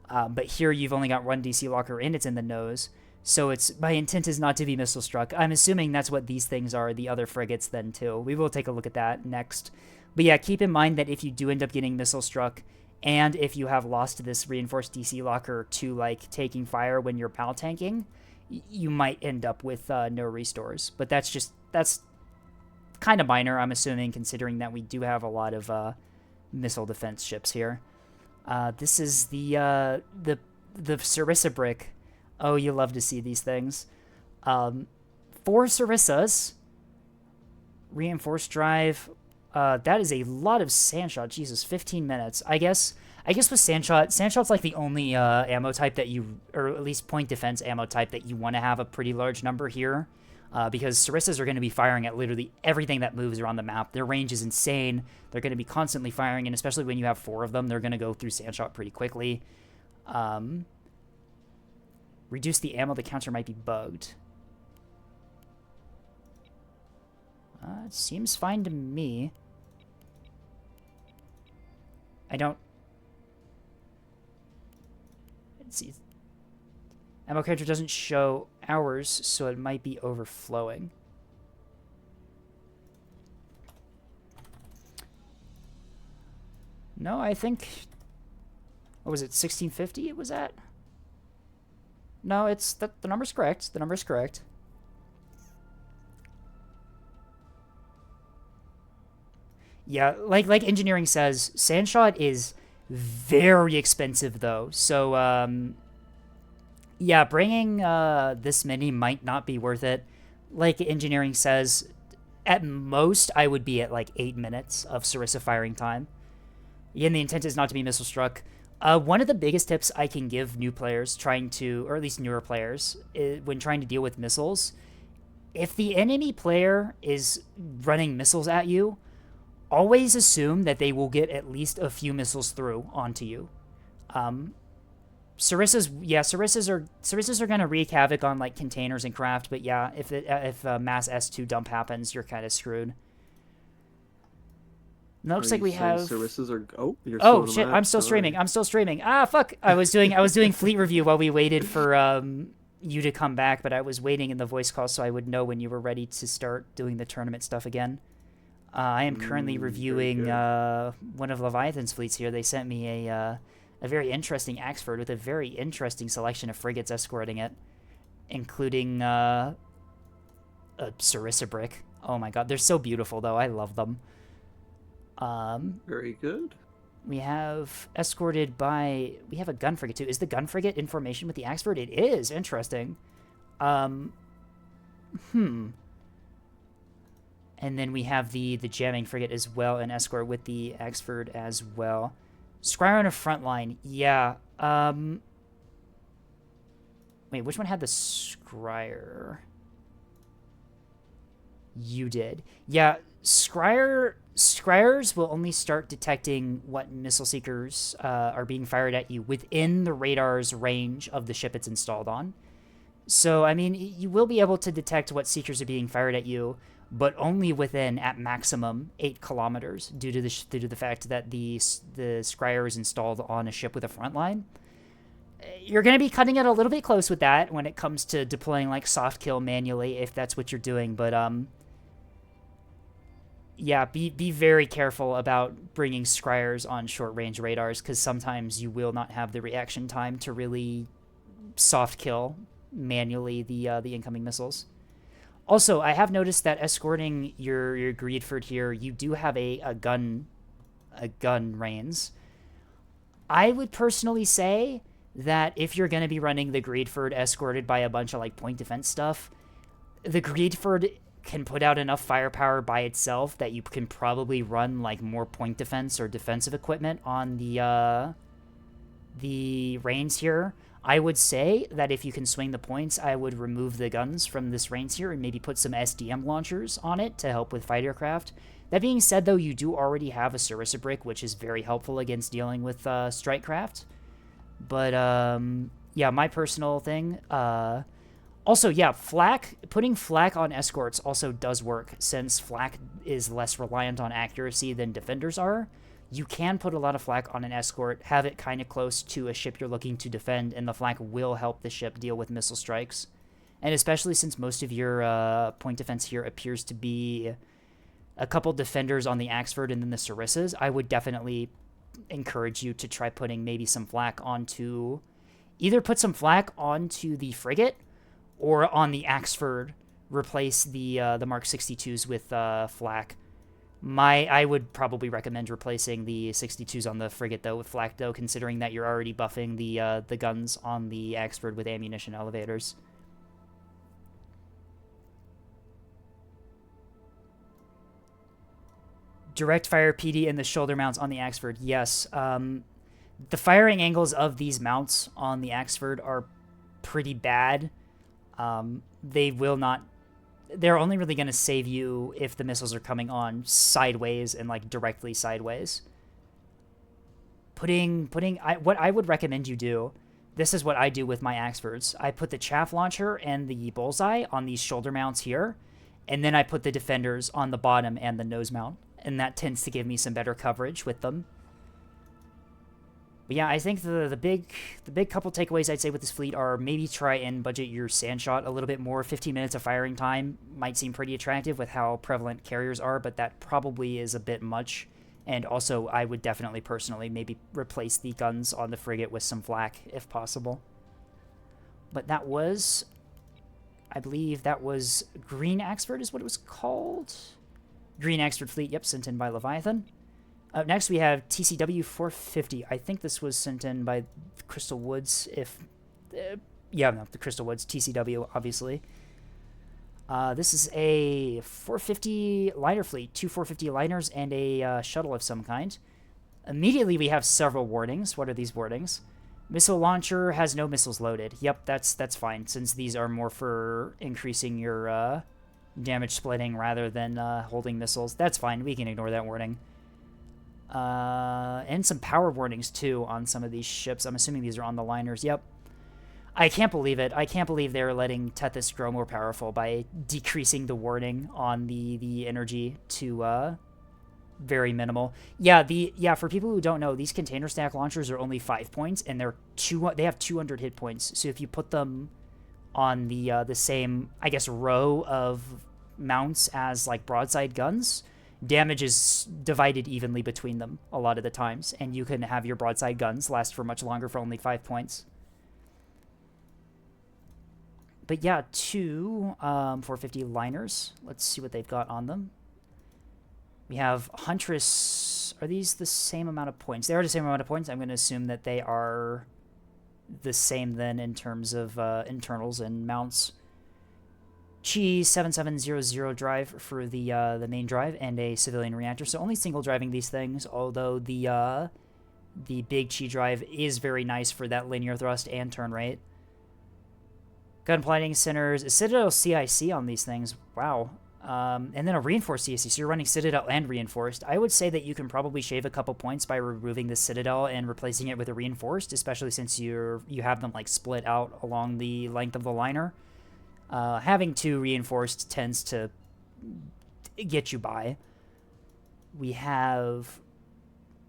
But here you've only got one DC locker and it's in the nose. So my intent is not to be missile struck. I'm assuming that's what these things are, the other frigates then too. We will take a look at that next. But yeah, keep in mind that if you do end up getting missile struck, and if you have lost this reinforced DC locker to like taking fire when you're PAL tanking, you might end up with no restores. But that's kind of minor, I'm assuming, considering that we do have a lot of missile defense ships here. This is the Sarissa brick. Oh, you love to see these things. 4 Sarissas. Reinforced drive. That is a lot of Sandshot. Jesus, 15 minutes. I guess with Sandshot's like the only ammo type that you, or at least point defense ammo type that you want to have a pretty large number here. Because Sarissas are going to be firing at literally everything that moves around the map. Their range is insane. They're going to be constantly firing, and especially when you have 4 of them, they're going to go through Sandshot pretty quickly. Reduce the ammo, the counter might be bugged. It seems fine to me. Let's see. Ammo counter doesn't show hours, so it might be overflowing. No, I think... What was it, 1650 it was at? No, it's... The number's correct. The number's correct. Yeah, like engineering says, Sandshot is very expensive, though. So, yeah, bringing this many might not be worth it. Like engineering says, at most, I would be at like 8 minutes of Sarissa firing time. Again, the intent is not to be missile struck. One of the biggest tips I can give new players trying to, or at least newer players, when trying to deal with missiles, if the enemy player is running missiles at you, always assume that they will get at least a few missiles through onto you. Sarissas are gonna wreak havoc on like containers and craft, but yeah, if a mass S2 dump happens, you're kind of screwed. And it looks like we have. Sarissas are. Oh, you're oh shit! I'm still streaming. I'm still streaming. Ah, fuck! I was doing fleet review while we waited for you to come back, but I was waiting in the voice call so I would know when you were ready to start doing the tournament stuff again. I am currently reviewing one of Leviathan's fleets here. They sent me a very interesting Axford with a very interesting selection of frigates escorting it, including a Sarissa brick. Oh my god, they're so beautiful though. I love them. Very good. We have escorted by... We have a gun frigate too. Is the gun frigate in formation with the Axford? It is. Interesting. And then we have the jamming frigate as well, and escort with the Axford as well. Scryer on a front line. Yeah. Wait, which one had the Scryer? You did. Yeah, Scryers will only start detecting what missile seekers are being fired at you within the radar's range of the ship it's installed on. So, I mean, you will be able to detect what seekers are being fired at you, but only within, at maximum, 8 kilometers, due to the fact that the Scryer is installed on a ship with a front line. You're going to be cutting it a little bit close with that when it comes to deploying, like, soft kill manually, if that's what you're doing, but, yeah, be very careful about bringing Scryers on short-range radars, because sometimes you will not have the reaction time to really soft kill manually the incoming missiles. Also, I have noticed that escorting your Greedford here, you do have a gun reins. I would personally say that if you're going to be running the Greedford escorted by a bunch of like point defense stuff, the Greedford can put out enough firepower by itself that you can probably run like more point defense or defensive equipment on the the reins here, I would say that if you can swing the points, I would remove the guns from this reins here and maybe put some SDM launchers on it to help with fighter craft. That being said, though, you do already have a Sarissa brick, which is very helpful against dealing with strike craft. But, yeah, my personal thing. Also, yeah, flak, putting flak on escorts also does work, since flak is less reliant on accuracy than defenders are. You can put a lot of flak on an escort, have it kind of close to a ship you're looking to defend, and the flak will help the ship deal with missile strikes. And especially since most of your point defense here appears to be a couple defenders on the Axford and then the Sarissas, I would definitely encourage you to try putting maybe some flak onto... Either put some flak onto the frigate, or on the Axford, replace the Mark 62s with flak. I would probably recommend replacing the 62s on the frigate, though, with flak, though, considering that you're already buffing the guns on the Axford with ammunition elevators. Direct fire PD and the shoulder mounts on the Axford, yes. The firing angles of these mounts on the Axford are pretty bad. They will not... They're only really going to save you if the missiles are coming on sideways and, like, directly sideways. What I would recommend you do, this is what I do with my Axfords. I put the chaff launcher and the bullseye on these shoulder mounts here, and then I put the defenders on the bottom and the nose mount, and that tends to give me some better coverage with them. But yeah, I think the big couple takeaways I'd say with this fleet are maybe try and budget your sand shot a little bit more. 15 minutes of firing time might seem pretty attractive with how prevalent carriers are, but that probably is a bit much. And also, I would definitely personally maybe replace the guns on the frigate with some flak if possible. But that was, I believe that was Green Axford is what it was called. Green Axford fleet, yep, sent in by Leviathan. Up next, we have TCW 450. I think this was sent in by Crystal Woods. Yeah, no, the Crystal Woods, TCW, obviously. This is a 450 liner fleet, 2 450 liners, and a shuttle of some kind. Immediately, we have several warnings. What are these warnings? Missile launcher has no missiles loaded. Yep, that's fine, since these are more for increasing your damage splitting rather than holding missiles. That's fine. We can ignore that warning. And some power warnings, too, on some of these ships. I'm assuming these are on the liners. Yep. I can't believe it. I can't believe they're letting Tethys grow more powerful by decreasing the warning on the energy to very minimal. Yeah, for people who don't know, these container stack launchers are only 5 points, and they have 200 hit points. So if you put them on the same, I guess, row of mounts as, like, broadside guns, damage is divided evenly between them a lot of the times, and you can have your broadside guns last for much longer for only 5 points. But yeah, 2 450 liners. Let's see what they've got on them. We have Huntress. Are these the same amount of points? They are the same amount of points. I'm going to assume that they are the same then in terms of internals and mounts. Chi 7700 drive for the main drive and a civilian reactor. So only single driving these things, although the big Chi drive is very nice for that linear thrust and turn rate. Gun planting centers, a Citadel CIC on these things. Wow. And then a reinforced CIC, so you're running Citadel and reinforced. I would say that you can probably shave a couple points by removing the Citadel and replacing it with a reinforced, especially since you have them like split out along the length of the liner. Having 2 reinforced tends to get you by. We have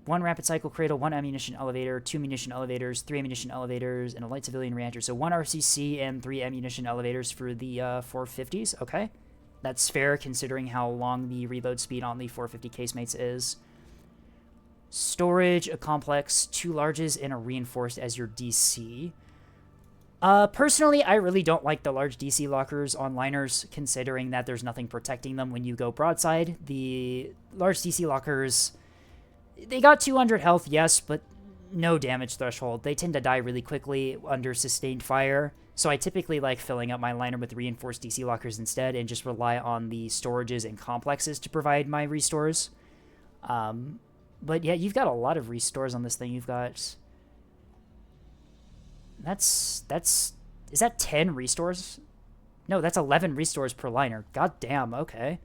1 rapid cycle cradle, 1 ammunition elevator, 2 munition elevators, 3 ammunition elevators, and a light civilian reactor. So 1 RCC and 3 ammunition elevators for the 450s. Okay. That's fair considering how long the reload speed on the 450 casemates is. Storage, a complex, 2 larges, and a reinforced as your DC. Personally, I really don't like the large DC lockers on liners, considering that there's nothing protecting them when you go broadside. The large DC lockers, they got 200 health, yes, but no damage threshold. They tend to die really quickly under sustained fire, so I typically like filling up my liner with reinforced DC lockers instead and just rely on the storages and complexes to provide my restores. But yeah, you've got a lot of restores on this thing. You've got Is that 10 restores? No, that's 11 restores per liner. God damn, okay.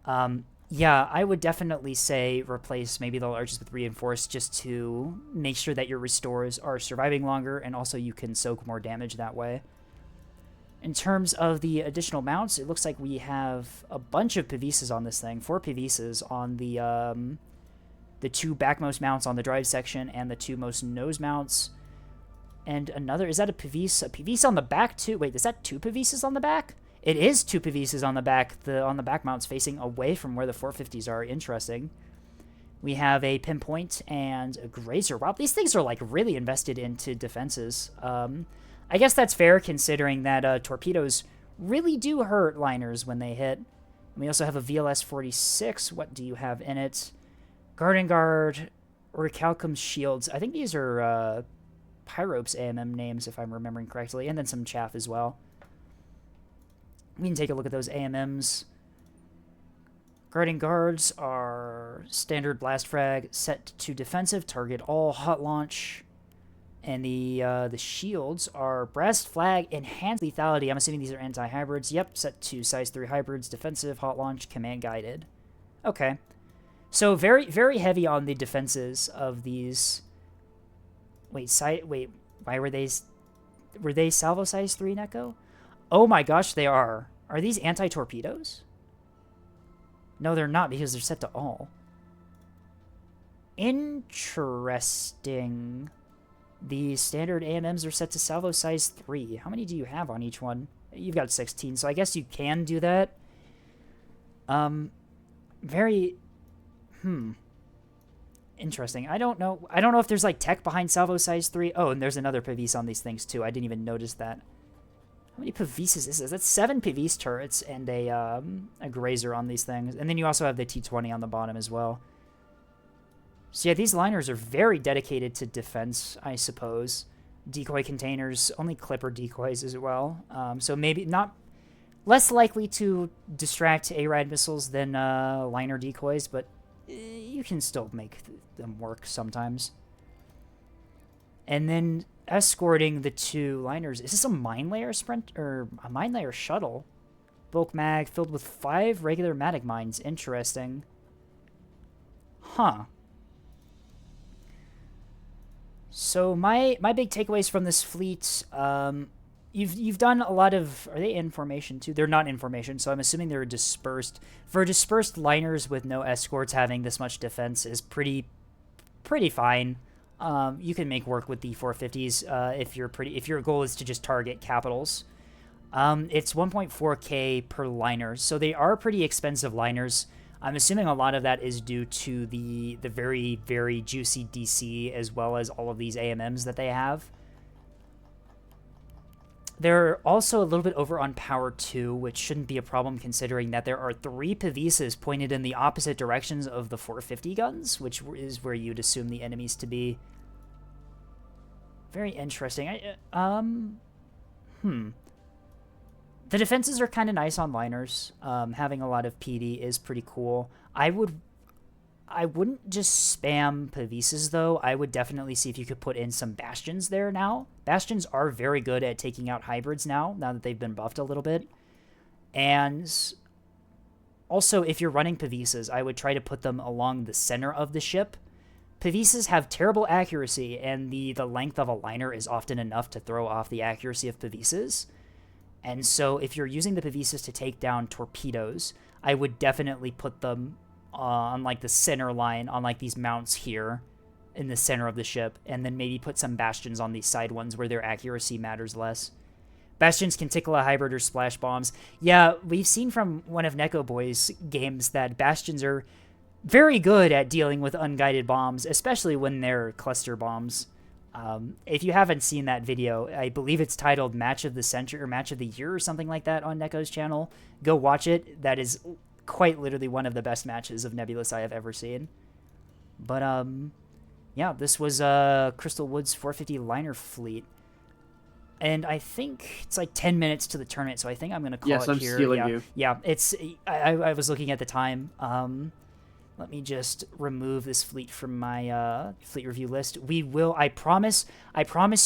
Yeah, I would definitely say replace maybe the largest with reinforced just to make sure that your restores are surviving longer and also you can soak more damage that way. In terms of the additional mounts, it looks like we have a bunch of Pavises on this thing. 4 Pavises on the 2 backmost mounts on the drive section and the 2 most nose mounts. And another, is that a Pavise? A Pavise on the back too? Wait, is that 2 Pavises on the back? It is 2 Pavises on the back. On the back mounts facing away from where the 450s are. Interesting. We have a Pinpoint and a Grazer. Wow, these things are like really invested into defenses. I guess that's fair considering that torpedoes really do hurt liners when they hit. We also have a VLS 46. What do you have in it? Garden Guard, Orichalcum Shields. I think these are Pyropes AMM names, if I'm remembering correctly, and then some chaff as well. We can take a look at those AMMs. Guarding Guards are standard blast frag, set to defensive, target all, hot launch. And the shields are brass flag, enhanced lethality. I'm assuming these are anti-hybrids. Yep, set to size 3 hybrids, defensive, hot launch, command guided. Okay. So very, very heavy on the defenses of these. Wait, why were they salvo size 3, Neko? Oh my gosh, they are. Are these anti-torpedoes? No, they're not because they're set to all. Interesting. The standard AMMs are set to salvo size 3. How many do you have on each one? You've got 16, so I guess you can do that. Very... Interesting. I don't know if there's like tech behind salvo size 3. Oh, and there's another Pavise on these things too. I didn't even notice that. How many Pavises is this? That's 7 Pavise turrets and a Grazer on these things. And then you also have the T-20 on the bottom as well. So yeah, these liners are very dedicated to defense, I suppose. Decoy containers, only Clipper decoys as well. So maybe not less likely to distract ARAD missiles than liner decoys, but you can still make them work sometimes. And then escorting the 2 liners. Is this a mine layer sprint or a mine layer shuttle? Bulk mag filled with 5 regular Matic mines. Interesting. Huh. So my big takeaways from this fleet, you've done a lot of, are they in formation too? They're not in formation, so I'm assuming they're dispersed. For dispersed liners with no escorts, having this much defense is pretty fine. You can make work with the 450s if your goal is to just target capitals. It's 1.4K per liner, so they are pretty expensive liners. I'm assuming a lot of that is due to the very, very juicy DC as well as all of these AMMs that they have. They're also a little bit over on power too, which shouldn't be a problem considering that there are 3 Pavises pointed in the opposite directions of the 450 guns, which is where you'd assume the enemies to be. Very interesting. The defenses are kind of nice on liners. Having a lot of PD is pretty cool. I wouldn't just spam Pavises, though. I would definitely see if you could put in some Bastions there now. Bastions are very good at taking out hybrids now that they've been buffed a little bit. And also, if you're running Pavises, I would try to put them along the center of the ship. Pavises have terrible accuracy, and the length of a liner is often enough to throw off the accuracy of Pavises. And so if you're using the Pavises to take down torpedoes, I would definitely put them on like the center line, on like these mounts here in the center of the ship, and then maybe put some Bastions on these side ones where their accuracy matters less. Bastions can tickle a hybrid or splash bombs. Yeah, we've seen from one of Neko Boy's games that Bastions are very good at dealing with unguided bombs, especially when they're cluster bombs. If you haven't seen that video, I believe it's titled Match of the Century or Match of the Year or something like that on Neko's channel. Go watch it. That is quite literally one of the best matches of Nebulous I have ever seen. But, yeah, this was Crystal Woods 450 liner fleet. And I think it's like 10 minutes to the tournament, so I think I'm going to call it here. Stealing you. Yeah, it's... I was looking at the time. Let me just remove this fleet from my fleet review list. We will, I promise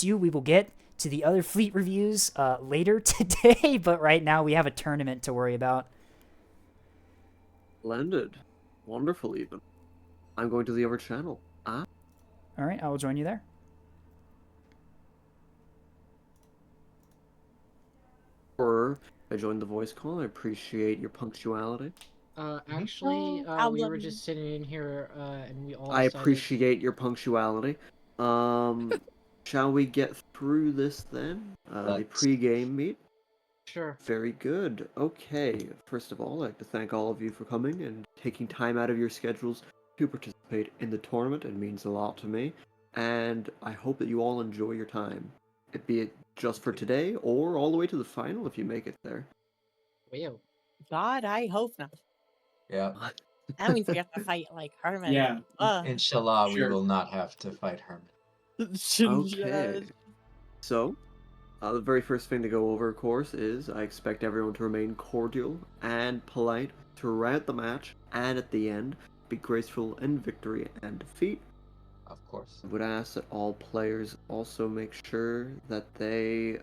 you, we will get to the other fleet reviews later today, but right now we have a tournament to worry about. Splendid. Wonderful, even. I'm going to the other channel. All right, I will join you there. Or I joined the voice call. I appreciate your punctuality. Actually, we were just sitting in here, and we all I decided... appreciate your punctuality. Shall we get through this then? The pre-game meet? Sure. Very good. Okay, first of all, I'd like to thank all of you for coming and taking time out of your schedules to participate in the tournament. It means a lot to me, and I hope that you all enjoy your time. Be it just for today, or all the way to the final if you make it there. Wow. God, I hope not. Yeah. That means we have to fight like Herman. Yeah. Inshallah, we Sure. will not have to fight Herman. Okay. So, the very first thing to go over, of course, is I expect everyone to remain cordial and polite throughout the match, and at the end, be graceful in victory and defeat. Of course. I would ask that all players also make sure that they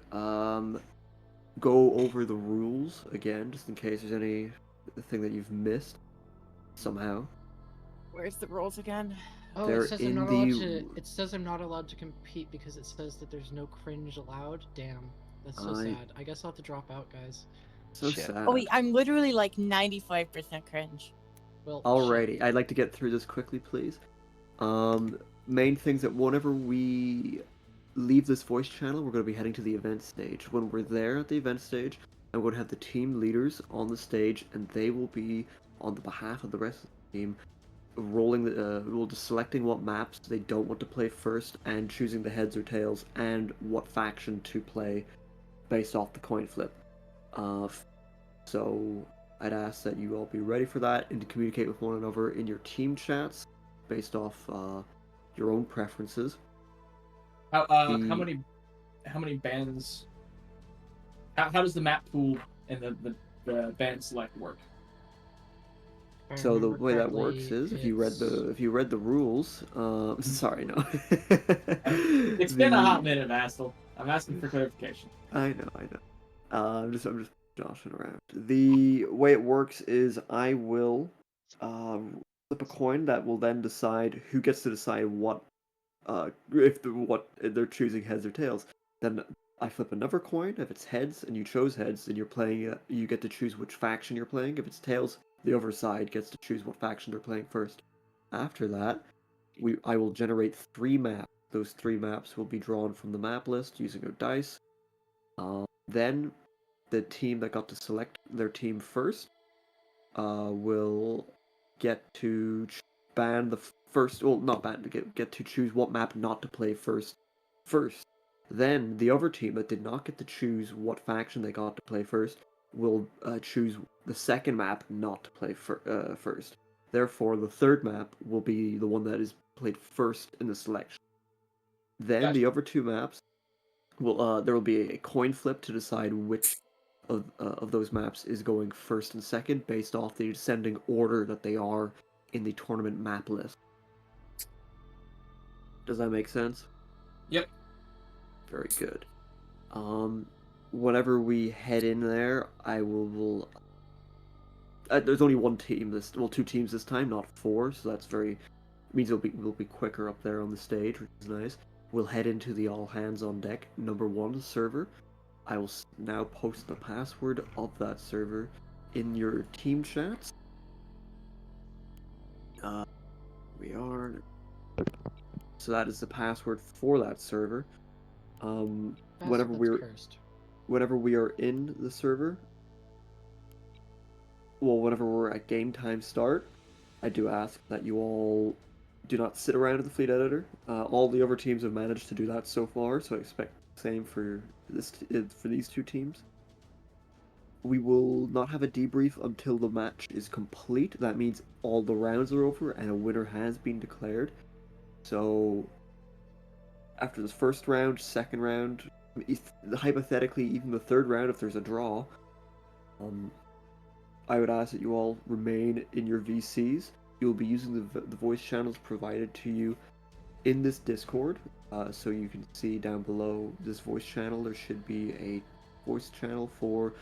go over the rules again, just in case there's anything that you've missed somehow. Where's the rules again? Oh, They're it says in I'm not the- allowed to. It says I'm not allowed to compete because it says that there's no cringe allowed. Damn, that's so sad. I guess I'll have to drop out, guys. So sad. Oh wait, I'm literally like 95% cringe. Well, Alrighty, I'd like to get through this quickly, please. Main things that whenever we leave this voice channel, we're going to be heading to the event stage. When we're there at the event stage, I'm going to have the team leaders on the stage, and they will be, on the behalf of the rest of the team, just selecting what maps they don't want to play first, and choosing the heads or tails, and what faction to play based off the coin flip. So I'd ask that you all be ready for that and to communicate with one another in your team chats based off your own preferences. How many bands? How does the map pool and the band select work? So the way that works is if you read the rules, sorry, no. It's been a hot minute, Astel. I'm asking for clarification. I know. I'm just joshing around. The way it works is I will flip a coin that will then decide who gets to decide what if they're choosing heads or tails. Then I flip another coin. If it's heads and you chose heads, then you're playing. You get to choose which faction you're playing. If it's tails, the other side gets to choose what faction they're playing first. After that, I will generate 3 maps. Those 3 maps will be drawn from the map list using a dice. Then the team that got to select their team first will get to ban the first. Well, not ban. Get to choose what map not to play first. Then the other team that did not get to choose what faction they got to play first will choose the second map not to play first. Therefore, the third map will be the one that is played first in the selection. Then the other 2 maps will there will be a coin flip to decide which of those maps is going first and second based off the descending order that they are in the tournament map list. Does that make sense? Yep. Very good. Whenever we head in there, I will there's only 1 team 2 teams this time, not 4, so that's means we'll be quicker up there on the stage, which is nice. We'll head into the all hands on deck number 1 server. I will now post the password of that server in your team chats. We are. So that is the password for that server. Whenever we are in the server, whenever we're at game time start, I do ask that you all do not sit around at the fleet editor. All the other teams have managed to do that so far, so I expect the same for these 2 teams. We will not have a debrief until the match is complete. That means all the rounds are over and a winner has been declared. So after this first round, second round, hypothetically even the third round if there's a draw, I would ask that you all remain in your VCs. You will be using the voice channels provided to you in this Discord, so you can see down below this voice channel, there should be a voice channel for.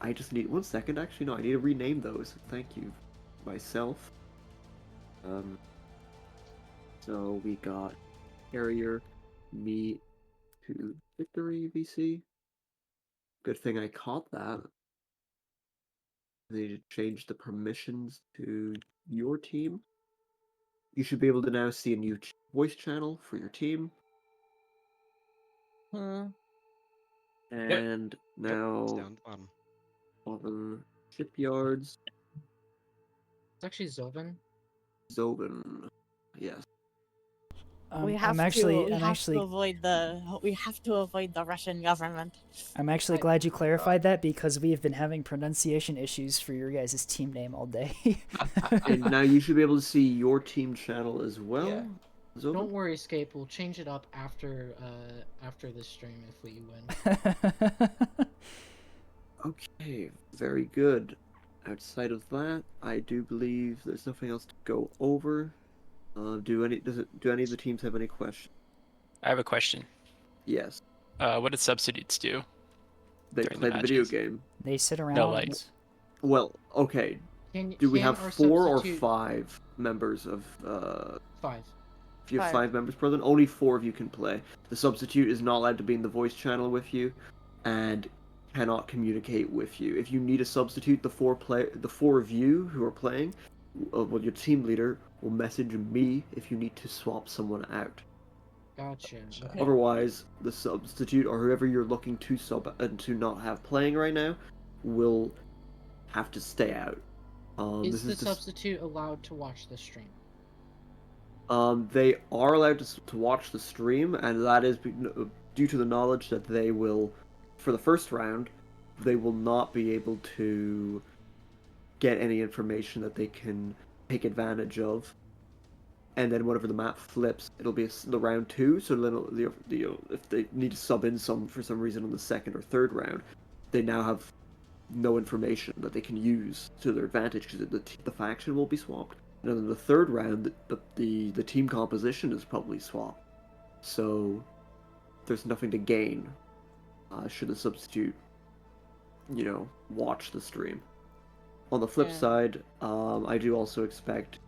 I just need 1 second. Actually, no, I need to rename those. Thank you, myself. So we got Carrier, me to Victory VC. Good thing I caught that. I need to change the permissions to your team. You should be able to now see a new voice channel for your team. And now down the bottom. on Shipyards. It's actually ZOVN. ZOVN. Yes. We have I'm to. actually, We I'm have actually, to avoid the. We have to avoid the Russian government. I'm actually glad you clarified that because we have been having pronunciation issues for your guys' team name all day. And now you should be able to see your team channel as well. Yeah. ZOVN? Don't worry, Escape. We'll change it up after this stream if we win. Okay, very good. Outside of that, I do believe there's nothing else to go over. Do any of the teams have any questions? I have a question. Yes. What did substitutes do? They during play the video matches? game. They sit around. No, like, Well, okay. Do we have our 4 or substitute- 5 members of 5. If you have 5. 5 members present, only 4 of you can play. The substitute is not allowed to be in the voice channel with you, and cannot communicate with you. If you need a substitute, the 4 of you who are playing, well, your team leader will message me if you need to swap someone out. Gotcha. Okay. Otherwise, the substitute or whoever you're looking to sub and to not have playing right now will have to stay out. Is the substitute allowed to watch the stream? They are allowed to watch the stream, and that is due to the knowledge that they will, for the first round, they will not be able to get any information that they can take advantage of. And then whenever the map flips, it'll be the round 2. So then, if they need to sub in for some reason on the second or third round, they now have no information that they can use to their advantage because the faction will be swapped. And then in the third round, the team composition is probably swapped. So there's nothing to gain should the substitute, watch the stream. On the flip side, I do also expect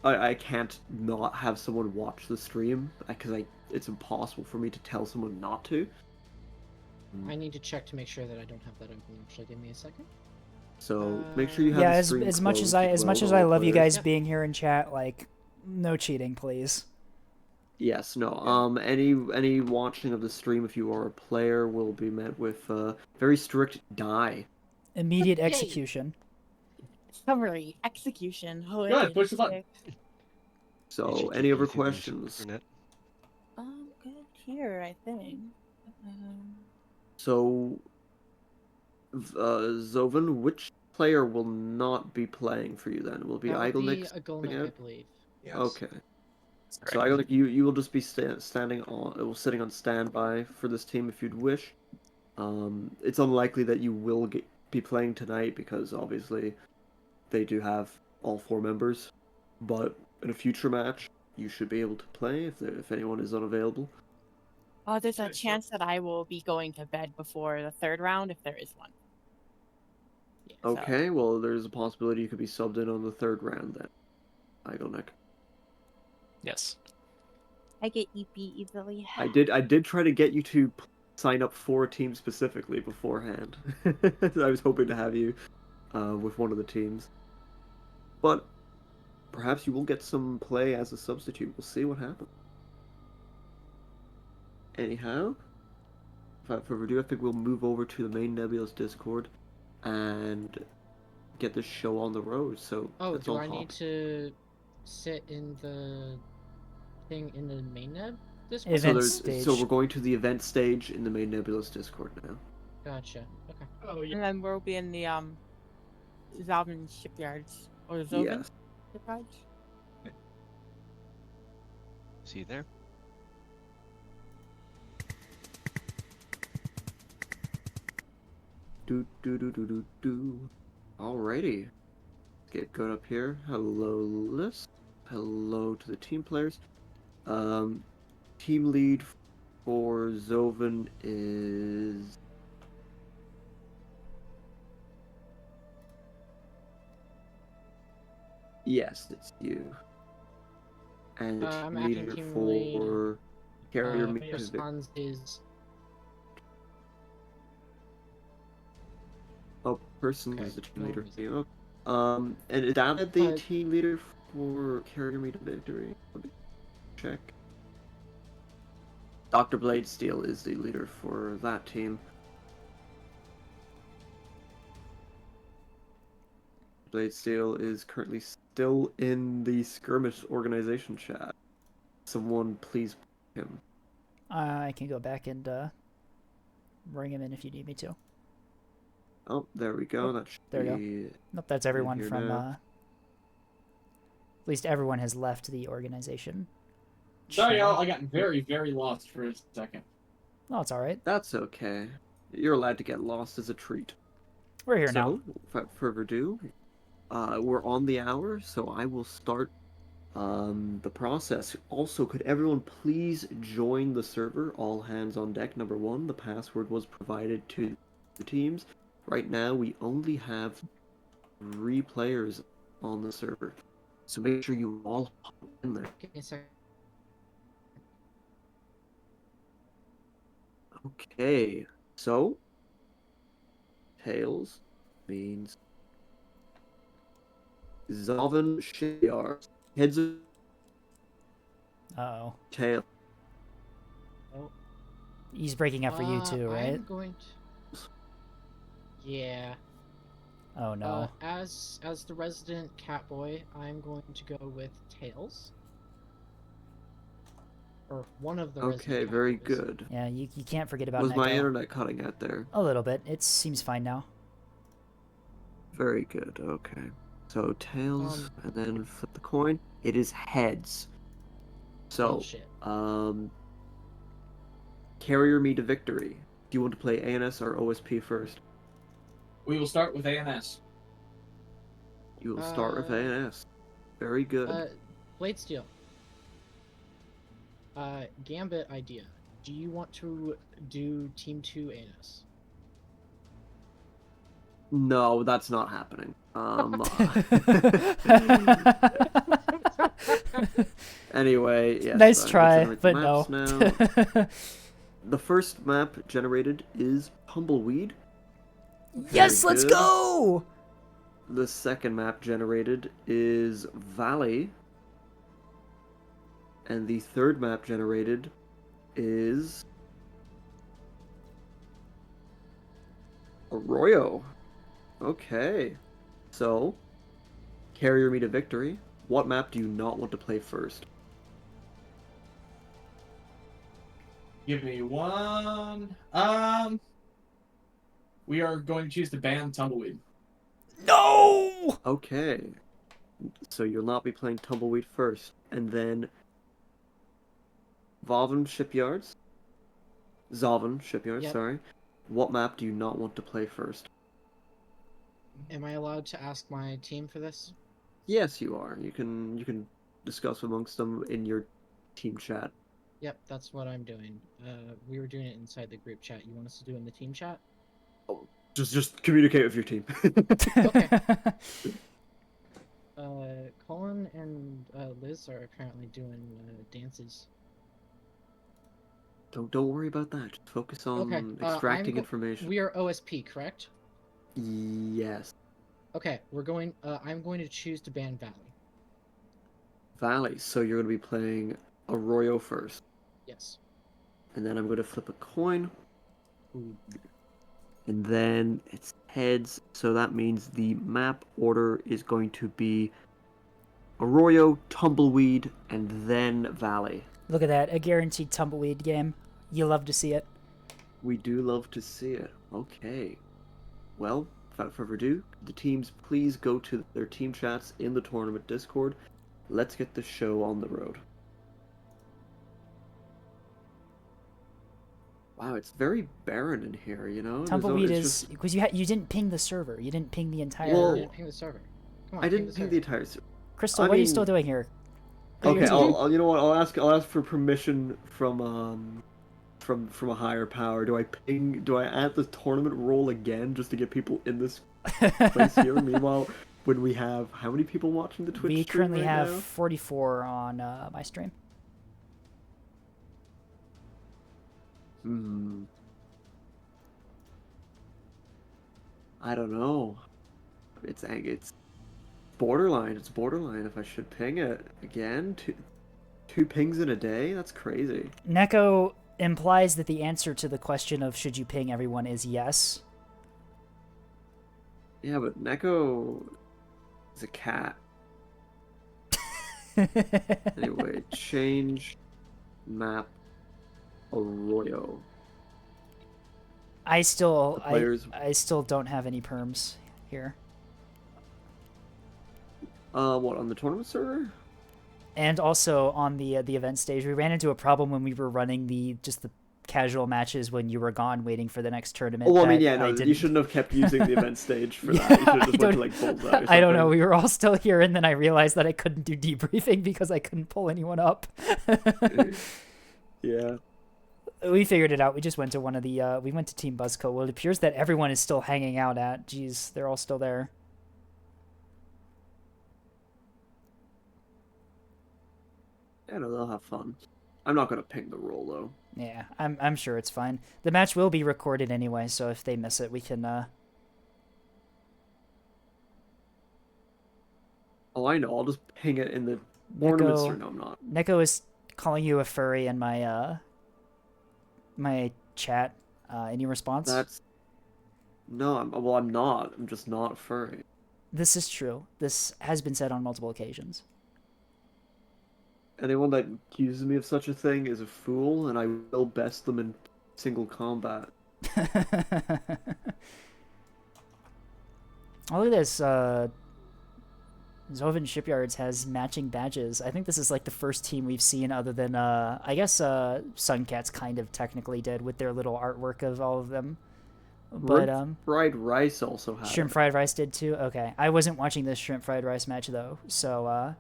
I can't not have someone watch the stream because it's impossible for me to tell someone not to. I need to check to make sure that I don't have that open. Actually, give me a second. So make sure you have Yeah, the as stream much as closed I all love you players. guys being here in chat, like, no cheating, please. Yes, no. Any watching of the stream, if you are a player, will be met with very strict die. Immediate execution. Summary execution. Oh, Go ahead, push the button. So, any other questions? Good here, I think. So, ZOVN, which player will not be playing for you then? Will it be That would be Igelnik Igelnik, stepping I out? believe. Yes. Okay. So Igelnik, you will just be sitting on standby for this team if you'd wish. It's unlikely that you will be playing tonight because obviously they do have all 4 members, but in a future match you should be able to play if anyone is unavailable. Oh, there's a chance that I will be going to bed before the 3rd round if there is one. Okay, well there's a possibility you could be subbed in on the 3rd round then, Igelnik. Yes. I get EP easily. I did try to get you to sign up for a team specifically beforehand. I was hoping to have you with one of the teams. But perhaps you will get some play as a substitute. We'll see what happens. Anyhow, without further ado, I think we'll move over to the main Nebulous Discord and get this show on the road. So Oh, that's do all I hop. need to sit in the thing in the main neb? So we're going to the event stage in the main Nebulous Discord now. Gotcha. Okay. Oh, yeah. And then we'll be in the ZOVN Shipyards or ZOVN Yes. Shipyards. See you there. Do. Alrighty. Let's get going up here. Hello, list. Hello to the team players. team lead for ZOVN is... Yes, it's you. And the I'm team acting leader team for Carrier lead. Meet Hans is person is the team no leader worries. for you. And is Dana the team leader for Carrier Meet Victory? Let me check. Dr. Bladesteel is the leader for that team. Bladesteel is currently still in the skirmish organization chat. Someone please pick him. I can go back and bring him in if you need me to. Oh, there we go. Oh, that should there you be go. Nope, that's everyone here from. now. At least everyone has left the organization. Sorry, y'all. I got very, very lost for a second. Oh, it's all right. That's okay. You're allowed to get lost as a treat. We're here now. So, without further ado, we're on the hour, so I will start the process. Also, could everyone please join the server? All hands on deck. Number 1, the password was provided to the teams. Right now, we only have 3 players on the server, so make sure you all hop in there. Give me a second. Okay, so Tails means ZOVN Shipyards. Heads of Uh-oh. Tail. Oh. He's breaking up for you too, right? I'm going to... Yeah. Oh no. As the resident cat boy, I'm going to go with Tails. Or one of the Okay, resident very cat boys. good. Yeah, you can't forget about Was my Neko. internet cutting out there? A little bit. It seems fine now. Very good, okay. So tails, and then flip the coin. It is heads. So, Bullshit. Carrier Me to Victory. Do you want to play ANS or OSP first? We will start with ANS. You will start with ANS. Very good. Bladesteel. Gambit idea. Do you want to do Team 2 ANS? No, that's not happening. Anyway, yes. Nice I try, generate but the no. maps now. The first map generated is Tumbleweed. Yes, Very let's good. go! The second map generated is Valley. And the third map generated is Arroyo. Okay. So, Carrier Me to Victory. What map do you not want to play first? Give me one. We are going to choose to ban Tumbleweed. No! Okay. So you'll not be playing Tumbleweed first. And then ZOVN Shipyards. Yep. Sorry. What map do you not want to play first? Am I allowed to ask my team for this? Yes, you are. You can discuss amongst them in your team chat. Yep, that's what I'm doing. We were doing it inside the group chat. You want us to do it in the team chat? Just communicate with your team. Okay. Colin and Liz are apparently doing dances. Don't worry about that. Just focus on Okay. extracting information. We are OSP, correct? Yes. Okay, we're going. I'm going to choose to ban Valley. Valley. So you're going to be playing Arroyo first. Yes. And then I'm going to flip a coin. And then it's heads. So that means the map order is going to be Arroyo, Tumbleweed, and then Valley. Look at that. A guaranteed Tumbleweed game. You love to see it. We do love to see it. Okay. Well, without further ado, the teams please go to their team chats in the tournament Discord. Let's get the show on the road. Wow, it's very barren in here, you know? Tumbleweed It's is just- because you didn't ping the server. You didn't ping the entire. Well, I didn't ping the server. Come on, I didn't the ping server. the entire server. Crystal, I what are you mean, still doing here? Okay, I'll you know what? I'll ask for permission from a higher power. Do I add the tournament roll again just to get people in this place here? Meanwhile, when we have how many people watching the Twitch We stream currently right have now? 44 on my stream. I don't know. It's borderline. It's borderline if I should ping it again. Two pings in a day? That's crazy. Neko implies that the answer to the question of should you ping everyone is yes. Yeah, but Neko is a cat. Anyway, change map Arroyo. I still players... I still don't have any perms here. What, on the tournament server? And also on the event stage, we ran into a problem when we were running the casual matches when you were gone, waiting for the next tournament. Well, I mean, yeah, no, you shouldn't have kept using the event stage for that. You should have just went to like Bullseye or something. I don't know. We were all still here, and then I realized that I couldn't do debriefing because I couldn't pull anyone up. Yeah. We figured it out. We just went to one of the. We went to Team Buzzco. Well, it appears that everyone is still hanging out at. Geez, they're all still there. Yeah, no, they'll have fun. I'm not gonna ping the roll though. Yeah, I'm sure it's fine. The match will be recorded anyway, so if they miss it, we can. Oh, I know. I'll just ping it in the ornaments. Or no, I'm not. Neko is calling you a furry in my my chat. Any response? No, I'm not. I'm just not furry. This is true. This has been said on multiple occasions. Anyone that accuses me of such a thing is a fool, and I will best them in single combat. Oh, look at this. ZOVN Shipyards has matching badges. I think this is like the first team we've seen other than, I guess Suncats kind of technically did with their little artwork of all of them. But Fried Rice also had Shrimp Fried Rice did too? Okay. I wasn't watching this Shrimp Fried Rice match though, so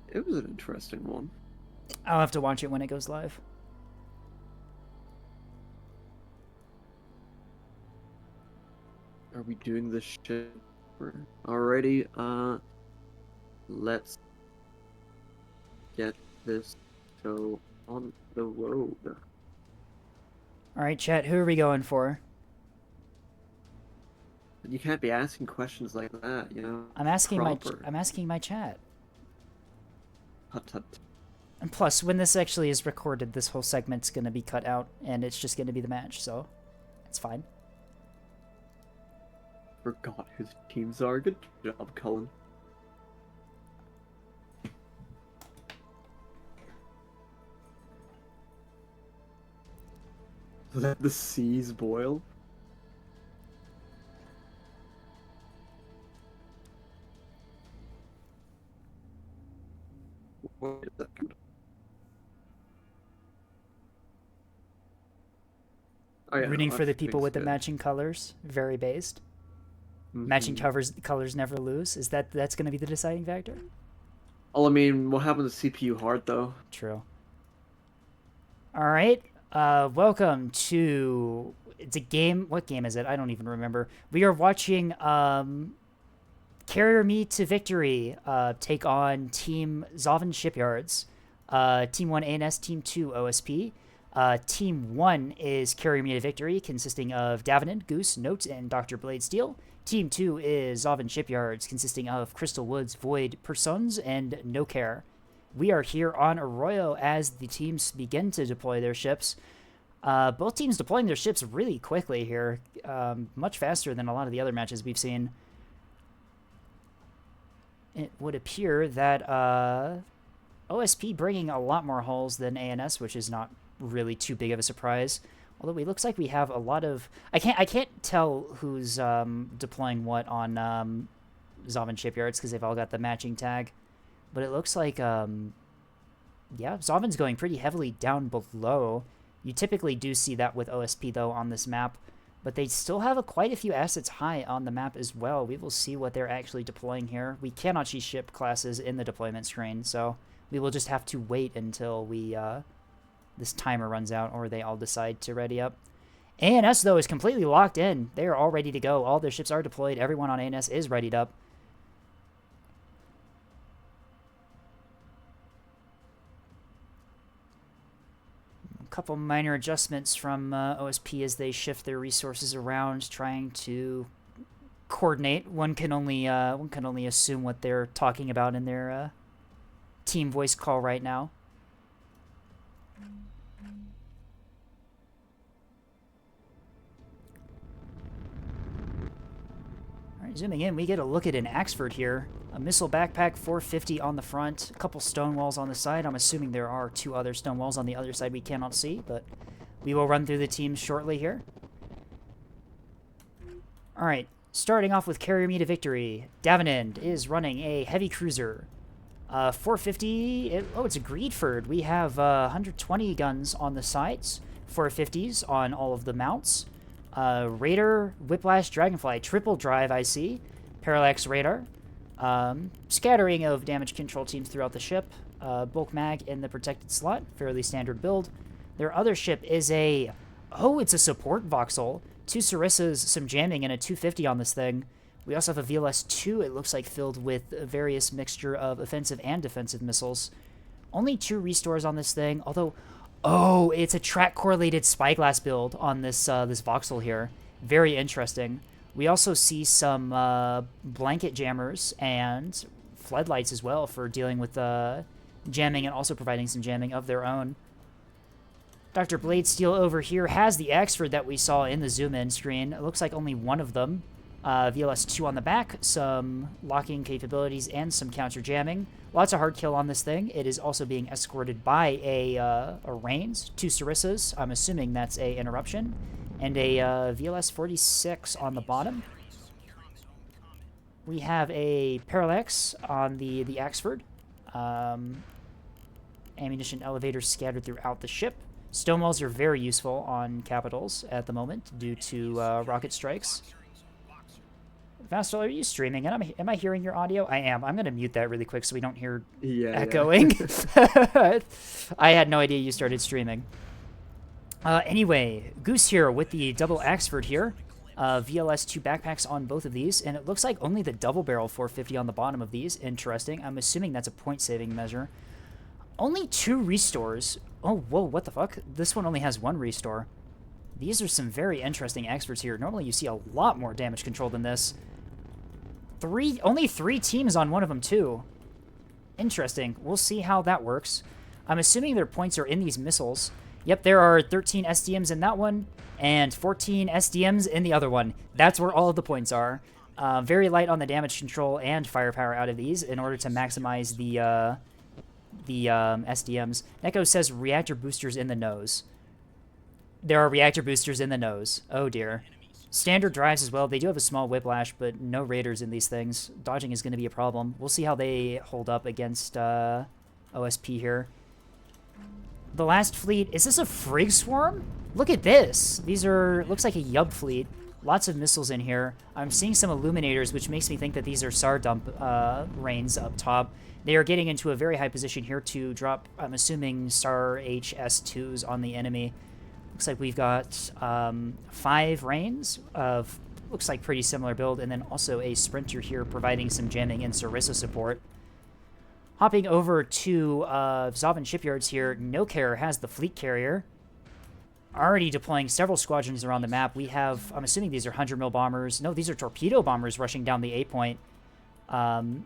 it was an interesting one. I'll have to watch it when it goes live. Are we doing this shit already? Let's get this show on the road. Alright, chat, who are we going for? You can't be asking questions like that, you know? I'm asking my chat. Hut hut. And plus, when this actually is recorded, this whole segment's gonna be cut out, and it's just gonna be the match, so it's fine. Forgot whose teams are. Good job, Cullen. Let the seas boil. Wait a second. Oh, yeah, Rooting no, for the that people makes with the good. matching colors, very based. Matching colors never lose. Is that's going to be the deciding factor? Oh, I mean, what happened to CPU hard though? True. All right. Welcome to it's a game. What game is it? I don't even remember. We are watching Carrier Me to Victory take on Team ZOVN Shipyards. Team 1 ANS, Team 2 OSP. Team 1 is Carrier Me to Victory, consisting of Davenant, Goose, Note, and Dr. Blade Steel. Team 2 is ZOVN Shipyards, consisting of Crystal Woods, Void, Persons, and No Care. We are here on Arroyo as the teams begin to deploy their ships. Both teams deploying their ships really quickly here, much faster than a lot of the other matches we've seen. It would appear that OSP bringing a lot more hulls than ANS, which is not really too big of a surprise. Although it looks like we have a lot of... I can't tell who's deploying what on ZOVN Shipyards because they've all got the matching tag. But it looks like, yeah, ZOVN's going pretty heavily down below. You typically do see that with OSP, though, on this map. But they still have quite a few assets high on the map as well. We will see what they're actually deploying here. We cannot see ship classes in the deployment screen, so we will just have to wait until this timer runs out or they all decide to ready up. ANS, though, is completely locked in. They are all ready to go. All their ships are deployed. Everyone on ANS is readied up. A couple minor adjustments from OSP as they shift their resources around, trying to coordinate. One can only assume what they're talking about in their team voice call right now. All right, zooming in, we get a look at an Axford here. A missile backpack, 450 on the front, a couple stone walls on the side. I'm assuming there are 2 other stone walls on the other side we cannot see, but we will run through the teams shortly here. All right, starting off with Carrier Me to Victory. Davenant is running a heavy cruiser. 450, it's a Greedford. We have 120 guns on the sides, 450s on all of the mounts. Raider, Whiplash, Dragonfly, triple drive I see. Parallax radar. Scattering of damage control teams throughout the ship. Bulk mag in the protected slot. Fairly standard build. Their other ship is it's a support voxel. 2 Sarissas, some jamming, and a 250 on this thing. We also have a VLS-2, it looks like, filled with a various mixture of offensive and defensive missiles. Only 2 restores on this thing, although... Oh, it's a track-correlated spyglass build on this this voxel here. Very interesting. We also see some blanket jammers and floodlights as well for dealing with jamming and also providing some jamming of their own. Dr. Bladesteel over here has the Axford that we saw in the zoom-in screen. It looks like only one of them. VLS-2 on the back, some locking capabilities, and some counter jamming. Lots of hard kill on this thing. It is also being escorted by a Reigns, 2 Sarissas. I'm assuming that's a interruption. And a VLS-46 on the bottom. We have a Parallax on the Axford. Ammunition elevators scattered throughout the ship. Stonewalls are very useful on capitals at the moment due to rocket strikes. Vastal, are you streaming? And am I hearing your audio? I am. I'm going to mute that really quick so we don't hear echoing. Yeah. I had no idea you started streaming. Anyway, Goose here with the double Axford here. VLS-2 backpacks on both of these, and it looks like only the double barrel 450 on the bottom of these. Interesting. I'm assuming that's a point-saving measure. Only 2 restores. Oh, whoa, what the fuck? This one only has 1 restore. These are some very interesting Axfords here. Normally you see a lot more damage control than this. Only 3 teams on one of them, too. Interesting. We'll see how that works. I'm assuming their points are in these missiles. Yep, there are 13 SDMs in that one, and 14 SDMs in the other one. That's where all of the points are. Very light on the damage control and firepower out of these in order to maximize the SDMs. Neko says reactor boosters in the nose. There are reactor boosters in the nose. Oh, dear. Standard drives as well. They do have a small whiplash, but no raiders in these things. Dodging is going to be a problem. We'll see how they hold up against OSP here. The last fleet. Is this a Frigg Swarm? Look at this. These are... looks like a Yub fleet. Lots of missiles in here. I'm seeing some illuminators, which makes me think that these are SAR dump Reigns up top. They are getting into a very high position here to drop, I'm assuming, SAR HS2s on the enemy. Looks like we've got 5 Reigns of, looks like pretty similar build, and then also a Sprinter here providing some jamming and Sarissa support. Hopping over to ZOVN Shipyards here, No Care has the fleet carrier. Already deploying several squadrons around the map. We have, I'm assuming these are 100 mil bombers. No, these are torpedo bombers rushing down the A point. Well,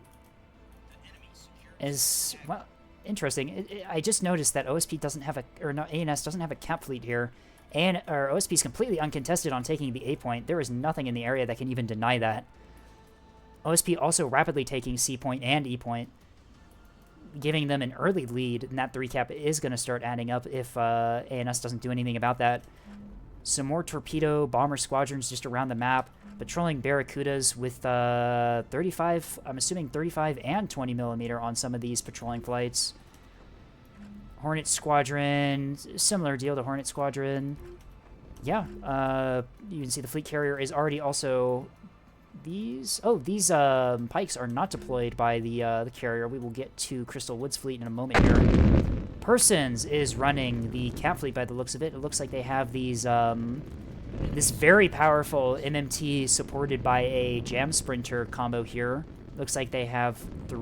interesting. I just noticed that OSP doesn't have ANS doesn't have a cap fleet here. OSP is completely uncontested on taking the A point. There is nothing in the area that can even deny that. OSP also rapidly taking C point and E point, giving them an early lead, and that 3 cap is going to start adding up if ANS doesn't do anything about that. Some more torpedo bomber squadrons just around the map, patrolling Barracudas with 35, I'm assuming 35 and 20 millimeter on some of these patrolling flights. Hornet Squadron, similar deal to Hornet Squadron. yeah, you can see the fleet carrier is already also... These pikes are not deployed by the carrier. We will get to Crystal Woods fleet in a moment here. Persons is running the cap fleet by the looks of it. It looks like they have these this very powerful MMT supported by a Jam Sprinter combo here. Looks like they have 4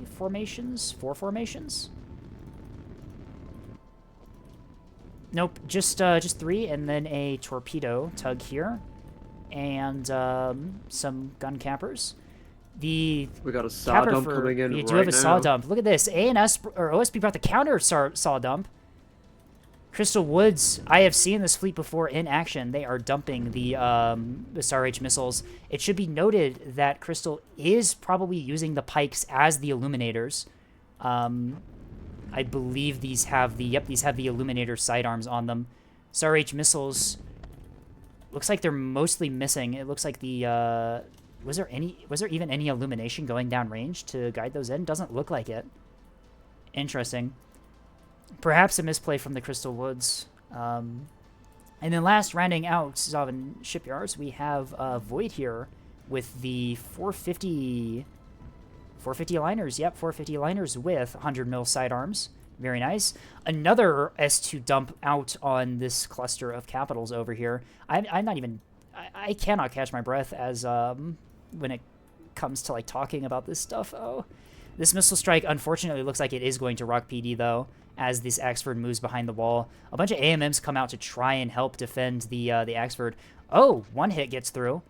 formations. Nope, just 3, and then a torpedo tug here, and some gun cappers. We got a saw dump coming in We do right have a saw now. dump. Look at this. ANS or OSP brought the counter saw dump. Crystal Woods, I have seen this fleet before in action. They are dumping the SRH missiles. It should be noted that Crystal is probably using the pikes as the illuminators. I believe these have the illuminator sidearms on them. SRH missiles, looks like they're mostly missing. It looks like the was there even any illumination going down range to guide those in? Doesn't look like it. Interesting. Perhaps a misplay from the Crystal Woods. And then last, rounding out ZOVN Shipyards, we have Void here with the 450 liners. Yep, 450 liners with 100 mil sidearms. Very nice. Another S2 dump out on this cluster of capitals over here. I cannot catch my breath as when it comes to like talking about this stuff. Oh, this missile strike unfortunately looks like it is going to rock PD though, as this Axford moves behind the wall. A bunch of AMMs come out to try and help defend the Axford. Oh, one hit gets through.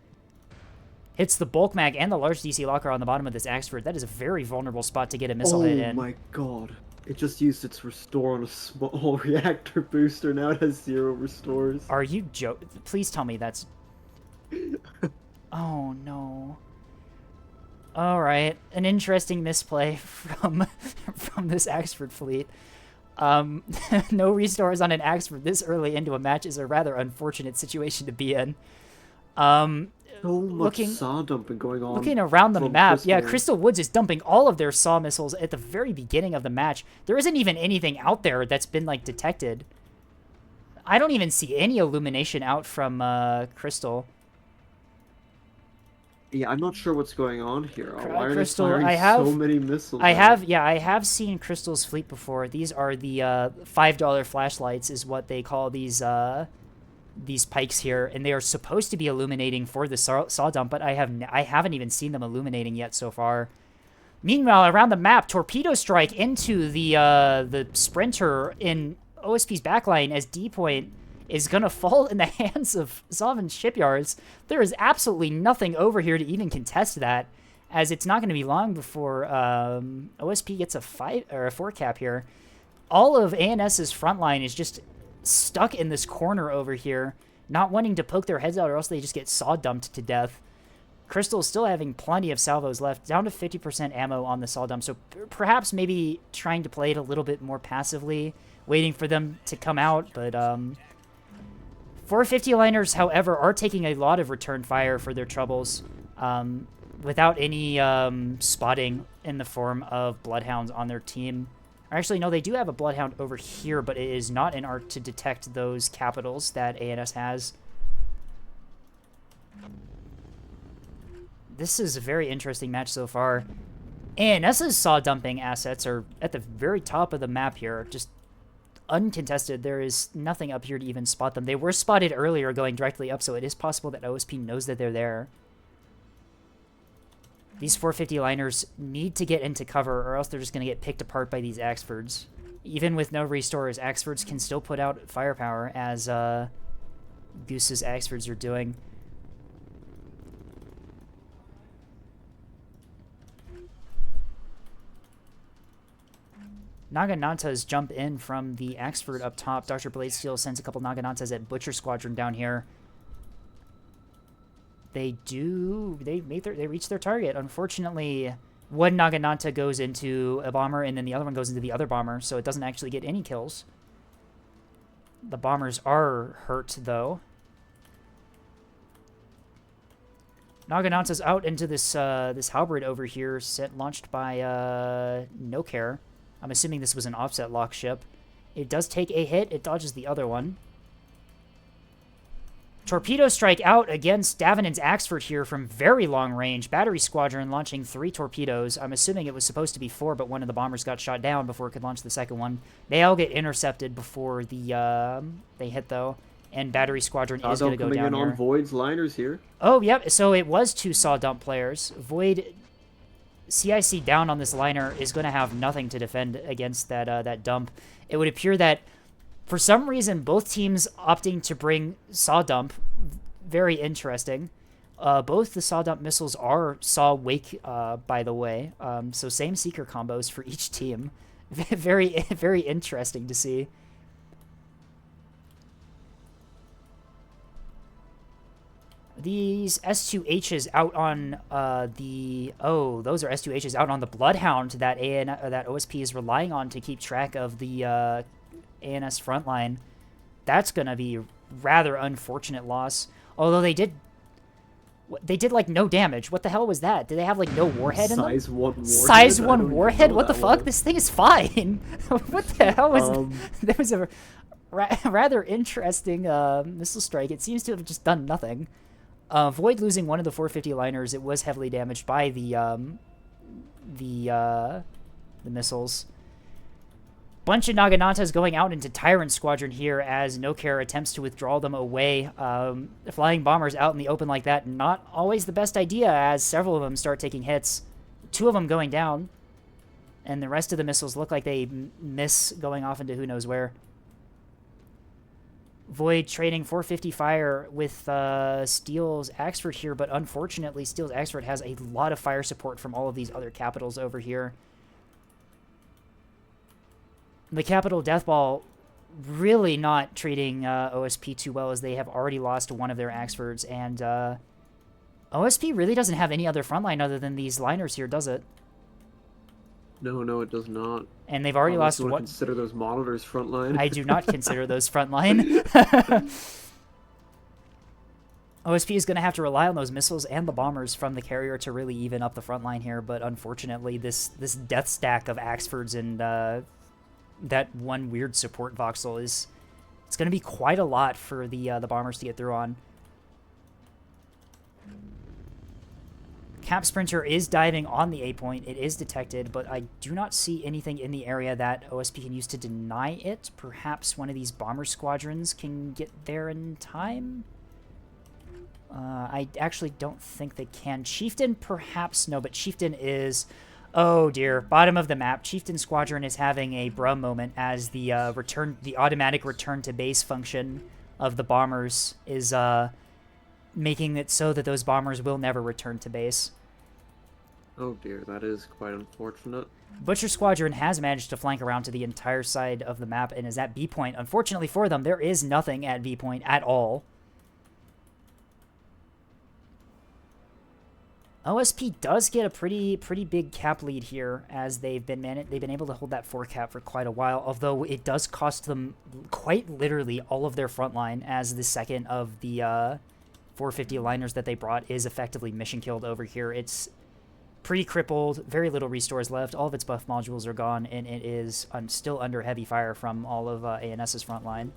Hits the bulk mag and the large DC locker on the bottom of this Axford. That is a very vulnerable spot to get a missile hit in. Oh my god. It just used its restore on a small reactor booster. Now it has 0 restores. Are you joking? Please tell me that's... Oh, no. Alright. An interesting misplay from this Axford fleet. No restores on an Axford this early into a match is a rather unfortunate situation to be in. So much saw dumping going on. Looking around the map, Crystal. yeah, Crystal Woods is dumping all of their saw missiles at the very beginning of the match. There isn't even anything out there that's been, like, detected. I don't even see any illumination out from Crystal. Yeah, I'm not sure what's going on here. Why are Crystal, they firing so many missiles? I have seen Crystal's fleet before. These are the $5 flashlights is what they call these pikes here, and they are supposed to be illuminating for the saw dump, but I haven't even seen them illuminating yet so far. Meanwhile, around the map, torpedo strike into the sprinter in OSP's backline as D point is gonna fall in the hands of ZOVN Shipyards. There is absolutely nothing over here to even contest that, as it's not gonna be long before OSP gets a 4 cap here. All of ANS's front line is just stuck in this corner over here, not wanting to poke their heads out, or else they just get saw dumped to death. Crystal's still having plenty of salvos left, down to 50% ammo on the saw dump, so perhaps maybe trying to play it a little bit more passively, waiting for them to come out, but 450 liners, however, are taking a lot of return fire for their troubles, without any spotting in the form of bloodhounds on their team. Actually, no, they do have a bloodhound over here, but it is not in art to detect those capitals that ANS has. This is a very interesting match so far. ANS's saw dumping assets are at the very top of the map here, just uncontested. There is nothing up here to even spot them. They were spotted earlier going directly up, so it is possible that OSP knows that they're there. These 450 liners need to get into cover, or else they're just going to get picked apart by these Axfords. Even with no restores, Axfords can still put out firepower, as Goose's Axfords are doing. Naganantas jump in from the Axford up top. Dr. Bladesteel sends a couple Naganantas at Butcher Squadron down here. They reach their target. Unfortunately, one Nagananta goes into a bomber, and then the other one goes into the other bomber, so it doesn't actually get any kills. The bombers are hurt, though. Nagananta's out into this this halberd over here, launched by No Care. I'm assuming this was an offset lock ship. It does take a hit. It dodges the other one. Torpedo strike out against Davenant's Axford here from very long range. Battery squadron launching 3 torpedoes. I'm assuming it was supposed to be 4, but one of the bombers got shot down before it could launch the second one. They all get intercepted before the they hit, though. And battery squadron is going to go coming down in here. on Void's liners here. Oh, yep. So it was 2 saw dump players. Void CIC down on this liner is going to have nothing to defend against that that dump. It would appear that for some reason both teams opting to bring saw dump. Very interesting. Both the saw dump missiles are saw wake, by the way. So same seeker combos for each team. Very very interesting to see. These S2Hs out on those are S2Hs out on the Bloodhound that that OSP is relying on to keep track of the ANS frontline. That's gonna be rather unfortunate loss. Although they did like no damage. What the hell was that? Did they have like no warhead in them? Size 1 warhead. Size 1 warhead? What the fuck? This thing is fine. What the hell was that? Was a rather interesting missile strike. It seems to have just done nothing. Void losing one of the 450 liners. It was heavily damaged by the missiles. Bunch of Naganatas going out into Tyrant Squadron here as No Care attempts to withdraw them away. Flying bombers out in the open like that, not always the best idea as several of them start taking hits. 2 of them going down. And the rest of the missiles look like they miss going off into who knows where. Void trading 450 fire with Steele's Axford here, but unfortunately Steele's Axford has a lot of fire support from all of these other capitals over here. The Capital Deathball really not treating OSP too well as they have already lost one of their Axfords, and OSP really doesn't have any other frontline other than these liners here, does it? No, it does not. And they've already lost one. one. Consider those monitors frontline. I do not consider those frontline. OSP is going to have to rely on those missiles and the bombers from the carrier to really even up the front line here, but unfortunately this death stack of Axfords and that one weird support voxel it's going to be quite a lot for the bombers to get through on. Cap Sprinter is diving on the A point. It is detected, but I do not see anything in the area that OSP can use to deny it. Perhaps one of these bomber squadrons can get there in time? I actually don't think they can. Chieftain, perhaps no, but Chieftain is... Oh dear, bottom of the map. Chieftain Squadron is having a bruh moment as the automatic return to base function of the bombers is making it so that those bombers will never return to base. Oh dear, that is quite unfortunate. Butcher Squadron has managed to flank around to the entire side of the map and is at B point. Unfortunately for them, there is nothing at B point at all. OSP does get a pretty big cap lead here as they've been able to hold that 4 cap for quite a while, although it does cost them quite literally all of their front line as the second of the 450 liners that they brought is effectively mission killed over here. It's pretty crippled, very little restores left, all of its buff modules are gone, and it is still under heavy fire from all of ANS's front line.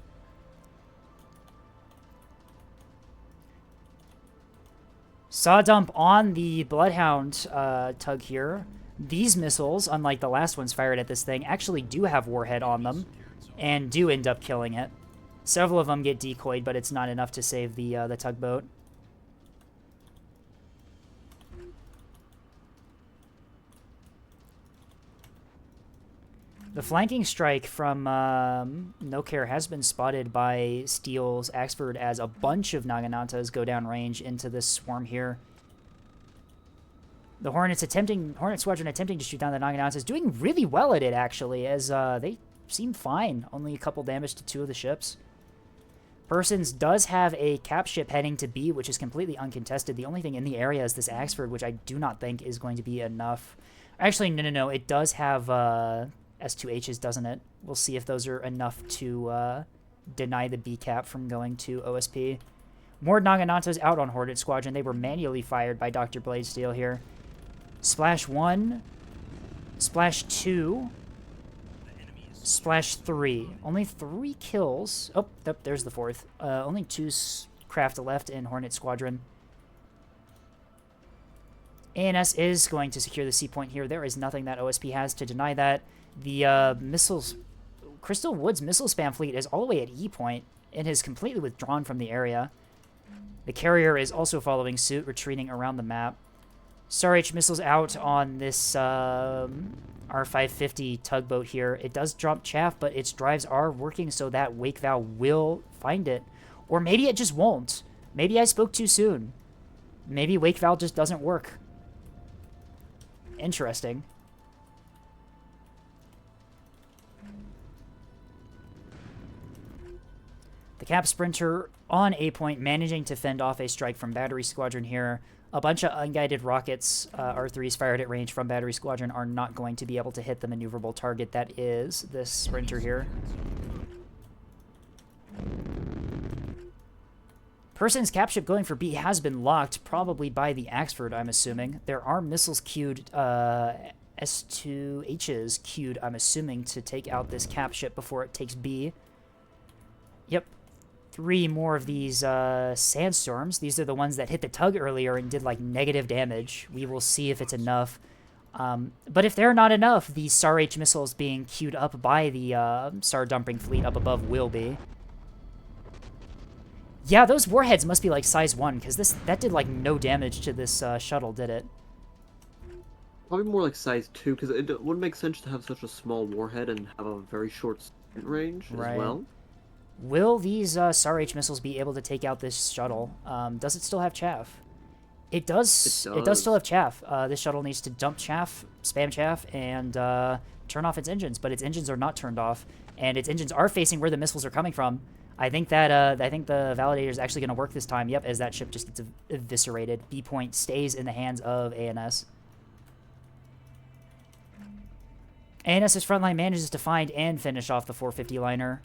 Saw dump on the Bloodhound tug here. These missiles, unlike the last ones fired at this thing, actually do have warhead on them and do end up killing it. Several of them get decoyed, but it's not enough to save the tugboat. The flanking strike from No Care has been spotted by Steele's Axford as a bunch of Naganatas go down range into this swarm here. The Hornet Squadron attempting to shoot down the Naganatas, doing really well at it actually, as they seem fine. Only a couple damage to 2 of the ships. Persons does have a cap ship heading to B, which is completely uncontested. The only thing in the area is this Axford, which I do not think is going to be enough. Actually, no. It does have S2Hs, doesn't it? We'll see if those are enough to deny the B cap from going to OSP. More Naganatas out on Hornet Squadron. They were manually fired by Dr. Bladesteel here. Splash 1. Splash 2. Splash 3. Only 3 kills. Oh, there's the 4th. Only 2 craft left in Hornet Squadron. ANS is going to secure the C point here. There is nothing that OSP has to deny that. The missiles... Crystal Woods missile spam fleet is all the way at E point and has completely withdrawn from the area. The carrier is also following suit, retreating around the map. SAR-H missiles out on this R550 tugboat here. It does drop chaff, but its drives are working so that wake valve will find it. Or maybe it just won't. Maybe I spoke too soon. Maybe wake valve just doesn't work. Interesting. The Cap Sprinter on A point, managing to fend off a strike from Battery Squadron here. A bunch of unguided rockets, R3s fired at range from Battery Squadron, are not going to be able to hit the maneuverable target that is this Sprinter here. Person's capship going for B has been locked, probably by the Axford, I'm assuming. There are missiles queued, S2Hs queued, I'm assuming, to take out this capship before it takes B. Yep. 3 more of these sandstorms. These are the ones that hit the tug earlier and did like negative damage. We will see if it's enough. But if they're not enough, the SAR-H missiles being queued up by the SAR dumping fleet up above will be. Yeah, those warheads must be like size 1, because that did like no damage to this shuttle, did it? Probably more like size 2, because it wouldn't make sense to have such a small warhead and have a very short sprint range as well. Will these SAR-H missiles be able to take out this shuttle? Does it still have chaff? It does. It does still have chaff. This shuttle needs to dump chaff, spam chaff, and turn off its engines. But its engines are not turned off, and its engines are facing where the missiles are coming from. I think that the validator is actually going to work this time. Yep, as that ship just gets eviscerated. B point stays in the hands of ANS. ANS's frontline manages to find and finish off the 450 liner.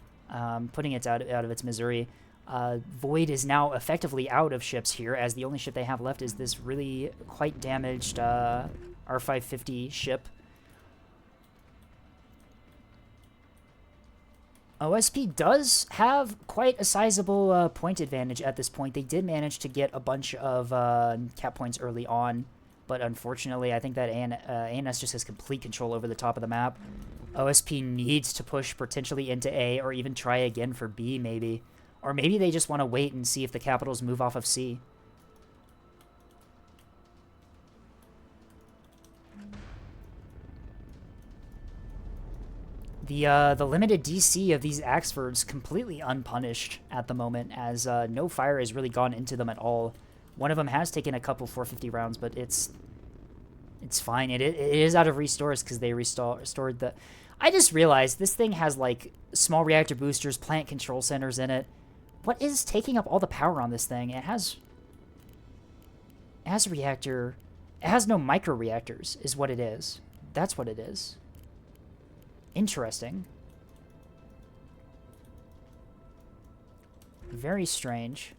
Putting it out of its misery. Void is now effectively out of ships here, as the only ship they have left is this really quite damaged R550 ship. OSP does have quite a sizable point advantage at this point. They did manage to get a bunch of cap points early on, but unfortunately I think that ANS just has complete control over the top of the map. OSP needs to push potentially into A, or even try again for B, maybe. Or maybe they just want to wait and see if the Capitals move off of C. The limited DC of these Axfords completely unpunished at the moment, as no fire has really gone into them at all. One of them has taken a couple 450 rounds, but it's fine. It is out of restores because they restored the... I just realized this thing has, like, small reactor boosters, plant control centers in it. What is taking up all the power on this thing? It has a reactor... It has no micro reactors, is what it is. That's what it is. Interesting. Very strange.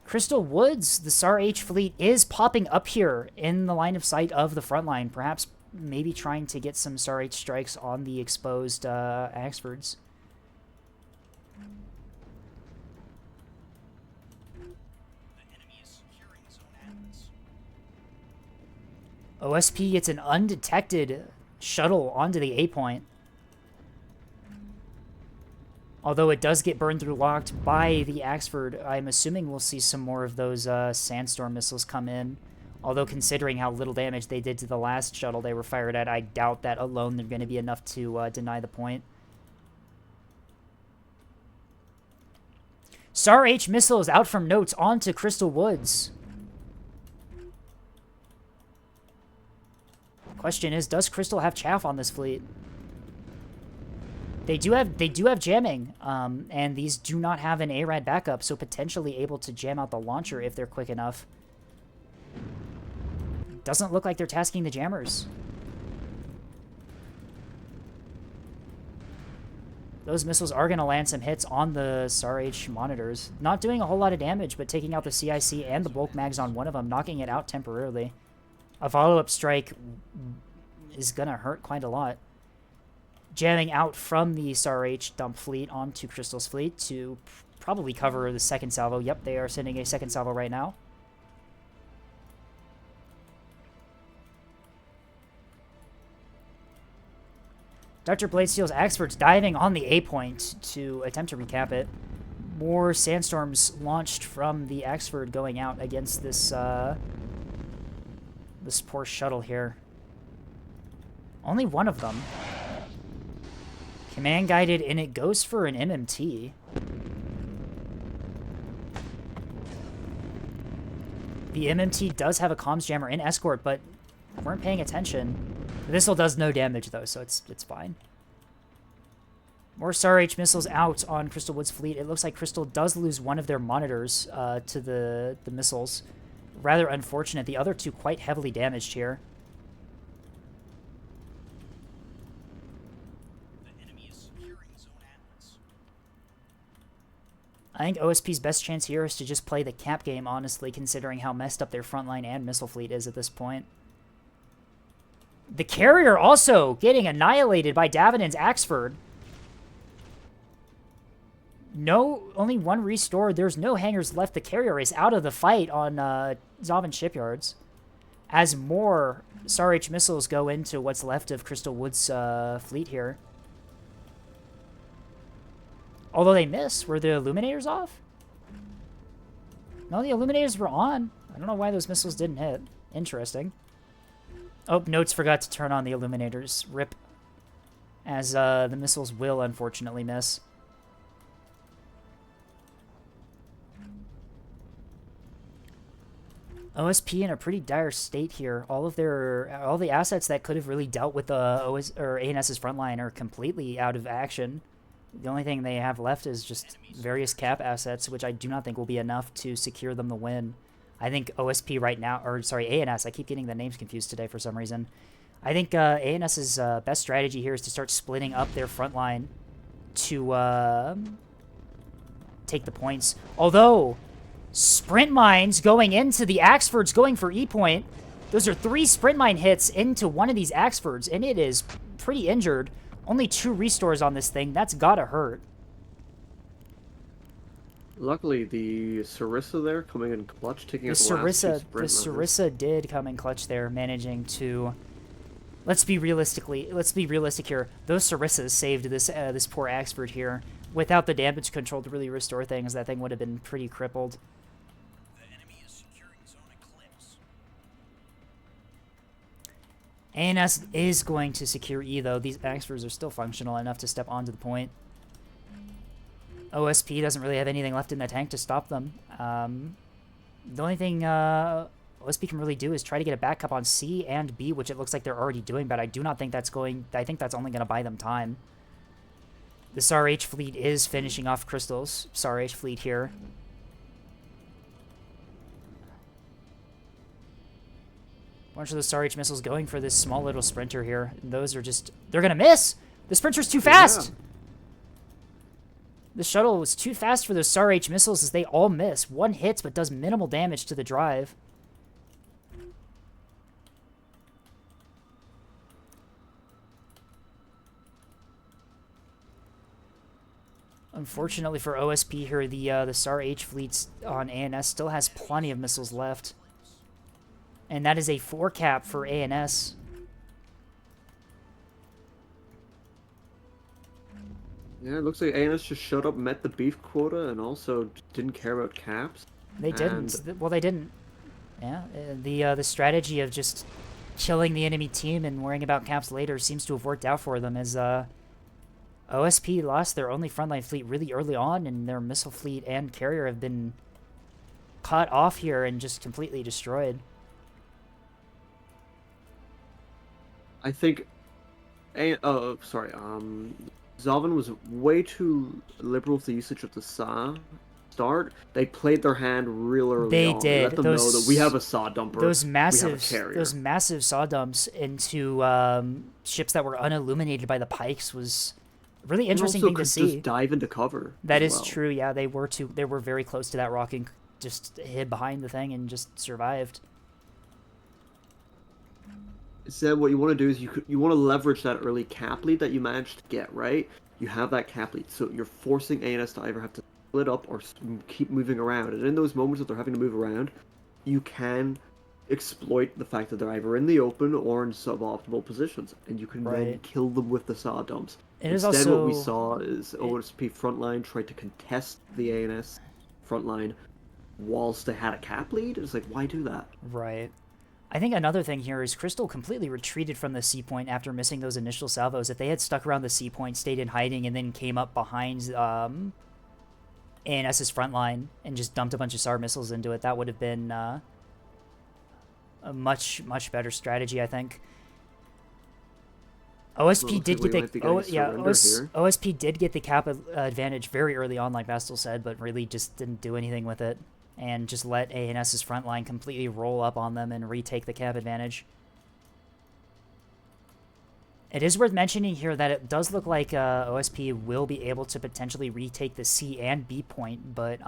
Crystal Woods, the SAR-H fleet, is popping up here in the line of sight of the front line. Perhaps maybe trying to get some SAR-H strikes on the exposed Axfords. OSP gets an undetected shuttle onto the A point. Although it does get burned through locked by the Axford, I'm assuming we'll see some more of those Sandstorm missiles come in. Although considering how little damage they did to the last shuttle they were fired at, I doubt that alone they're going to be enough to deny the point. SAR-H missiles out from Notes onto Crystal Woods. Question is, does Crystal have chaff on this fleet? They do have jamming, and these do not have an ARAD backup, so potentially able to jam out the launcher if they're quick enough. Doesn't look like they're tasking the jammers. Those missiles are going to land some hits on the SAR-H monitors. Not doing a whole lot of damage, but taking out the CIC and the bulk mags on one of them, knocking it out temporarily. A follow-up strike is going to hurt quite a lot. Jamming out from the SAR-H dump fleet onto Crystal's fleet to probably cover the second salvo. Yep, they are sending a second salvo right now. Dr. Bladesteel's experts diving on the A point to attempt to recap it. More sandstorms launched from the Axford going out against this this poor shuttle here. Only one of them. Command guided, and it goes for an MMT. The MMT does have a comms jammer in escort, but weren't paying attention. The missile does no damage though, so it's fine. More SAR-H missiles out on Crystal Wood's fleet. It looks like Crystal does lose one of their monitors to the missiles. Rather unfortunate. The other two quite heavily damaged here. I think OSP's best chance here is to just play the cap game, honestly, considering how messed up their frontline and missile fleet is at this point. The carrier also getting annihilated by Davenant's Axford. No, only one restored. There's no hangars left. The carrier is out of the fight on ZOVN Shipyards. As more SAR-H missiles go into what's left of Crystal Wood's fleet here. Although they miss. Were the illuminators off? No, the illuminators were on. I don't know why those missiles didn't hit. Interesting. Oh, Notes forgot to turn on the illuminators. RIP. As the missiles will unfortunately miss. OSP in a pretty dire state here. All the assets that could have really dealt with ANS's frontline are completely out of action. The only thing they have left is just various cap assets, which I do not think will be enough to secure them the win. I think OSP right now, or sorry, ANS, I keep getting the names confused today for some reason. I think ANS's best strategy here is to start splitting up their front line to take the points. Although, sprint mines going into the Axfords going for E-point. Those are 3 sprint mine hits into one of these Axfords, and it is pretty injured. Only 2 restores on this thing. That's gotta hurt. Luckily, the Sarissa there coming in clutch, taking out The the last 2 sprint the mines. Sarissa did come in clutch there, managing to. Let's be realistic here. Those Sarissas saved this this poor Axford here. Without the damage control to really restore things, that thing would have been pretty crippled. ANS is going to secure E, though. These Axfords are still functional enough to step onto the point. OSP doesn't really have anything left in the tank to stop them. The only thing OSP can really do is try to get a backup on C and B, which it looks like they're already doing, but I do not think that's going... I think that's only going to buy them time. The SAR-H fleet is finishing off Crystal's SAR-H fleet here. Bunch of the SAR-H missiles going for this small little sprinter here. And those are just... They're going to miss! The sprinter's too fast! Yeah. The shuttle was too fast for those SAR-H missiles as they all miss. One hits but does minimal damage to the drive. Unfortunately for OSP here, the SAR-H fleets on ANS still has plenty of missiles left. And that is a 4 cap for ANS. Yeah, it looks like ANS just showed up, met the beef quota, and also didn't care about caps. They didn't. Well, they didn't. Yeah, the strategy of just killing the enemy team and worrying about caps later seems to have worked out for them, as OSP lost their only frontline fleet really early on, and their missile fleet and carrier have been cut off here and just completely destroyed. I think, ZOVN was way too liberal with the usage of the SAW start. They played their hand real early on. They did. Let them know that we have a SAW dumper. Those massive, we have a carrier. Those massive SAW dumps into ships that were unilluminated by the pikes was a really interesting thing to see. Just dive into cover. That is true. Yeah, they were very close to that rock and just hid behind the thing and just survived. Instead, what you want to do is you want to leverage that early cap lead that you managed to get, right? You have that cap lead, so you're forcing ANS to either have to split up or keep moving around. And in those moments that they're having to move around, you can exploit the fact that they're either in the open or in suboptimal positions, and you can then Right. kill them with the saw dumps. It is Instead, what we also- saw is OSP frontline tried to contest the ANS frontline whilst they had a cap lead. It's like, why do that? Right. I think another thing here is Crystal completely retreated from the C point after missing those initial salvos. If they had stuck around the C point, stayed in hiding, and then came up behind ANS's front line and just dumped a bunch of SAR missiles into it, that would have been a much better strategy, I think. OSP did get the OSP did get the cap advantage very early on, like Vastal said, but really just didn't do anything with it, and just let ANS's front line completely roll up on them and retake the cap advantage. It is worth mentioning here that it does look like OSP will be able to potentially retake the C and B point, but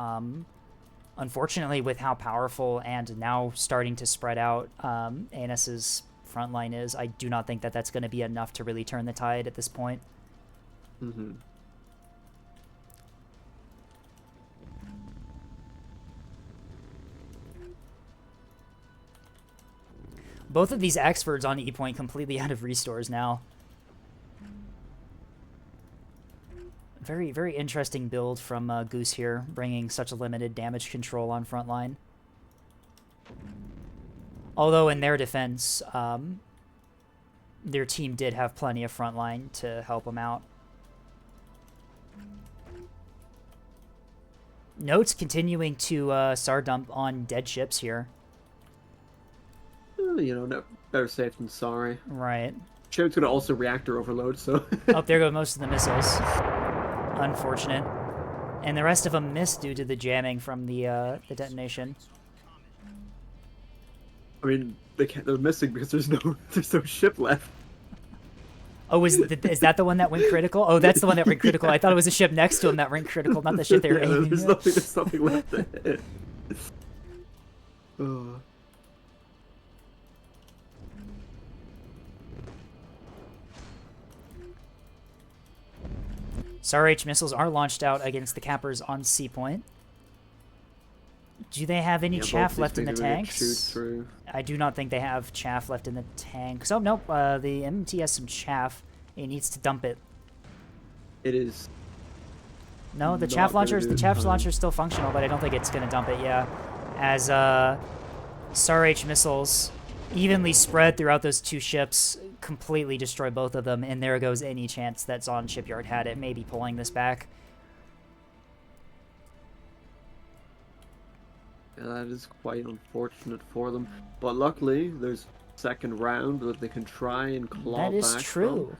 unfortunately, with how powerful and now starting to spread out ANS's front line is, I do not think that that's going to be enough to really turn the tide at this point. Mm-hmm. Both of these experts on E point completely out of restores now. Very interesting build from Goose here, bringing such a limited damage control on frontline. Although in their defense, their team did have plenty of frontline to help them out. Notes continuing to SAR dump on dead ships here. You know, no, better safe than sorry. Right. Ship's gonna also reactor overload, so... Oh, there go most of the missiles. Unfortunate. And the rest of them missed due to the jamming from the detonation. I mean, they're missing because there's no ship left. Oh, is that the one that went critical? Oh, that's the one that went critical. I thought it was a ship next to him that went critical, not the ship they were aiming there's at. there's nothing left to hit. SAR-H missiles are launched out against the cappers on C point. Do they have any chaff left in the tanks? I do not think they have chaff left in the tanks. Oh, nope. The MT has some chaff. It needs to dump it. It is. No, the chaff launcher is still functional, but I don't think it's going to dump it, yeah. As SAR-H missiles evenly spread throughout those two ships completely destroy both of them, and there goes any chance that ZOVN Shipyard had it, maybe pulling this back. Yeah, that is quite unfortunate for them. But luckily, there's second round that they can try and claw back. That is true.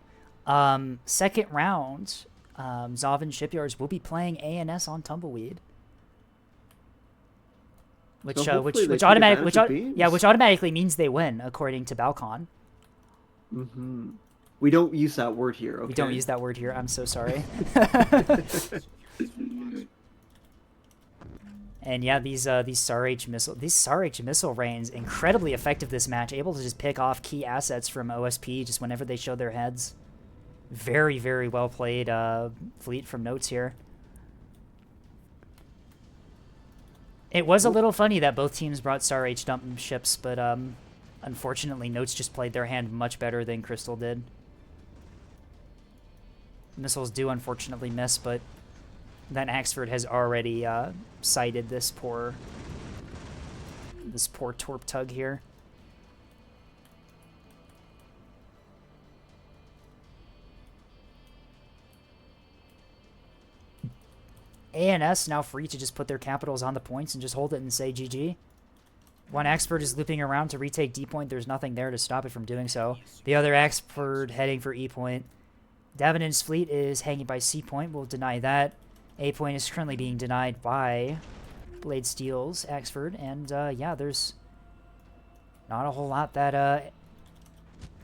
Second round, ZOVN Shipyards will be playing ANS on Tumbleweed. Which automatically means they win, according to Balcon. Mm-hmm. We don't use that word here, okay? We don't use that word here. I'm so sorry. And yeah, these SAR-H missile rains incredibly effective this match, able to just pick off key assets from OSP just whenever they show their heads. Very well played fleet from Notes here. It was a little funny that both teams brought SAR-H dump ships, but unfortunately Notes just played their hand much better than Crystal did. Missiles do unfortunately miss, but then Axford has already sighted this poor Torp Tug here. ANS now free to just put their capitals on the points and just hold it and say GG. One Axford is looping around to retake D point. There's nothing there to stop it from doing so. The other Axford heading for E point. Davenant's fleet is hanging by C point. We'll deny that. A point is currently being denied by Blade Steel's Axford. And yeah, there's not a whole lot that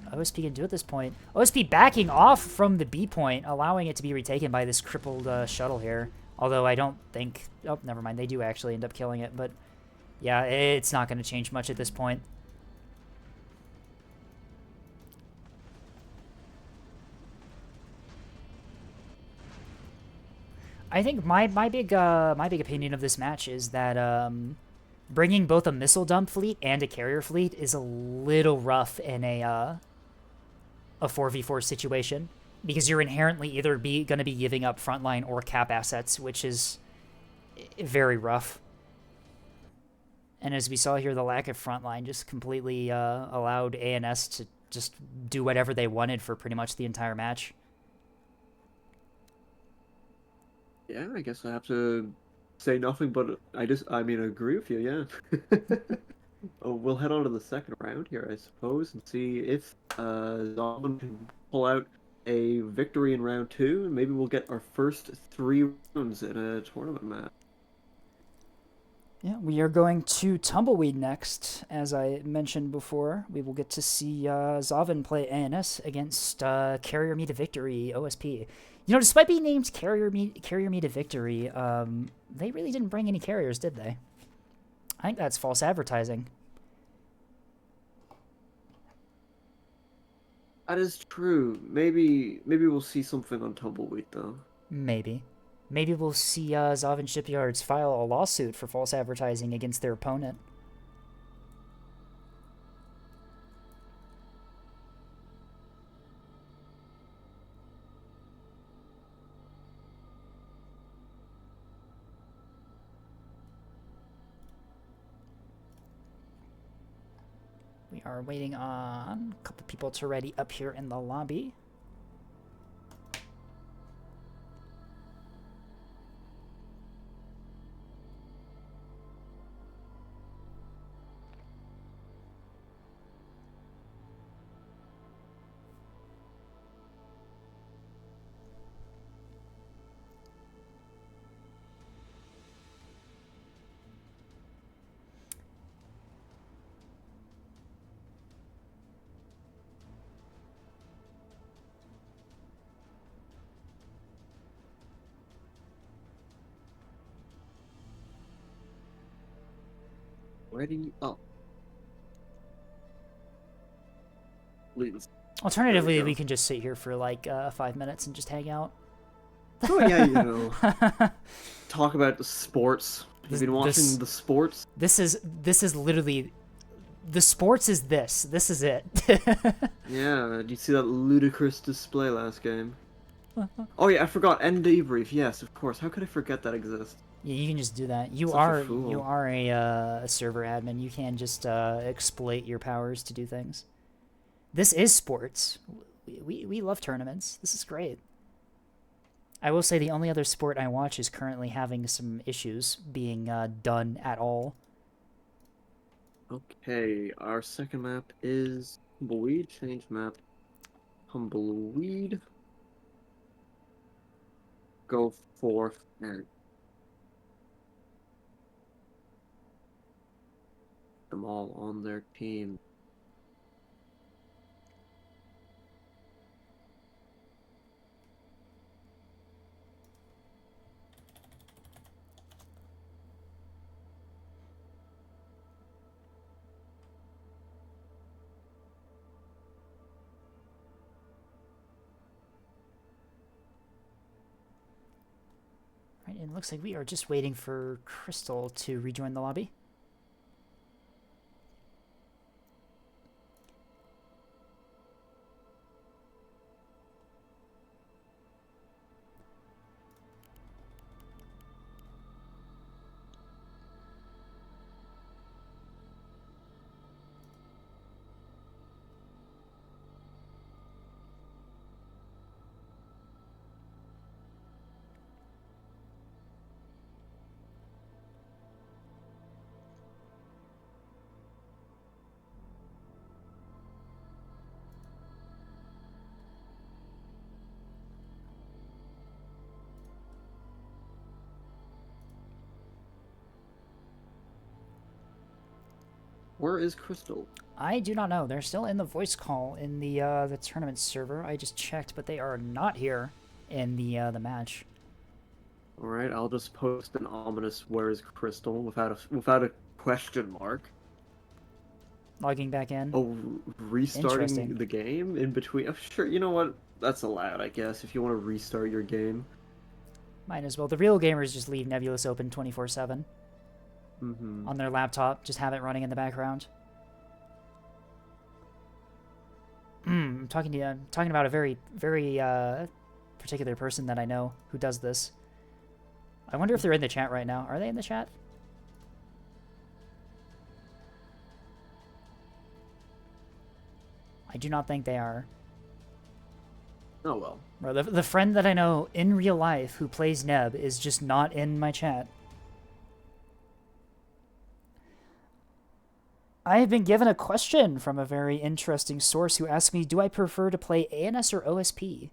OSP can do at this point. OSP backing off from the B point, allowing it to be retaken by this crippled shuttle here. Although I don't think... Oh, never mind. They do actually end up killing it. But yeah, it's not going to change much at this point. I think my big opinion of this match is that bringing both a missile dump fleet and a carrier fleet is a little rough in a 4v4 situation, because you're inherently either going to be giving up frontline or cap assets, which is very rough. And as we saw here, the lack of frontline just completely allowed ANS to just do whatever they wanted for pretty much the entire match. Yeah, I guess I have to say nothing, but I agree with you, yeah. We'll head on to the second round here, I suppose, and see if ZOVN can pull out a victory in round 2, and maybe we'll get our first 3 rounds in a tournament match. Yeah, we are going to Tumbleweed next. As I mentioned before, we will get to see ZOVN play ANS against Carrier Me to Victory, OSP. You know, despite being named Carrier Me to Victory, they really didn't bring any carriers, did they? I think that's false advertising. That is true. Maybe we'll see something on Tumbleweed, though. Maybe. Maybe we'll see ZOVN Shipyards file a lawsuit for false advertising against their opponent. We are waiting on a couple people to ready up here in the lobby. Ready up. Please. Alternatively, we can just sit here for like 5 minutes and just hang out. Oh yeah, you know. Talk about the sports. You've been watching the sports? This is literally... The sports is this. This is it. Yeah, did you see that ludicrous display last game? Oh yeah, I forgot. End debrief. Yes, of course. How could I forget that exists? Yeah, you can just do that. You Such are a fool. a server admin. You can just exploit your powers to do things. This is sports. We love tournaments. This is great. I will say the only other sport I watch is currently having some issues being done at all. Okay, our second map is Tumbleweed. Change map. Tumbleweed. Go for and them all on their team. Right, and it looks like we are just waiting for Crystal to rejoin the lobby. Where is Crystal? I do not know. They're still in the voice call in the tournament server. I just checked, but they are not here in the match. All right, I'll just post an ominous "Where is Crystal?" without a question mark. Logging back in. Oh, restarting Interesting. the game in between. Oh, sure, you know what? That's allowed, I guess, if you want to restart your game. Might as well. The real gamers just leave Nebulous open 24/7 Mm-hmm. on their laptop. Just have it running in the background. I'm talking to you. I'm talking about a very, very particular person that I know who does this. I wonder if they're in the chat right now. Are they in the chat? I do not think they are. Oh well. Bro, the friend that I know in real life who plays Neb is just not in my chat. I have been given a question from a very interesting source who asked me, do I prefer to play ANS or OSP?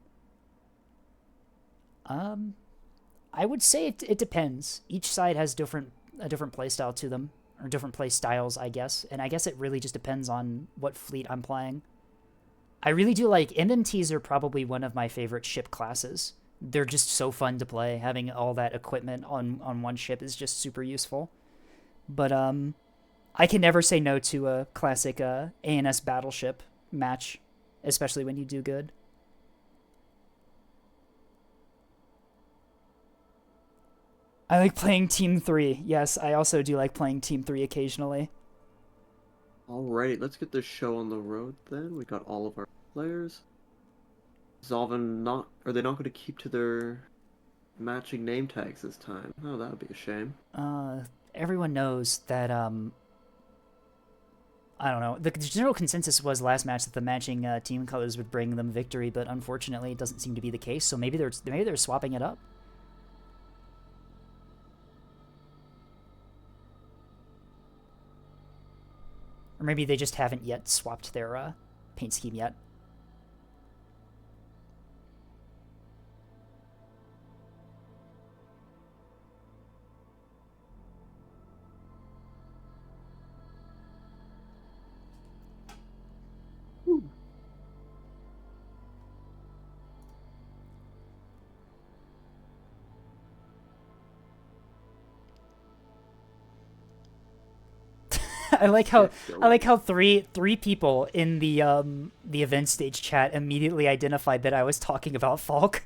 I would say it depends. Each side has a different play style to them, or different play styles, I guess. And I guess it really just depends on what fleet I'm playing. I really do like MMTs are probably one of my favorite ship classes. They're just so fun to play. Having all that equipment on one ship is just super useful. But I can never say no to a classic ANS battleship match, especially when you do good. I like playing Team 3. Yes, I also do like playing Team 3 occasionally. Alright, let's get this show on the road then. We got all of our players. ZOVN are they not going to keep to their matching name tags this time? Oh, that would be a shame. Everyone knows that, I don't know. The general consensus was last match that the matching team colors would bring them victory, but unfortunately it doesn't seem to be the case, so maybe they're swapping it up. Or maybe they just haven't yet swapped their paint scheme yet. I like how three people in the event stage chat immediately identified that I was talking about Falk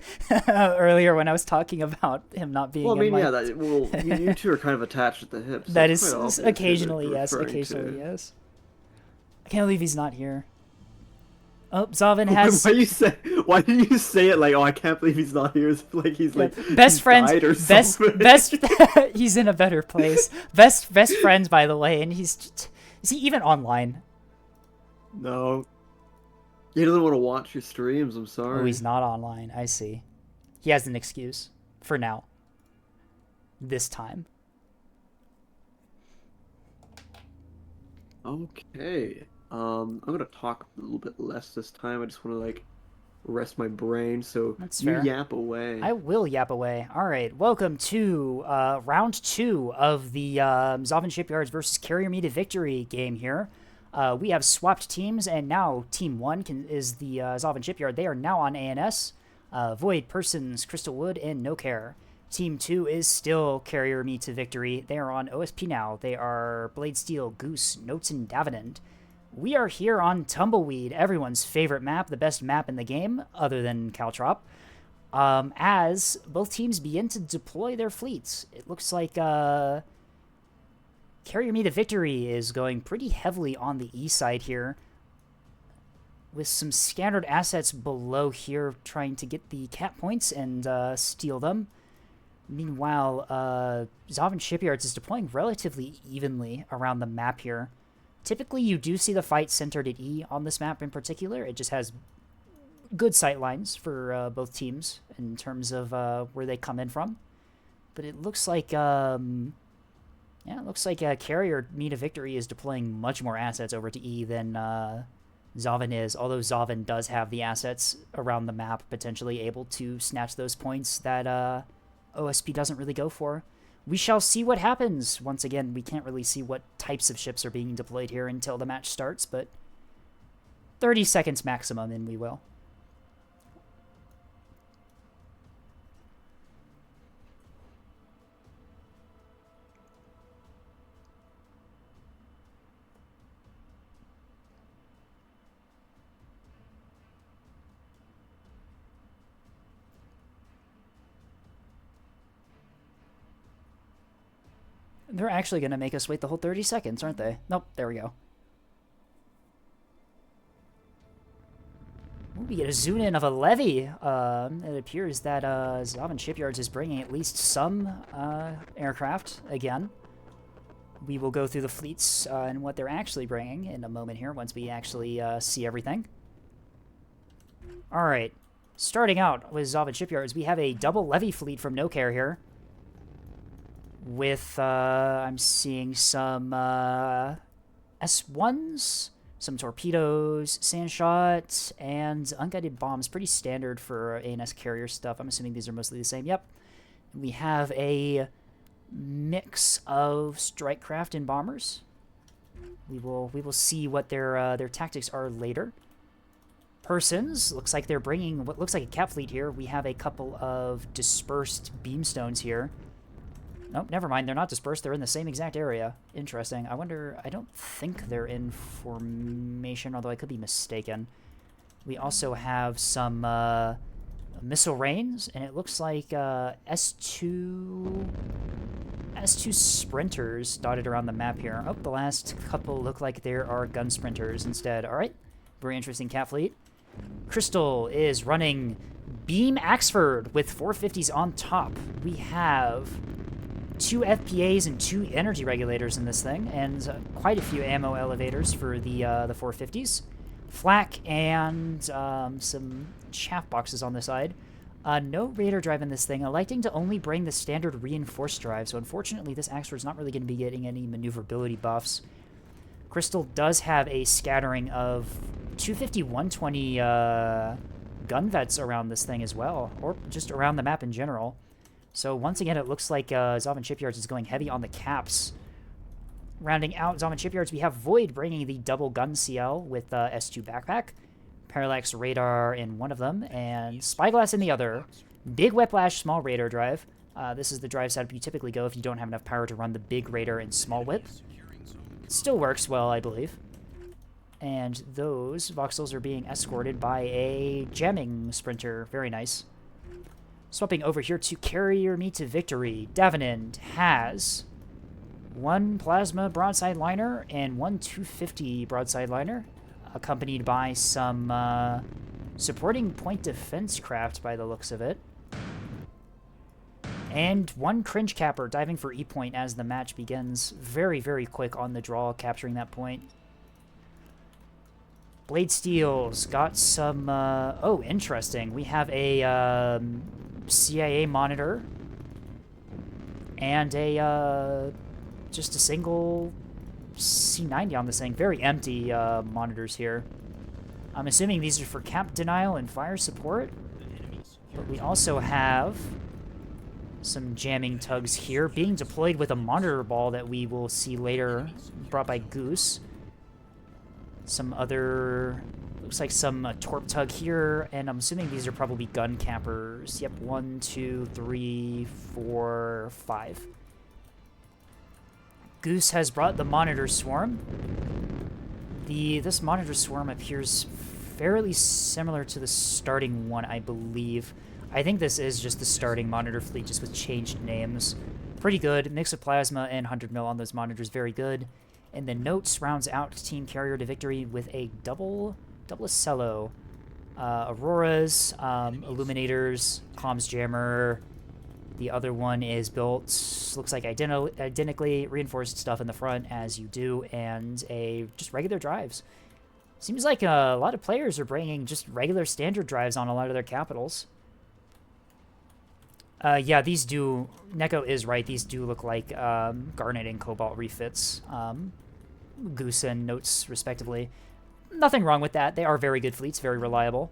earlier when I was talking about him not being. Well, I mean, in yeah, you two are kind of attached at the hip. So that it's is quite obvious who occasionally they're yes, referring occasionally to. yes. I can't believe he's not here. Oh, ZOVN has. Why do you say it like, oh, I can't believe he's not here? It's like he's like best he's friends. died or Best something. he's in a better place. Best friends, by the way, and is he even online? No. He doesn't want to watch your streams. I'm sorry. Oh, he's not online. I see. He has an excuse for now. This time. Okay. I'm gonna talk a little bit less this time. I just want to like rest my brain. So That's you fair. yap away. I will yap away. All right. Welcome to round 2 of the ZOVN Shipyards versus Carrier Me to Victory game here. We have swapped teams, and now Team 1 is the ZOVN Shipyard. They are now on ANS. Void, Persons, Crystal Wood, and No Care. Team 2 is still Carrier Me to Victory. They are on OSP now. They are Blade Steel, Goose, Notes, and Davenant. We are here on Tumbleweed, everyone's favorite map, the best map in the game, other than Caltrop, as both teams begin to deploy their fleets. It looks like Carrier Me to Victory is going pretty heavily on the E side here, with some scattered assets below here trying to get the cap points and steal them. Meanwhile, ZOVN Shipyards is deploying relatively evenly around the map here. Typically, you do see the fight centered at E on this map in particular. It just has good sight lines for both teams in terms of where they come in from. But it looks like, Carrier Me to Victory is deploying much more assets over to E than ZOVN is, although ZOVN does have the assets around the map potentially able to snatch those points that OSP doesn't really go for. We shall see what happens. Once again, we can't really see what types of ships are being deployed here until the match starts, but 30 seconds maximum, and we will. They're actually going to make us wait the whole 30 seconds, aren't they? Nope, there we go. Ooh, we get a zoom in of a levy. It appears that ZOVN Shipyards is bringing at least some aircraft again. We will go through the fleets and what they're actually bringing in a moment here once we actually see everything. All right, starting out with ZOVN Shipyards, we have a double levy fleet from No Care here. With, I'm seeing some S1s, some torpedoes, sandshot, and unguided bombs. Pretty standard for ANS carrier stuff. I'm assuming these are mostly the same. Yep. We have a mix of strike craft and bombers. We will see what their tactics are later. Persons, looks like they're bringing what looks like a cap fleet here. We have a couple of dispersed beamstones here. Nope, never mind. They're not dispersed. They're in the same exact area. Interesting. I wonder... I don't think they're in formation, although I could be mistaken. We also have some missile rains, and it looks like S2 sprinters dotted around the map here. Oh, the last couple look like there are gun sprinters instead. All right. Very interesting cat fleet. Crystal is running Beam Axford with 450s on top. We have 2 FPAs and 2 energy regulators in this thing, and quite a few ammo elevators for the 450s. Flak and some chaff boxes on the side. No radar drive in this thing, electing to only bring the standard reinforced drive, so unfortunately this Axford's not really going to be getting any maneuverability buffs. Crystal does have a scattering of 250, 120 gun vets around this thing as well, or just around the map in general. So once again, it looks like ZOVN Shipyards is going heavy on the caps. Rounding out ZOVN Shipyards, we have Void bringing the double gun CL with S2 backpack, parallax radar in one of them, and spyglass in the other. Big whiplash, small radar drive. This is the drive setup you typically go if you don't have enough power to run the big radar and small whip. Still works well, I believe. And those voxels are being escorted by a jamming sprinter. Very nice. Swapping over here to Carrier Me to Victory. Davenant has 1 plasma broadside liner and 1 250 broadside liner, accompanied by some supporting point defense craft by the looks of it. And 1 cringe capper diving for E point as the match begins. Very, very quick on the draw, capturing that point. Blade Steel's got some... oh, interesting. We have a CIA monitor and a just a single C90 on this thing. Very empty monitors here. I'm assuming these are for cap denial and fire support. But we also have some jamming tugs here being deployed with a monitor ball that we will see later, brought by Goose. Some other... looks like some torp tug here, and I'm assuming these are probably gun cappers. Yep, 1, 2, 3, 4, 5. Goose has brought the monitor swarm. This monitor swarm appears fairly similar to the starting one, I believe. I think this is just the starting monitor fleet, just with changed names. Pretty good. Mix of plasma and 100 mil on those monitors, very good. And then Notes rounds out Team Carrier to Victory with a double Cello. Auroras, Illuminators, Comms Jammer. The other one is built, looks like identically reinforced stuff in the front, as you do, and just regular drives. Seems like a lot of players are bringing just regular standard drives on a lot of their capitals. Yeah, these do... Neko is right. These do look like Garnet and Cobalt refits. Goose and Notes, respectively. Nothing wrong with that. They are very good fleets, very reliable.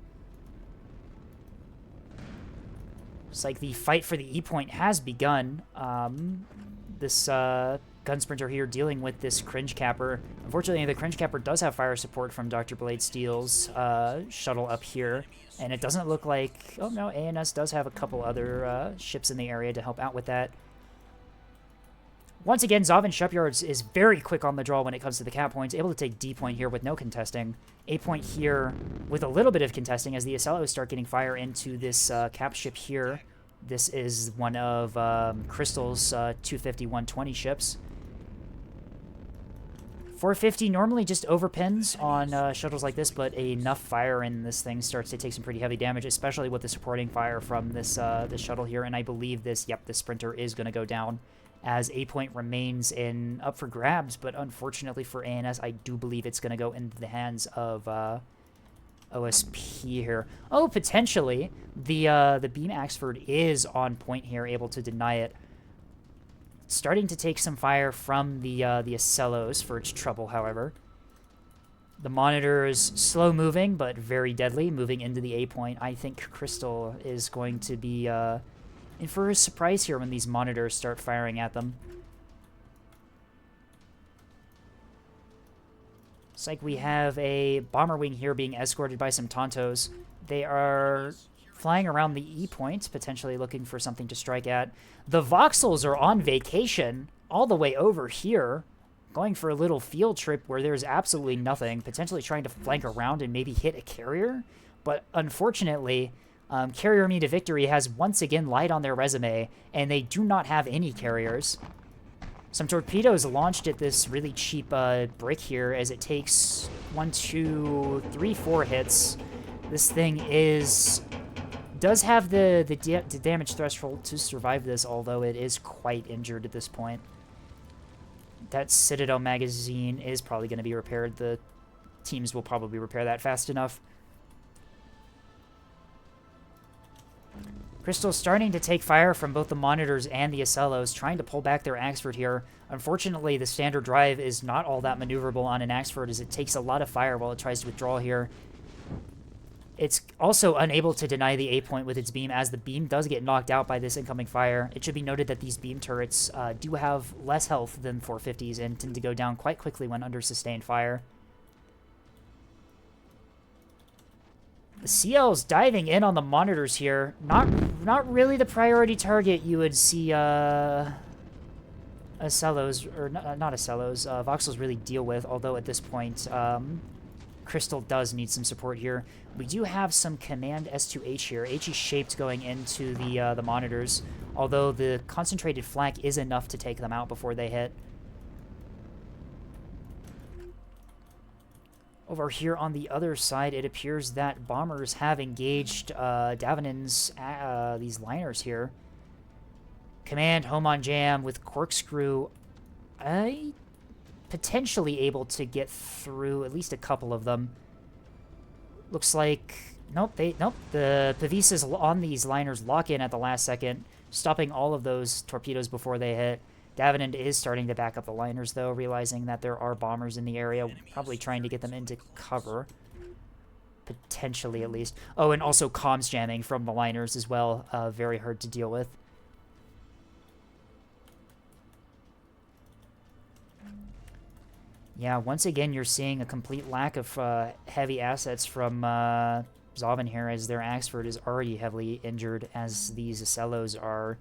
It's like the fight for the E-point has begun. This gun sprinter here dealing with this cringe capper. Unfortunately, the cringe capper does have fire support from Dr. Blade Steel's shuttle up here. And it doesn't look like... Oh, no, ANS does have a couple other ships in the area to help out with that. Once again, ZOVN Shipyards is very quick on the draw when it comes to the cap points, able to take D point here with no contesting. A point here with a little bit of contesting as the Acellos start getting fire into this cap ship here. This is one of Crystal's 250-120 ships. 450 normally just overpins on shuttles like this, but enough fire in this thing starts to take some pretty heavy damage, especially with the supporting fire from this this shuttle here. And I believe this sprinter is going to go down as A point remains up for grabs. But unfortunately for ANS, I do believe it's going to go into the hands of OSP here. Oh, potentially the beam Axford is on point here, able to deny it. Starting to take some fire from the Acellos for its trouble, however. The Monitor is slow moving, but very deadly, moving into the A point. I think Crystal is going to be in for a surprise here when these Monitors start firing at them. It's like we have a bomber wing here being escorted by some Tontos. They are flying around the E point, potentially looking for something to strike at. The Voxels are on vacation all the way over here, going for a little field trip where there's absolutely nothing, potentially trying to flank around and maybe hit a carrier. But unfortunately, Carrier Me to Victory has once again lied on their resume, and they do not have any carriers. Some torpedoes launched at this really cheap brick here as it takes 1, 2, 3, 4 hits. This thing does have the damage threshold to survive this, although it is quite injured at this point. That Citadel magazine is probably going to be repaired. The teams will probably repair that fast enough. Crystal's starting to take fire from both the Monitors and the Acellos, trying to pull back their Axford here. Unfortunately, the standard drive is not all that maneuverable on an Axford, as it takes a lot of fire while it tries to withdraw here. It's also unable to deny the A point with its beam, as the beam does get knocked out by this incoming fire. It should be noted that these beam turrets do have less health than 450s and tend to go down quite quickly when under sustained fire. The CL's diving in on the Monitors here. Not really the priority target you would see Acellos, or not Acellos, Voxels really deal with, although at this point Crystal does need some support here. We do have some Command S2H here. H is shaped going into the Monitors, although the concentrated flak is enough to take them out before they hit. Over here on the other side, it appears that bombers have engaged Davenon's these liners here. Command home on jam with Corkscrew. Potentially able to get through at least a couple of them. Looks like nope. The Pavisas on these liners lock in at the last second, stopping all of those torpedoes before they hit. Davenant is starting to back up the liners, though, realizing that there are bombers in the area, probably trying to get them into cover. Potentially, at least. Oh, and also comms jamming from the liners as well. Very hard to deal with. Yeah, once again, you're seeing a complete lack of heavy assets from ZOVN here, as their Axford is already heavily injured, as these Acellos are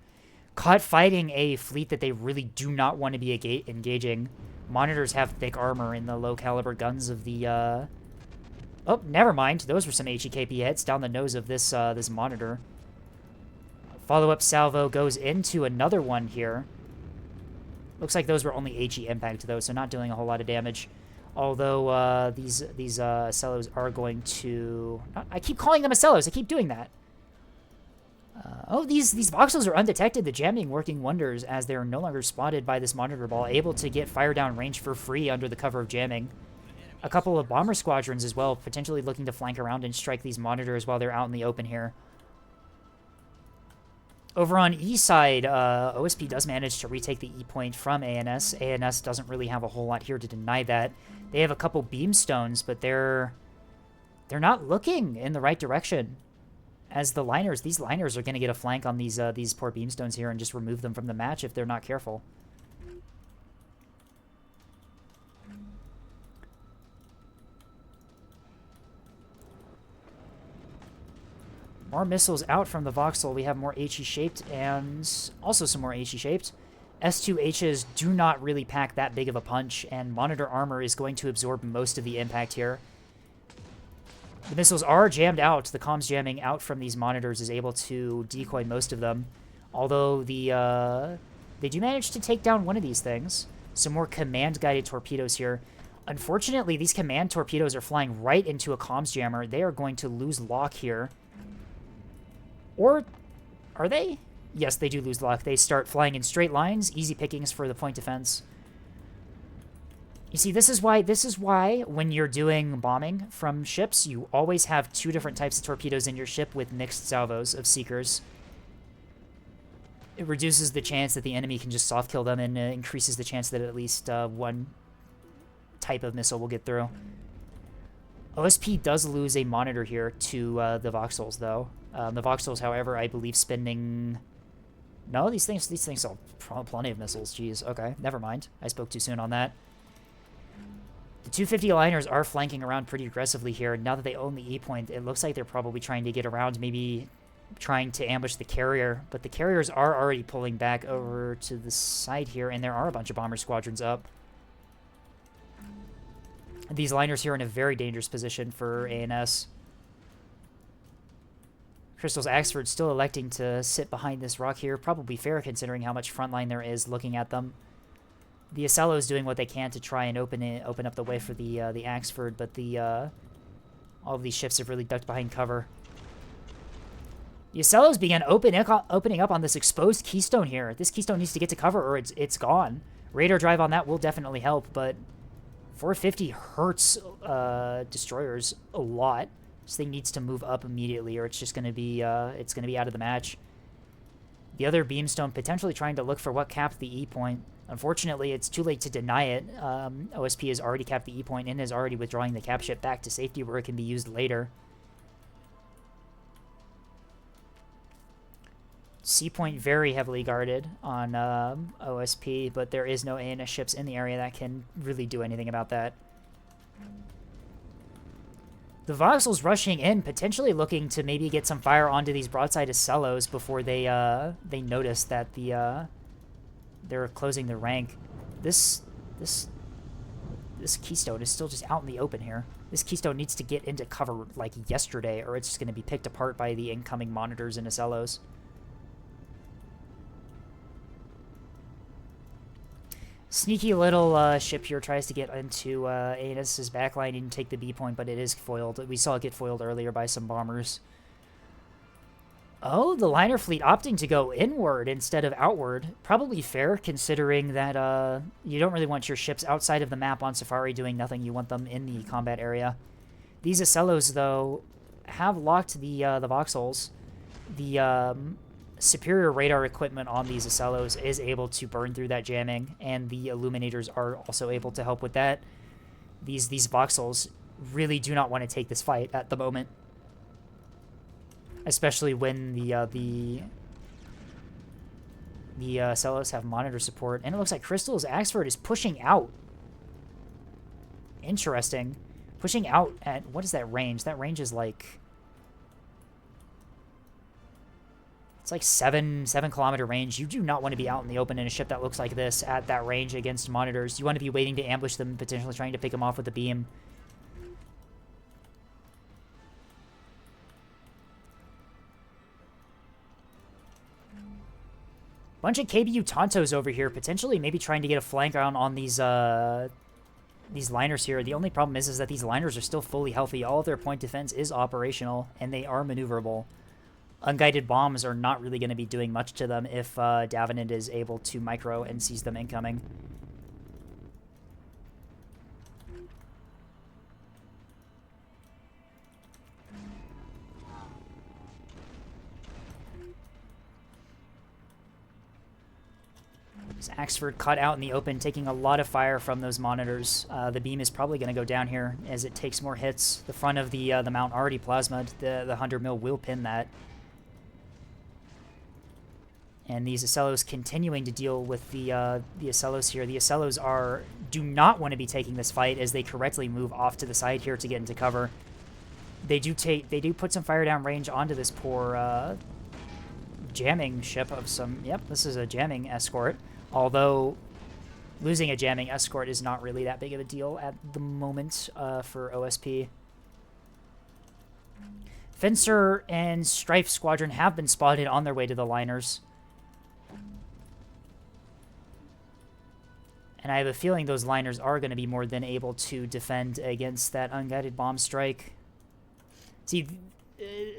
caught fighting a fleet that they really do not want to be engaging. Monitors have thick armor in the low-caliber guns of the... Oh, never mind. Those were some HEKP hits down the nose of this this Monitor. Follow-up salvo goes into another one here. Looks like those were only HE impact, though, so not doing a whole lot of damage. Although these Acellos are going to... I keep calling them Acellos. I keep doing that. Oh, these Voxels are undetected. The jamming working wonders, as they are no longer spotted by this Monitor ball, able to get fire down range for free under the cover of jamming. A couple of bomber squadrons as well, potentially looking to flank around and strike these Monitors while they're out in the open here. Over on E side, OSP does manage to retake the E point from ANS. ANS doesn't really have a whole lot here to deny that. They have a couple beamstones, but they're not looking in the right direction. As the liners, these liners are going to get a flank on these poor beamstones here and just remove them from the match if they're not careful. More missiles out from the Voxel. We have more HE-shaped and also some more HE-shaped. S2Hs do not really pack that big of a punch, and Monitor armor is going to absorb most of the impact here. The missiles are jammed out. The comms jamming out from these Monitors is able to decoy most of them. Although they do manage to take down one of these things. Some more command-guided torpedoes here. Unfortunately, these command torpedoes are flying right into a comms jammer. They are going to lose lock here. Or are they? Yes, they do lose lock. They start flying in straight lines. Easy pickings for the point defense. You see, this is why when you're doing bombing from ships, you always have 2 different types of torpedoes in your ship with mixed salvos of seekers. It reduces the chance that the enemy can just soft kill them and increases the chance that at least one type of missile will get through. OSP does lose a monitor here to the voxels, though. The voxels, however, I believe spending... No, these things sell plenty of missiles. Jeez, okay, never mind. I spoke too soon on that. The 250 liners are flanking around pretty aggressively here. Now that they own the E point, it looks like they're probably trying to get around, maybe trying to ambush the carrier. But the carriers are already pulling back over to the side here, and there are a bunch of bomber squadrons up. These liners here are in a very dangerous position for ANS. Crystal's Axford still electing to sit behind this rock here. Probably fair considering how much front line there is looking at them. The Acello's doing what they can to try and open up the way for the Axford, but all of these ships have really ducked behind cover. The Acello's began opening up on this exposed keystone here. This keystone needs to get to cover or it's gone. Radar drive on that will definitely help, but 450 hurts destroyers a lot. This thing needs to move up immediately, or it's just going to be out of the match. The other beamstone potentially trying to look for what capped the E point. Unfortunately, it's too late to deny it. OSP has already capped the E point and is already withdrawing the cap ship back to safety where it can be used later. C point very heavily guarded on OSP, but there is no ANS ships in the area that can really do anything about that. The voxels rushing in, potentially looking to maybe get some fire onto these broadside Acellos before they notice that they're closing the rank. This keystone is still just out in the open here. This keystone needs to get into cover like yesterday, or it's just going to be picked apart by the incoming monitors and Acellos. Sneaky little ship here tries to get into ANS's backline and take the B point, but it is foiled. We saw it get foiled earlier by some bombers. Oh, the liner fleet opting to go inward instead of outward. Probably fair, considering that you don't really want your ships outside of the map on Safari doing nothing. You want them in the combat area. These Acellos, though, have locked the voxels. The superior radar equipment on these Acellos is able to burn through that jamming, and the illuminators are also able to help with that. These voxels really do not want to take this fight at the moment, especially when the Acellos have monitor support. And it looks like Crystal's Axford is pushing out. Interesting. Pushing out at, what is that range? That range is like... It's like 7-kilometer range. You do not want to be out in the open in a ship that looks like this at that range against monitors. You want to be waiting to ambush them, potentially trying to pick them off with a beam. Bunch of KBU Tontos over here, potentially maybe trying to get a flank on these liners here. The only problem is that these liners are still fully healthy. All of their point defense is operational, and they are maneuverable. Unguided bombs are not really going to be doing much to them if Davenant is able to micro and sees them incoming. Axford caught out in the open, taking a lot of fire from those monitors. The beam is probably going to go down here as it takes more hits. The front of the mount already plasma'd. The 100 mil will pin that. And these Acellos continuing to deal with the Acellos here. The Acellos do not want to be taking this fight as they correctly move off to the side here to get into cover. They do put some fire down range onto this poor jamming ship of some... Yep, this is a jamming escort. Although losing a jamming escort is not really that big of a deal at the moment for OSP. Fencer and Strife Squadron have been spotted on their way to the liners. And And I have a feeling those liners are going to be more than able to defend against that unguided bomb strike. See,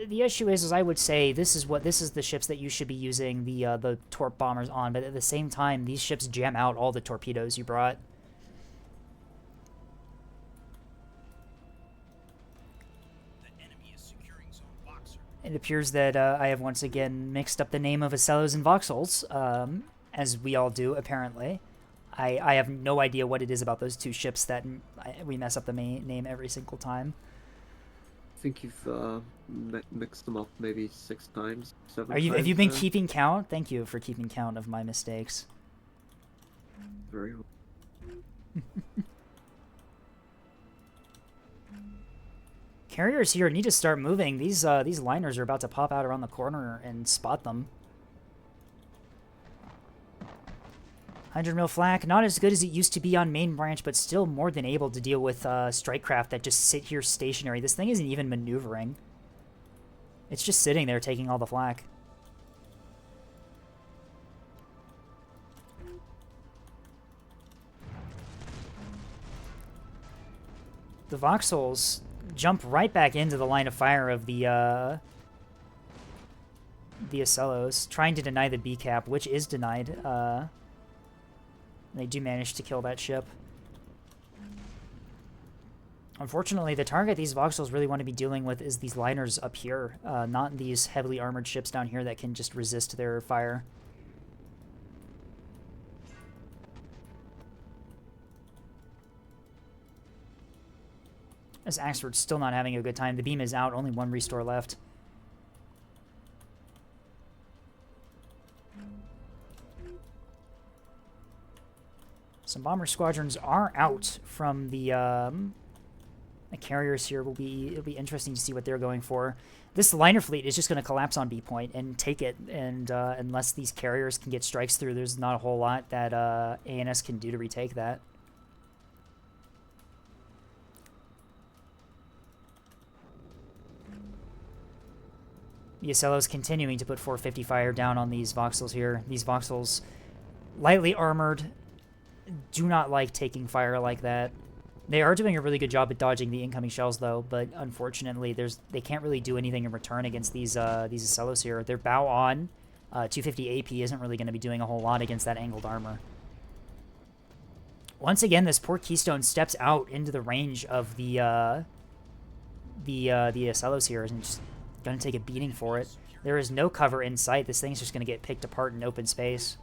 the issue is I would say this is the ships that you should be using the torp bombers on, but at the same time, these ships jam out all the torpedoes you brought. It appears that I have once again mixed up the name of Acellos and Voxels, as we all do, apparently. I have no idea what it is about those two ships that we mess up the name every single time. I think you've mixed them up maybe 6 times, 7 Have times you been now. keeping count? Thank you for keeping count of my mistakes. Very well. Carriers here need to start moving. These liners are about to pop out around the corner and spot them. 100 mil flak, not as good as it used to be on main branch, but still more than able to deal with strike craft that just sit here stationary. This thing isn't even maneuvering. It's just sitting there taking all the flak. The Voxels jump right back into the line of fire of the Acellos, trying to deny the B cap, which is denied. They do manage to kill that ship. Unfortunately, the target these Voxels really want to be dealing with is these liners up here, not these heavily armored ships down here that can just resist their fire. As Axford's still not having a good time. The beam is out, only 1 restore left. Some bomber squadrons are out from the carriers here. It'll be interesting to see what they're going for. This liner fleet is just going to collapse on B point and take it, and unless these carriers can get strikes through, there's not a whole lot that ANS can do to retake that. The Acellos continuing to put 450 fire down on these Voxels here. These Voxels, lightly armored, do not like taking fire like that. They are doing a really good job at dodging the incoming shells, though, but unfortunately, they can't really do anything in return against these Acellos here. Their bow on 250 AP isn't really going to be doing a whole lot against that angled armor. Once again, this poor Keystone steps out into the range of the Acellos here and just going to take a beating for it. There is no cover in sight. This thing's just going to get picked apart in open space.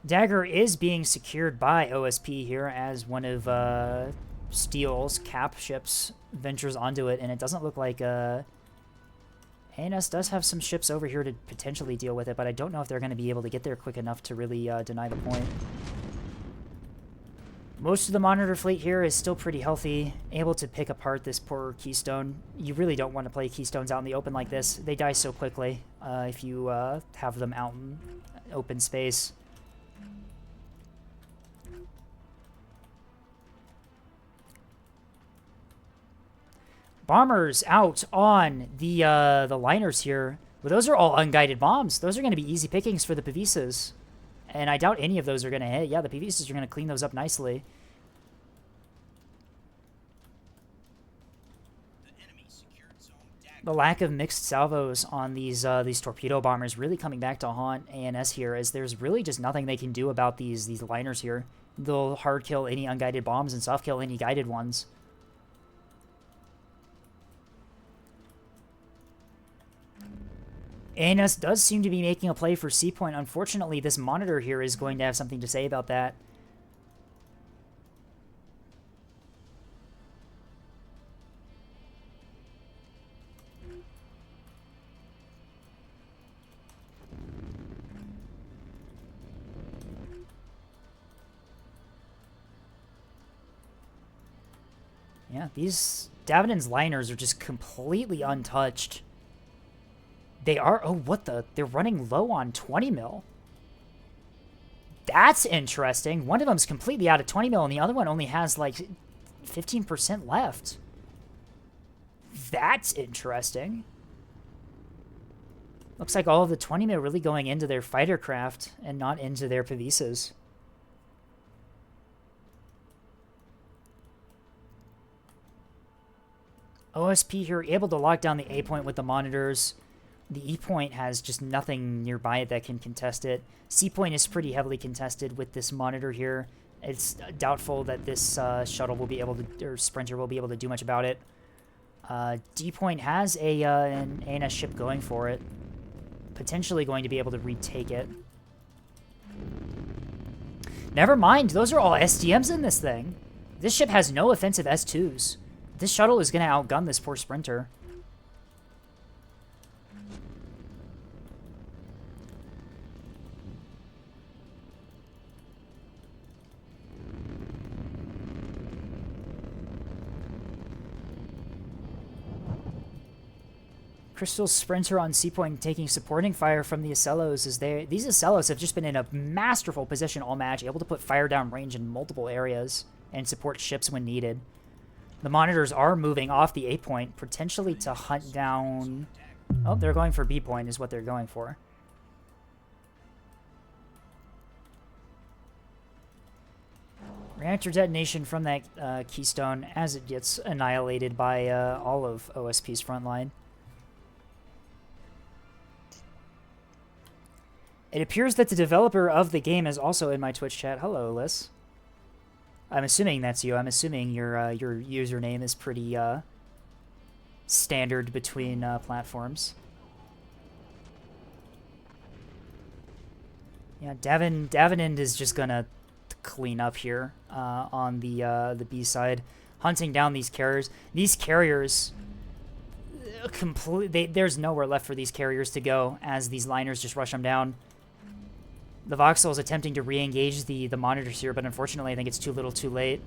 Dagger is being secured by OSP here as one of Steel's cap ships ventures onto it, and it doesn't look like ANS does have some ships over here to potentially deal with it, but I don't know if they're going to be able to get there quick enough to really deny the point. Most of the monitor fleet here is still pretty healthy, able to pick apart this poor Keystone. You really don't want to play Keystones out in the open like this. They die so quickly if you have them out in open space. Bombers out on the liners here. Well, those are all unguided bombs. Those are going to be easy pickings for the Pavisas. And I doubt any of those are going to hit. Yeah, the Pavisas are going to clean those up nicely. The lack of mixed salvos on these torpedo bombers really coming back to haunt ANS here, as there's really just nothing they can do about these liners here. They'll hard kill any unguided bombs and soft kill any guided ones. ANS does seem to be making a play for C point. Unfortunately, this monitor here is going to have something to say about that. Yeah, these Davenon's liners are just completely untouched. They are... Oh, what the... They're running low on 20 mil. That's interesting. One of them's completely out of 20 mil, and the other one only has, like, 15% left. That's interesting. Looks like all of the 20 mil really going into their fighter craft and not into their Pavisas. OSP here able to lock down the A point with the monitors. The E point has just nothing nearby it that can contest it. C point is pretty heavily contested with this monitor here. It's doubtful that this shuttle will be able to, or Sprinter will be able to do much about it. D point has an ANS ship going for it. Potentially going to be able to retake it. Never mind, those are all SDMs in this thing. This ship has no offensive S2s. This shuttle is going to outgun this poor Sprinter. Crystal Sprinter on C point taking supporting fire from the Acellos as these Acellos have just been in a masterful position all match, able to put fire down range in multiple areas and support ships when needed. The monitors are moving off the A point, potentially to hunt down... Oh, they're going for B point is what they're going for. Reactor detonation from that Keystone as it gets annihilated by all of OSP's front line. It appears that the developer of the game is also in my Twitch chat. Hello, Liz. I'm assuming that's you. I'm assuming your username is pretty standard between platforms. Yeah, Davenant is just gonna clean up here on the B side, hunting down these carriers. These carriers there's nowhere left for these carriers to go as these liners just rush them down. The Voxel is attempting to re-engage the monitors here, but unfortunately I think it's too little too late.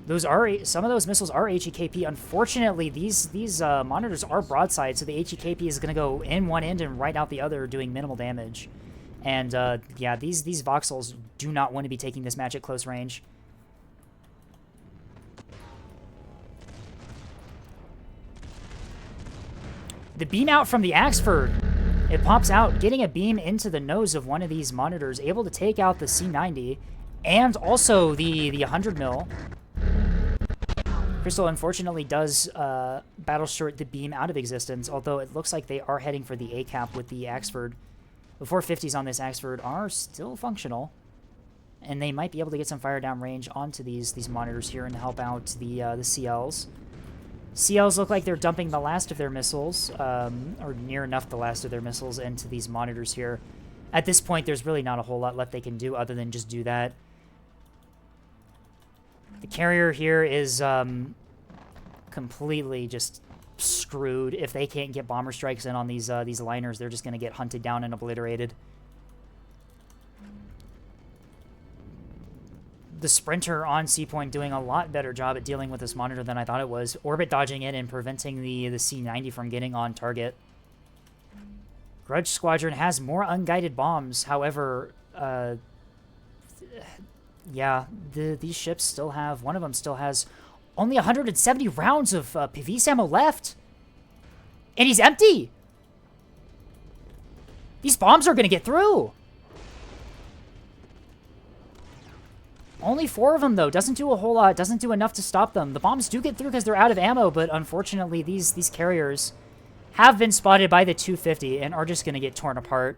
Some of those missiles are HEKP. Unfortunately, these monitors are broadside, so the HEKP is going to go in one end and right out the other, doing minimal damage. And yeah, these Voxels do not want to be taking this match at close range. The beam out from the Axford. It pops out, getting a beam into the nose of one of these monitors, able to take out the C90 and also the 100 mil. Crystal unfortunately does battle short the beam out of existence, although it looks like they are heading for the A-cap with the Axford. The 450s on this Axford are still functional, and they might be able to get some fire down range onto these monitors here and help out the CLs. CLs look like they're dumping the last of their missiles, or near enough the last of their missiles into these monitors here. At this point, there's really not a whole lot left they can do other than just do that. The carrier here is completely just screwed. If they can't get bomber strikes in on these liners, they're just going to get hunted down and obliterated. The Sprinter on C-Point doing a lot better job at dealing with this monitor than I thought it was. Orbit dodging in and preventing the C-90 from getting on target. Grudge Squadron has more unguided bombs. However, yeah, these ships still have... One of them still has only 170 rounds of PVS ammo left. And he's empty! These bombs are going to get through! Only 4 of them, though. Doesn't do a whole lot. Doesn't do enough to stop them. The bombs do get through because they're out of ammo, but unfortunately, these carriers have been spotted by the 250 and are just going to get torn apart.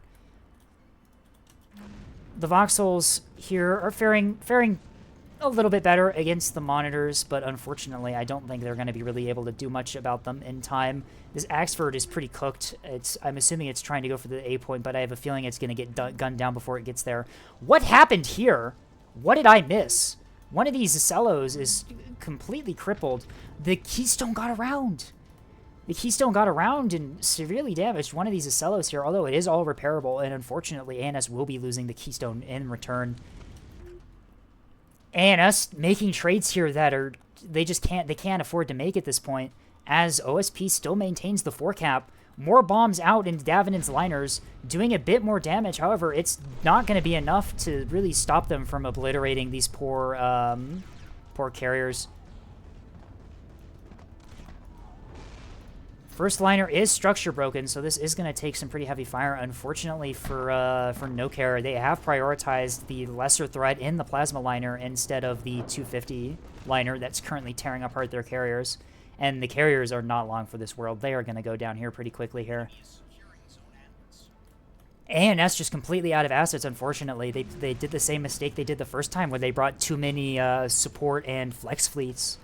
The Voxels here are faring a little bit better against the monitors, but unfortunately, I don't think they're going to be really able to do much about them in time. This Axford is pretty cooked. I'm assuming it's trying to go for the A point, but I have a feeling it's going to get gunned down before it gets there. What happened here? What did I miss? One of these Acellos is completely crippled. The Keystone got around. The Keystone got around and severely damaged one of these Acellos here, although it is all repairable, and unfortunately ANS will be losing the Keystone in return. ANS making trades here that are... They can't afford to make at this point, as OSP still maintains the 4-cap. More bombs out into Davenant's liners, doing a bit more damage. However, it's not going to be enough to really stop them from obliterating these poor carriers. First liner is structure broken, so this is going to take some pretty heavy fire. Unfortunately for No Care, they have prioritized the lesser threat in the plasma liner instead of the 250 liner that's currently tearing apart their carriers. And the carriers are not long for this world. They are going to go down here pretty quickly here. ANS just completely out of assets, unfortunately. They did the same mistake they did the first time where they brought too many support and flex fleets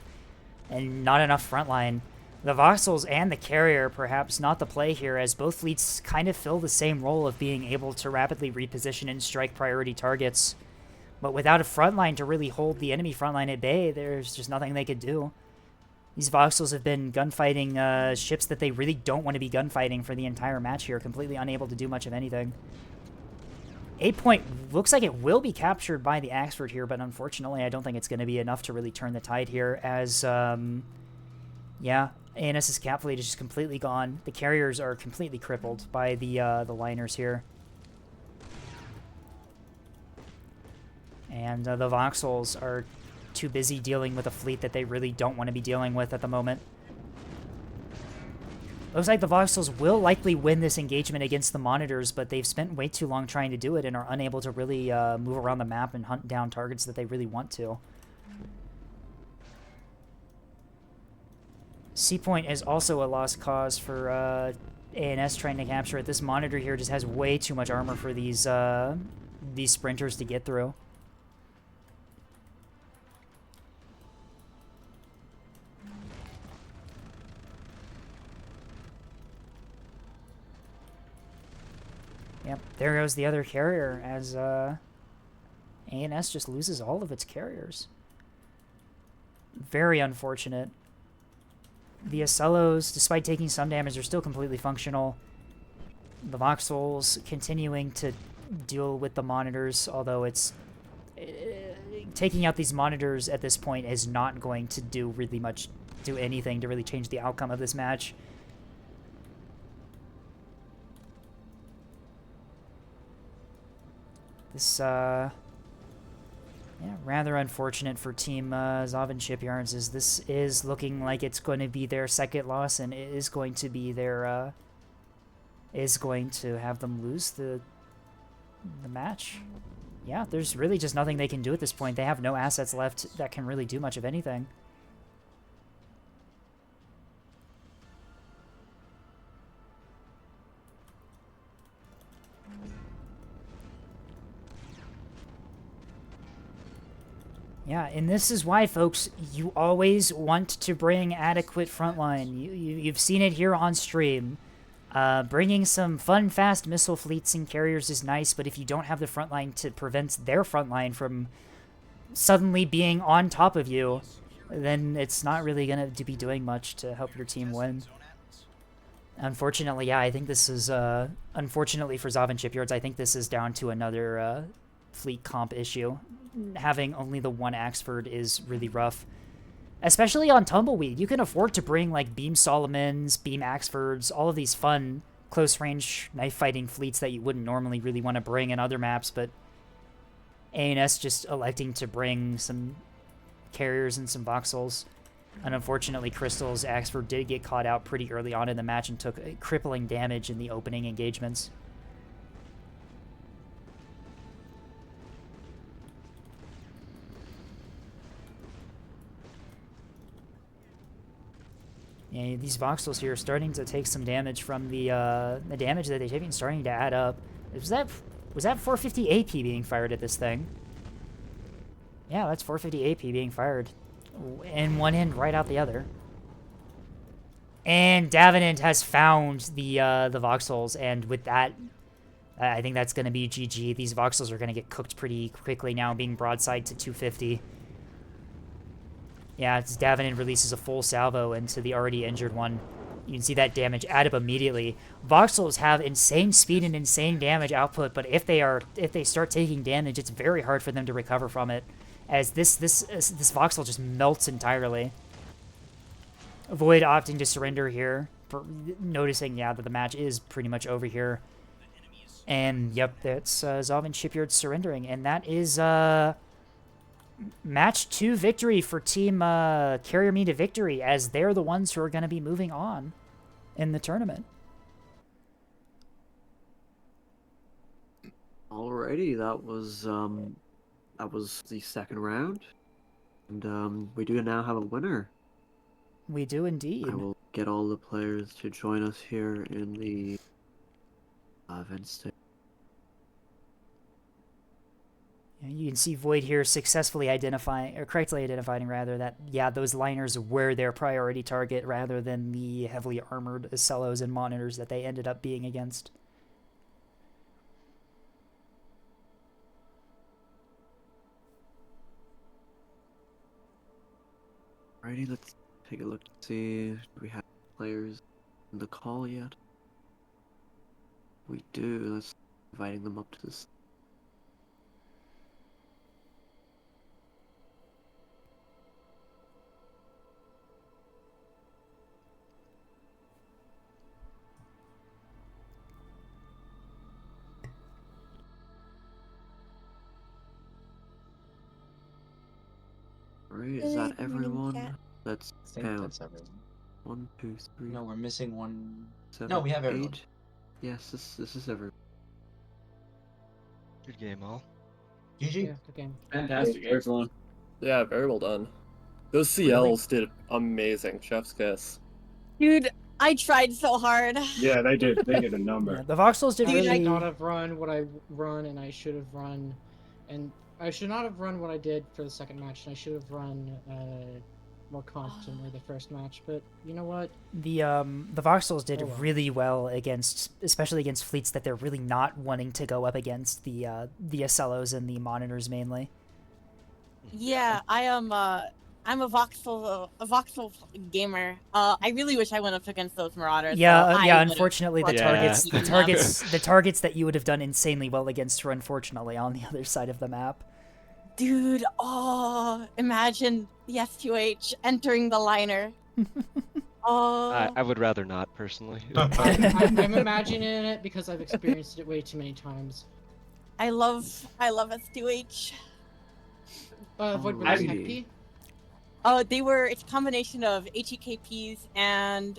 and not enough frontline. The Voxels and the carrier perhaps not the play here, as both fleets kind of fill the same role of being able to rapidly reposition and strike priority targets. But without a frontline to really hold the enemy frontline at bay, there's just nothing they could do. These Voxels have been gunfighting ships that they really don't want to be gunfighting for the entire match here, completely unable to do much of anything. 8 Point looks like it will be captured by the Axford here, but unfortunately I don't think it's going to be enough to really turn the tide here, as, yeah, ANS's cap fleet is just completely gone. The carriers are completely crippled by the liners here. And the Voxels are too busy dealing with a fleet that they really don't want to be dealing with at the moment. Looks like the Voxels will likely win this engagement against the Monitors, but they've spent way too long trying to do it and are unable to really move around the map and hunt down targets that they really want to. C Point is also a lost cause for ANS trying to capture it. This Monitor here just has way too much armor for these sprinters to get through. Yep, there goes the other carrier as ANS just loses all of its carriers. Very unfortunate. The Acellos, despite taking some damage, are still completely functional. The Voxels continuing to deal with the Monitors, although it's... taking out these Monitors at this point is not going to do anything to really change the outcome of this match. This, yeah, rather unfortunate for Team ZOVN Shipyards, as this is looking like it's going to be their second loss, and it is going to be their, is going to have them lose the match. Yeah, there's really just nothing they can do at this point. They have no assets left that can really do much of anything. Yeah, and this is why, folks, you always want to bring adequate frontline. You've seen it here on stream. Bringing some fun, fast missile fleets and carriers is nice, but if you don't have the frontline to prevent their frontline from suddenly being on top of you, then it's not really going to be doing much to help your team win. Unfortunately, yeah, I think this is, unfortunately for ZOVN Shipyards, I think this is down to another fleet comp issue. Having only the one Axford is really rough. Especially on Tumbleweed, you can afford to bring like Beam Solomons, Beam Axfords, all of these fun close-range knife-fighting fleets that you wouldn't normally really want to bring in other maps, but ANS just electing to bring some carriers and some Voxels. And unfortunately, Crystal's Axford did get caught out pretty early on in the match and took crippling damage in the opening engagements. Yeah, these Voxels here are starting to take some damage from the damage that they're taking, starting to add up. Was that 450 AP being fired at this thing? Yeah, that's 450 AP being fired. In one end, right out the other. And Davenant has found the Voxels, and with that, I think that's going to be GG. These Voxels are going to get cooked pretty quickly now, being broadside to 250. Yeah, it's Davenant releases a full salvo into the already injured one. You can see that damage add up immediately. Voxels have insane speed and insane damage output, but if they start taking damage, it's very hard for them to recover from it, as this Voxel just melts entirely. Void opting to surrender here, noticing, yeah, that the match is pretty much over here. And yep, that's ZOVN Shipyards surrendering, and that is match 2 victory for Team Carrier Me to victory, as they're the ones who are going to be moving on. in the tournament. Alrighty, that was the second round, and we do now have a winner. We do indeed. I will get all the players to join us here in the event stage. Yeah, you can see Void here successfully correctly identifying rather, that, yeah, those liners were their priority target rather than the heavily armored Cellos and monitors that they ended up being against. Alrighty, let's take a look to see, do we have players in the call yet? We do. Let's inviting them up to this. Alright, is that everyone? Let's I think count. that's everyone. 1, 2, 3. No, we're missing one. 7, No, we have everyone. 8. Yes, this is everyone. Good game, all. GG. Yeah, good game. Fantastic game. Everyone. Yeah, very well done. Those CLs did amazing. Chef's kiss. Dude, I tried so hard. Yeah, they did. They did a number. Yeah, the Voxels did I really... should not have run what I run, and I should have run, and I should not have run what I did for the second match, and I should have run more confidently the first match. But you know what? The Voxels did Oh, well. really well against, especially against fleets that they're really not wanting to go up against, the Acellos and the monitors mainly. Yeah, I'm a voxel gamer. I really wish I went up against those marauders. Yeah, so yeah. I would've Unfortunately, the fucking targets that you would have done insanely well against were unfortunately on the other side of the map. Dude, oh, imagine the S2H entering the liner. Oh. I would rather not, personally. I'm imagining it because I've experienced it way too many times. I love S2H. Void was HECP? It's a combination of HEKPs and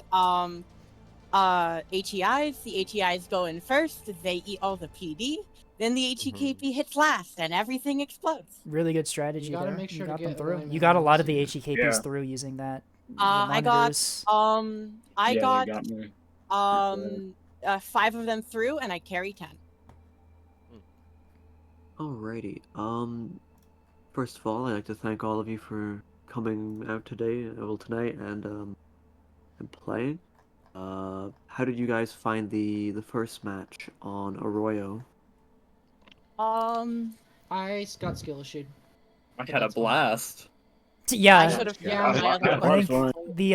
HEIs. The HEIs go in first, they eat all the PD, then the HEKP hits last, and everything explodes. Really good strategy You gotta there. make sure You to got them get through. alignment You got a on lot the of the scene. HEKPs Yeah. through using that. The I got me. 5 of them through, and I carry 10. Alrighty. First of all, I'd like to thank all of you for coming out tonight, and playing. How did you guys find the first match on Arroyo? I got skill issued. I had a blast. Yeah, I should have. Yeah, my other I question. think the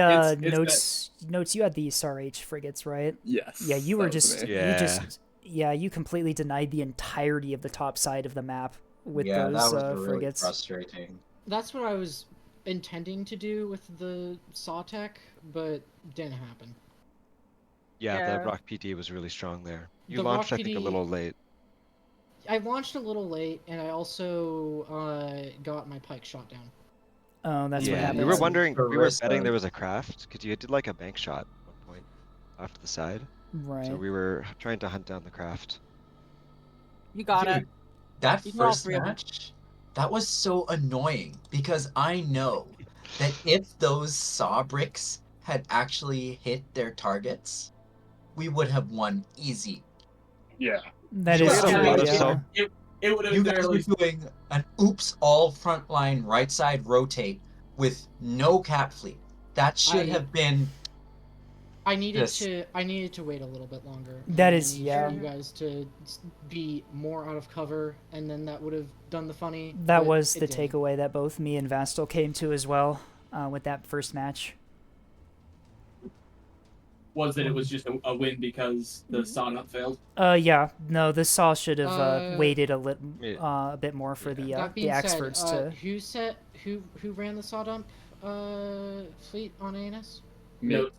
It's notes you had the SAR-H frigates, right? Yes. Yeah, you were that was just me. you completely denied the entirety of the top side of the map with Yeah, those that was really frigates. frustrating. That's what I was intending to do with the Sawtech, but didn't happen. Yeah, Yeah. the Rock PT was really strong there. You The launched, Rock I think, a PT little late. I launched a little late, and I also got my pike shot down. Oh, that's what Yeah, happened. we were wondering, we were Carissa. betting there was a craft, because you did like a bank shot at one point off to the side. Right. So we were trying to hunt down the craft. You got it. That You can all first three of them. match, that was so annoying because I know that if those saw bricks had actually hit their targets, we would have won easy. Yeah. That You is guys true, were yeah. doing- It would have You guys were barely. doing an oops all frontline right side rotate with no cap fleet. That should have been. I needed Yes. to wait a little bit longer. That I is- needed yeah. You guys to be more out of cover, and then that would have done the funny. That but was it the didn't. takeaway that both me and Vastal came to as well with that first match. Was that it was just a win because the sauna failed? Yeah, no, the Saw should have waited a bit more for That the being experts said, to. who ran the saw dump fleet on ANS? Notes.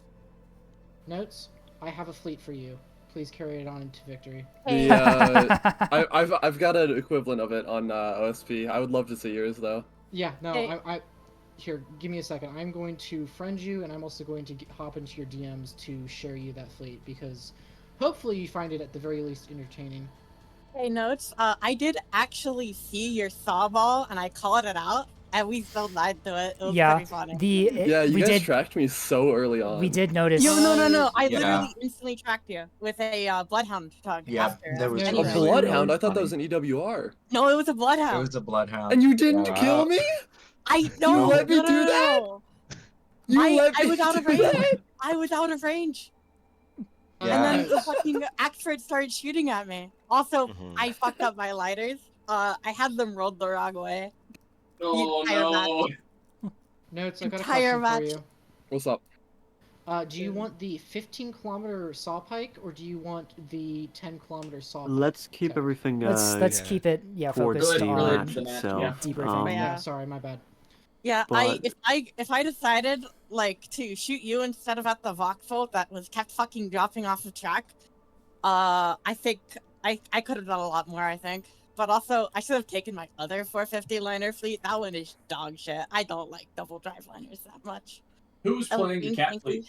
Notes. I have a fleet for you. Please carry it on into victory. I've got an equivalent of it on OSP. I would love to see yours though. Yeah, no, Hey. here, give me a second. I'm going to friend you, and I'm also going to hop into your DMs to share you that fleet because hopefully you find it at the very least entertaining. Hey, Notes, I did actually see your saw ball, and I called it out, and we still died to it. It was Yeah, pretty funny. Yeah, you we guys did tracked me so early on. we did notice. Yo, no. I Yeah. literally instantly tracked you with a bloodhound tug Yeah, after. there was A Anyway. really, bloodhound? really I thought that was funny. an EWR. No, it was a It bloodhound. was a bloodhound. And you didn't Yeah. kill me? I know. let me do that? I was out of range. I was out of range. Yeah. And then the fucking Axford started shooting at me. Also, Mhm. I fucked up my lighters. I had them rolled the wrong way. Oh entire no. Notes, I got a Entire question match. for you. What's up? Do you want the 15-kilometer saw pike, or do you want the 10-kilometer saw pike? Let's keep everything. Let's Yeah. keep it towards focused the on match itself. debriefing. Yeah, sorry, my bad. Yeah, But- if I decided like to shoot you instead of at the Vauxhall that was kept fucking dropping off the track, I think I could have done a lot more. I think, but also I should have taken my other 450 liner fleet. That one is dog shit. I don't like double drive liners that much. Who's playing the cat thank fleet?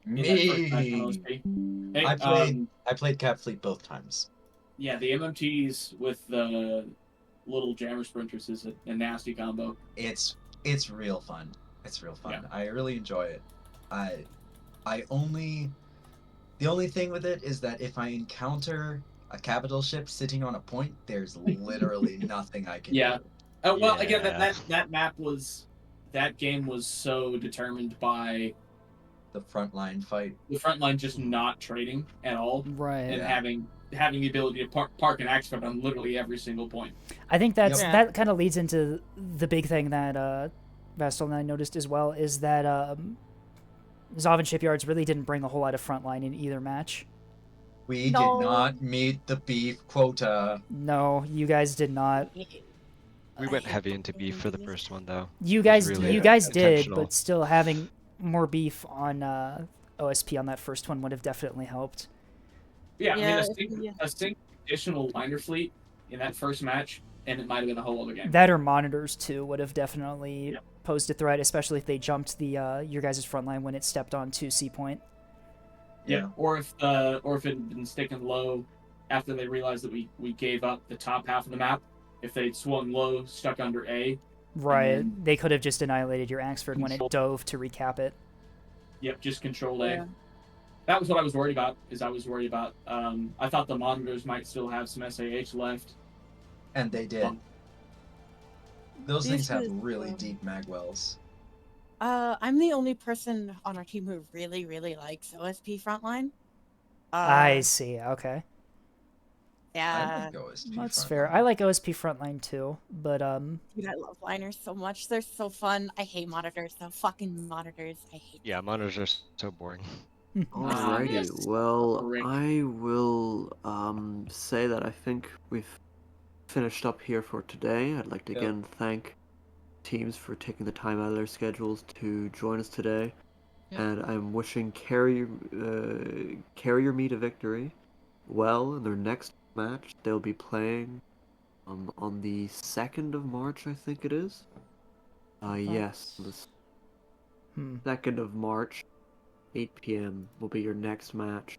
you. in that first match on Me. OSP? Hey, I played Cat Fleet both times. Yeah, the MMTs with the little jammer sprinters is a nasty combo. It's real fun. It's real fun. I really enjoy it. The only thing with it is that if I encounter a capital ship sitting on a point, there's literally nothing I can Yeah. do. Well, again, that game was so determined by the frontline fight. The frontline just not trading at all, right? And Yeah. having the ability to park an axe on literally every single point. I think that's Yep. that kind of leads into the big thing that Vestal and I noticed as well is that ZOVN Shipyards really didn't bring a whole lot of frontline in either match. We did not meet the beef quota. No, you guys did not. We went heavy into beef for the first one, though. You It was guys, really you guys did, intentional. but still having more beef on OSP on that first one would have definitely helped. Yeah, I Yeah, mean, a single additional liner fleet in that first match, and it might have been a whole other game. That or monitors too would have definitely posed a threat, especially if they jumped the your guys' front line when it stepped on to C point. Yeah, or if it had been sticking low after they realized that we gave up the top half of the map. If they'd swung low, stuck under A. Right, they could have just annihilated your Axford when it dove to recap it. Yep, just control A. Yeah. That was what I was worried about. I thought the monitors might still have some SAH left. And they did. Those This things have is, really deep mag wells. I'm the only person on our team who really, really likes OSP frontline. I see. Okay, Yeah. that's fair. I like OSP frontline too, but Dude, I love liners so much. They're so fun. I hate monitors though. Fucking monitors. I hate. Yeah, monitors are so boring. Alrighty, yes. well, Correct. I will say that I think we've finished up here for today. I'd like to Yep. again thank teams for taking the time out of their schedules to join us today. Yep. And I'm wishing Carrier Me to victory well in their next match. They'll be playing on the 2nd of March, I think it is. Yes, the 2nd of March. 8 p.m. will be your next match.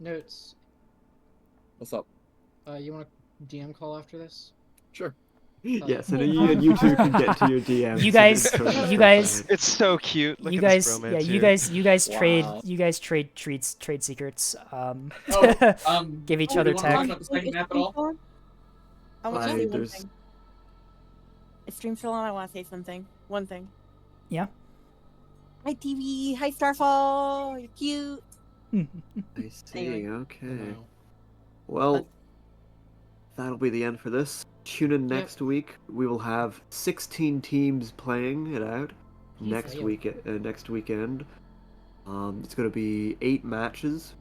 Notes. What's up? You want a DM call after this? Sure. Yes, and you two can get to your DMs. You guys, you guys, It's so cute. Look you at guys, this yeah, bromance you here. guys Wow. trade treats, trade secrets. Oh, give each oh, other do you wanna talk tech. about the second map at all? I want to Aye, say one there's- thing. It's Stream Still On. I want to say something. One thing. Yeah. Hi TV. Hi Starfall. You're cute. I see. Anyway. Okay. Well, that'll be the end for this. Tune in next week. We will have 16 teams playing it out next weekend. It's going to be 8 matches,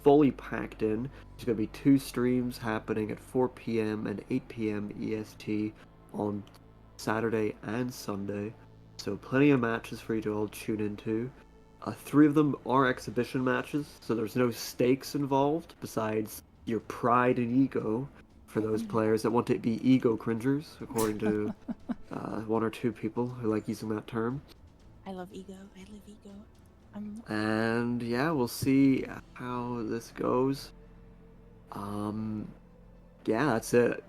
fully packed in. There's going to be 2 streams happening at 4 p.m. and 8 p.m. EST on Saturday and Sunday. So plenty of matches for you to all tune into. 3 of them are exhibition matches, so there's no stakes involved besides your pride and ego for those players that want to be ego cringers, according to one or two people who like using that term. I love ego. I love ego. And yeah, we'll see how this goes. Yeah, that's it.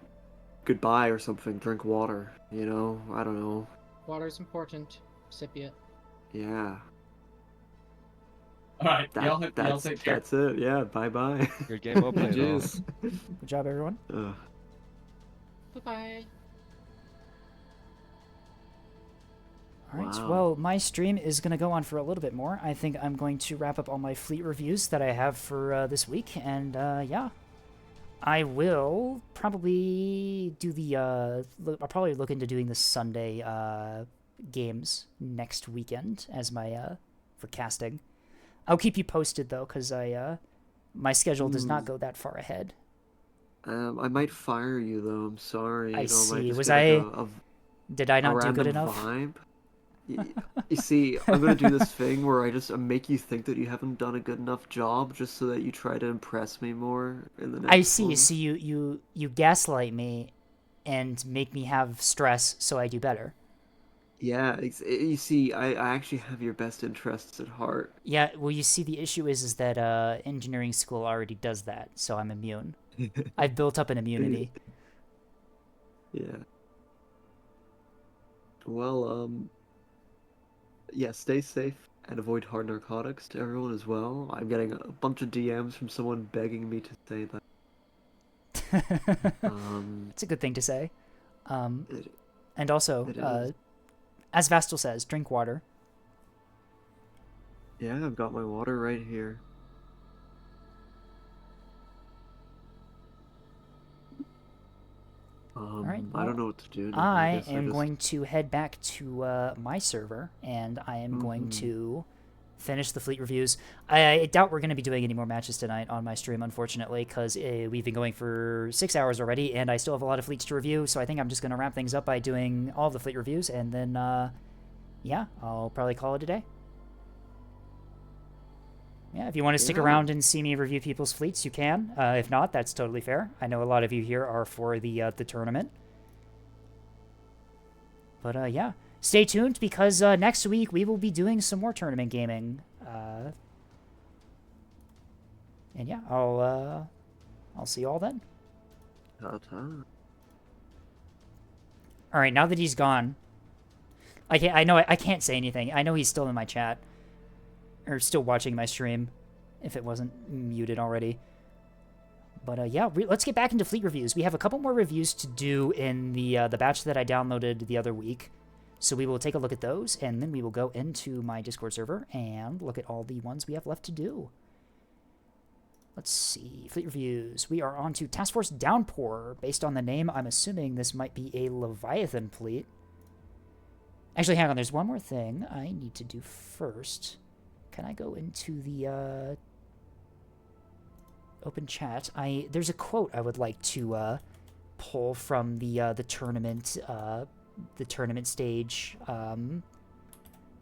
Goodbye or something. Drink water. You know, I don't know. Water's important. Sip it. Yeah. All right, That- y'all that's, take care. that's it. Yeah, bye bye. Good game, well played, all. Jeez. Good job, everyone. Bye-bye. Alright, Wow. well, my stream is going to go on for a little bit more. I think I'm going to wrap up all my fleet reviews that I have for this week, and yeah. I will probably do the, I'll probably look into doing the Sunday games next weekend as my, for casting. I'll keep you posted, though, because my schedule does not go that far ahead. I might fire you though. I'm sorry. You I know, see. might just Was get, like, I... Did I not do good random enough? Vibe. You see, I'm gonna do this thing where I just make you think that you haven't done a good enough job, just so that you try to impress me more in the next I see. one. So you gaslight me, and make me have stress, so I do better. Yeah, you see, I actually have your best interests at heart. Yeah. Well, you see, the issue is that engineering school already does that, so I'm immune. I've built up an immunity. Yeah. Well, yeah, stay safe and avoid hard narcotics to everyone as well. I'm getting a bunch of DMs from someone begging me to say that. It's a good thing to say. And it also, is. as Vastal says, drink water. Yeah, I've got my water right here. Alright, I don't well, know what to do now. I guess am just... going to head back to my server, and I am going to finish the fleet reviews. I doubt we're going to be doing any more matches tonight on my stream, unfortunately, because we've been going for 6 hours already, and I still have a lot of fleets to review, so I think I'm just going to wrap things up by doing all of the fleet reviews, and then, yeah, I'll probably call it a day. Yeah, if you want to stick around and see me review people's fleets, you can. If not, that's totally fair. I know a lot of you here are for the tournament. But yeah, stay tuned because next week we will be doing some more tournament gaming. And yeah, I'll see you all then. Ta-ta. All right, now that he's gone, I can't say anything. I know he's still in my chat. Or still watching my stream, if it wasn't muted already. But yeah, let's get back into fleet reviews. We have a couple more reviews to do in the batch that I downloaded the other week. So we will take a look at those, and then we will go into my Discord server and look at all the ones we have left to do. Let's see, fleet reviews. We are on to Task Force Downpour. Based on the name, I'm assuming this might be a Leviathan fleet. Actually, hang on, there's one more thing I need to do first. Can I go into the open chat? There's a quote I would like to pull from the tournament stage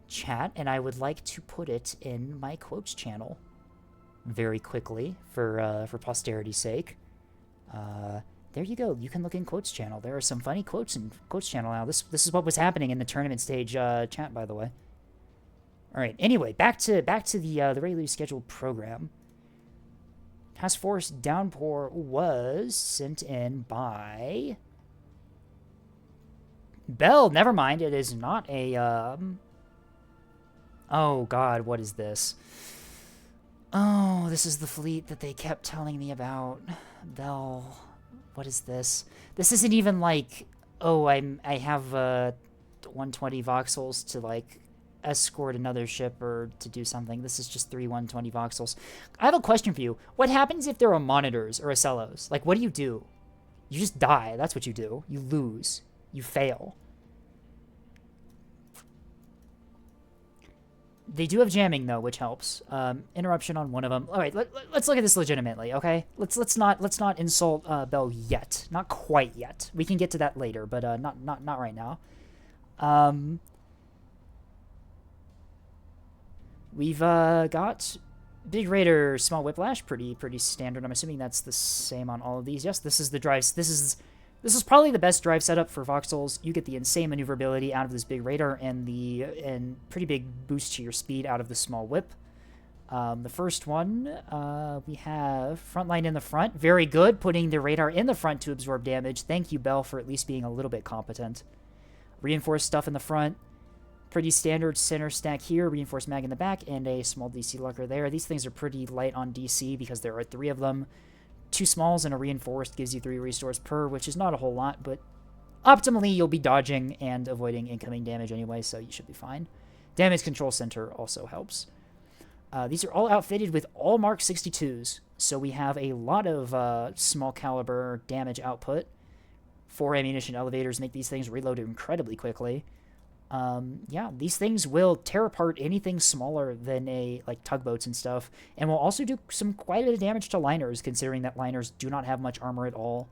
chat, and I would like to put it in my quotes channel very quickly for posterity's sake. There you go. You can look in quotes channel. There are some funny quotes in quotes channel now. This is what was happening in the tournament stage chat, by the way. All right. Anyway, back to the regularly scheduled program. Task Force Downpour was sent in by Bell. Never mind. It is not a. Oh God, what is this? Oh, this is the fleet that they kept telling me about. Bell. What is this? This isn't even like. Oh, I have 120 voxels to like escort another ship or to do something. This is just 3 120 voxels. I have a question for you. What happens if there are monitors or Acellos? Like, what do? You just die. That's what you do. You lose. You fail. They do have jamming though, which helps. Interruption on one of them. All right, let's look at this legitimately, okay? Let's not insult Bell yet. Not quite yet. We can get to that later, but not right now. We've got Big Raider, Small Whiplash, pretty standard. I'm assuming that's the same on all of these. Yes, this is the drives. This is This is probably the best drive setup for voxels. You get the insane maneuverability out of this big radar and pretty big boost to your speed out of the small whip. The first one, we have frontline in the front. Very good, putting the radar in the front to absorb damage. Thank you, Bell, for at least being a little bit competent. Reinforced stuff in the front. Pretty standard center stack here. Reinforced mag in the back and a small DC lugger there. These things are pretty light on DC because there are 3 of them. 2 smalls and a reinforced gives you 3 restores per, which is not a whole lot, but optimally you'll be dodging and avoiding incoming damage anyway, so you should be fine. Damage control center also helps. These are all outfitted with all Mark 62s, so we have a lot of small caliber damage output. 4 ammunition elevators make these things reload incredibly quickly. Yeah, these things will tear apart anything smaller than like tugboats and stuff, and will also do quite a bit of damage to liners, considering that liners do not have much armor at all.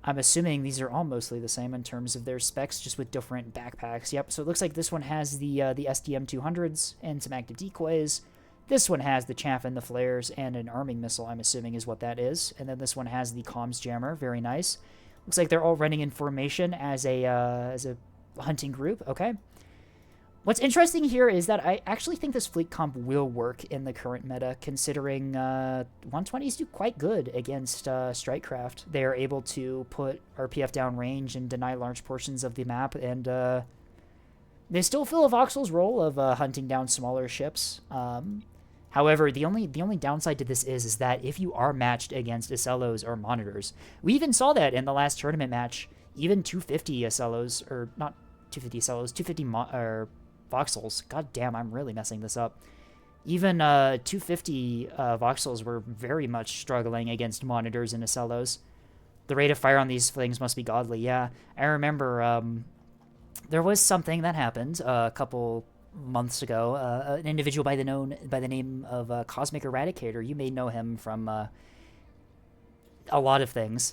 I'm assuming these are all mostly the same in terms of their specs, just with different backpacks. Yep, so it looks like this one has the SDM 200s and some active decoys. This one has the chaff and the flares and an arming missile, I'm assuming is what that is. And then this one has the comms jammer, very nice. Looks like they're all running in formation as a hunting group. Okay. What's interesting here is that I actually think this fleet comp will work in the current meta, considering 120s do quite good against Strikecraft. They are able to put RPF down range and deny large portions of the map, and they still fill a voxel's role of hunting down smaller ships. However, the only downside to this is that if you are matched against SLOs or monitors, we even saw that in the last tournament match. Even 250 SLOs, or not 250 SLOs, 250 voxels. God damn, I'm really messing this up. Even 250 voxels were very much struggling against monitors and SLOs. The rate of fire on these things must be godly. Yeah, I remember there was something that happened a couple months ago. An individual by the name of Cosmic Eradicator, you may know him from a lot of things,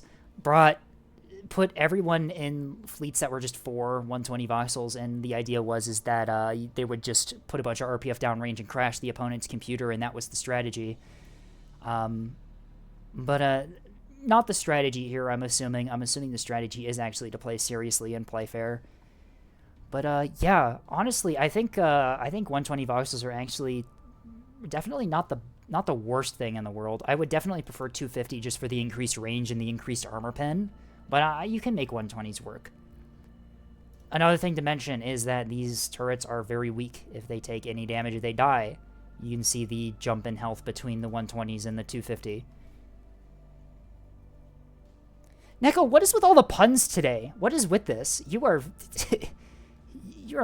put everyone in fleets that were just 4 120 voxels, and the idea is that they would just put a bunch of RPF downrange and crash the opponent's computer, and that was the strategy. But not the strategy here, I'm assuming. I'm assuming the strategy is actually to play seriously and play fair. But yeah, honestly, I think 120 voxels are actually definitely not the worst thing in the world. I would definitely prefer 250 just for the increased range and the increased armor pen. But you can make 120s work. Another thing to mention is that these turrets are very weak. If they take any damage, they die. You can see the jump in health between the 120s and the 250. Neko, what is with all the puns today? What is with this? You are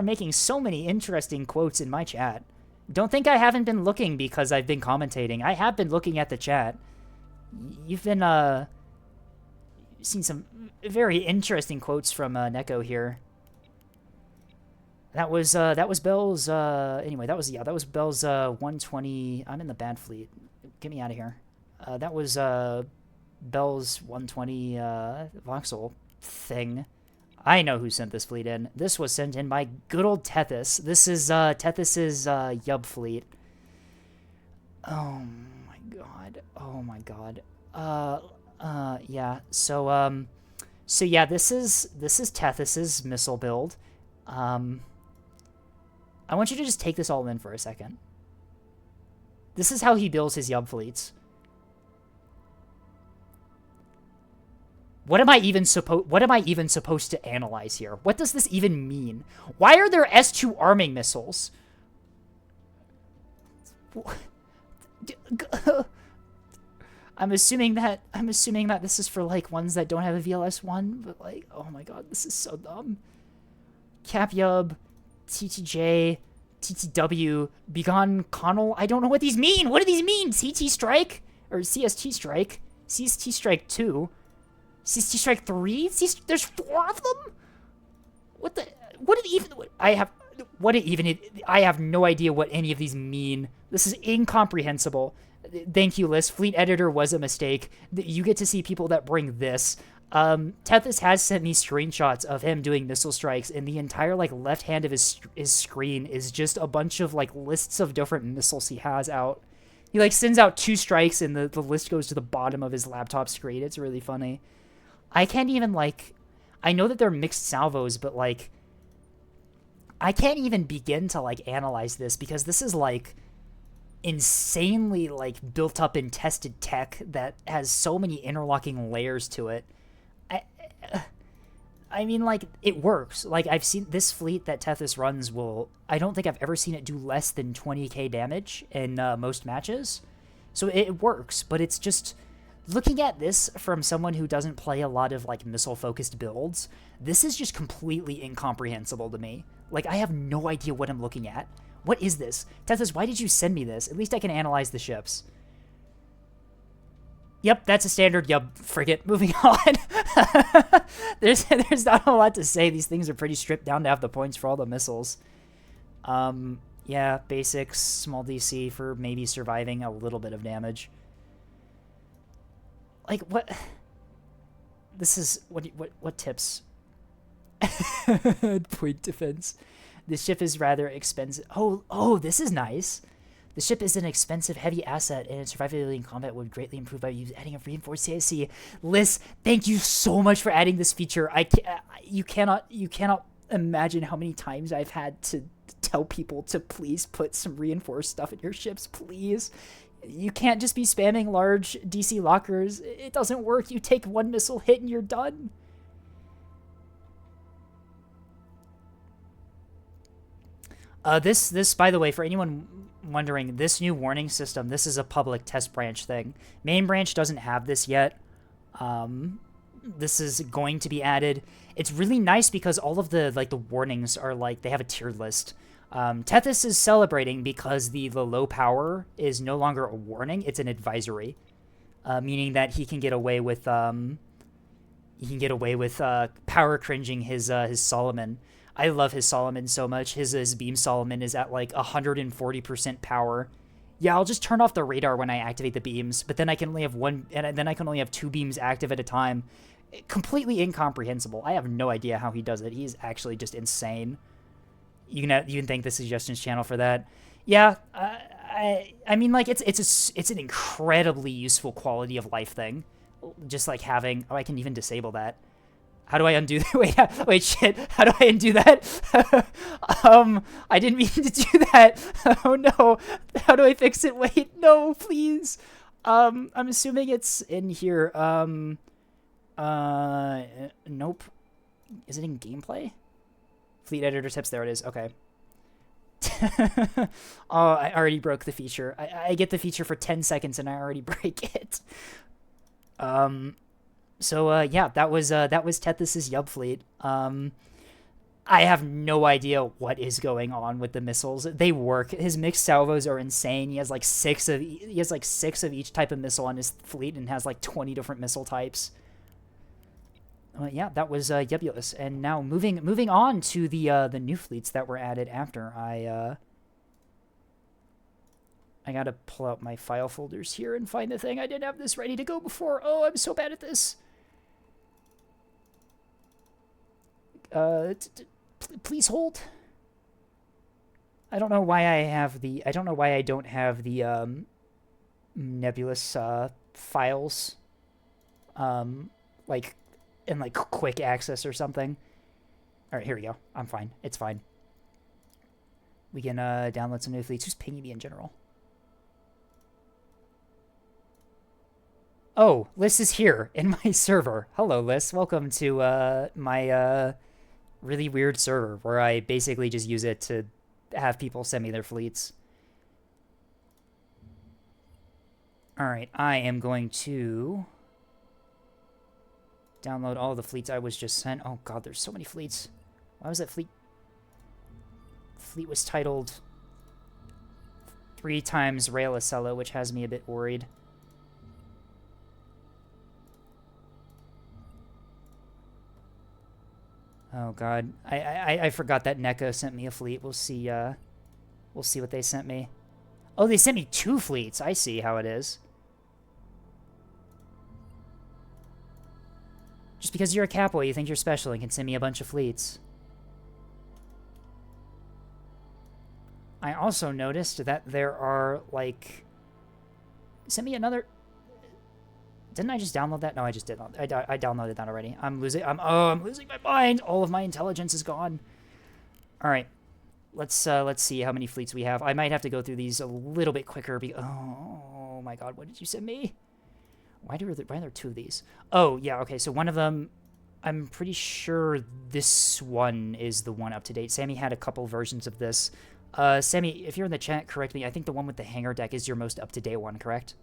making so many interesting quotes in my chat. Don't think I haven't been looking because I've been commentating. I have been looking at the chat. You've been seen some very interesting quotes from Neko here. That was Bell's anyway, that was Bell's 120. I'm in the bad fleet. Get me out of here. That was Bell's 120 voxel thing. I know who sent this fleet in. This was sent in by good old Tethys. This is Tethys's Yub fleet. Oh my god. Oh my god. Yeah. So yeah, this is Tethys's missile build. I want you to just take this all in for a second. This is how he builds his Yub fleets. What am I even supposed to analyze here? What does this even mean? Why are there S2 arming missiles? I'm assuming that this is for like ones that don't have a VLS1, but like, oh my god, this is so dumb. Cap Yub, TTJ, TTW, Begone Connell. I don't know what these mean. What do these mean? CT Strike? Or CST Strike? CST Strike 2? CST Strike 3? There's 4 of them? I have no idea what any of these mean. This is incomprehensible. Thank you, Liz. Fleet Editor was a mistake. You get to see people that bring this. Tethys has sent me screenshots of him doing missile strikes, and the entire like left hand of his screen is just a bunch of like lists of different missiles he has out. He like sends out 2 strikes, and the list goes to the bottom of his laptop screen. It's really funny. I can't even, like... I know that they're mixed salvos, but, like... I can't even begin to, like, analyze this, because this is, like, insanely, like, built up and tested tech that has so many interlocking layers to it. I mean, like, it works. Like, I've seen this fleet that Tethys runs will... I don't think I've ever seen it do less than 20k damage in most matches. So it works, but it's just... Looking at this from someone who doesn't play a lot of, like, missile-focused builds, this is just completely incomprehensible to me. Like, I have no idea what I'm looking at. What is this? Tethys, why did you send me this? At least I can analyze the ships. Yep, that's a standard yub frigate. Moving on. There's not a lot to say. These things are pretty stripped down to have the points for all the missiles. Yeah, basics, small DC for maybe surviving a little bit of damage. Like, what? This is... What tips? Point defense. The ship is rather expensive. Oh, this is nice. The ship is an expensive, heavy asset, and its survivability in combat would greatly improve by adding a reinforced CIC. Liz, thank you so much for adding this feature. You cannot imagine how many times I've had to tell people to please put some reinforced stuff in your ships, please. You can't just be spamming large DC lockers. It doesn't work. You take one missile hit and you're done. This, by the way, for anyone wondering, this new warning system, this is a public test branch thing. Main branch doesn't have this yet. This is going to be added. It's really nice because all of the, like, the warnings are, like, they have a tiered list. Tethys is celebrating because the low power is no longer a warning, it's an advisory. Meaning that he can get away with, power cringing his Solomon. I love his Solomon so much. His beam Solomon is at like 140% power. Yeah, I'll just turn off the radar when I activate the beams, but then I can only have two beams active at a time. Completely incomprehensible. I have no idea how he does it. He's actually just insane. You can thank the suggestions channel for that. Yeah, I mean, like, it's an incredibly useful quality of life thing. Just like having... Oh, I can even disable that. How do I undo that? Wait, shit. How do I undo that? I didn't mean to do that. Oh, no. How do I fix it? Wait, no, please. I'm assuming it's in here. Nope. Is it in gameplay? Fleet editor tips. There it is. Okay. Oh, I already broke the feature. I get the feature for 10 seconds and I already break it. So, yeah, that was Tethys' Yub fleet. I have no idea what is going on with the missiles. They work. His mixed salvos are insane. He has like six of each type of missile on his fleet and has like 20 different missile types. Yeah, that was Yubulus. And now moving on to the new fleets that were added after. I gotta pull out my file folders here and find the thing. I didn't have this ready to go before. Oh, I'm so bad at this. Please hold. I don't know why I don't have the nebulous files like in like quick access or something. All right, here we go. I'm fine. It's fine. We can download some new fleets. Who's pinging me in general? Oh, Liz is here in my server. Hello, Liz. Welcome to my really weird server where I basically just use it to have people send me their fleets. Alright, I am going to download all the fleets I was just sent. Oh god, there's so many fleets. Why was that fleet? Fleet was titled 3 times Raelacello, which has me a bit worried. Oh god, I forgot that NECA sent me a fleet. We'll see what they sent me. Oh, they sent me 2 fleets. I see how it is. Just because you're a capo, you think you're special and can send me a bunch of fleets. I also noticed that there are, like... Send me another... Didn't I just download that? No, I just did not. I downloaded that already. I'm losing my mind. All of my intelligence is gone. All right. Let's see how many fleets we have. I might have to go through these a little bit quicker. Oh my god, what did you send me? Why are there two of these? Oh, yeah, okay, so one of them, I'm pretty sure this one is the one up to date. Sammy had a couple versions of this. Sammy, if you're in the chat, correct me. I think the one with the hangar deck is your most up to date one, correct?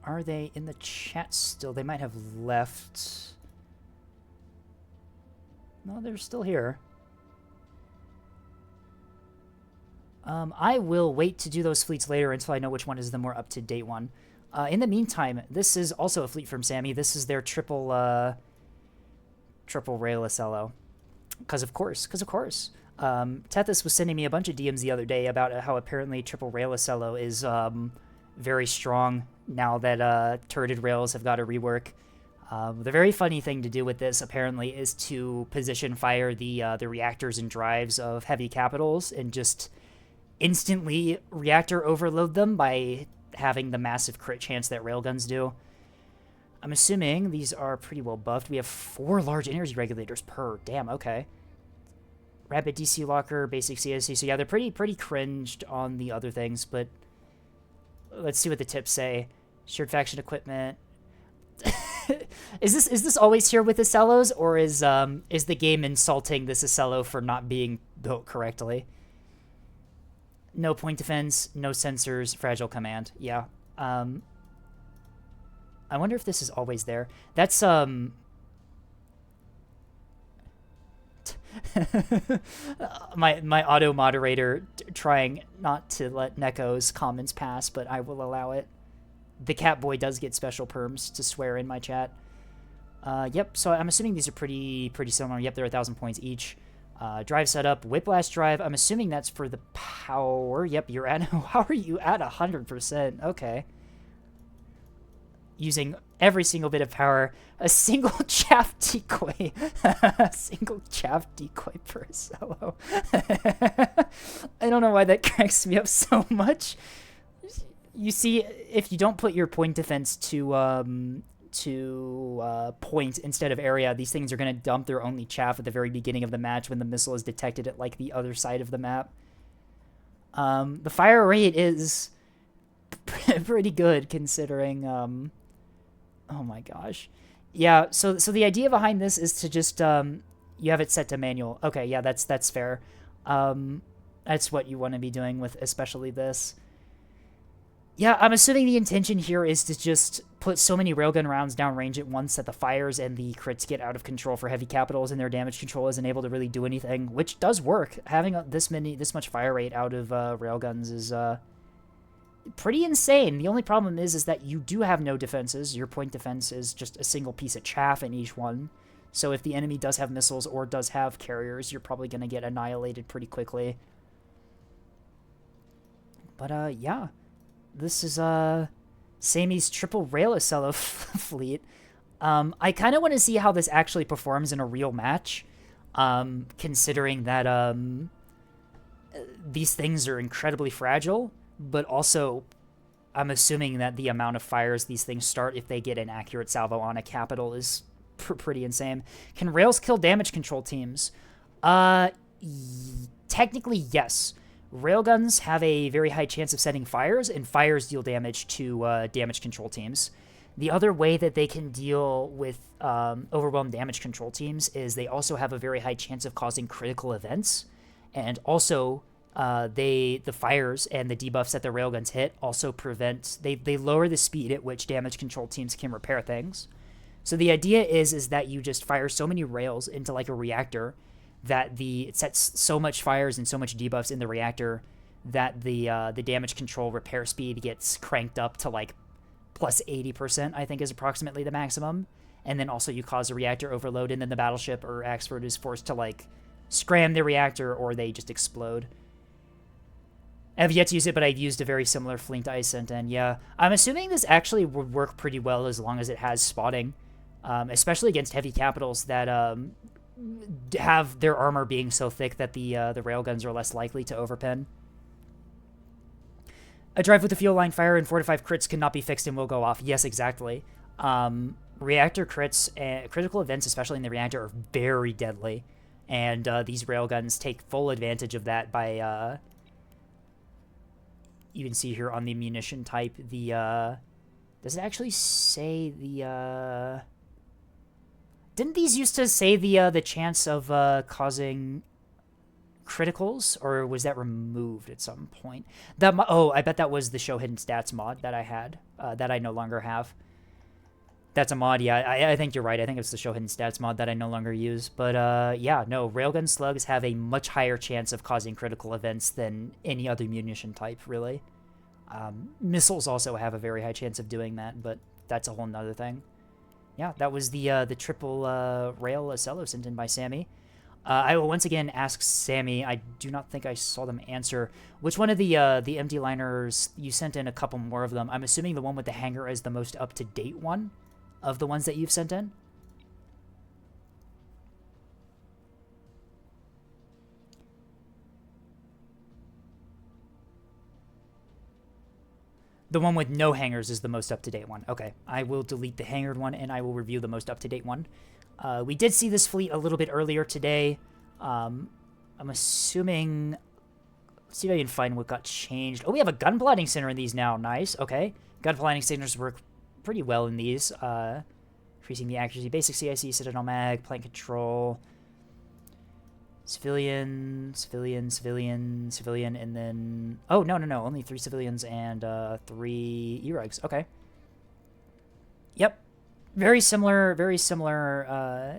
Are they in the chat still? They might have left. No, they're still here. I will wait to do those fleets later until I know which one is the more up-to-date one. In the meantime, this is also a fleet from Sammy. This is their triple rail SLO. Because of course. Tethys was sending me a bunch of DMs the other day about how apparently triple rail SLO is very strong now that turreted rails have got a rework. The very funny thing to do with this, apparently, is to position fire the reactors and drives of heavy capitals and just instantly reactor overload them by having the massive crit chance that railguns do. I'm assuming these are pretty well buffed. We have 4 large energy regulators per. Damn, okay. Rapid DC locker, basic CSC. So yeah, they're pretty cringed on the other things, but let's see what the tips say. Shared faction equipment. Is this always here with Acellos, or is the game insulting this Acello for not being built correctly? No point defense, no sensors, fragile command. Yeah. I wonder if this is always there. That's my auto moderator trying not to let Neko's comments pass, but I will allow it. The Catboy does get special perms to swear in my chat. Yep, so I'm assuming these are pretty similar. Yep, they're 1,000 points each. Drive setup, Whiplash drive. I'm assuming that's for the power. Yep, you're at... How are you at 100%? Okay. Using every single bit of power. A single chaff decoy. A single chaff decoy per solo. I don't know why that cracks me up so much. You see, if you don't put your point defense to point instead of area, these things are going to dump their only chaff at the very beginning of the match when the missile is detected at, like, the other side of the map. The fire rate is pretty good, considering, oh my gosh. Yeah, so the idea behind this is to just, you have it set to manual. Okay, yeah, that's fair. That's what you want to be doing with especially this. Yeah, I'm assuming the intention here is to just put so many railgun rounds downrange at once that the fires and the crits get out of control for heavy capitals and their damage control isn't able to really do anything, which does work. Having this much fire rate out of railguns is pretty insane. The only problem is that you do have no defenses. Your point defense is just a single piece of chaff in each one. So if the enemy does have missiles or does have carriers, you're probably going to get annihilated pretty quickly. But yeah. This is Sammy's triple rail Acello fleet. I kind of want to see how this actually performs in a real match, considering that these things are incredibly fragile, but also I'm assuming that the amount of fires these things start if they get an accurate salvo on a capital is pretty insane. Can rails kill damage control teams? Technically, yes. Railguns have a very high chance of setting fires, and fires deal damage to damage control teams. The other way that they can deal with overwhelmed damage control teams is they also have a very high chance of causing critical events, and also the fires and the debuffs that the railguns hit also prevent... They lower the speed at which damage control teams can repair things. So the idea is that you just fire so many rails into like a reactor that it sets so much fires and so much debuffs in the reactor that the damage control repair speed gets cranked up to like plus 80%, I think is approximately the maximum. And then also you cause a reactor overload, and then the battleship or Axford is forced to like scram the reactor or they just explode. I've yet to use it, but I've used a very similar fleet I sent in. Yeah, I'm assuming this actually would work pretty well as long as it has spotting. especially against heavy capitals that have their armor being so thick that the railguns are less likely to overpin. A drive with a fuel line fire and 4 to 5 crits cannot be fixed and will go off. Yes, exactly. Reactor crits, critical events, especially in the reactor, are very deadly. And these railguns take full advantage of that by... you can see here on the munition type, the... does it actually say the... Didn't these used to say the chance of causing criticals, or was that removed at some point? Oh, I bet that was the show hidden stats mod that I had, that I no longer have. That's a mod, yeah. I think you're right. I think it's the show hidden stats mod that I no longer use. But yeah, no, railgun slugs have a much higher chance of causing critical events than any other munition type, really. Missiles also have a very high chance of doing that, but that's a whole nother thing. Yeah, that was the triple rail Acello sent in by Sammy. I will once again ask Sammy, I do not think I saw them answer, which one of the empty liners, you sent in a couple more of them. I'm assuming the one with the hangar is the most up-to-date one of the ones that you've sent in? The one with no hangars is the most up-to-date one. Okay, I will delete the hangared one, and I will review the most up-to-date one. We did see this fleet a little bit earlier today. I'm assuming... Let's see if I can find what got changed. Oh, we have a gun plotting center in these now. Nice, okay. Gun plotting centers work pretty well in these. Increasing the accuracy. Basic CIC, Citadel Mag, Plant Control... Civilian, and then... Oh, no. Only 3 civilians and 3 E-Regs. Okay. Yep. Very similar,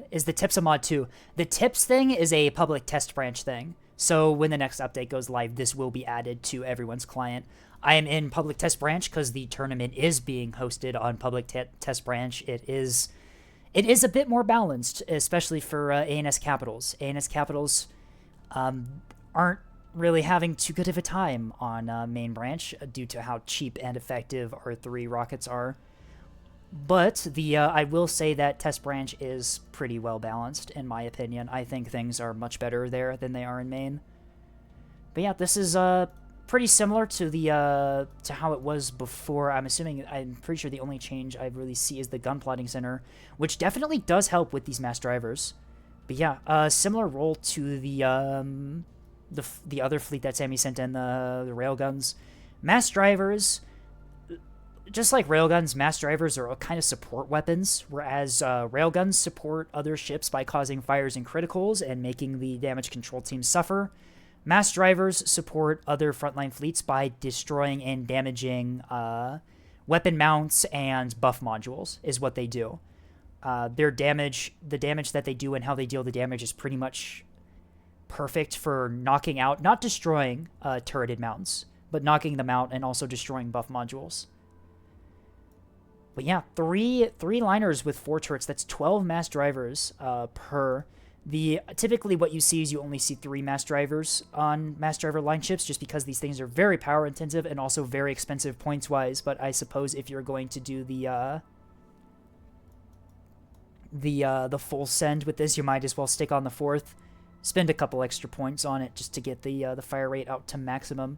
is the tips a mod too. The tips thing is a public test branch thing. So when the next update goes live, this will be added to everyone's client. I am in public test branch because the tournament is being hosted on public test branch. It is a bit more balanced, especially for ANS Capitals. ANS Capitals aren't really having too good of a time on main branch due to how cheap and effective R3 rockets are. But I will say that test branch is pretty well balanced, in my opinion. I think things are much better there than they are in main. But yeah, this is pretty similar to the to how it was before. I'm pretty sure the only change I really see is the gun plotting center, which definitely does help with these mass drivers. But yeah, similar role to the other fleet that Sammy sent in, the railguns. Mass drivers, just like railguns, mass drivers are kind of support weapons, whereas railguns support other ships by causing fires and criticals and making the damage control team suffer. Mass drivers support other frontline fleets by destroying and damaging weapon mounts and buff modules, is what they do. The damage that they do and how they deal the damage is pretty much perfect for knocking out, not destroying turreted mounts, but knocking them out and also destroying buff modules. But yeah, three liners with 4 turrets. That's 12 mass drivers per. Typically what you see is you only see 3 mass drivers on mass driver line ships, just because these things are very power intensive and also very expensive points wise. But I suppose if you're going to do the full send with this, you might as well stick on the 4th, spend a couple extra points on it just to get the fire rate out to maximum.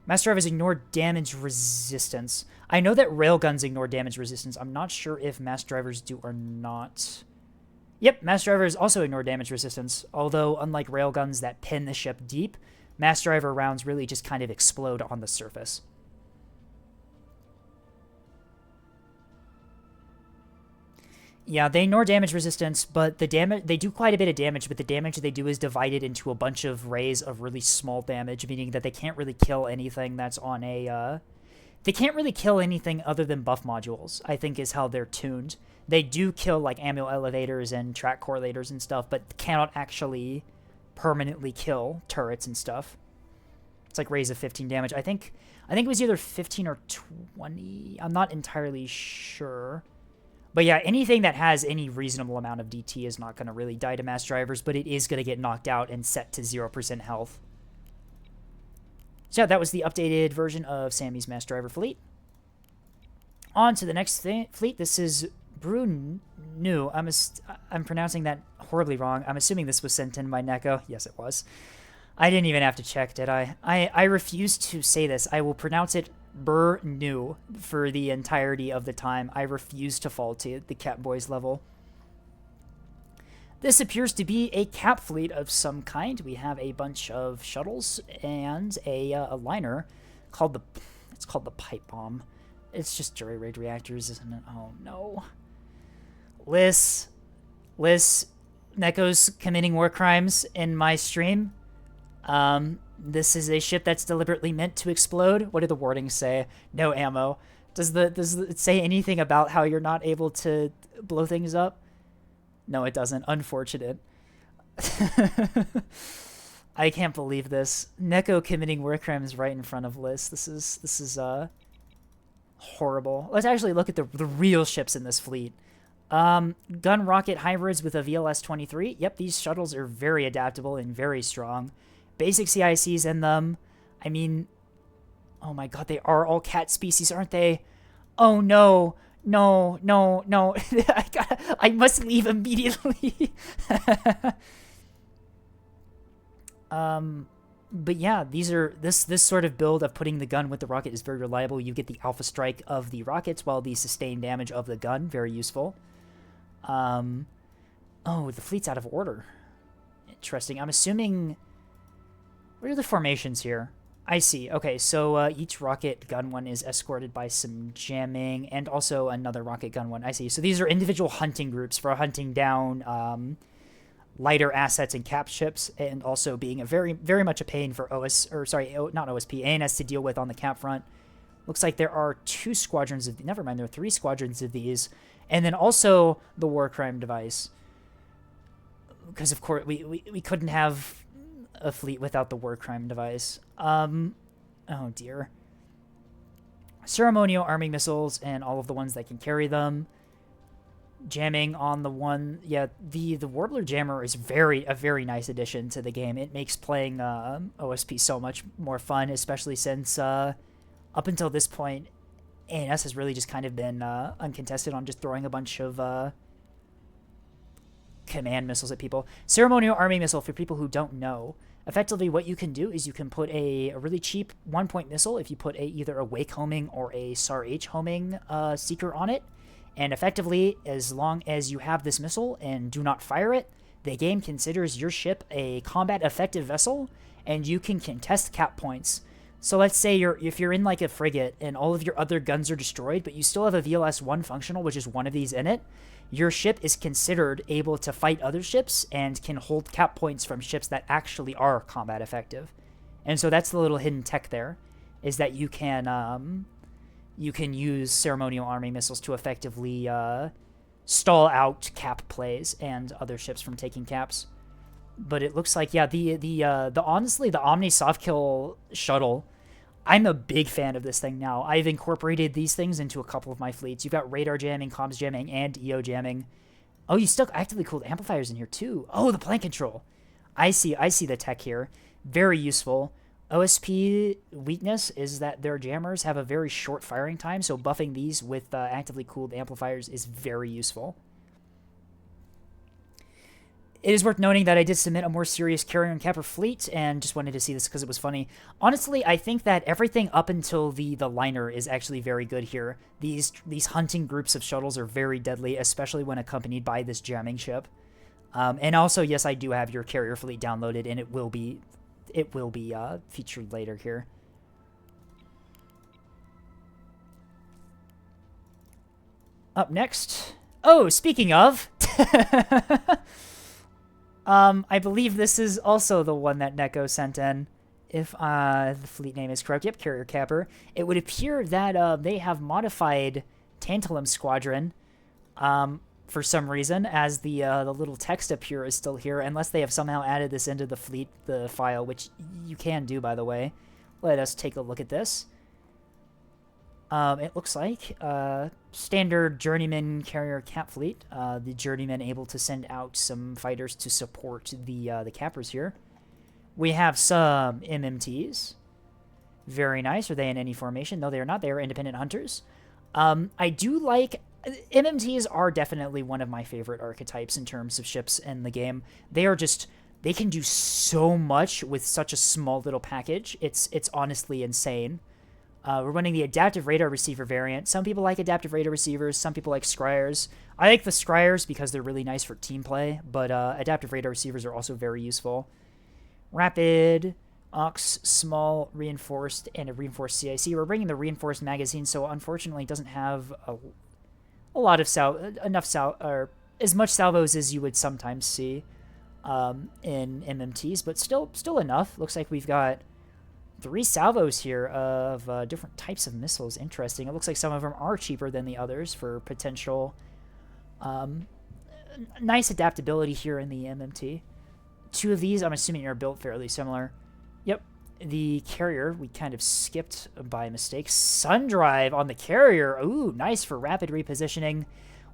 Mass drivers ignore damage resistance. I know that railguns ignore damage resistance. I'm not sure if mass drivers do or not. Yep, mass drivers also ignore damage resistance, although unlike railguns that pin the ship deep, mass driver rounds really just kind of explode on the surface. Yeah, they ignore damage resistance, but they do quite a bit of damage, but the damage they do is divided into a bunch of rays of really small damage, meaning that they can't really kill anything that's on a... They can't really kill anything other than buff modules, I think is how they're tuned. They do kill, like, ammo elevators and track correlators and stuff, but cannot actually permanently kill turrets and stuff. It's like rays of 15 damage. I think it was either 15 or 20. I'm not entirely sure. But yeah, anything that has any reasonable amount of DT is not going to really die to mass drivers, but it is going to get knocked out and set to 0% health. So yeah, that was the updated version of Sammy's mass driver fleet. on to the next fleet. This is Brunu. I'm pronouncing that horribly wrong. I'm assuming this was sent in by Neko. Yes, it was. I didn't even have to check, did I? I refuse to say this. I will pronounce it Brunu for the entirety of the time. I refuse to fall to the Cat Boys level. This appears to be a cap fleet of some kind. We have a bunch of shuttles and a liner called it's called the Pipe Bomb. It's just jury raid reactors, isn't it? Oh no. Liz, Neko's committing war crimes in my stream. This is a ship that's deliberately meant to explode. What do the wardings say? No ammo. Does it say anything about how you're not able to blow things up? No, it doesn't. Unfortunate. I can't believe this. Neko committing war crimes right in front of Liz. This is horrible. Let's actually look at the real ships in this fleet. Gun rocket hybrids with a VLS-23. Yep, these shuttles are very adaptable and very strong. Basic CICs in them. I mean, oh my god, they are all cat species, aren't they? Oh no. No. I must leave immediately. But yeah, this sort of build of putting the gun with the rocket is very reliable. You get the alpha strike of the rockets while the sustained damage of the gun, very useful. Oh, the fleet's out of order. Interesting. I'm assuming... What are the formations here? I see. Okay, so each rocket gun one is escorted by some jamming and also another rocket gun one. I see. So these are individual hunting groups for hunting down lighter assets and cap ships, and also being a very much a pain for not OSP, ANS to deal with on the cap front. Looks like there are 2 squadrons of... Never mind, there are 3 squadrons of these. And then also the war crime device. Because, of course, we couldn't have a fleet without the war crime device. Oh, dear. Ceremonial arming missiles and all of the ones that can carry them. Jamming on the one... Yeah, the Warbler Jammer is a very nice addition to the game. It makes playing OSP so much more fun, especially since up until this point, ANS has really just kind of been uncontested on just throwing a bunch of command missiles at people. Ceremonial arming missile, for people who don't know, effectively what you can do is you can put a really cheap 1-point missile if you put either a Wake homing or a SAR-H homing seeker on it. And effectively, as long as you have this missile and do not fire it, the game considers your ship a combat effective vessel, and you can contest cap points. So let's say if you're in like a frigate and all of your other guns are destroyed, but you still have a VLS-1 functional, which is one of these in it, your ship is considered able to fight other ships and can hold cap points from ships that actually are combat effective. And so that's the little hidden tech there, is that you can use ceremonial arming missiles to effectively stall out cap plays and other ships from taking caps. But it looks like, yeah, honestly, the Omni soft kill shuttle, I'm a big fan of this thing now. I've incorporated these things into a couple of my fleets. You've got radar jamming, comms jamming, and EO jamming. Oh, you stuck actively cooled amplifiers in here too. Oh, the plant control. I see the tech here. Very useful. OSP weakness is that their jammers have a very short firing time, so buffing these with actively cooled amplifiers is very useful. It is worth noting that I did submit a more serious carrier and capper fleet, and just wanted to see this because it was funny. Honestly, I think that everything up until the liner is actually very good here. These hunting groups of shuttles are very deadly, especially when accompanied by this jamming ship. And also, yes, I do have your carrier fleet downloaded, and it will be featured later here. Up next... Oh, speaking of... I believe this is also the one that Neko sent in, if the fleet name is correct. Yep, Carrier Capper. It would appear that they have modified Tantalum Squadron for some reason, as the little text up here is still here, unless they have somehow added this into the file, which you can do, by the way. Let us take a look at this. It looks like standard Journeyman Carrier Cap fleet. The Journeyman able to send out some fighters to support the cappers here. We have some MMTs. Very nice. Are they in any formation? No, they are not. They are independent hunters. I do like... MMTs are definitely one of my favorite archetypes in terms of ships in the game. They are just... They can do so much with such a small little package. It's honestly insane. We're running the Adaptive Radar Receiver variant. Some people like Adaptive Radar Receivers. Some people like Scryers. I like the Scryers because they're really nice for team play, but Adaptive Radar Receivers are also very useful. Rapid, Aux, Small, Reinforced, and a Reinforced CIC. We're bringing the Reinforced magazine, so unfortunately it doesn't have a lot of or as much salvos as you would sometimes see in MMTs, but still enough. Looks like we've got 3 salvos here of different types of missiles. Interesting. It looks like some of them are cheaper than the others for potential nice adaptability here in the MMT. 2 of these, I'm assuming, are built fairly similar. Yep. The carrier, we kind of skipped by mistake. Sundrive on the carrier. Ooh, nice for rapid repositioning.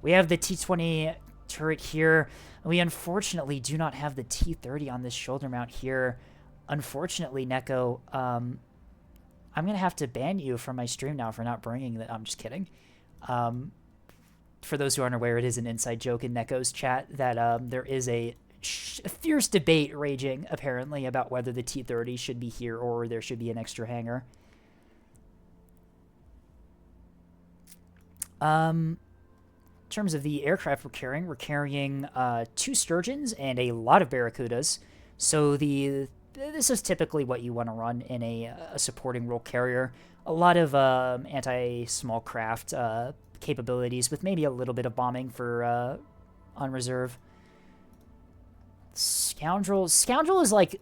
We have the T-20 turret here. We unfortunately do not have the T-30 on this shoulder mount here. Unfortunately, Neko, I'm going to have to ban you from my stream now for not bringing that. I'm just kidding. For those who aren't aware, it is an inside joke in Neko's chat that there is a fierce debate raging, apparently, about whether the T-30 should be here or there should be an extra hangar. In terms of the aircraft we're carrying 2 Sturgeons and a lot of Barracudas. So this is typically what you want to run in a supporting role carrier. A lot of anti-small craft capabilities with maybe a little bit of bombing for on reserve. Scoundrel is like...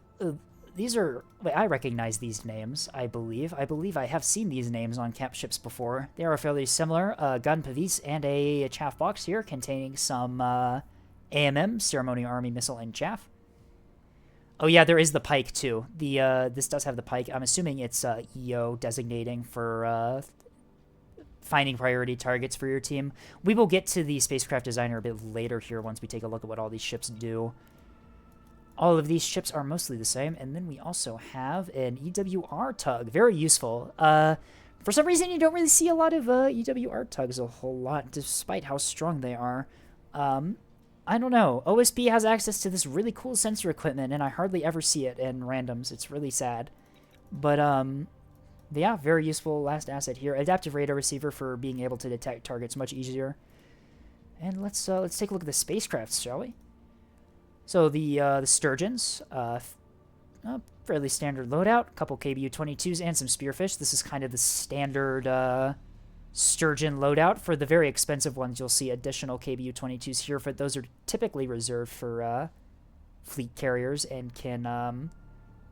these are... Wait, I recognize these names, I believe. I believe I have seen these names on camp ships before. They are fairly similar. Gun Pavis and a chaff box here containing some AMM, Ceremonial Army Missile and chaff. Oh yeah, there is the Pike too. This does have the Pike. I'm assuming it's EO designating for finding priority targets for your team. We will get to the spacecraft designer a bit later here once we take a look at what all these ships do. All of these ships are mostly the same, and then we also have an EWR tug. Very useful. For some reason, you don't really see a lot of EWR tugs a whole lot, despite how strong they are. I don't know. OSB has access to this really cool sensor equipment, and I hardly ever see it in randoms. It's really sad. But, yeah, very useful last asset here. Adaptive Radar Receiver for being able to detect targets much easier. And let's take a look at the spacecrafts, shall we? So the Sturgeons, fairly standard loadout, a couple KBU-22s and some Spearfish. This is kind of the standard Sturgeon loadout. For the very expensive ones, you'll see additional KBU-22s here, but those are typically reserved for fleet carriers and can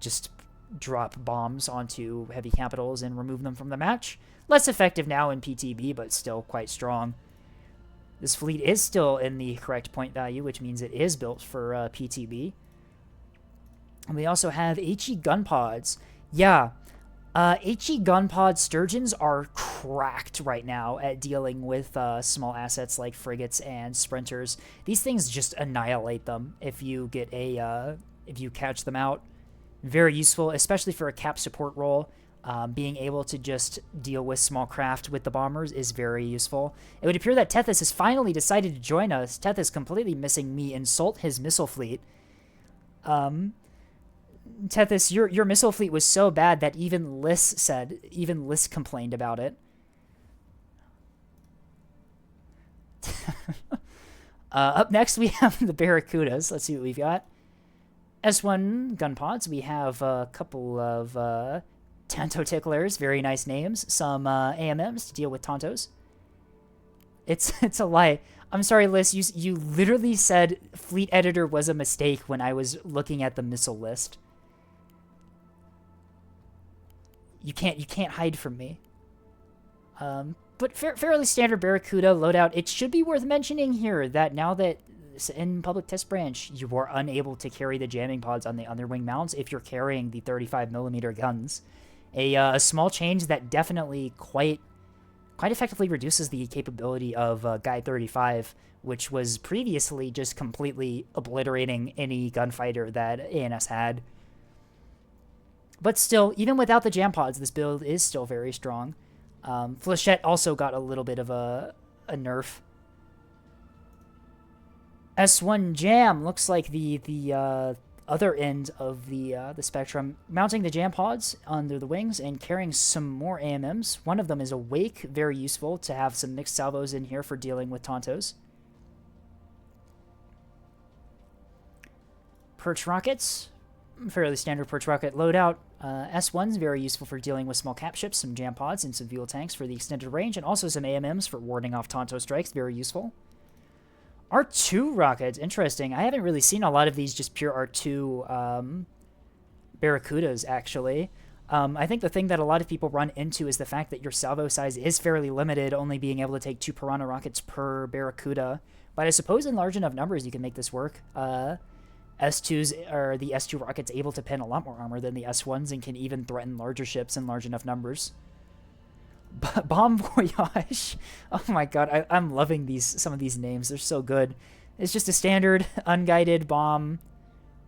just drop bombs onto heavy capitals and remove them from the match. Less effective now in PTB, but still quite strong. This fleet is still in the correct point value, which means it is built for PTB. And we also have HE gun pods. Yeah, HE gun pod Sturgeons are cracked right now at dealing with small assets like frigates and sprinters. These things just annihilate them if you get if you catch them out. Very useful, especially for a cap support role. Being able to just deal with small craft with the bombers is very useful. It would appear that Tethys has finally decided to join us. Tethys completely missing me insult his missile fleet. Tethys, your missile fleet was so bad that even Liss complained about it. Up next, we have the Barracudas. Let's see what we've got. S1 gun pods. We have a couple of Tanto Ticklers, very nice names. Some AMMs to deal with Tantos. It's a lie. I'm sorry, Liz. You literally said Fleet Editor was a mistake when I was looking at the missile list. You can't hide from me. But fairly standard Barracuda loadout. It should be worth mentioning here that now that in Public Test Branch you are unable to carry the jamming pods on the underwing mounts if you're carrying the 35mm guns. A small change that definitely quite effectively reduces the capability of Guide 35, which was previously just completely obliterating any gunfighter that ANS had. But still, even without the jam pods, this build is still very strong. Flechette also got a little bit of a nerf. S1 Jam looks like the other end of the spectrum, mounting the jam pods under the wings and carrying some more AMMs. One of them is a Wake, very useful to have some mixed salvos in here for dealing with Tontos. Perch rockets, fairly standard perch rocket loadout. S1's very useful for dealing with small cap ships, some jam pods, and some fuel tanks for the extended range, and also some AMMs for warding off Tonto strikes, very useful. R2 rockets, interesting. I haven't really seen a lot of these just pure R2 Barracudas, actually. I think the thing that a lot of people run into is the fact that your salvo size is fairly limited, only being able to take 2 Piranha rockets per Barracuda. But I suppose in large enough numbers you can make this work. S2s or the S2 rockets able to pin a lot more armor than the S1s and can even threaten larger ships in large enough numbers. Bomb Voyage. Oh my god, I'm loving some of these names. They're so good. It's just a standard unguided bomb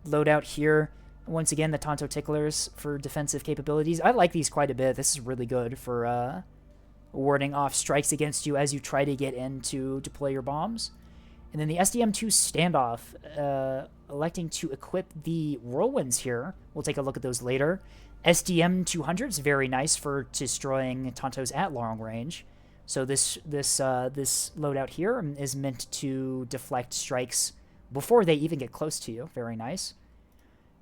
loadout here. Once again, the Tonto Ticklers for defensive capabilities. I like these quite a bit. This is really good for warding off strikes against you as you try to get in to deploy your bombs. And then the SDM-2 standoff, electing to equip the Whirlwinds here. We'll take a look at those later. SDM-200 is very nice for destroying Tontos at long range. So this loadout here is meant to deflect strikes before they even get close to you. Very nice.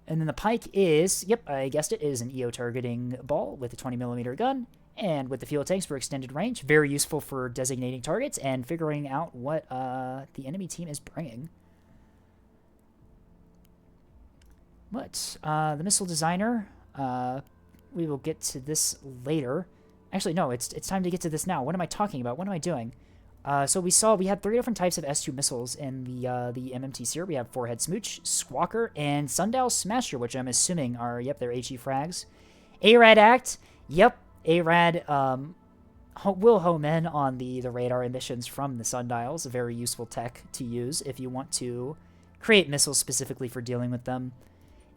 And then the Pike is, yep, I guessed it, is an EO targeting ball with a 20mm gun. And with the fuel tanks for extended range, very useful for designating targets and figuring out what the enemy team is bringing. But the missile designer, we will get to this later. Actually, no, it's time to get to this now. What am I talking about? What am I doing? So we had 3 different types of S2 missiles in the MMTs here. We have Forehead Smooch, Squawker, and Sundial Smasher, which I'm assuming are, yep, they're HE frags. ARAD Act, yep. ARAD will home in on the radar emissions from the Sundials, a very useful tech to use if you want to create missiles specifically for dealing with them.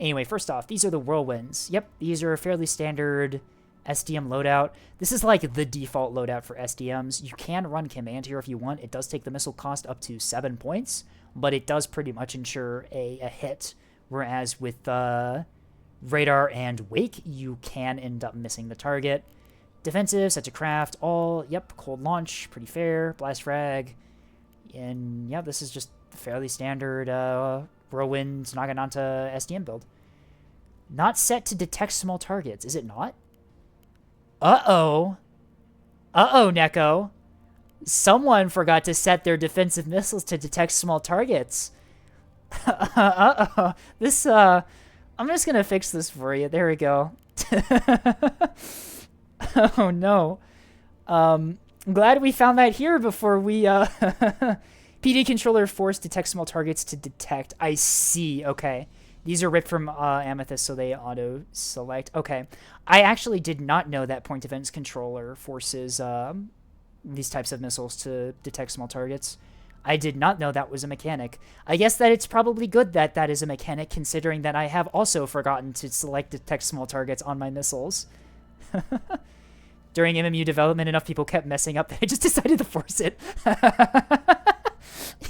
Anyway, first off, these are the Whirlwinds. Yep, these are a fairly standard SDM loadout. This is like the default loadout for SDMs. You can run command here if you want. It does take the missile cost up to 7 points, but it does pretty much ensure a hit, whereas with radar and Wake, you can end up missing the target. Defensive, set to craft, all, yep, cold launch, pretty fair, blast frag, and yeah, this is just fairly standard Whirlwind Naginata SDM build. Not set to detect small targets, is it not? Uh-oh. Uh-oh, Neko. Someone forgot to set their defensive missiles to detect small targets. Uh-oh. This, I'm just gonna fix this for you. There we go. Oh no. I'm glad we found that here before we PD controller force detect small targets to detect. I see. Okay. These are ripped from Amethyst, so they auto select. Okay. I actually did not know that point defense controller forces these types of missiles to detect small targets. I did not know that was a mechanic. I guess that it's probably good that that is a mechanic, considering that I have also forgotten to select detect small targets on my missiles. During MMU development, enough people kept messing up that I just decided to force it.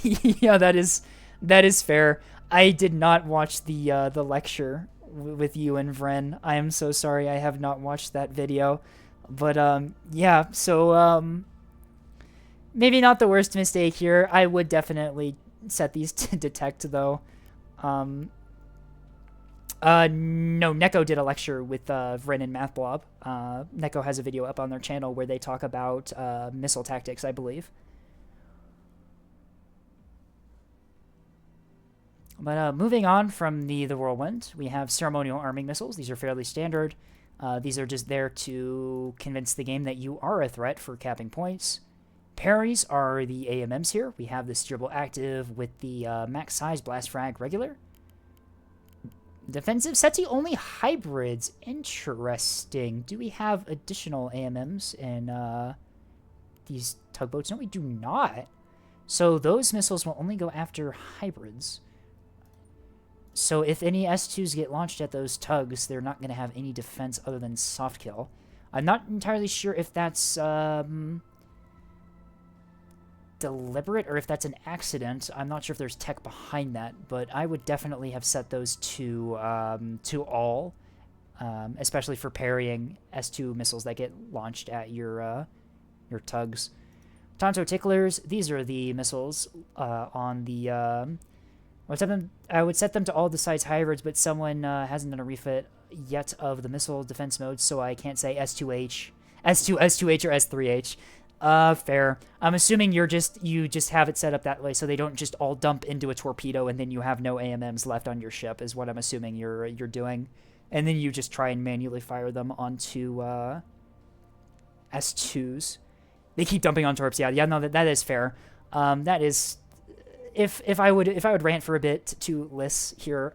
Yeah, that is fair. I did not watch the lecture with you and Vren. I am so sorry I have not watched that video. But yeah, so maybe not the worst mistake here. I would definitely set these to detect though. No, Neko did a lecture with Vren and MathBlob. Neko has a video up on their channel where they talk about missile tactics, I believe. But moving on from the Whirlwind, we have ceremonial arming missiles. These are fairly standard. These are just there to convince the game that you are a threat for capping points. Parries are the AMMs here. We have the steerable active with the max size blast frag regular. Defensive SETI only hybrids. Interesting. Do we have additional AMMs in these tugboats? No, we do not. So those missiles will only go after hybrids. So if any S2s get launched at those tugs, they're not going to have any defense other than soft kill. I'm not entirely sure if that's deliberate or if that's an accident. I'm not sure if there's tech behind that, but I would definitely have set those to all, especially for parrying S2 missiles that get launched at your tugs. Tonto Ticklers, these are the missiles on the... I would set them to all the size hybrids, but someone hasn't done a refit yet of the missile defense mode, so I can't say S2H, S2H, or S3H. Fair. I'm assuming you just have it set up that way so they don't just all dump into a torpedo and then you have no AMMs left on your ship, is what I'm assuming you're doing. And then you just try and manually fire them onto S2s. They keep dumping on torps. Yeah, no, that is fair. That is, if I would rant for a bit to lists here,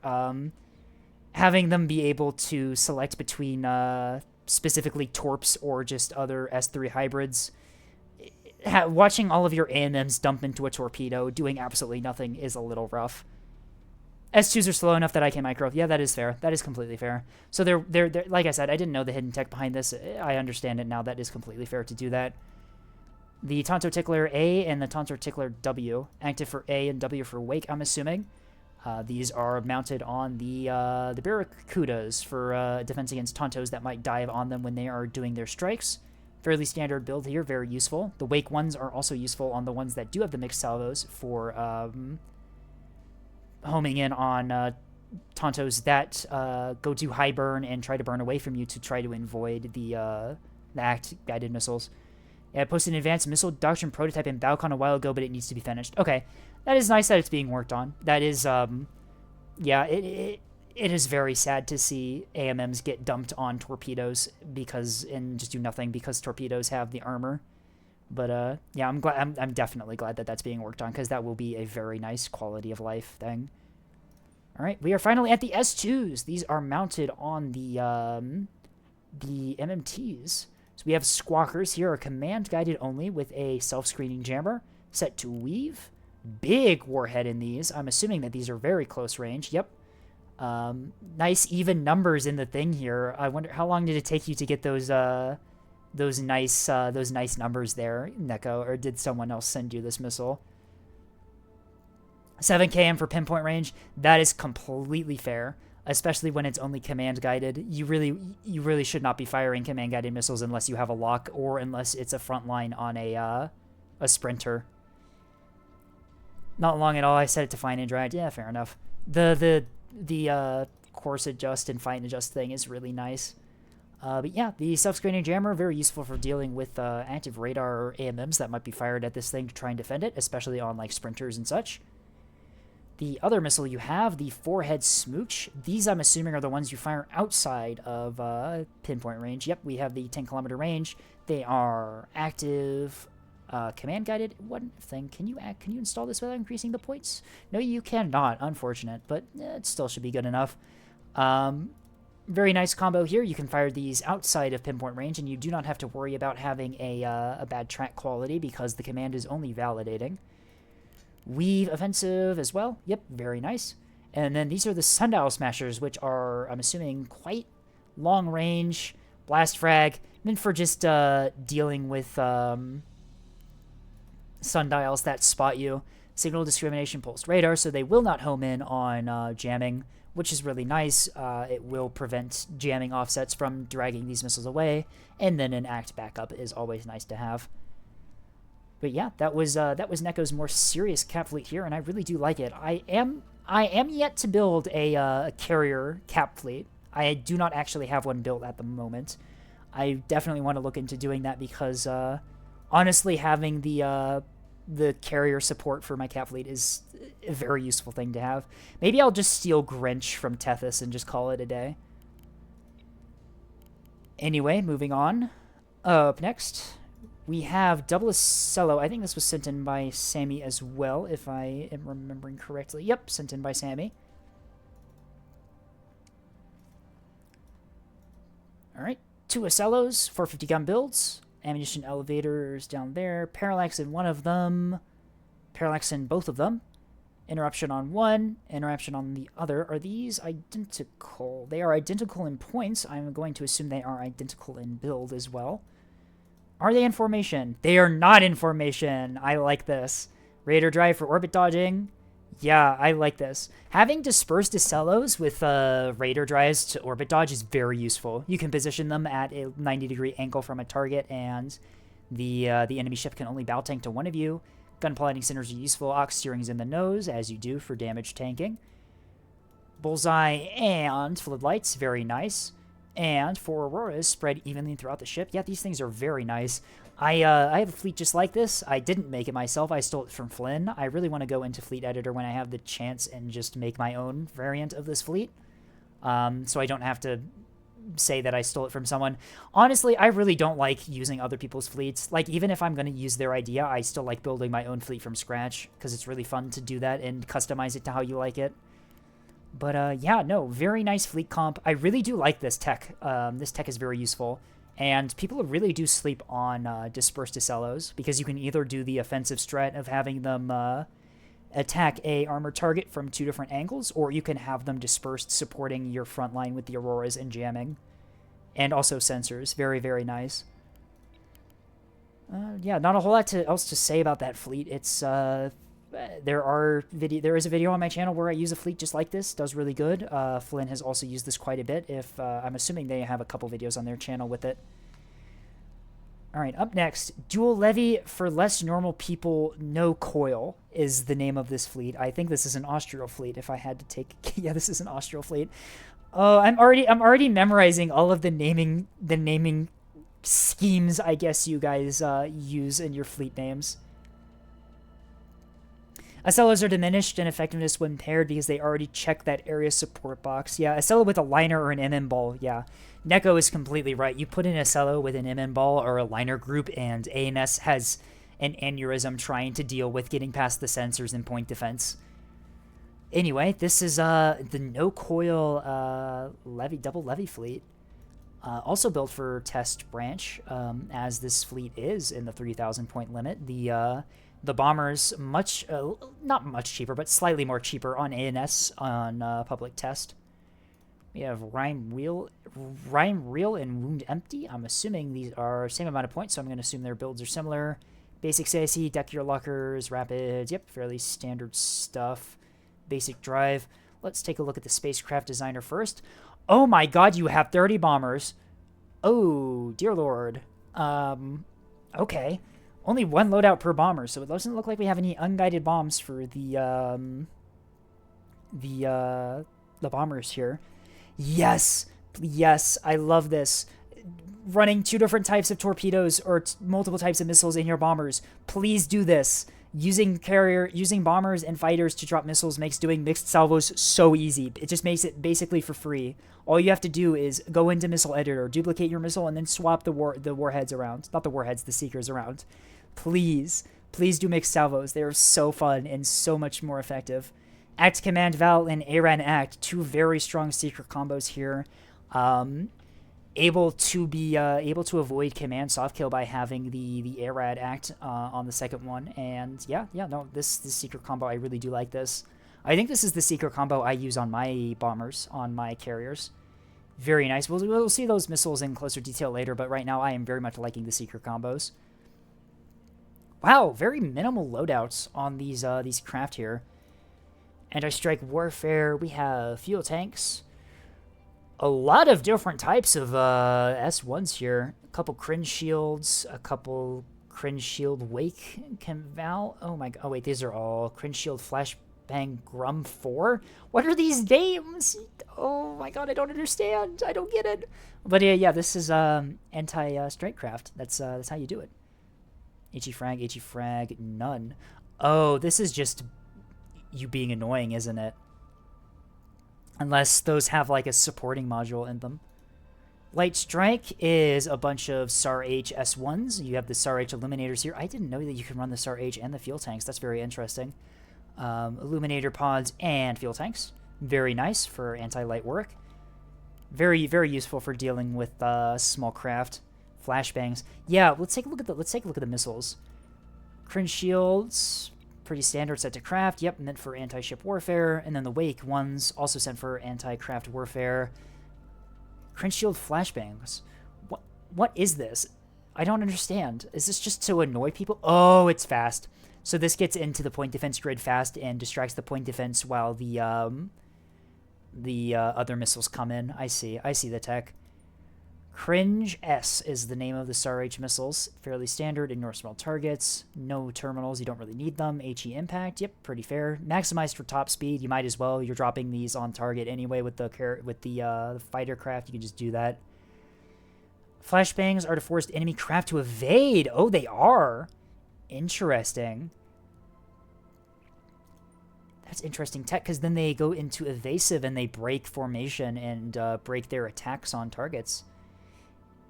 having them be able to select between specifically torps or just other S3 hybrids. Watching all of your AMMs dump into a torpedo doing absolutely nothing is a little rough. S2s are slow enough that I can micro. Yeah, that is fair. That is completely fair. So they're like I said, I didn't know the hidden tech behind this. I understand it now. That is completely fair to do that. The Tonto Tickler A and the Tonto Tickler W, active for A and W for Wake, I'm assuming. These are mounted on the Barracudas for defense against Tontos that might dive on them when they are doing their strikes. Fairly standard build here, very useful. The Wake ones are also useful on the ones that do have the mixed salvos for homing in on Tontos that go to high burn and try to burn away from you to try to avoid the ACT-guided missiles. Yeah, I posted an advanced missile doctrine prototype in Balcon a while ago, but it needs to be finished. Okay, that is nice that it's being worked on. That is, yeah, it is very sad to see AMMs get dumped on torpedoes and just do nothing because torpedoes have the armor. But yeah, I'm definitely glad that that's being worked on because that will be a very nice quality of life thing. All right, we are finally at the S2s. These are mounted on the MMTs. So we have Squawkers here, are command guided only with a self-screening jammer set to weave. Big warhead in these. I'm assuming that these are very close range. Yep. Nice even numbers in the thing here. I wonder how long did it take you to get those nice numbers there, Neko, or did someone else send you this missile? 7 km for pinpoint range. That is completely fair, especially when it's only command guided. You really should not be firing command guided missiles unless you have a lock or unless it's a front line on a sprinter. Not long at all. I set it to fine and drag. Yeah, fair enough. The course adjust and fine adjust thing is really nice. But yeah, the self-screening jammer, very useful for dealing with active radar or AMMs that might be fired at this thing to try and defend it, especially on like sprinters and such. The other missile you have, the forehead smooch. These, I'm assuming, are the ones you fire outside of pinpoint range. Yep, we have the 10-kilometer range. They are active, command-guided. One thing, can you install this without increasing the points? No, you cannot. Unfortunate, but it still should be good enough. Very nice combo here. You can fire these outside of pinpoint range, and you do not have to worry about having a bad track quality because the command is only validating. Weave offensive as well. Yep, very nice. And then these are the Sundial Smashers, which are, I'm assuming, quite long range, blast frag, meant for just dealing with sundials that spot you. Signal discrimination pulsed radar, so they will not home in on jamming, which is really nice. It will prevent jamming offsets from dragging these missiles away, and then an ACT backup is always nice to have. But yeah, that was Neko's more serious cap fleet here, and I really do like it. I am yet to build a carrier cap fleet. I do not actually have one built at the moment. I definitely want to look into doing that because honestly, having the carrier support for my cap fleet is a very useful thing to have. Maybe I'll just steal Grinch from Tethys and just call it a day. Anyway, moving on. Up next, we have Double Acello. I think this was sent in by Sammy as well, if I am remembering correctly. Yep, sent in by Sammy. All right, 2 Acellos, 450 gun builds. Ammunition elevators down there. Parallax in one of them. Parallax in both of them. Interruption on one, interruption on the other. Are these identical? They are identical in points. I'm going to assume they are identical in build as well. Are they in formation? They are not in formation. I like this. Raider drive for orbit dodging. Yeah, I like this. Having dispersed Acellos with Raider drives to orbit dodge is very useful. You can position them at a 90-degree angle from a target, and the enemy ship can only bow tank to one of you. Gun piloting centers are useful. Ox steering is in the nose, as you do for damage tanking. Bullseye and floodlights, very nice. And for Auroras, spread evenly throughout the ship. Yeah, these things are very nice. I have a fleet just like this. I didn't make it myself. I stole it from Flynn. I really want to go into Fleet Editor when I have the chance and just make my own variant of this fleet. So I don't have to say that I stole it from someone. Honestly, I really don't like using other people's fleets. Like, even if I'm going to use their idea, I still like building my own fleet from scratch, because it's really fun to do that and customize it to how you like it. But, yeah, no, very nice fleet comp. I really do like this tech. This tech is very useful. And people really do sleep on dispersed Acellos, because you can either do the offensive strat of having them attack a armored target from 2 different angles, or you can have them dispersed supporting your front line with the Auroras and jamming. And also sensors. Very, very nice. Yeah, not a whole lot else to say about that fleet. It's there is a video on my channel where I use a fleet just like this. Does really good. Flynn has also used this quite a bit. I'm assuming they have a couple videos on their channel with it. Alright, up next, Dual Levy for Less Normal People, No Coil is the name of this fleet. I think this is an Austral fleet, if I had to take... yeah, this is an Austral fleet. Oh, I'm already memorizing all of the naming schemes, I guess you guys use in your fleet names. Acellos are diminished in effectiveness when paired because they already check that area support box. Yeah, Acello with a liner or an MM ball, yeah. Neko is completely right. You put in Acello with an MM ball or a liner group, and ANS has an aneurysm trying to deal with getting past the sensors and point defense. Anyway, this is the no-coil double levy fleet. Also built for test branch, as this fleet is in the 3,000 point limit. The bombers not much cheaper, but slightly more cheaper on ANS on public test. We have Rhyme Real and Wound Empty. I'm assuming these are same amount of points, so I'm going to assume their builds are similar. Basic CIC, deck gear lockers, rapids. Yep, fairly standard stuff. Basic drive. Let's take a look at the spacecraft designer first. Oh my god, you have 30 bombers. Oh, dear lord. Okay. Only 1 loadout per bomber, so it doesn't look like we have any unguided bombs for the bombers here. Yes! Yes, I love this. Running 2 different types of torpedoes or multiple types of missiles in your bombers. Please do this. Using bombers and fighters to drop missiles makes doing mixed salvos so easy. It just makes it basically for free. All you have to do is go into Missile Editor, duplicate your missile, and then swap the warheads around. Not the warheads, the seekers around. Please. Please do mixed salvos. They are so fun and so much more effective. Act Command Val and Aran Act, 2 very strong seeker combos here. Able to avoid command soft kill by having the ARAD Act on the second one. And yeah, no, this seeker combo, I really do like this. I think this is the seeker combo I use on my bombers, on my carriers. Very nice. We'll see those missiles in closer detail later, but right now I am very much liking the seeker combos. Wow, very minimal loadouts on these craft here. Anti-strike warfare, we have fuel tanks. A lot of different types of S1s here. A couple cringe shields, a couple cringe shield wake conval. Oh my god, oh wait, these are all cringe shield flashbang grum 4? What are these names? Oh my god, I don't understand. I don't get it. But yeah, this is anti-strike craft. That's how you do it. HE frag, none. Oh, this is just you being annoying, isn't it? Unless those have like a supporting module in them. Light Strike is a bunch of SAR H S1s. You have the SAR H Illuminators here. I didn't know that you can run the SAR H and the fuel tanks. That's very interesting. Illuminator pods and fuel tanks. Very nice for anti-light work. Very, very useful for dealing with small craft. Flashbangs. Yeah, let's take a look at the missiles. Cringe shields, pretty standard, set to craft. Yep, meant for anti-ship warfare. And then the Wake ones also sent for anti-craft warfare. Cringe Shield flashbangs. What is this? I don't understand. Is this just to annoy people? Oh, it's fast. So this gets into the point defense grid fast and distracts the point defense while the other missiles come in. I see the tech. Cringe S is the name of the Star H missiles. Fairly standard, ignore small targets. No terminals, you don't really need them. HE impact, yep, pretty fair. Maximized for top speed, you might as well. You're dropping these on target anyway with the fighter craft, you can just do that. Flashbangs are to force enemy craft to evade. Oh, they are. Interesting. That's interesting tech, because then they go into evasive and they break formation and break their attacks on targets.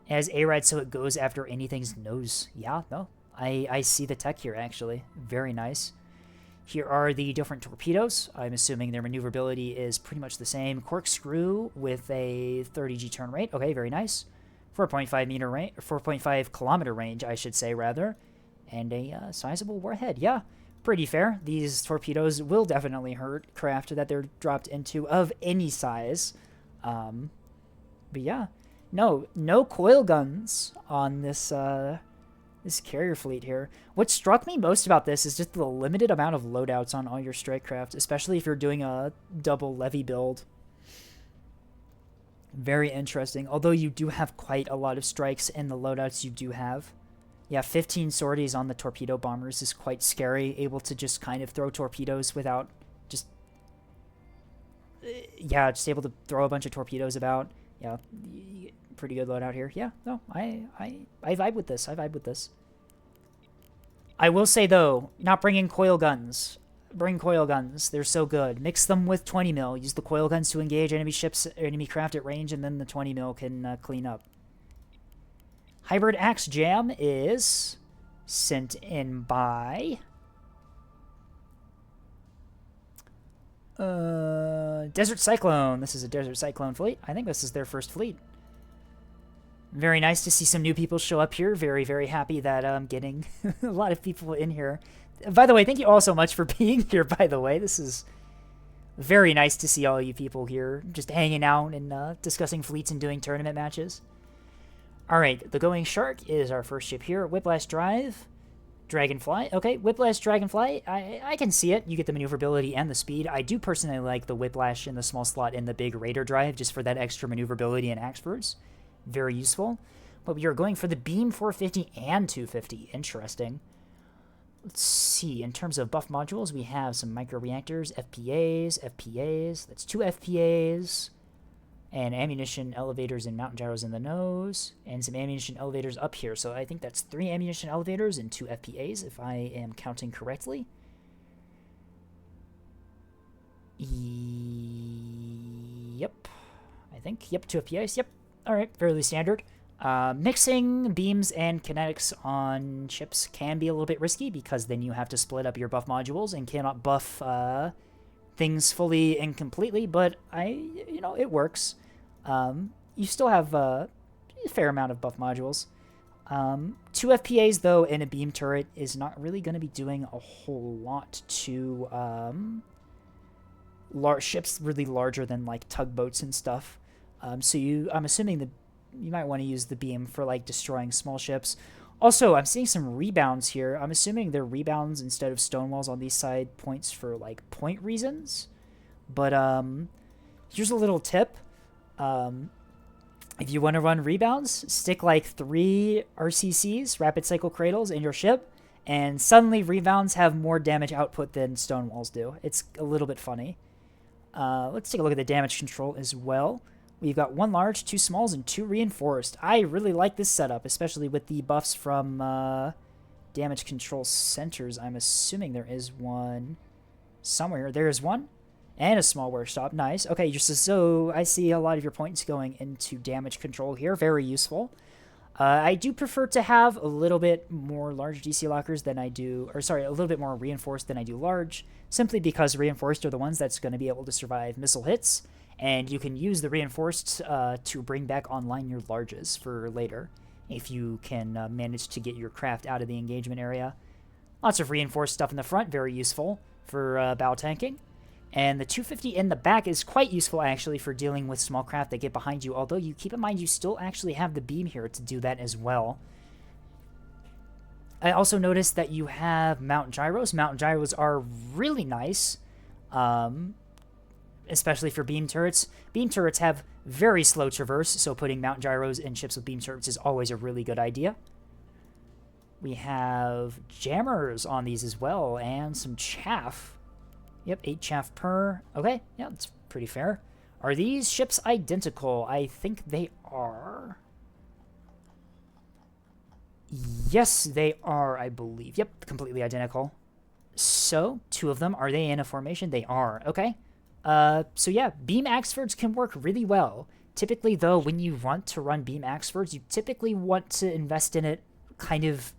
As A-Rad, so it goes after anything's nose. Yeah, no. I see the tech here, actually. Very nice. Here are the different torpedoes. I'm assuming their maneuverability is pretty much the same. Corkscrew with a 30G turn rate. Okay, very nice. 4.5 meter range, 4.5 kilometer range, I should say, rather. And a sizable warhead. Yeah, pretty fair. These torpedoes will definitely hurt craft that they're dropped into of any size. But yeah. No coil guns on this this carrier fleet here. What struck me most about this is just the limited amount of loadouts on all your strike craft, especially if you're doing a double levy build. Very interesting, although you do have quite a lot of strikes in the loadouts you do have. Yeah, 15 sorties on the torpedo bombers is quite scary, able to just kind of throw torpedoes without just... Yeah, just able to throw a bunch of torpedoes about. Yeah, pretty good loadout here. Yeah, no, I vibe with this. I vibe with this. I will say, though, not bringing coil guns. Bring coil guns. They're so good. Mix them with 20 mil. Use the coil guns to engage enemy ships, enemy craft at range, and then the 20 mil can clean up. Hybrid Axe Jam is sent in by... Desert Cyclone. This is a Desert Cyclone fleet. I think this is their first fleet. Very nice to see some new people show up here. Very, very happy that I'm getting a lot of people in here. By the way, thank you all so much for being here, by the way. This is very nice to see all you people here just hanging out and discussing fleets and doing tournament matches. Alright, the Going Shark is our first ship here. Whiplash Drive. Dragonfly. Okay, Whiplash Dragonfly. I can see it. You get the maneuverability and the speed. I do personally like the Whiplash in the small slot and the big Raider Drive just for that extra maneuverability and axe birds. Very useful. But we are going for the Beam 450 and 250. Interesting. Let's see. In terms of buff modules, we have some micro-reactors, FPAs. That's 2 FPAs. And ammunition elevators and mountain gyros in the nose, and some ammunition elevators up here. So I think that's 3 ammunition elevators and 2 FPAs, if I am counting correctly. Yep. I think. Yep, 2 FPAs. Yep. Alright, fairly standard. Mixing beams and kinetics on ships can be a little bit risky, because then you have to split up your buff modules and cannot buff things fully and completely, but it works. You still have a fair amount of buff modules. 2 FPAs, though, in a beam turret is not really going to be doing a whole lot to ships really larger than, like, tugboats and stuff. So I'm assuming that you might want to use the beam for, like, destroying small ships. Also, I'm seeing some rebounds here. I'm assuming they're rebounds instead of stonewalls on these side points for, like, point reasons. But, here's a little tip. If you want to run rebounds, stick, like, 3 RCCs, Rapid Cycle Cradles, in your ship, and suddenly rebounds have more damage output than stonewalls do. It's a little bit funny. Let's take a look at the damage control as well. We've got 1 large, 2 smalls, and 2 reinforced. I really like this setup, especially with the buffs from damage control centers. I'm assuming there is one somewhere. There is one. And a small workshop. Nice. Okay, so I see a lot of your points going into damage control here. Very useful. I do prefer to have a little bit more large DC lockers than I do, or sorry, a little bit more reinforced than I do large, simply because reinforced are the ones that's going to be able to survive missile hits. And you can use the reinforced to bring back online your larges for later, if you can manage to get your craft out of the engagement area. Lots of reinforced stuff in the front, very useful for bow tanking. And the 250 in the back is quite useful, actually, for dealing with small craft that get behind you, although you keep in mind you still actually have the beam here to do that as well. I also noticed that you have mount gyros. Mount gyros are really nice, especially for beam turrets. Beam turrets have very slow traverse, so putting mount gyros in ships with beam turrets is always a really good idea. We have jammers on these as well, and some chaff. Yep, 8 chaff per. Okay, yeah, that's pretty fair. Are these ships identical? I think they are. Yes, they are, I believe. Yep, completely identical. So, 2 of them, are they in a formation? They are. Okay. So yeah, beam Axfords can work really well. Typically, though, when you want to run beam Axfords, you typically want to invest in it kind of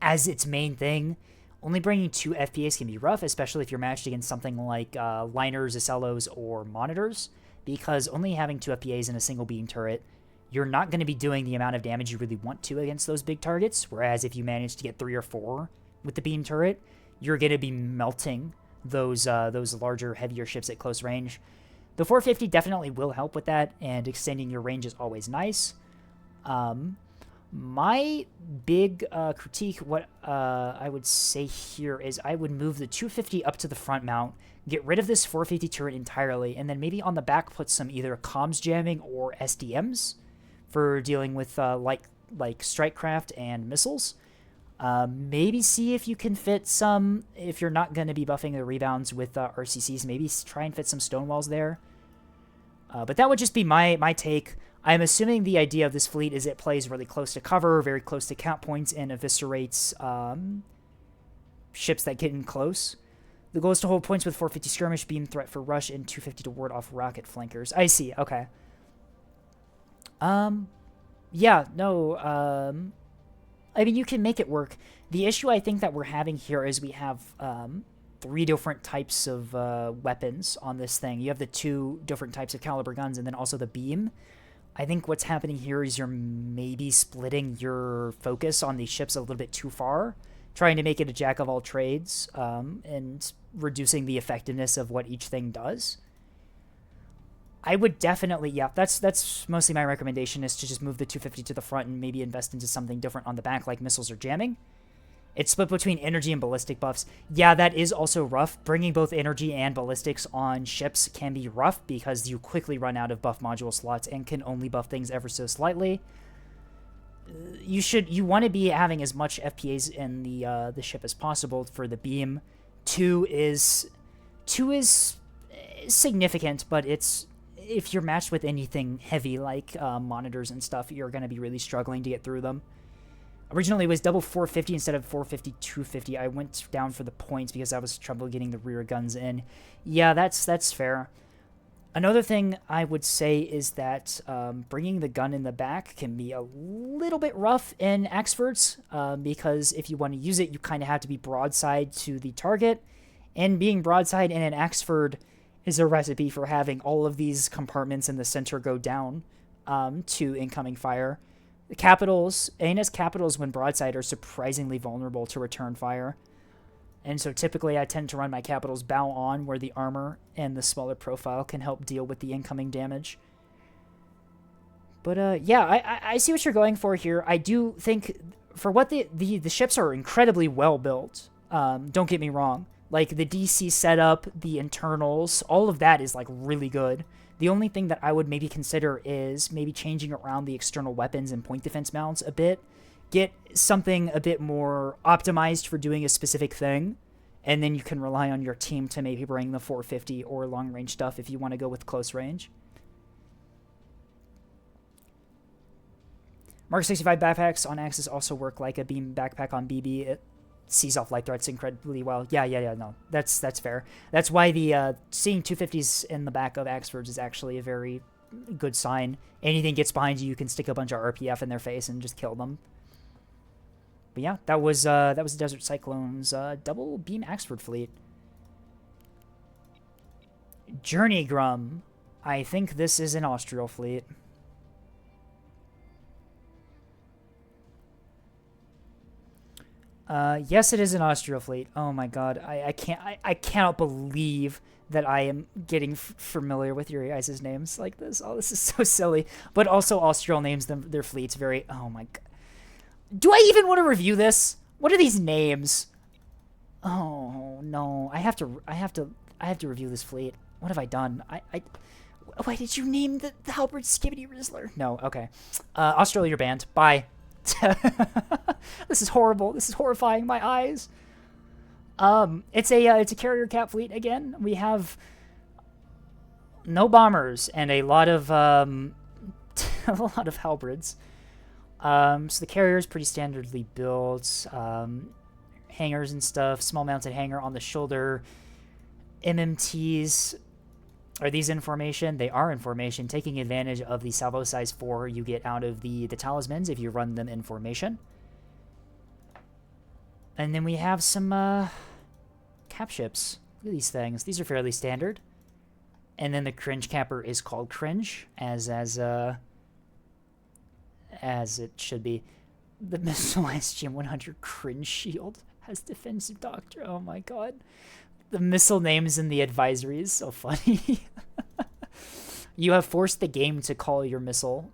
as its main thing. Only bringing 2 FPAs can be rough, especially if you're matched against something like liners, Acellos, or monitors, because only having 2 FPAs in a single beam turret, you're not going to be doing the amount of damage you really want to against those big targets, whereas if you manage to get 3 or 4 with the beam turret, you're going to be melting those larger, heavier ships at close range. The 450 definitely will help with that, and extending your range is always nice. My big critique, what I would say here is I would move the 250 up to the front mount, get rid of this 450 turret entirely, and then maybe on the back put some either comms jamming or SDMs for dealing with like strike craft and missiles. Maybe see if you can fit some, if you're not going to be buffing the rebounds with RCCs, maybe try and fit some stonewalls there. But that would just be my take. I'm assuming the idea of this fleet is it plays really close to cover, very close to count points, and eviscerates ships that get in close. The goal is to hold points with 450 skirmish, beam threat for rush, and 250 to ward off rocket flankers. I see, okay. Yeah, no, I mean, you can make it work. The issue I think that we're having here is we have 3 different types of weapons on this thing. You have the 2 different types of caliber guns, and then also the beam. I think what's happening here is you're maybe splitting your focus on these ships a little bit too far, trying to make it a jack of all trades, and reducing the effectiveness of what each thing does. I would definitely, yeah, that's mostly my recommendation, is to just move the 250 to the front and maybe invest into something different on the back, like missiles or jamming. It's split between energy and ballistic buffs. Yeah, that is also rough. Bringing both energy and ballistics on ships can be rough because you quickly run out of buff module slots and can only buff things ever so slightly. You want to be having as much FPAs in the ship as possible for the beam. 2 is significant, but it's, if you're matched with anything heavy like monitors and stuff, you're going to be really struggling to get through them. Originally, it was double 450 instead of 450, 250. I went down for the points because I was trouble getting the rear guns in. Yeah, that's fair. Another thing I would say is that bringing the gun in the back can be a little bit rough in Axfords, because if you want to use it, you kind of have to be broadside to the target, and being broadside in an Axford is a recipe for having all of these compartments in the center go down to incoming fire. The capitals, ANS capitals when broadside are surprisingly vulnerable to return fire. And so typically I tend to run my capitals bow on, where the armor and the smaller profile can help deal with the incoming damage. But yeah, I see what you're going for here. I do think for what the ships are incredibly well built. Don't get me wrong. Like the DC setup, the internals, all of that is like really good. The only thing that I would maybe consider is maybe changing around the external weapons and point defense mounts a bit. Get something a bit more optimized for doing a specific thing, and then you can rely on your team to maybe bring the 450 or long range stuff if you want to go with close range. Mark 65 backpacks on Axis also work like a beam backpack on BB. It sees off light threats incredibly well. Yeah, no, that's fair. That's why the seeing 250s in the back of Axfords is actually a very good sign. Anything gets behind you, you can stick a bunch of RPF in their face and just kill them. But yeah, that was Desert Cyclone's double beam Axford fleet. Journey Grum. I think this is an Austral fleet. Yes, it is an Austral fleet. Oh my god, I cannot believe that I am getting familiar with your guys' names like this. Oh, this is so silly. But also Austral names their fleets very, oh my god. Do I even want to review this? What are these names? Oh no, I have to review this fleet. What have I done? Why did you name the Halberd Skibbity Rizzler? No, okay. Australia, you're banned. Bye. This is horrible. This is horrifying. My eyes. It's a carrier cap fleet again. We have no bombers and a lot of a lot of halberds. So the carrier is pretty standardly built. Hangars and stuff. Small mounted hangar on the shoulder. MMTs. Are these in formation? They are in formation, taking advantage of the salvo size 4 you get out of the talismans if you run them in formation. And then we have some cap ships. Look at these things. These are fairly standard. And then the cringe capper is called cringe, as it should be. The missile SGM-100 cringe shield has defensive doctrine. Oh my god. The missile names in the advisories, so funny. You have forced the game to call your missile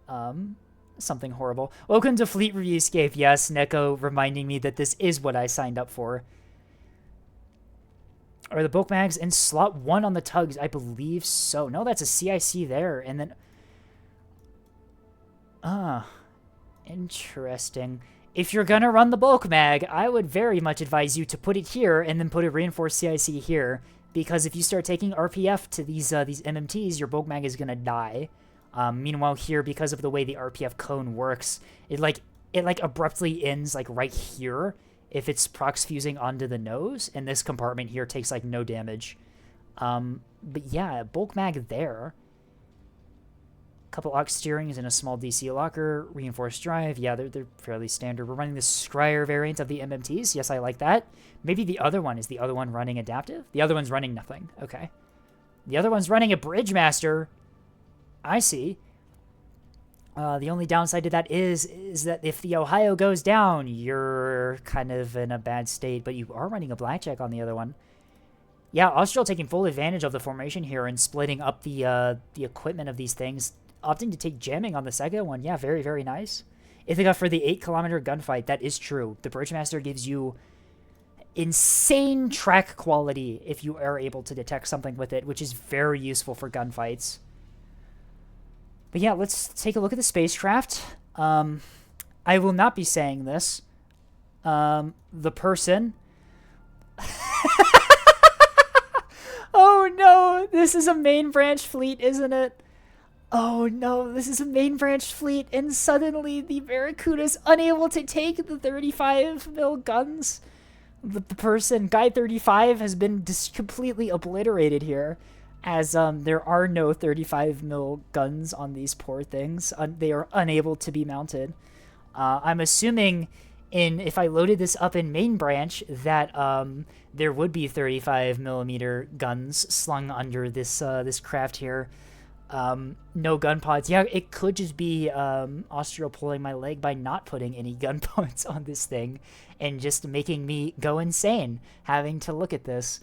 something horrible. Welcome to Fleet Review Escape. Yes, Neko reminding me that this is what I signed up for. Are the bulk mags in slot 1 on the tugs? I believe so. No, that's a CIC there. And then... interesting. If you're gonna run the bulk mag, I would very much advise you to put it here and then put a reinforced CIC here, because if you start taking RPF to these MMTs, your bulk mag is gonna die. Meanwhile here, because of the way the RPF cone works, it abruptly ends like right here if it's prox fusing onto the nose, and this compartment here takes like no damage. But yeah, bulk mag there. Couple aux steerings and a small DC locker, reinforced drive. Yeah, they're fairly standard. We're running the Scryer variant of the MMTs. Yes, I like that. Maybe the other one. Is the other one running adaptive? The other one's running nothing. Okay. The other one's running a Bridgemaster. I see. The only downside to that is that if the Ohio goes down, you're kind of in a bad state, but you are running a Blackjack on the other one. Yeah, Austral taking full advantage of the formation here and splitting up the equipment of these things. Opting to take jamming on the second one. Yeah, very, very nice. Ithaca for the 8-kilometer gunfight. That is true. The Bridgemaster gives you insane track quality if you are able to detect something with it, which is very useful for gunfights. But yeah, let's take a look at the spacecraft. I will not be saying this. The person... Oh no, this is a main branch fleet, isn't it? Oh no, this is a main branch fleet, and suddenly the Barracuda's unable to take the 35mm guns. The person, Guy 35, has been completely obliterated here, as there are no 35mm guns on these poor things. They are unable to be mounted. I'm assuming if I loaded this up in main branch that there would be 35mm guns slung under this craft here. No gun pods. Yeah, it could just be Austral pulling my leg by not putting any gun pods on this thing and just making me go insane having to look at this.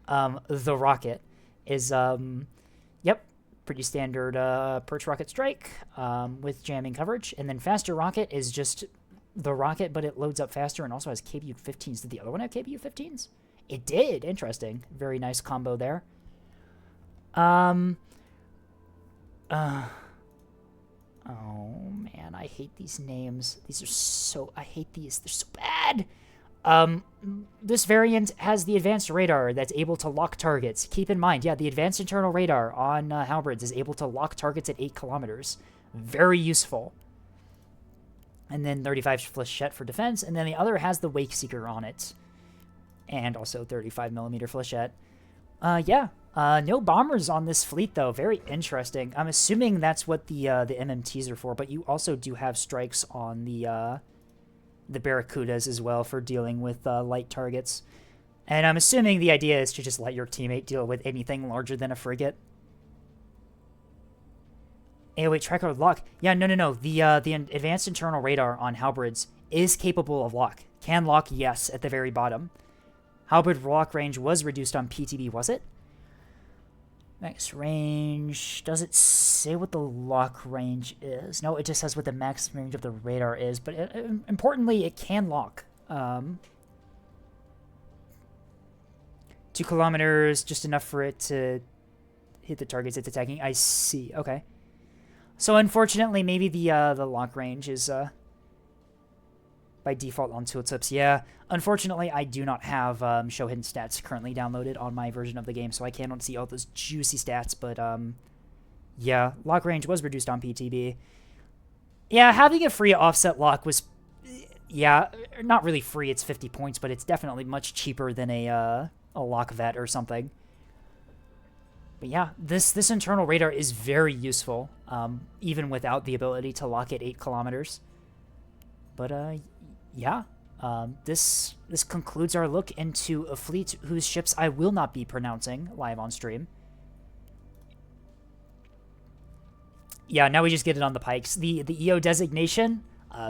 The rocket is yep, pretty standard perch rocket strike with jamming coverage, and then faster rocket is just the rocket, but it loads up faster and also has KBU-15s. Did the other one have KBU-15s? It did. Interesting. Very nice combo there. Oh man, I hate these names. I hate these. They're so bad. This variant has the advanced radar that's able to lock targets. Keep in mind, yeah, the advanced internal radar on halberds is able to lock targets at 8 kilometers. Very useful. And then 35 flechette for defense, and then the other has the Wake Seeker on it. And also 35mm flechette. Yeah. No bombers on this fleet, though. Very interesting. I'm assuming that's what the MMTs are for, but you also do have strikes on the Barracudas as well for dealing with light targets. And I'm assuming the idea is to just let your teammate deal with anything larger than a frigate. AOA tracker lock. Yeah, no. The advanced internal radar on halberds is capable of lock. Can lock, yes, at the very bottom. Halberd lock range was reduced on PTB, was it? Max range, does it say what the lock range is? No, it just says what the max range of the radar is, but importantly, it can lock. 2 kilometers, just enough for it to hit the targets it's attacking. I see, okay. So unfortunately, maybe the lock range is by default on tooltips. Yeah, unfortunately, I do not have show hidden stats currently downloaded on my version of the game, so I cannot see all those juicy stats, but yeah, lock range was reduced on PTB. Yeah, having a free offset lock was, yeah, not really free, it's 50 points, but it's definitely much cheaper than a lock vet or something. But yeah, this internal radar is very useful, even without the ability to lock at 8 kilometers. But yeah, this concludes our look into a fleet whose ships I will not be pronouncing live on stream. Yeah, now we just get it on the pikes. The EO designation,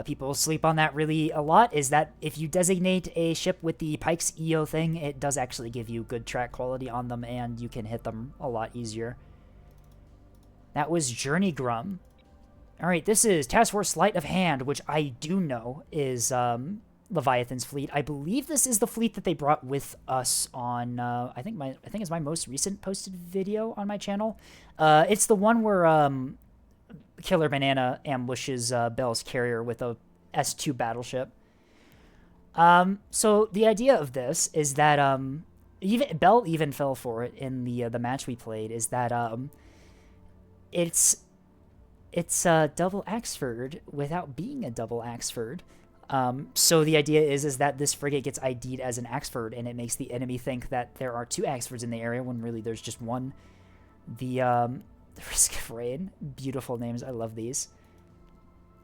people sleep on that really a lot, is that if you designate a ship with the pikes EO thing, it does actually give you good track quality on them, and you can hit them a lot easier. That was Journey Grum. Alright, this is Task Force Sleight of Hand, which I do know is Leviathan's fleet. I believe this is the fleet that they brought with us on, I think it's my most recent posted video on my channel. It's the one where Killer Banana ambushes Bell's carrier with a S2 battleship. So the idea of this is that Bell even fell for it in the match we played, is that it's a double Axford without being a double Axford. So the idea is that this frigate gets ID'd as an Axford, and it makes the enemy think that there are 2 Axfords in the area when really there's just one. The Risk of Rain, beautiful names. I love these.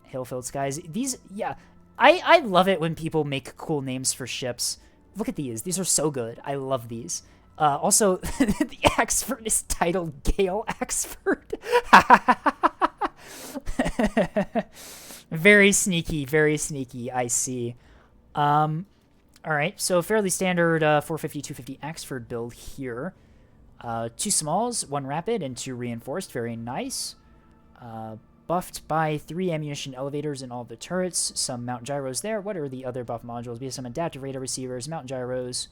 Hail-filled Skies. These, yeah, I love it when people make cool names for ships. Look at these. These are so good. I love these. Also, the Axford is titled Gale Axford. Very sneaky, I see. Alright, so fairly standard 450, 250 Axford build here. 2 smalls, 1 rapid, and 2 reinforced. Very nice. Buffed by 3 ammunition elevators in all of the turrets. Some mount gyros there. What are the other buff modules? We have some adaptive radar receivers, mount gyros,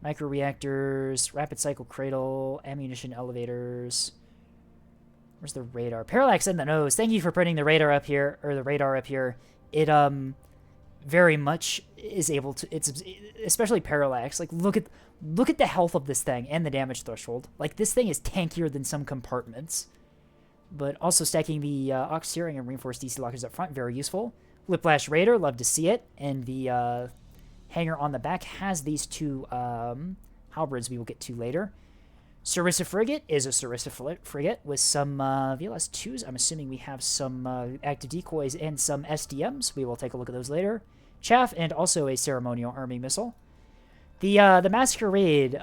micro reactors, rapid cycle cradle, ammunition elevators. Where's the radar? Parallax in the nose. Thank you for putting the radar up here, or the radar up here. It very much is able to. It's especially Parallax. Like look at the health of this thing and the damage threshold. Like this thing is tankier than some compartments. But also stacking the aux steering and reinforced DC lockers up front, very useful. Whiplash Raider, love to see it. And the hangar on the back has these 2 halberds we will get to later. Sarissa Frigate is a Sarissa Frigate with some VLS-2s. I'm assuming we have some active decoys and some SDMs. We will take a look at those later. Chaff, and also a ceremonial arming missile. The Masquerade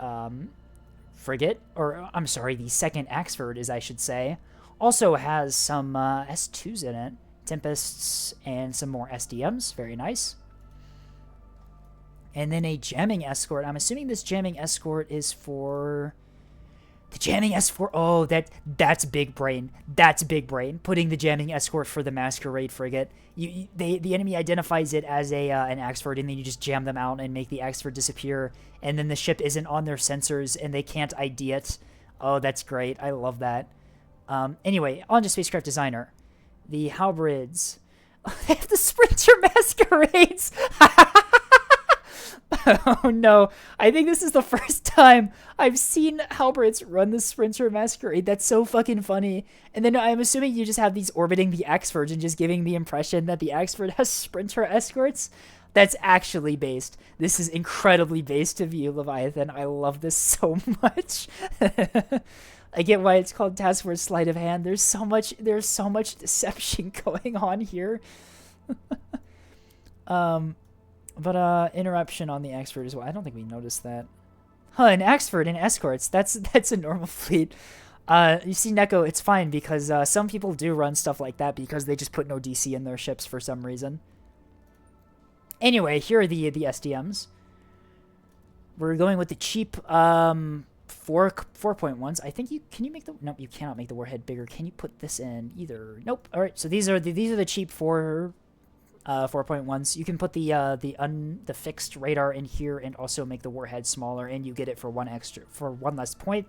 Frigate, or I'm sorry, the second Axford, as I should say, also has some S2s in it. Tempests and some more SDMs. Very nice. And then a jamming escort. I'm assuming this jamming escort is for... The jamming escort, oh, that's big brain. That's big brain. Putting the jamming escort for the Masquerade Frigate. The enemy identifies it as an Axford, and then you just jam them out and make the Axford disappear, and then the ship isn't on their sensors, and they can't ID it. Oh, that's great. I love that. Anyway, on to Spacecraft Designer. The halberds. They have the Sprinter Masquerades! Oh no, I think this is the first time I've seen halberds run the Sprinter Masquerade. That's so fucking funny. And then I'm assuming you just have these orbiting the Axfords and just giving the impression that the Axford has Sprinter escorts. That's actually based. This is incredibly based of you, Leviathan. I love this so much. I get why it's called Task Force Sleight of Hand. There's so much deception going on here. But interruption on the Axford as well. I don't think we noticed that. Huh, an Axford and escorts. That's a normal fleet. You see, Neko, it's fine because some people do run stuff like that because they just put no DC in their ships for some reason. Anyway, here are the SDMs. We're going with the cheap 4.1s. I think can you make the nope, you cannot make the warhead bigger. Can you put this in either? Nope. All right, so these are the cheap 4.1s. You can put the fixed radar in here and also make the warhead smaller, and you get it for one less point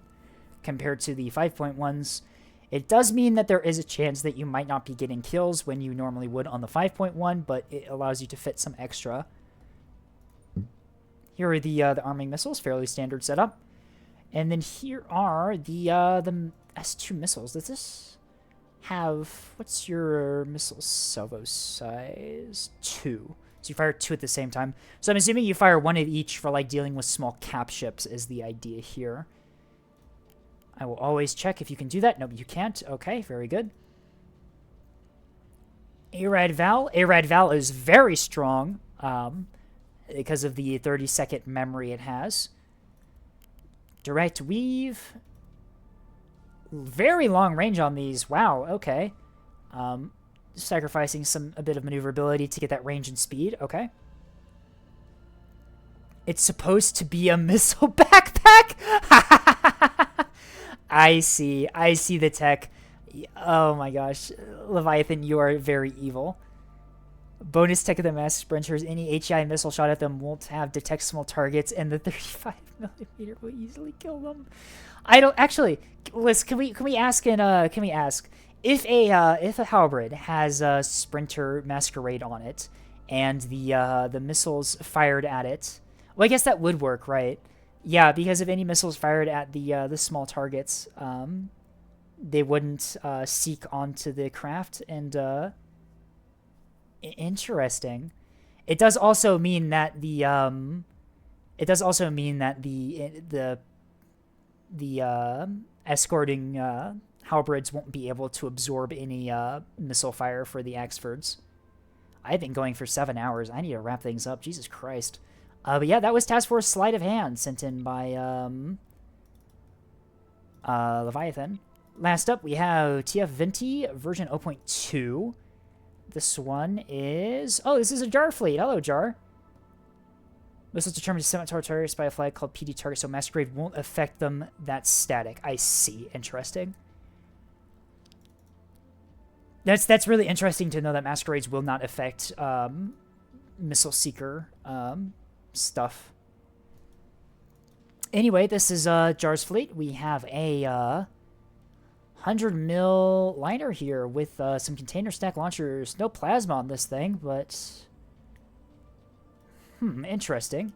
compared to the 5.1s. It does mean that there is a chance that you might not be getting kills when you normally would on the 5.1, but it allows you to fit some extra. Here are the arming missiles, fairly standard setup. And then here are the S2 missiles. Does this have, what's your missile salvo size? 2. So you fire 2 at the same time. So I'm assuming you fire 1 at each for like dealing with small cap ships is the idea here. I will always check if you can do that. No, you can't. Okay, very good. ARAD Val. ARAD Val is very strong because of the 30-second memory it has. Direct Weave. Very long range on these. Wow, okay. Sacrificing a bit of maneuverability to get that range and speed. Okay. It's supposed to be a missile backpack? I see the tech. Oh my gosh. Leviathan, you are very evil. Bonus tech of the mass sprinters. Any HI missile shot at them won't have detect small targets, and the 35mm will easily kill them. I don't actually. Liz, can we ask if a halberd has a sprinter masquerade on it, and the missiles fired at it? Well, I guess that would work, right? Yeah, because if any missiles fired at the small targets, they wouldn't seek onto the craft. And interesting. It does also mean that the escorting halberds won't be able to absorb any missile fire for the Axfords. I've been going for 7 hours. I need to wrap things up. Jesus Christ. But yeah, that was Task Force Sleight of Hand sent in by Leviathan. Last up, we have TF Venti version 0.2. This one is... Oh, this is a Jar fleet. Hello, Jar. Missiles determined to send targets by a flag called PD target, so Masquerade won't affect them. That's static. I see. Interesting. That's really interesting to know that Masquerades will not affect Missile Seeker stuff. Anyway, this is Jar's fleet. We have a 100 mil liner here with some container stack launchers. No plasma on this thing, but interesting.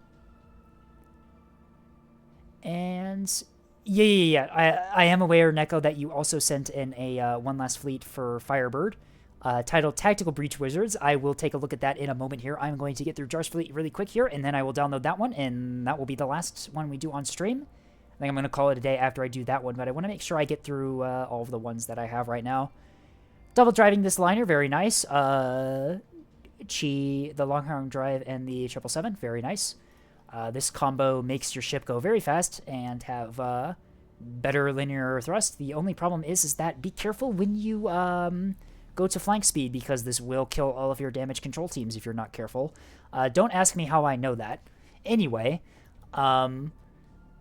And yeah. I am aware, Neko, that you also sent in a one last fleet for Firebird, titled Tactical Breach Wizards. I will take a look at that in a moment here. I'm going to get through Jar's fleet really quick here, and then I will download that one, and that will be the last one we do on stream. I think I'm going to call it a day after I do that one, but I want to make sure I get through all of the ones that I have right now. Double driving this liner, very nice. The Longhorn Drive and the 777, very nice. This combo makes your ship go very fast and have better linear thrust. The only problem is that be careful when you go to flank speed, because this will kill all of your damage control teams if you're not careful. Don't ask me how I know that. Anyway,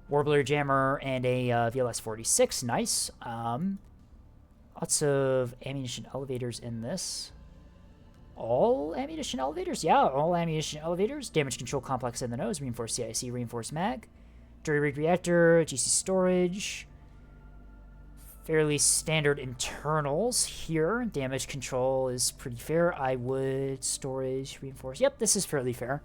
Warbler Jammer and a VLS-46, nice. Lots of ammunition elevators in this. All ammunition elevators? Yeah, all ammunition elevators. Damage control complex in the nose. Reinforced CIC, reinforced mag. Jury rig reactor, GC storage. Fairly standard internals here. Damage control is pretty fair. I would storage, reinforce. Yep, this is fairly fair.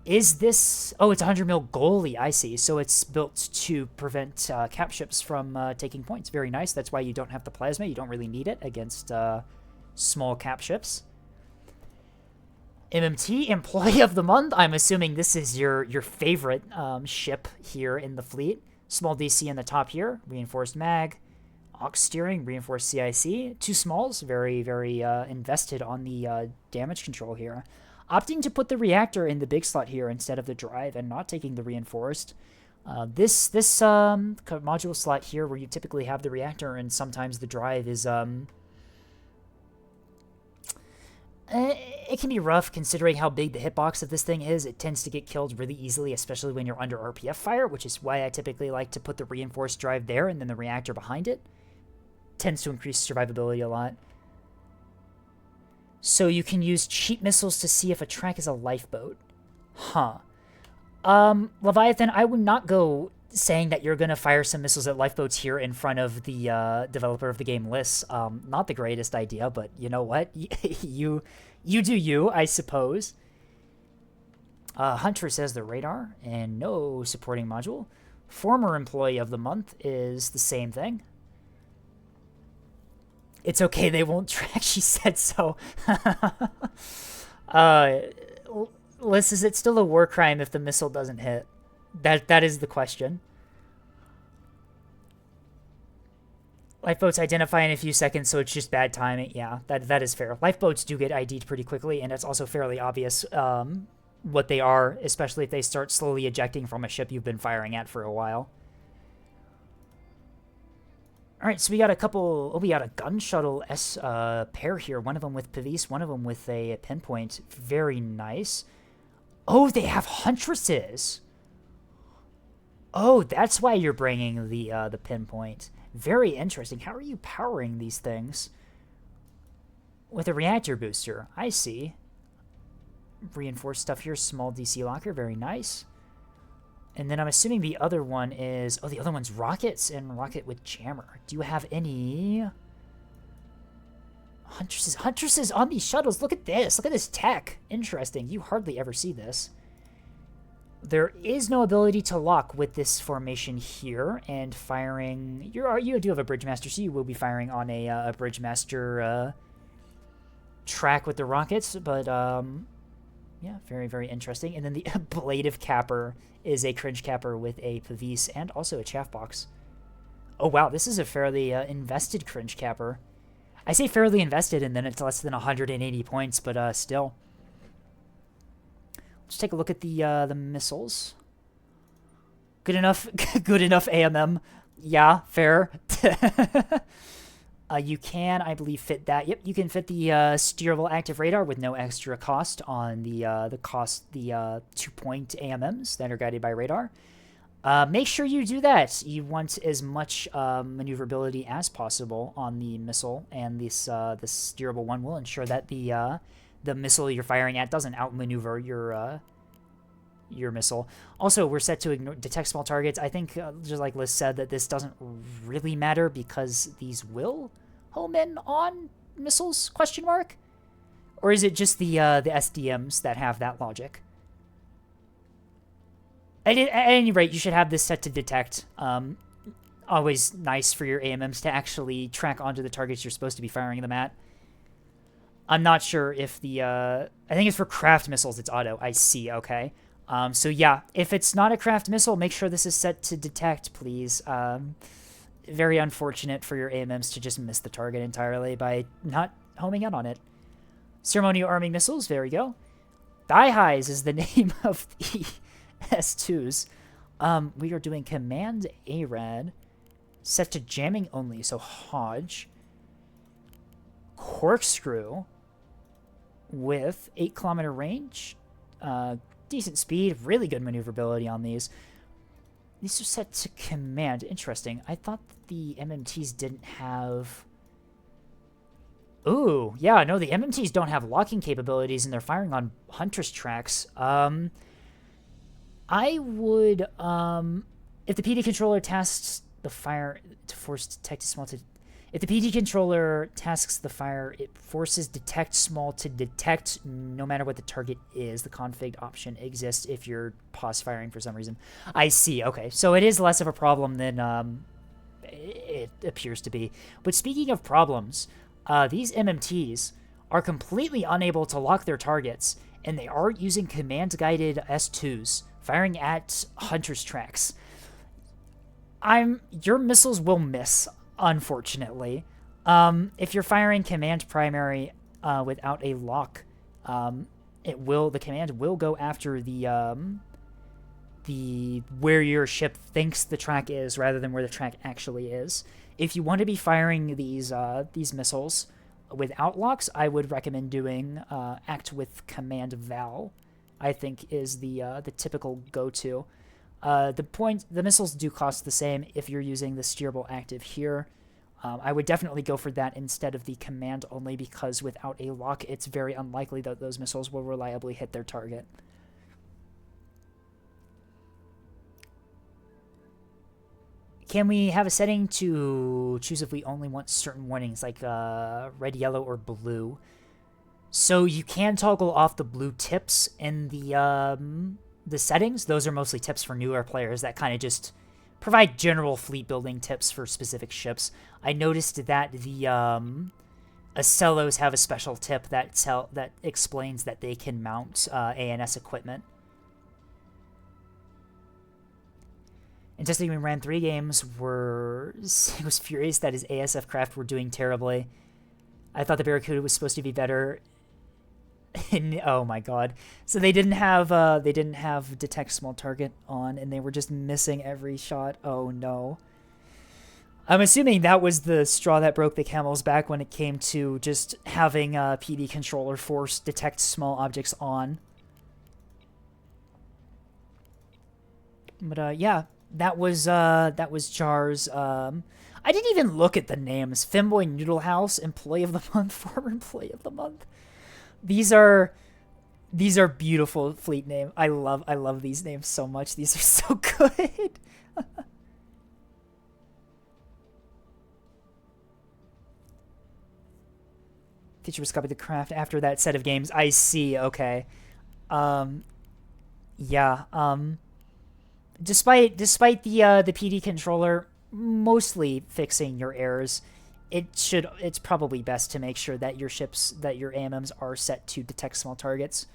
Is this... Oh, it's 100 mil goalie, I see. So it's built to prevent cap ships from taking points. Very nice. That's why you don't have the plasma. You don't really need it against small cap ships. MMT, Employee of the Month. I'm assuming this is your favorite ship here in the fleet. Small DC in the top here. Reinforced mag. Aux steering, reinforced CIC. 2 smalls. Very, very invested on the damage control here. Opting to put the reactor in the big slot here instead of the drive and not taking the reinforced. This module slot here where you typically have the reactor and sometimes the drive is It can be rough considering how big the hitbox of this thing is. It tends to get killed really easily, especially when you're under RPF fire, which is why I typically like to put the reinforced drive there and then the reactor behind it. Tends to increase survivability a lot. So you can use cheap missiles to see if a track is a lifeboat. Huh. Leviathan, I would not go saying that you're going to fire some missiles at lifeboats here in front of the developer of the game lists. Not the greatest idea, but you know what? you do you, I suppose. Hunter says the radar and no supporting module. Former employee of the month is the same thing. It's okay, they won't track, she said so. Liz, is it still a war crime if the missile doesn't hit? That is the question. Lifeboats identify in a few seconds, so it's just bad timing. Yeah, that is fair. Lifeboats do get ID'd pretty quickly, and it's also fairly obvious what they are, especially if they start slowly ejecting from a ship you've been firing at for a while. All right, so we got a couple... Oh, we got a gun shuttle pair here. One of them with Pavis, one of them with a pinpoint. Very nice. Oh, they have Huntresses. Oh, that's why you're bringing the pinpoint. Very interesting. How are you powering these things? With a reactor booster. I see. Reinforced stuff here. Small DC locker. Very nice. And then I'm assuming the other one is... Oh, the other one's rockets and rocket with jammer. Do you have any... Huntresses? Huntresses on these shuttles. Look at this. Look at this tech. Interesting. You hardly ever see this. There is no ability to lock with this formation here, and firing... You do have a Bridgemaster, so you will be firing on a Bridgemaster track with the rockets, but yeah, very, very interesting. And then the Ablative Capper is a Cringe Capper with a Pavis and also a Chaff Box. Oh wow, this is a fairly invested Cringe Capper. I say fairly invested, and then it's less than 180 points, but still. Let's take a look at the missiles. Good enough. Good enough. AMM. Yeah, fair. You can, I believe, fit that. Yep, you can fit the steerable active radar with no extra cost on the 2-point AMMs that are guided by radar. Make sure you do that. You want as much maneuverability as possible on the missile, and this steerable one will ensure that the missile you're firing at doesn't outmaneuver your missile. Also, we're set to detect small targets. I think, just like Liz said, that this doesn't really matter because these will home in on missiles, question mark? Or is it just the SDMs that have that logic? At any rate, you should have this set to detect. Always nice for your AMMs to actually track onto the targets you're supposed to be firing them at. I'm not sure if the... I think it's for craft missiles, it's auto. I see, okay. So yeah, if it's not a craft missile, make sure this is set to detect, please. Very unfortunate for your AMMs to just miss the target entirely by not homing in on it. Ceremonial arming missiles, there we go. Die Highs is the name of the S2s. We are doing Command ARAD, set to jamming only, so Hodge. Corkscrew with 8-kilometer range, decent speed, really good maneuverability on these. These are set to command. Interesting. I thought that the MMTs didn't have... Ooh, yeah, no, the MMTs don't have locking capabilities, and they're firing on Huntress tracks. I would, if the PD controller tasks the fire to force detect small to... If the PD controller tasks the fire, it forces detect small to detect no matter what the target is. The config option exists if you're pause firing for some reason. I see. Okay, so it is less of a problem than it appears to be. But speaking of problems, these MMTs are completely unable to lock their targets, and they are using command-guided S2s, firing at Hunter's tracks. Your missiles will miss, unfortunately. If you're firing command primary without a lock, the command will go after the where your ship thinks the track is rather than where the track actually is. If you want to be firing these missiles without locks, I would recommend doing act with command val. I think is the typical go-to. The missiles do cost the same if you're using the steerable active here. I would definitely go for that instead of the command only, because without a lock, it's very unlikely that those missiles will reliably hit their target. Can we have a setting to choose if we only want certain warnings, like red, yellow, or blue? So you can toggle off the blue tips in the settings. Those are mostly tips for newer players that kind of just provide general fleet building tips for specific ships. I noticed that the Acellos have a special tip that explains that they can mount ANS equipment. And just like we ran 3 games, he was furious that his ASF craft were doing terribly. I thought the Barracuda was supposed to be better. And, oh my god! So they didn't have detect small target on, and they were just missing every shot. Oh no! I'm assuming that was the straw that broke the camel's back when it came to just having PD controller force detect small objects on. But yeah. That was Jar's. I didn't even look at the names. Femboy Noodle House, Employee of the Month, Former Employee of the Month. These are beautiful fleet names. I love these names so much. These are so good. Feature was copied the craft after that set of games. I see. Okay. Yeah. Despite the PD controller mostly fixing your errors, it's probably best to make sure that your AMMs are set to detect small targets.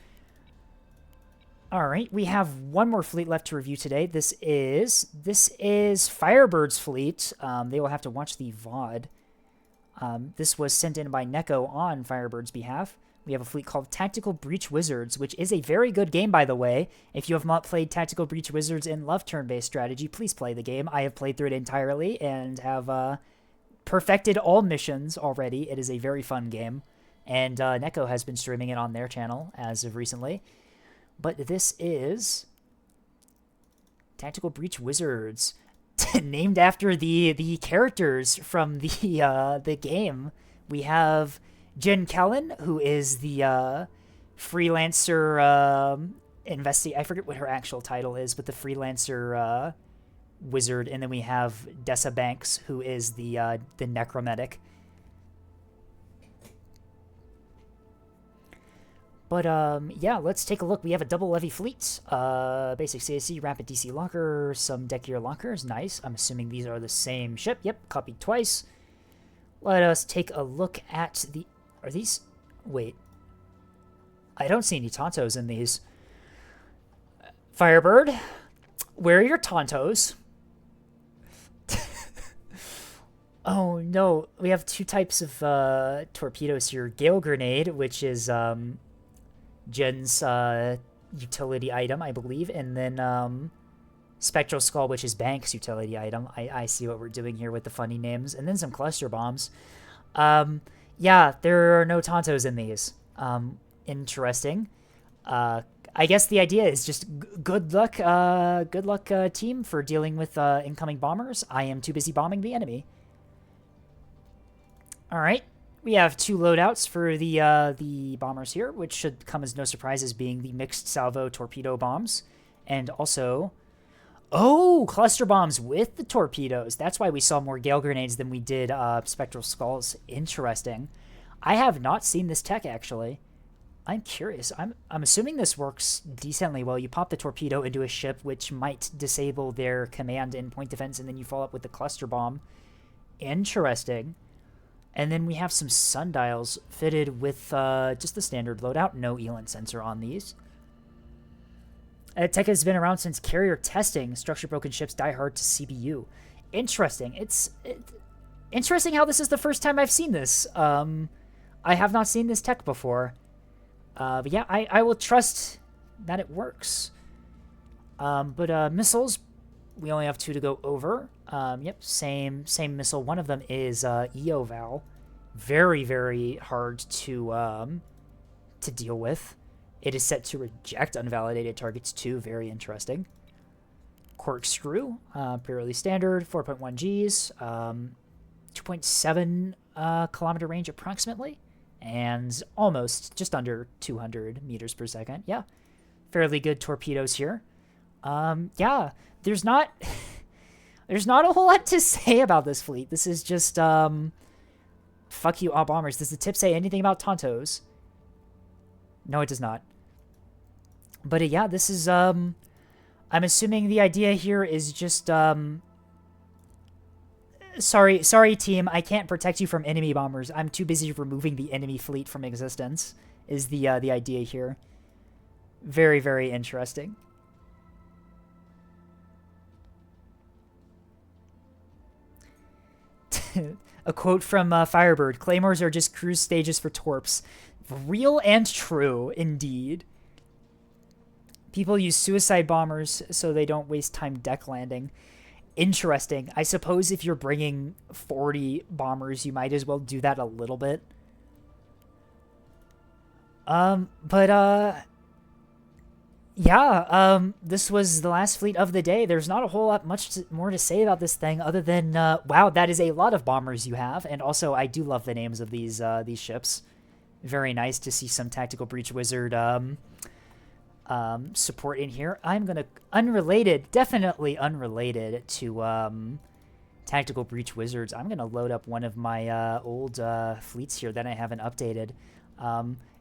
All right, we have one more fleet left to review today. This is Firebird's fleet. They will have to watch the VOD. This was sent in by Neko on Firebird's behalf. We have a fleet called Tactical Breach Wizards, which is a very good game, by the way. If you have not played Tactical Breach Wizards and love turn-based strategy, please play the game. I have played through it entirely and have perfected all missions already. It is a very fun game, and Neko has been streaming it on their channel as of recently. But this is Tactical Breach Wizards, named after the characters from the game. We have Jen Kellen, who is the freelancer I forget what her actual title is, but the freelancer wizard, and then we have Dessa Banks, who is the necromantic. But yeah, let's take a look. We have a double levy fleet, basic CSC, rapid DC locker, some deck gear lockers. Nice. I'm assuming these are the same ship. Yep, copied twice. Let us take a look at the. Are these? Wait. I don't see any Tontos in these. Firebird, where are your Tontos? Oh no, we have 2 types of torpedoes here. Gale Grenade, which is Jen's utility item, I believe, and then Spectral Skull, which is Bank's utility item. I see what we're doing here with the funny names. And then some cluster bombs. Yeah, there are no Tontos in these. Interesting. I guess the idea is just good luck team for dealing with incoming bombers. I am too busy bombing the enemy. All right. We have 2 loadouts for the bombers here, which should come as no surprise as being the mixed salvo torpedo bombs. And also, oh, cluster bombs with the torpedoes. That's why we saw more Gale Grenades than we did Spectral Skulls. Interesting. I have not seen this tech, actually. I'm curious. I'm assuming this works decently well. You pop the torpedo into a ship, which might disable their command and point defense, and then you follow up with the cluster bomb. Interesting. And then we have some sundials fitted with just the standard loadout. No ELINT sensor on these. Tech has been around since carrier testing. Structure broken ships die hard to CBU. Interesting. It's interesting how this is the first time I've seen this. I have not seen this tech before. But yeah, I will trust that it works. But missiles, we only have 2 to go over. Yep, same missile. One of them is EOVAL, Very, very hard to deal with. It is set to reject unvalidated targets too. Very interesting. Corkscrew, purely standard, 4.1 Gs, 2.7 kilometer range approximately, and almost just under 200 meters per second. Yeah, fairly good torpedoes here. Yeah, there's not there's not a whole lot to say about this fleet. This is just fuck you all bombers. Does the tip say anything about Tontos? No, it does not. But yeah, this is I'm assuming the idea here is just sorry team, I can't protect you from enemy bombers. I'm too busy removing the enemy fleet from existence is the idea here. Very, very interesting. A quote from Firebird: "Claymores are just cruise stages for torps." Real and true, indeed. People use suicide bombers so they don't waste time deck landing. Interesting. I suppose if you're bringing 40 bombers, you might as well do that a little bit. Yeah, this was the last fleet of the day. There's not a whole lot more to say about this thing other than, wow, that is a lot of bombers you have. And also, I do love the names of these ships. Very nice to see some Tactical Breach Wizard, support in here. I'm gonna, definitely unrelated to, Tactical Breach Wizards, I'm gonna load up one of my, old, fleets here that I haven't updated.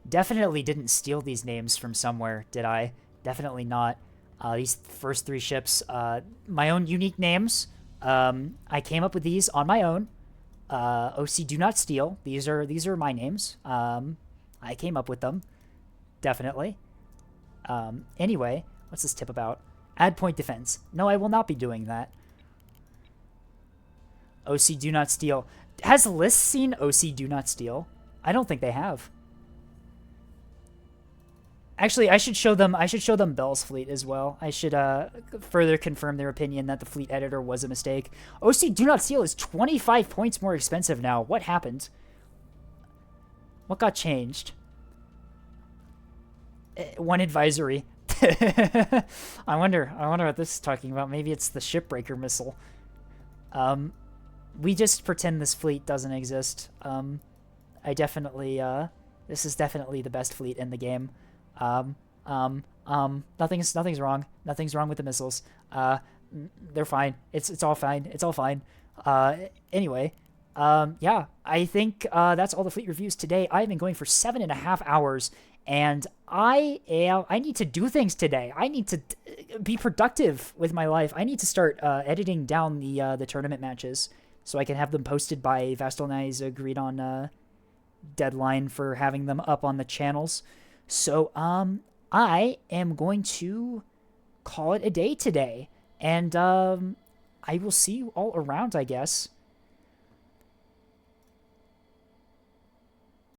Definitely didn't steal these names from somewhere, did I? Definitely not. These first 3 ships, my own unique names. I came up with these on my own. OC Do Not Steal. These are my names. I came up with them. Definitely. Anyway, what's this tip about? Add point defense. No, I will not be doing that. OC Do Not Steal. Has List seen OC Do Not Steal? I don't think they have. Actually, I should show them Bell's fleet as well. I should further confirm their opinion that the fleet editor was a mistake. OC Do Not Steal is 25 points more expensive now. What happened? What got changed? One advisory. I wonder what this is talking about. Maybe it's the Shipbreaker missile. We just pretend this fleet doesn't exist. I definitely, this is definitely the best fleet in the game. Nothing's wrong. Nothing's wrong with the missiles. They're fine. It's all fine. It's all fine. Anyway, yeah, I think, that's all the fleet reviews today. I've been going for 7.5 hours, and I need to do things today. I need to be productive with my life. I need to start, editing down the tournament matches so I can have them posted by Vastal and I's agreed on, deadline for having them up on the channels. So, I am going to call it a day today, and, I will see you all around, I guess.